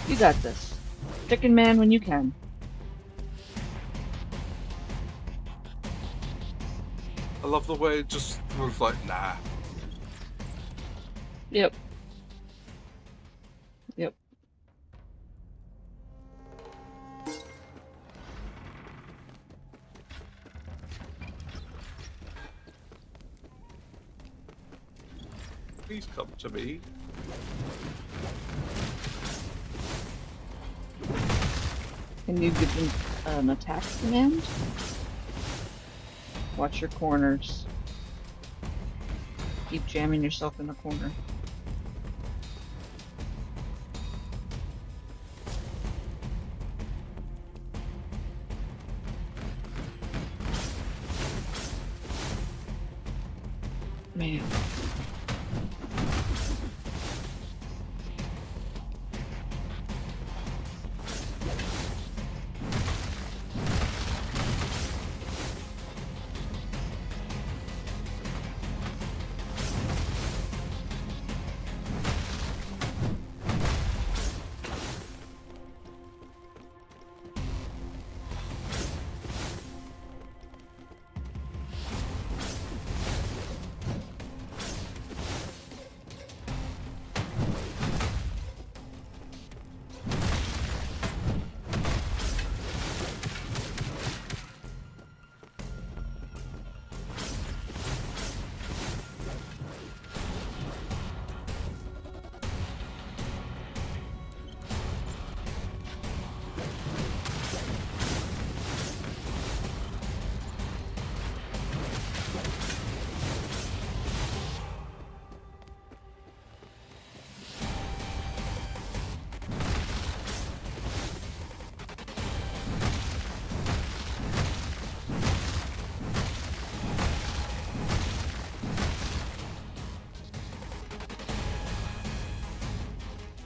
You got this. Chicken Man when you can. I love the way it just was like, nah. Yep. Yep. Please come to me. Can you give them an attack command? Watch your corners. Keep jamming yourself in the corner. Man.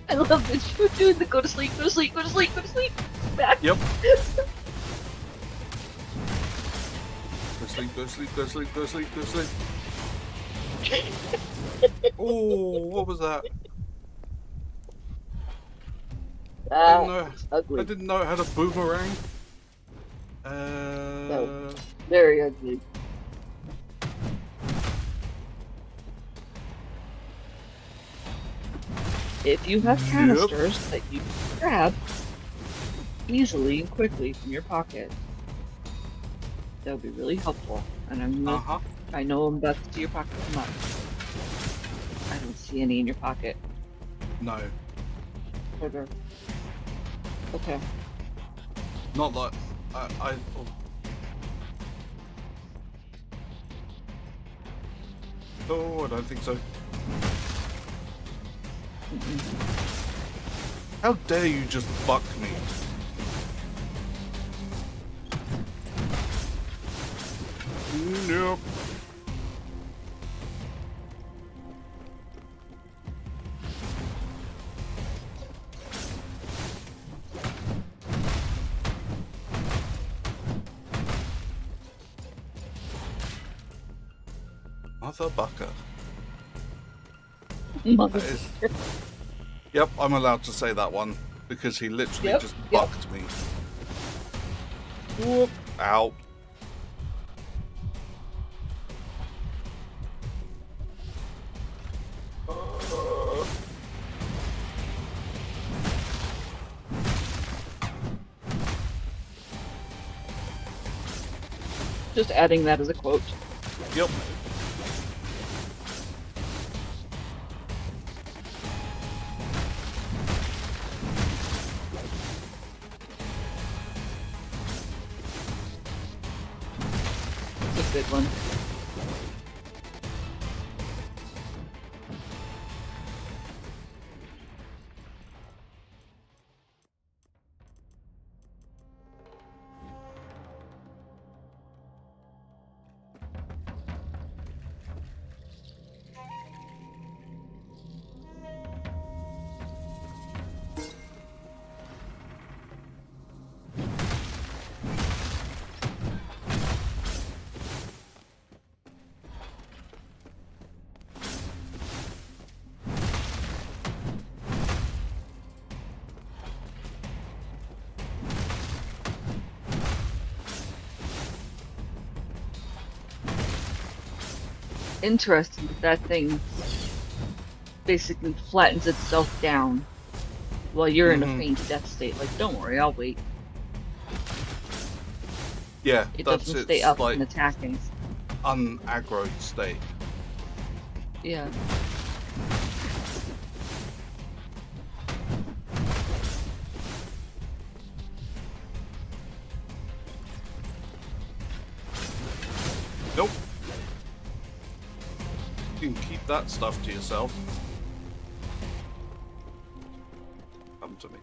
I love that you're doing the go to sleep, go to sleep, go to sleep, go to sleep. Back. Yep. Go sleep, go sleep, go sleep, go sleep, go sleep. Oh, what was that? That's I ugly. didn't know it had a boomerang. No. Very ugly. If you have Yep. canisters that you can grab easily and quickly from your pocket, that would be really helpful. And I'm gonna, I know I'm about to see your pocket come up. I don't see any in your pocket. No. Okay. Not like I oh, I don't think so. How dare you just buck me? Nope. Mother bucker. Mother. That is... Yep, I'm allowed to say that one because he literally just bucked me. Whoop! Ow. Just adding that as a quote. Yep. It's a good one. interesting that thing basically flattens itself down while you're in a faint death state. Like, don't worry, I'll wait. Yeah, It that's doesn't stay its up like and attacking. unaggroed state. Yeah. Nope. You can keep that stuff to yourself. Come to me.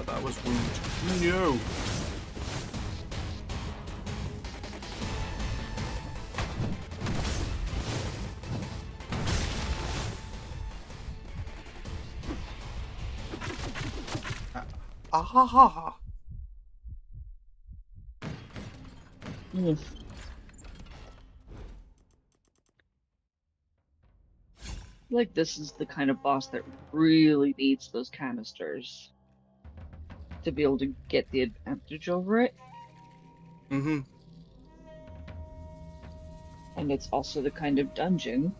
That was rude. No. Ah ha ha ha. Mm. Like, this is the kind of boss that really needs those canisters to be able to get the advantage over it. Mm-hmm. And it's also the kind of dungeon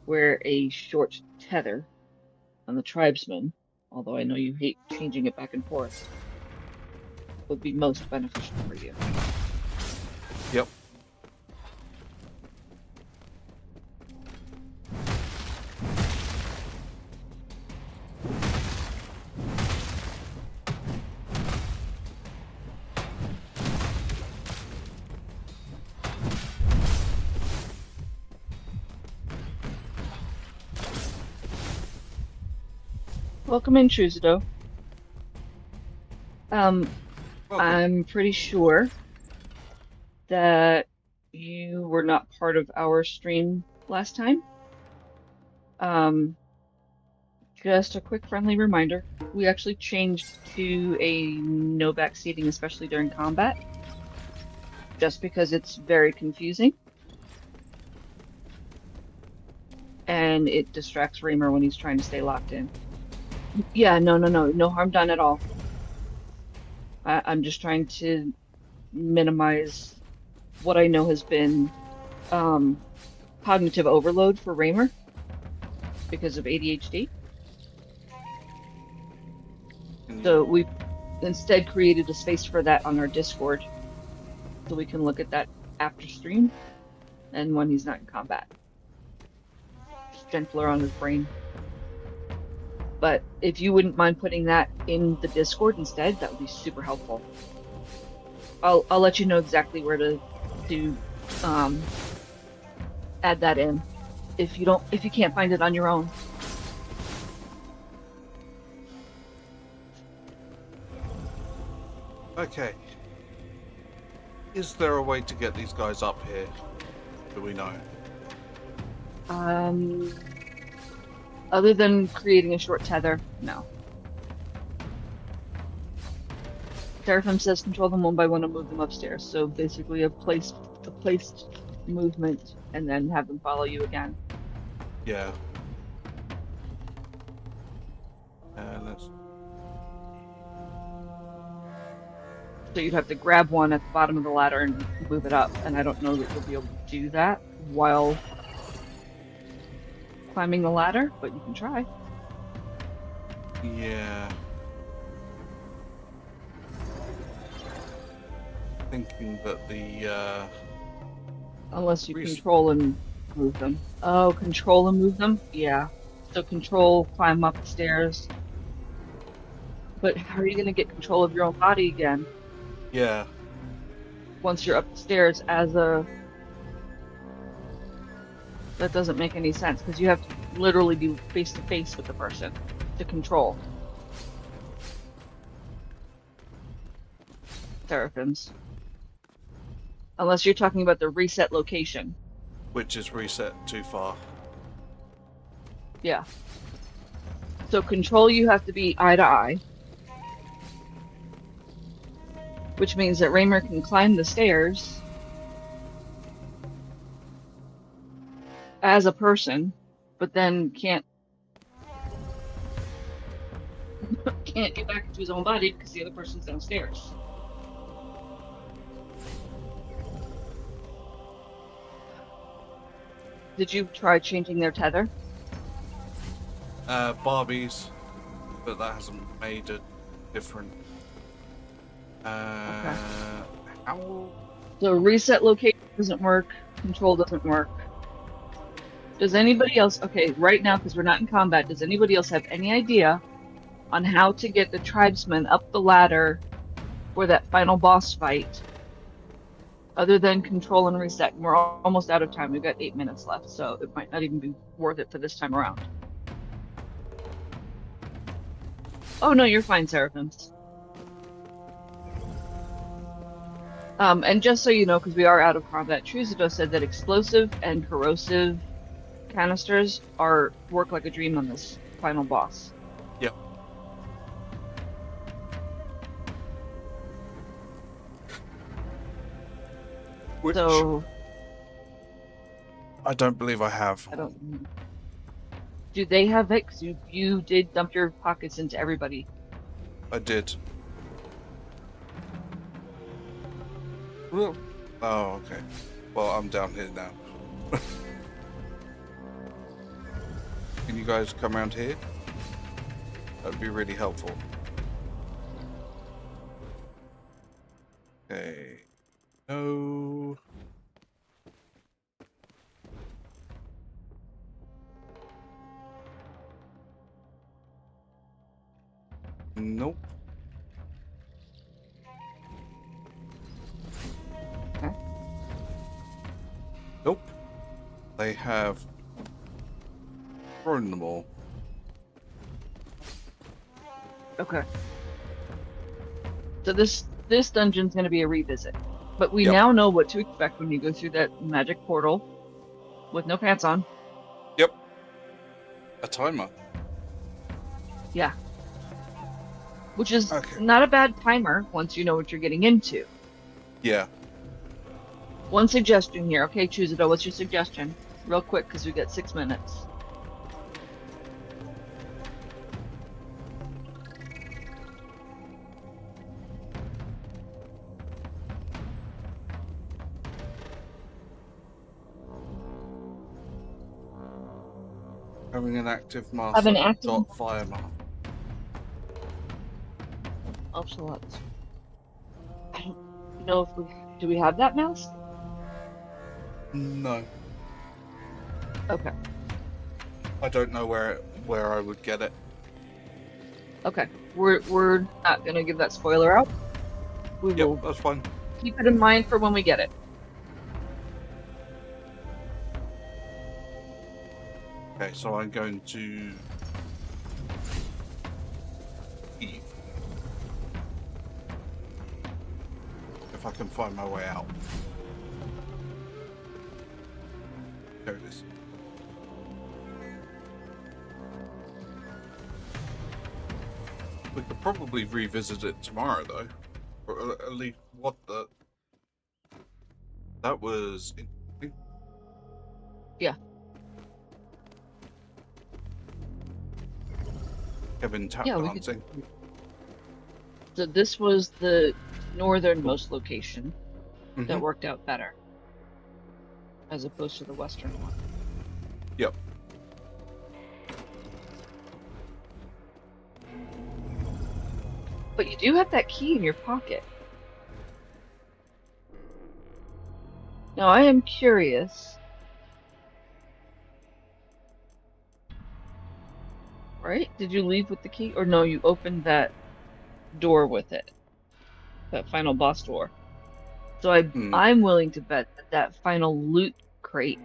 where a short tether on the tribesman, although I know you hate changing it back and forth, would be most beneficial for you. Yep. Welcome in, Truzido. Welcome. I'm pretty sure that you were not part of our stream last time. Just a quick friendly reminder, we actually changed to a no backseating, especially during combat, just because it's very confusing. And it distracts Reamer when he's trying to stay locked in. Yeah, no harm done at all. I'm just trying to minimize what I know has been cognitive overload for Raymer because of ADHD. So we've instead created a space for that on our Discord so we can look at that after stream and when he's not in combat. Just gentler on his brain. But if you wouldn't mind putting that in the Discord instead, that would be super helpful. I'll let you know exactly where to add that in if you can't find it on your own. Okay. Is there a way to get these guys up here? Do we know? Other than creating a short tether, no. Seraphim says control them one by one and move them upstairs. So basically a placed movement and then have them follow you again. Yeah. Let's... So you'd have to grab one at the bottom of the ladder and move it up, and I don't know that you'll be able to do that while climbing the ladder, but you can try. Yeah. Thinking that the Unless you control and move them. Oh, control and move them? Yeah. So control, climb up the stairs. But how are you going to get control of your own body again Yeah. once you're up the stairs as a... That doesn't make any sense because you have to literally be face to face with the person to control seraphims. Unless you're talking about the reset location. Which is reset too far. Yeah. So control, you have to be eye to eye, which means that Raymer can climb the stairs as a person, but then can't get back into his own body because the other person's downstairs. Did you try changing their tether? Barbies, but that hasn't made a difference. Okay. How? So reset location doesn't work, control doesn't work. Does anybody else, okay, right now, because we're not in combat, does anybody else have any idea on how to get the tribesmen up the ladder for that final boss fight, other than control and reset? And we're almost out of time. We've got 8 minutes left, so it might not even be worth it for this time around. Oh no, you're fine, Seraphims. And just so you know, because we are out of combat, Truzido said that explosive and corrosive canisters work like a dream on this final boss. Yep. Which So I don't believe I have. I don't. Do they have it? Because you did dump your pockets into everybody. I did. Oh, okay. Well, I'm down here now. Can you guys come around here? That'd be really helpful. Okay. No. Nope. Okay. Nope. They have thrown them all. Okay. So this dungeon's going to be a revisit, but we Yep. now know what to expect when you go through that magic portal with no pants on. Yep. A timer. Yeah. Which is Okay. not a bad timer once you know what you're getting into. Yeah. One suggestion here. Okay, Truzido, what's your suggestion? Real quick, because we got 6 minutes. Having an active master. Have an active- Dot fire mask. Oh, so let's... I don't know if do we have that mask? No. Okay. I don't know where I would get it. Okay. We're not gonna give that spoiler out. We will Yep, that's fine. keep it in mind for when we get it. Okay, so I'm going to leave. If I can find my way out. There it is. We could probably revisit it tomorrow, though. Or at least, what the... That was... Yeah. Kevin tap Yeah, we dancing. So this was the northernmost location that Mhm. worked out better, as opposed to the western one. Yep. But you do have that key in your pocket. Now I am curious. Right? Did you leave with the key? Or no, you opened that door with it, that final boss door. So Hmm. I'm willing to bet that that final loot crate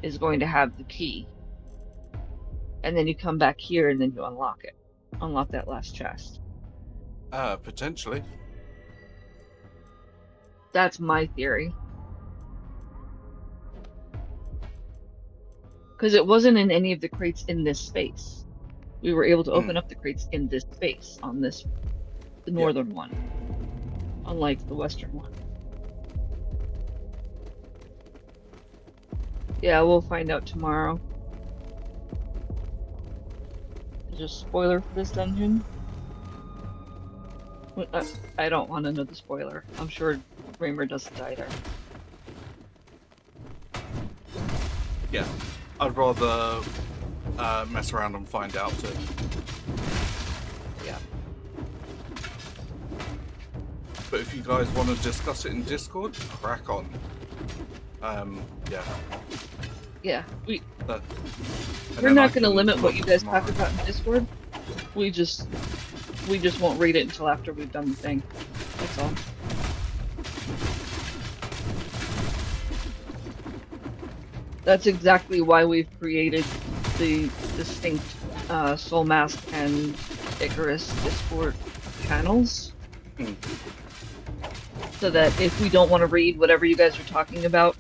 is going to have the key. And then you come back here and then you unlock it. Unlock that last chest. Potentially. That's my theory. Because it wasn't in any of the crates in this space. We were able to open up the crates in this space on this, the northern one, unlike the western one. Yeah, we'll find out tomorrow. Is there a spoiler for this dungeon? I don't want to know the spoiler. I'm sure Raymer doesn't either. Yeah. I'd rather mess around and find out too. Yeah. But if you guys want to discuss it in Discord, crack on. Yeah. Yeah, And we're then I not going to can limit what look you guys tomorrow. talk about in Discord. We just won't read it until after we've done the thing. That's all. That's exactly why we've created the distinct Soulmask and Icarus Discord channels. So that if we don't want to read whatever you guys are talking about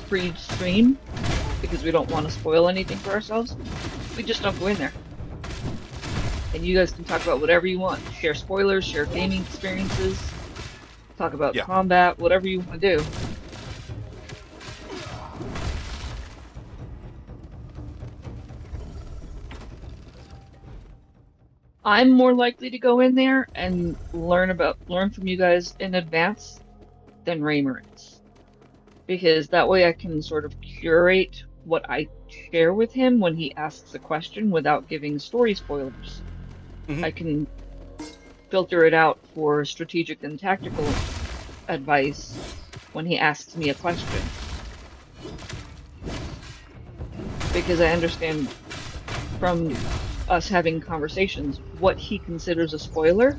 pre-stream, because we don't want to spoil anything for ourselves, we just don't go in there. And you guys can talk about whatever you want. Share spoilers, share gaming experiences, talk about combat, whatever you want to do. I'm more likely to go in there and learn from you guys in advance than Raymer is. Because that way I can sort of curate what I share with him when he asks a question without giving story spoilers. I can filter it out for strategic and tactical advice when he asks me a question. Because I understand from us having conversations what he considers a spoiler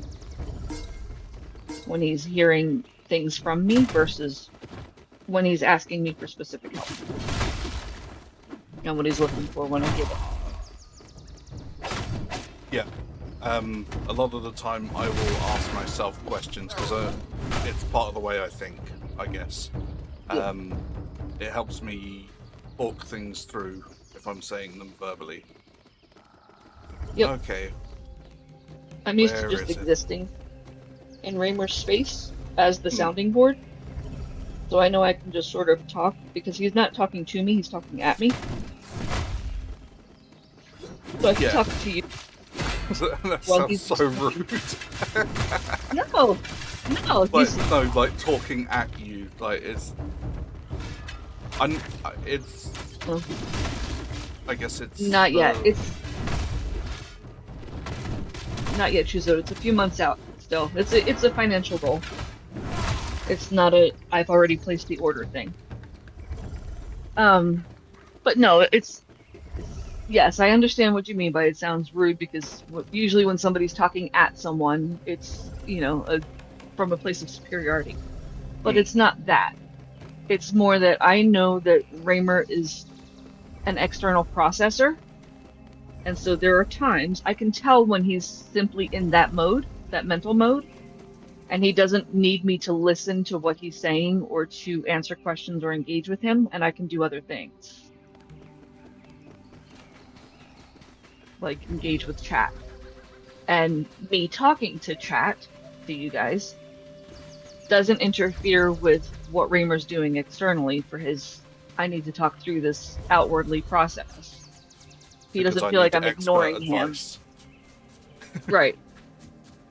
when he's hearing things from me versus when he's asking me for specific help. And what he's looking for when I give it. Yeah. A lot of the time I will ask myself questions because it's part of the way I think, I guess. It helps me talk things through if I'm saying them verbally. Yep. Okay. I'm used to just existing in Raymer's space as the sounding board. So I know I can just sort of talk because he's not talking to me, he's talking at me. So I can talk to you. That sounds so rude. No, like talking at you, like it's. I guess it's not yet. It's not yet, Chuzo. It's a few months out still. It's a financial goal. It's not a I've already placed the order thing. But no, yes, I understand what you mean by it sounds rude because usually when somebody's talking at someone, it's, from a place of superiority. But it's not that. It's more that I know that Raymer is an external processor. And so there are times I can tell when he's simply in that mode, that mental mode, and he doesn't need me to listen to what he's saying or to answer questions or engage with him, and I can do other things. Like engage with chat. And me talking to chat, to you guys, doesn't interfere with what Raymer's doing externally for his, I need to talk through this outwardly process. He doesn't feel like I'm ignoring him. Right.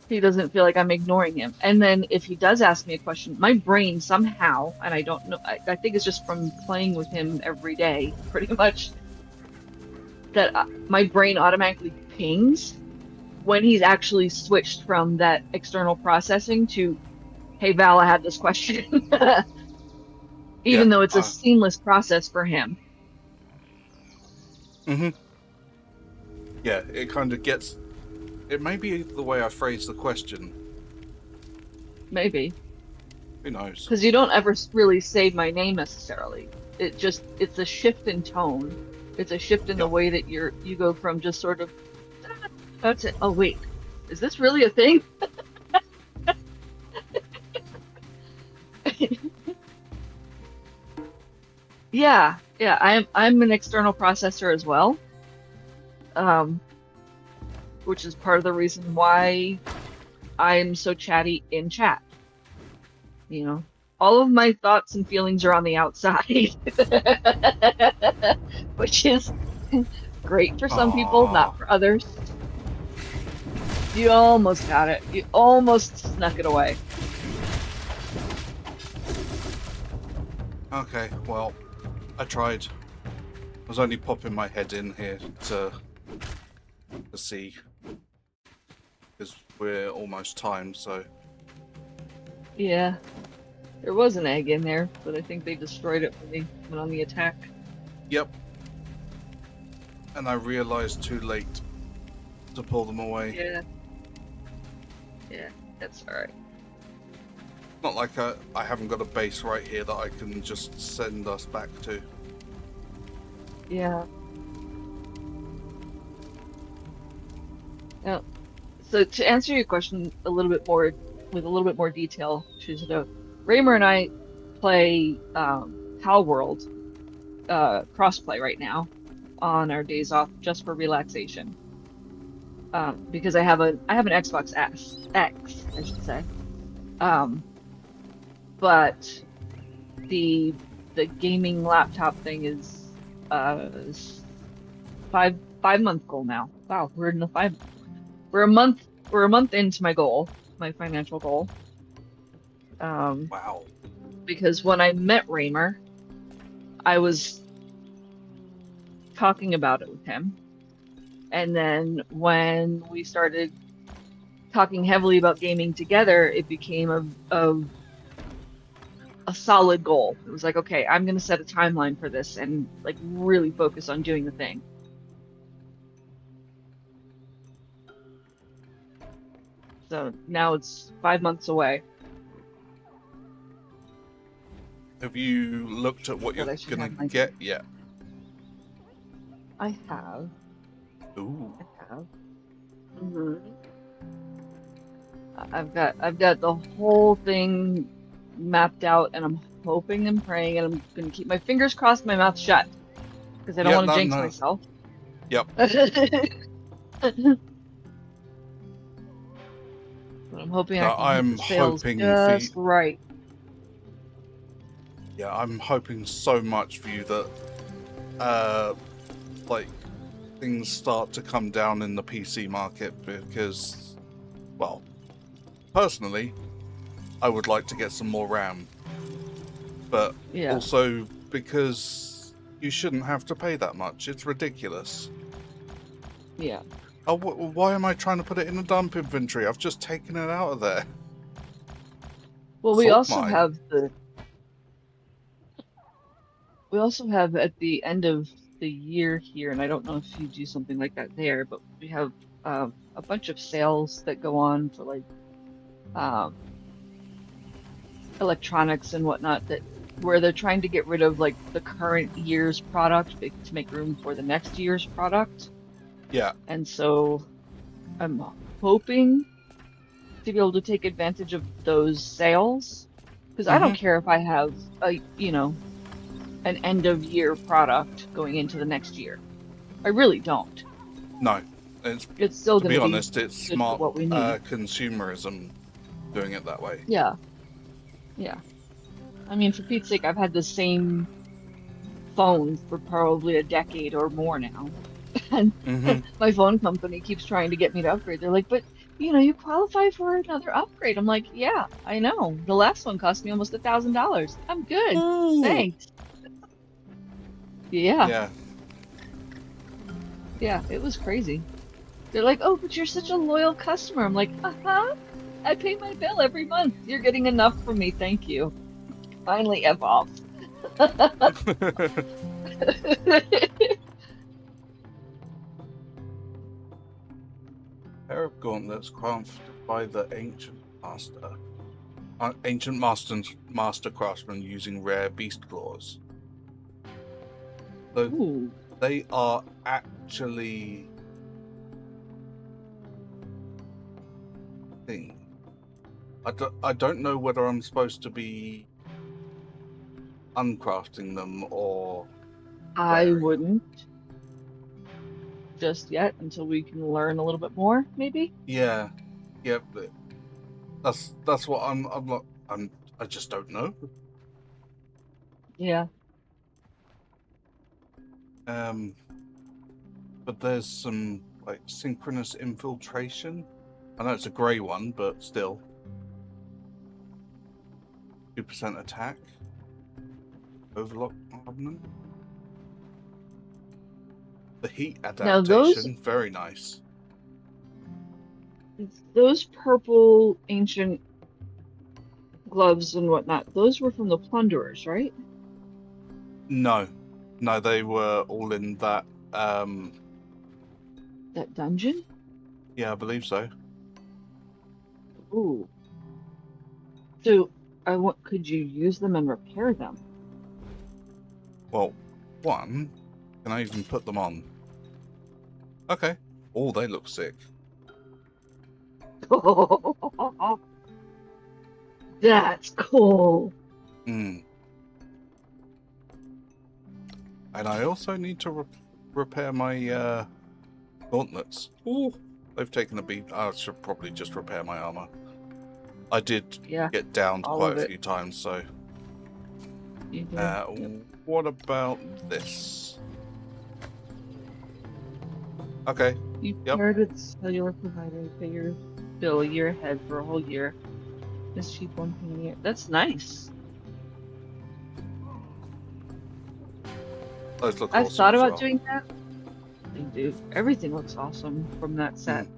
He doesn't feel like I'm ignoring him. And then if he does ask me a question, my brain somehow, and I don't know, I think it's just from playing with him every day, pretty much, that my brain automatically pings when he's actually switched from that external processing to, hey, Val, I had this question. Even though it's a seamless process for him. Yeah, it kind of gets It may be the way I phrased the question. Maybe. Who knows? Because you don't ever really say my name necessarily. It's a shift in tone. It's a shift in the Yep. way that you go from just sort of, "Ah, that's it. Oh, wait, is this really a thing?" Yeah, yeah, I'm an external processor as well. Um, which is part of the reason why I'm so chatty in chat. You know, all of my thoughts and feelings are on the outside, which is great for some people, not Ah. for others. You almost got it. You almost snuck it away. Okay, well, I tried. I was only popping my head in here to see, because we're almost time. So Yeah, there was an egg in there, but I think they destroyed it when they went on the attack. yep. And I realized too late to pull them away. Yeah. Yeah, that's all right. Not like I haven't got a base right here that I can just send us back to. Yeah. Now, so to answer your question a little bit more with a little bit more detail, Shizuto, Raymer and I play Hal World crossplay right now on our days off just for relaxation. Because I have an Xbox X, I should say. But the gaming laptop thing is five-month goal now. Wow, we're in the five. We're a month into my goal, my financial goal. Wow. Because when I met Raymer, I was talking about it with him. And then when we started talking heavily about gaming together, it became a solid goal. It was like, okay, I'm gonna set a timeline for this and like really focus on doing the thing. So now it's 5 months away. Have you looked at what But you're I should gonna have my. get yet? I have. Ooh. I have. hmm I've got the whole thing mapped out, and I'm hoping and praying, and I'm gonna keep my fingers crossed, my mouth shut, because I don't Yeah, want to no, jinx no. myself. Yep. But I'm hoping I No, can hit I'm the sales hoping for you. just right. Yeah, I'm hoping so much for you that, like, things start to come down in the PC market because, well, personally, I would like to get some more RAM, but Yeah. also because you shouldn't have to pay that much. It's ridiculous. Yeah. Oh, why am I trying to put it in the dump inventory? I've just taken it out of there. Well, Soulmask. we also have at the end of the year here, and I don't know if you do something like that there, but we have a bunch of sales that go on for like um, electronics and whatnot that where they're trying to get rid of like the current year's product to make room for the next year's product. Yeah. And so I'm hoping to be able to take advantage of those sales because I don't care if I have an end of year product going into the next year. I really don't. No. It's, It's still to going be to be honest, it's good for smart what we need. consumerism doing it that way. Yeah. Yeah. I mean, for Pete's sake, I've had the same phone for probably a decade or more now. And my phone company keeps trying to get me to upgrade. They're like, but you qualify for another upgrade. I'm like, yeah, I know. The last one cost me almost $1,000. I'm good. Ooh. Thanks. Yeah. Yeah. Yeah, it was crazy. They're like, oh, but you're such a loyal customer. I'm like, uh-huh. I pay my bill every month. You're getting enough from me. Thank you. Finally, F off. pair of gauntlets crafted by the ancient master craftsman using rare beast claws. So Ooh. they are actually thing. I don't know whether I'm supposed to be uncrafting them or I wearing. wouldn't just yet until we can learn a little bit more, maybe. Yeah, but that's what I just don't know. Yeah. But there's some like synchronous infiltration. I know it's a grey one, but still. 2% attack. Overlock armament. The heat Now adaptation, very nice. those purple ancient gloves and whatnot, those were from the plunderers, right? No, they were all in that. That dungeon? Yeah, I believe so. Ooh. So could you use them and repair them? Well, one, can I even put them on? Okay. Oh, they look sick. That's cool. And I also need to repair my gauntlets. Ooh, they've taken a beat. I should probably just repair my armor. I did get downed all quite of a it. few times, so. You did. Yep. What about this? Okay. You Yep. paired with cellular provider, pay your bill a year ahead for a whole year. This cheap one thing a year. That's nice. Those look I've awesome thought as about well. doing that. They do. Everything looks awesome from that set.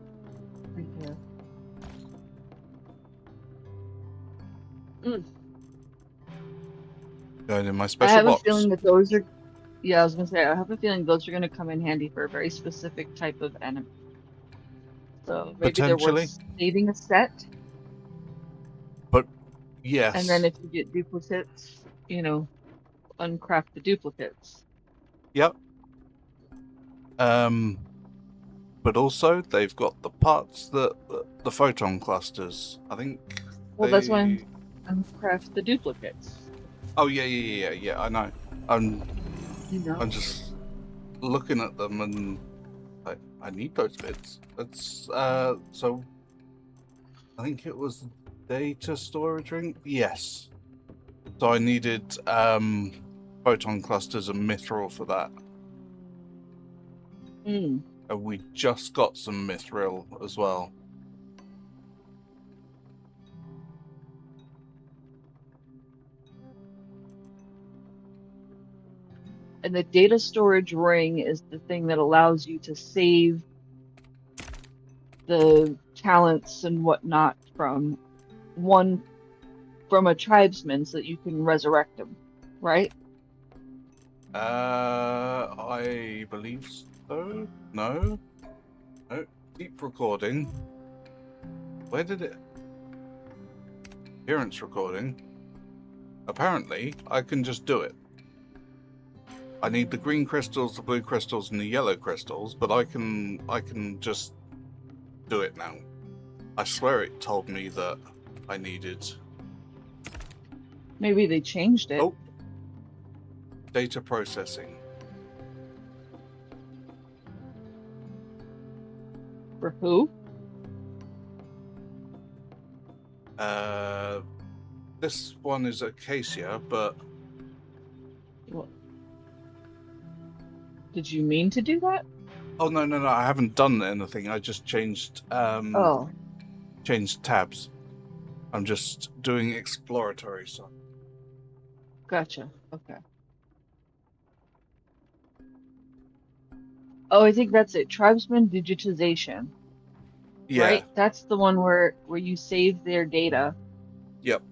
Right there. Going in my I special have box. a feeling that those are. Yeah, I was gonna say I have a feeling those are gonna come in handy for a very specific type of enemy. So maybe they're Potentially. worth saving a set, But yes. and then if you get duplicates, uncraft the duplicates. Yep. But also they've got the parts that the photon clusters. I think. Well, that's why uncraft the duplicates. Oh yeah. I know. I'm just looking at them and I need those bits. That's so. I think it was data storage ring. Yes. So I needed photon clusters and mithril for that. And we just got some mithril as well. And the data storage ring is the thing that allows you to save the talents and whatnot from a tribesman so that you can resurrect them, right? I believe so. No. Keep recording. Where did it? Appearance recording. Apparently, I can just do it. I need the green crystals, the blue crystals, and the yellow crystals, but I can just do it now. I swear it told me that I needed. Maybe they changed it. Oh. Data processing. For who? This one is Acacia, but. What? Did you mean to do that? Oh no! I haven't done anything. I just changed. Changed tabs. I'm just doing exploratory stuff. Gotcha. Okay. Oh, I think that's it. Tribesman digitization. Yeah. Right? That's the one where you save their data. Yep.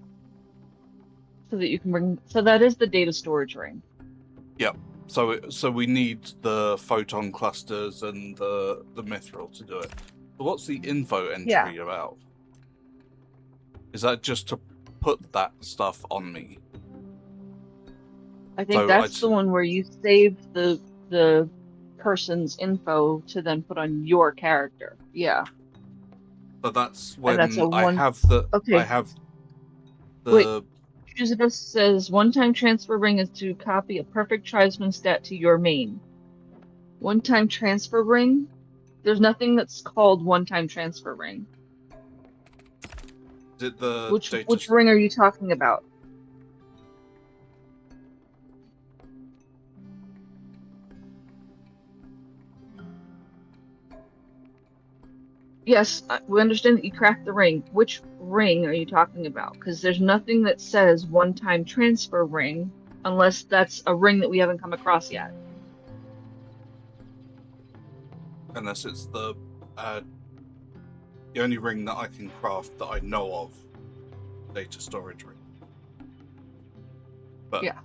So that you can bring. So that is the data storage ring. Yep. So we need the photon clusters and the mithril to do it. What's the info entry Yeah. about? Is that just to put that stuff on me? I think So that's the one where you save the person's info to then put on your character. Yeah. So that's And that's when a one. I Okay. have Wait. the Choosibus says one-time transfer ring is to copy a perfect tribesman stat to your main. One-time transfer ring? There's nothing that's called one-time transfer ring. did the Which data ring are you talking about? Yes, we understand that you craft the ring. Which ring are you talking about? Because there's nothing that says one-time transfer ring, unless that's a ring that we haven't come across yet. unless it's the only ring that I can craft that I know of, data storage ring. But Yeah.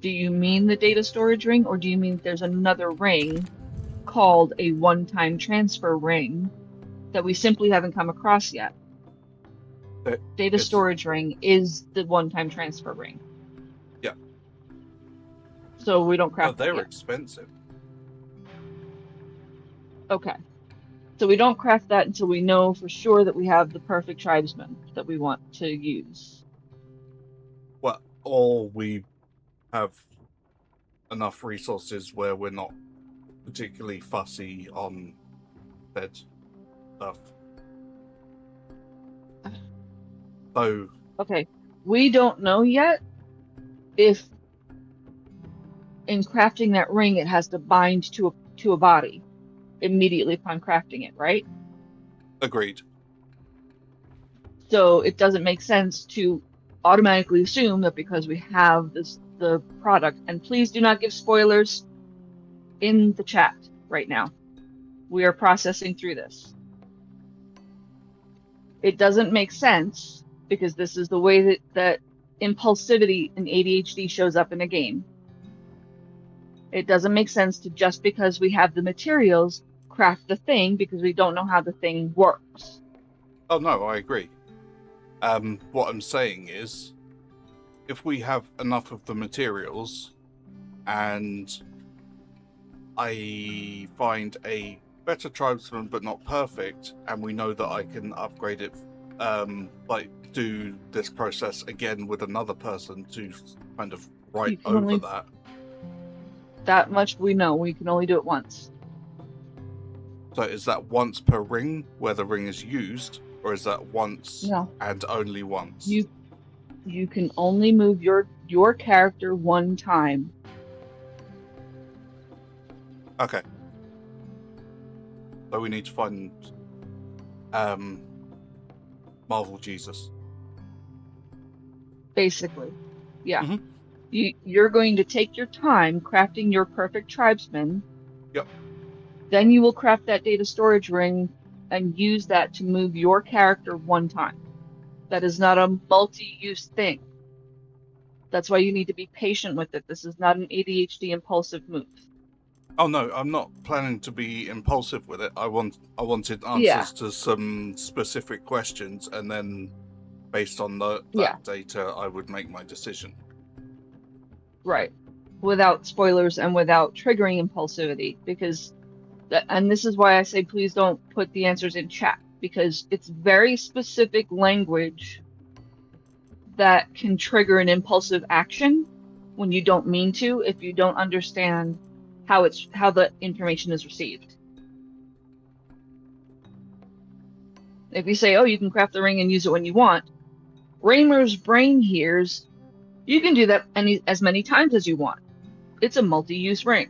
Do you mean the data storage ring, or do you mean there's another ring called a one-time transfer ring that we simply haven't come across yet? Data it's storage ring is the one-time transfer ring. yeah. So we don't Oh, craft that they're yet. expensive. Okay. So we don't craft that until we know for sure that we have the perfect tribesman that we want to use. Well, or we have enough resources where we're not particularly fussy on bed stuff. So Okay. We don't know yet if in crafting that ring it has to bind to a body immediately upon crafting it, right? agreed. So it doesn't make sense to automatically assume that because we have the product, and please do not give spoilers in the chat right now. We are processing through this. It doesn't make sense because this is the way that impulsivity and ADHD shows up in a game. It doesn't make sense to just because we have the materials craft the thing because we don't know how the thing works. Oh no, I agree. What I'm saying is, if we have enough of the materials and I find a better tribesman but not perfect, and we know that I can upgrade it, like do this process again with another person to kind of write over that. That much we know. We can only do it once. So is that once per ring where the ring is used, or is that once No. and only once? You can only move your character one time. Okay. So we need to find Marvel Jesus. Basically. Yeah. Mhm. You're going to take your time crafting your perfect tribesman. Yep. Then you will craft that data storage ring and use that to move your character one time. That is not a multi-use thing. That's why you need to be patient with it. This is not an ADHD impulsive move. Oh no, I'm not planning to be impulsive with it. I wanted Yeah. answers to some specific questions, and then based on that Yeah. data, I would make my decision. Right. Without spoilers and without triggering impulsivity, because and this is why I say please don't put the answers in chat, because it's very specific language that can trigger an impulsive action when you don't mean to, if you don't understand how the information is received. If you say, oh, you can craft the ring and use it when you want, Raymer's brain hears you can do that as many times as you want. It's a multi-use ring,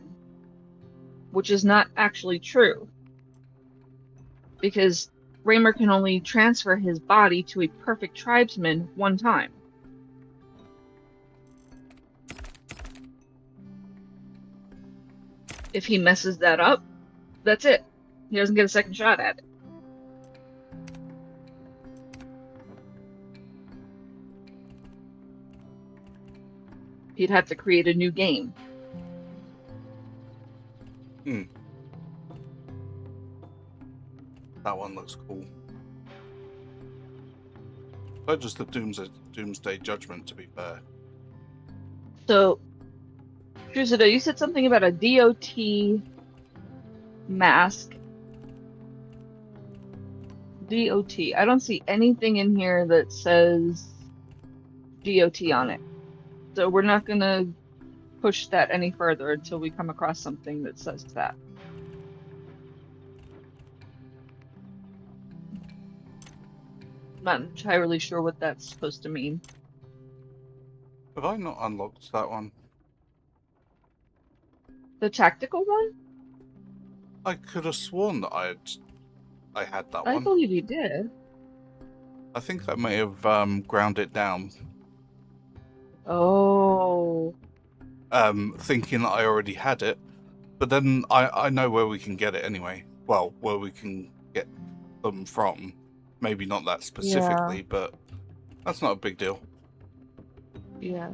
which is not actually true, because Raymer can only transfer his body to a perfect tribesman one time. If he messes that up, that's it. He doesn't get a second shot at it. He'd have to create a new game. That one looks cool. So just the Doomsday Judgment, to be fair. So, Truzida, you said something about a DOT mask. DOT. I don't see anything in here that says DOT on it. So we're not gonna push that any further until we come across something that says that. Not entirely sure what that's supposed to mean. Have I not unlocked that one? The tactical one? I could have sworn that I had that I one. believe you did. I think I may have ground it down. Oh. Thinking that I already had it. But then I know where we can get it anyway. Well, where we can get them from. Maybe not that specifically, but that's not a big deal. Yeah.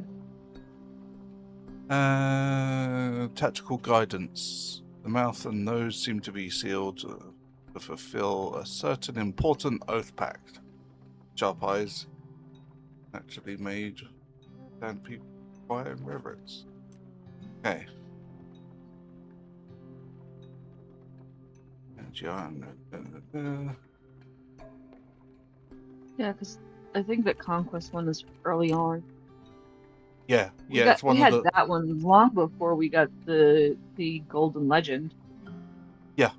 Tactical guidance. The mouth and nose seem to be sealed to fulfill a certain important oath pact. Sharp eyes. Actually made. And people quiet and reverence. Okay. Yeah, because I think that Conquest one is early on. Yeah, it's one We of had the. that one long before we got the Golden Legend. Yeah.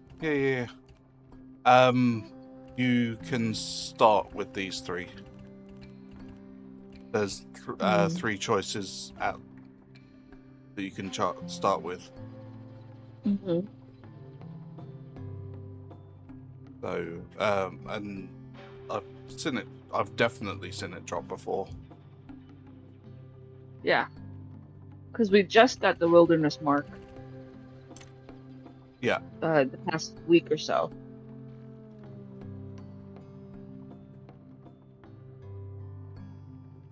You can start with these three. There's three choices that you can start with. Mm-hmm. So, and I've seen it. I've definitely seen it drop before. Yeah. Because we just got the Wilderness Mark. Yeah. The past week or so.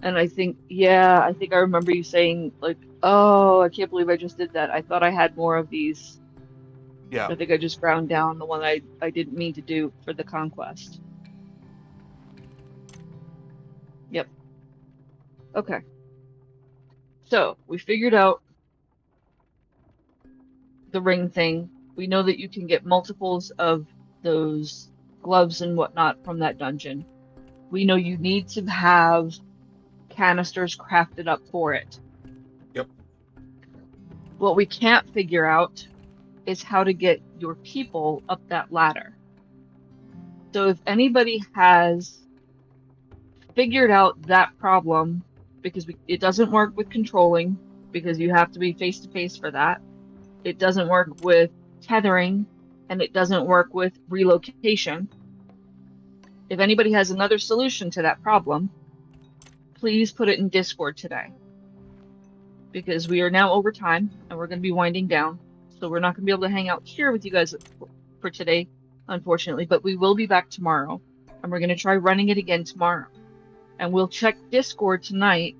And I think I remember you saying, like, oh, I can't believe I just did that. I thought I had more of these. Yeah. I think I just ground down the one I didn't mean to do for the Conquest. Yep. Okay. So we figured out the ring thing. We know that you can get multiples of those gloves and whatnot from that dungeon. We know you need to have canisters crafted up for it. Yep. What we can't figure out is how to get your people up that ladder. So if anybody has figured out that problem, because it doesn't work with controlling, because you have to be face to face for that. It doesn't work with tethering, and it doesn't work with relocation. If anybody has another solution to that problem, please put it in Discord today. Because we are now over time, and we're going to be winding down. So we're not going to be able to hang out here with you guys for today, unfortunately, but we will be back tomorrow, and we're going to try running it again tomorrow. And we'll check Discord tonight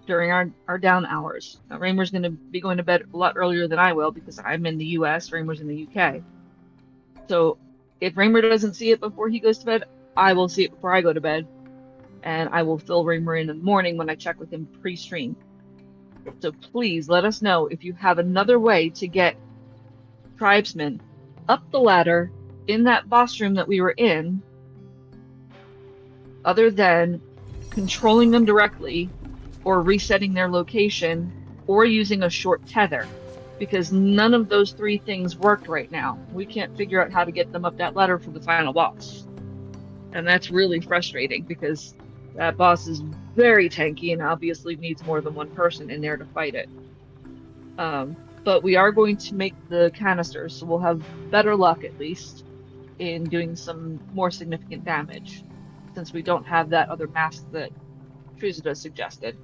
during our down hours. Now, Raymer's going to be going to bed a lot earlier than I will because I'm in the US, Raymer's in the UK. So if Raymer doesn't see it before he goes to bed, I will see it before I go to bed. And I will fill Raymer in the morning when I check with him pre-stream. So please let us know if you have another way to get tribesmen up the ladder in that boss room that we were in, other than controlling them directly or resetting their location or using a short tether, because none of those three things worked right now. We can't figure out how to get them up that ladder for the final boss. And that's really frustrating because that boss is very tanky and obviously needs more than one person in there to fight it. But we are going to make the canisters, so we'll have better luck at least in doing some more significant damage, since we don't have that other mask that Truzida suggested.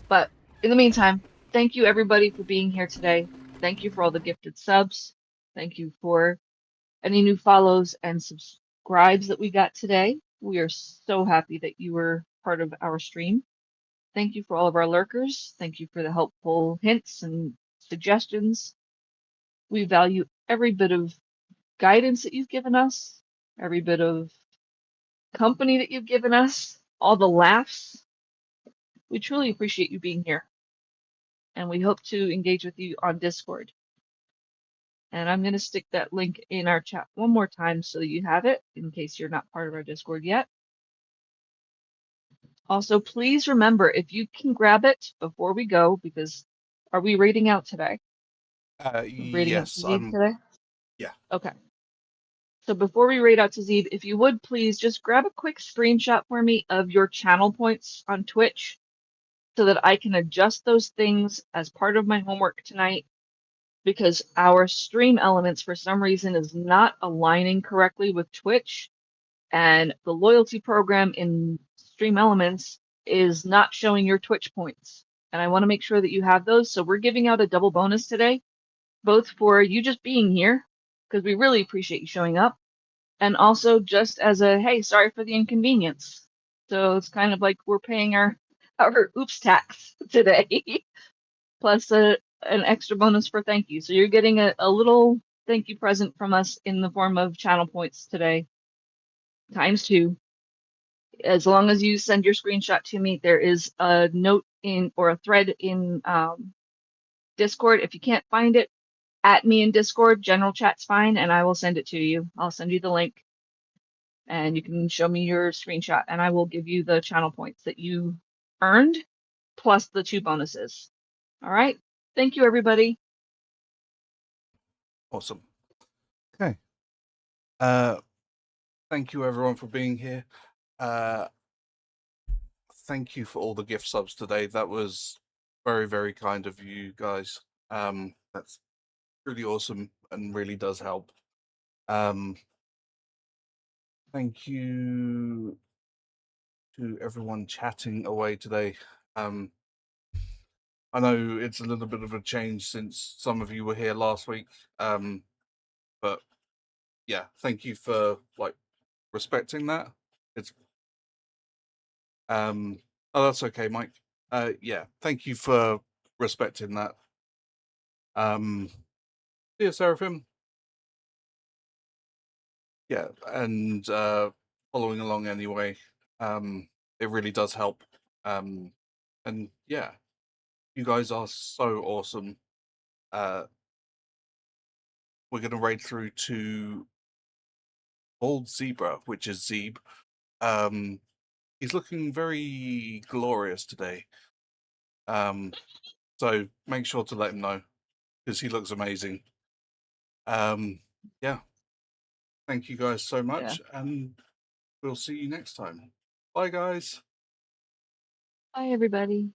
But in the meantime, thank you everybody for being here today. Thank you for all the gifted subs. Thank you for any new follows and subscribes that we got today. We are so happy that you were part of our stream. Thank you for all of our lurkers. Thank you for the helpful hints and suggestions. We value every bit of guidance that you've given us, every bit of company that you've given us, all the laughs. We truly appreciate you being here. And we hope to engage with you on Discord. And I'm going to stick that link in our chat one more time so that you have it in case you're not part of our Discord yet. Also, please remember, if you can grab it before we go, because are we raiding out today? Raiding out to Yes, Zeeb today? yeah. Okay. So before we raid out to Zeeb, if you would please just grab a quick screenshot for me of your channel points on Twitch so that I can adjust those things as part of my homework tonight, because our stream elements for some reason is not aligning correctly with Twitch, and the loyalty program in stream elements is not showing your Twitch points. And I want to make sure that you have those. So we're giving out a double bonus today, both for you just being here, because we really appreciate you showing up, and also just as a, hey, sorry for the inconvenience. So it's kind of like we're paying our oops tax today, plus an extra bonus for thank you. So you're getting a little thank you present from us in the form of channel points today, ×2. As long as you send your screenshot to me, there is a note in or a thread in Discord. If you can't find it, at me in Discord, general chat's fine, and I will send it to you. I'll send you the link, and you can show me your screenshot, and I will give you the channel points that you earned, plus the 2 bonuses. All right? Thank you, everybody. Awesome. Okay. Thank you everyone for being here. Thank you for all the gift subs today. That was very, very kind of you guys. That's really awesome and really does help. Thank you to everyone chatting away today. I know it's a little bit of a change since some of you were here last week. But yeah, thank you for respecting that. It's oh, that's okay, Mike. Yeah, thank you for respecting that. Yeah, Seraphim. Yeah, and following along anyway. It really does help. And yeah, you guys are so awesome. We're gonna raid through to Bald Zebra, which is Zeeb. He's looking very glorious today. So make sure to let him know because he looks amazing. Yeah. Thank you guys so much, and we'll see you next time. Bye, guys. Bye, everybody.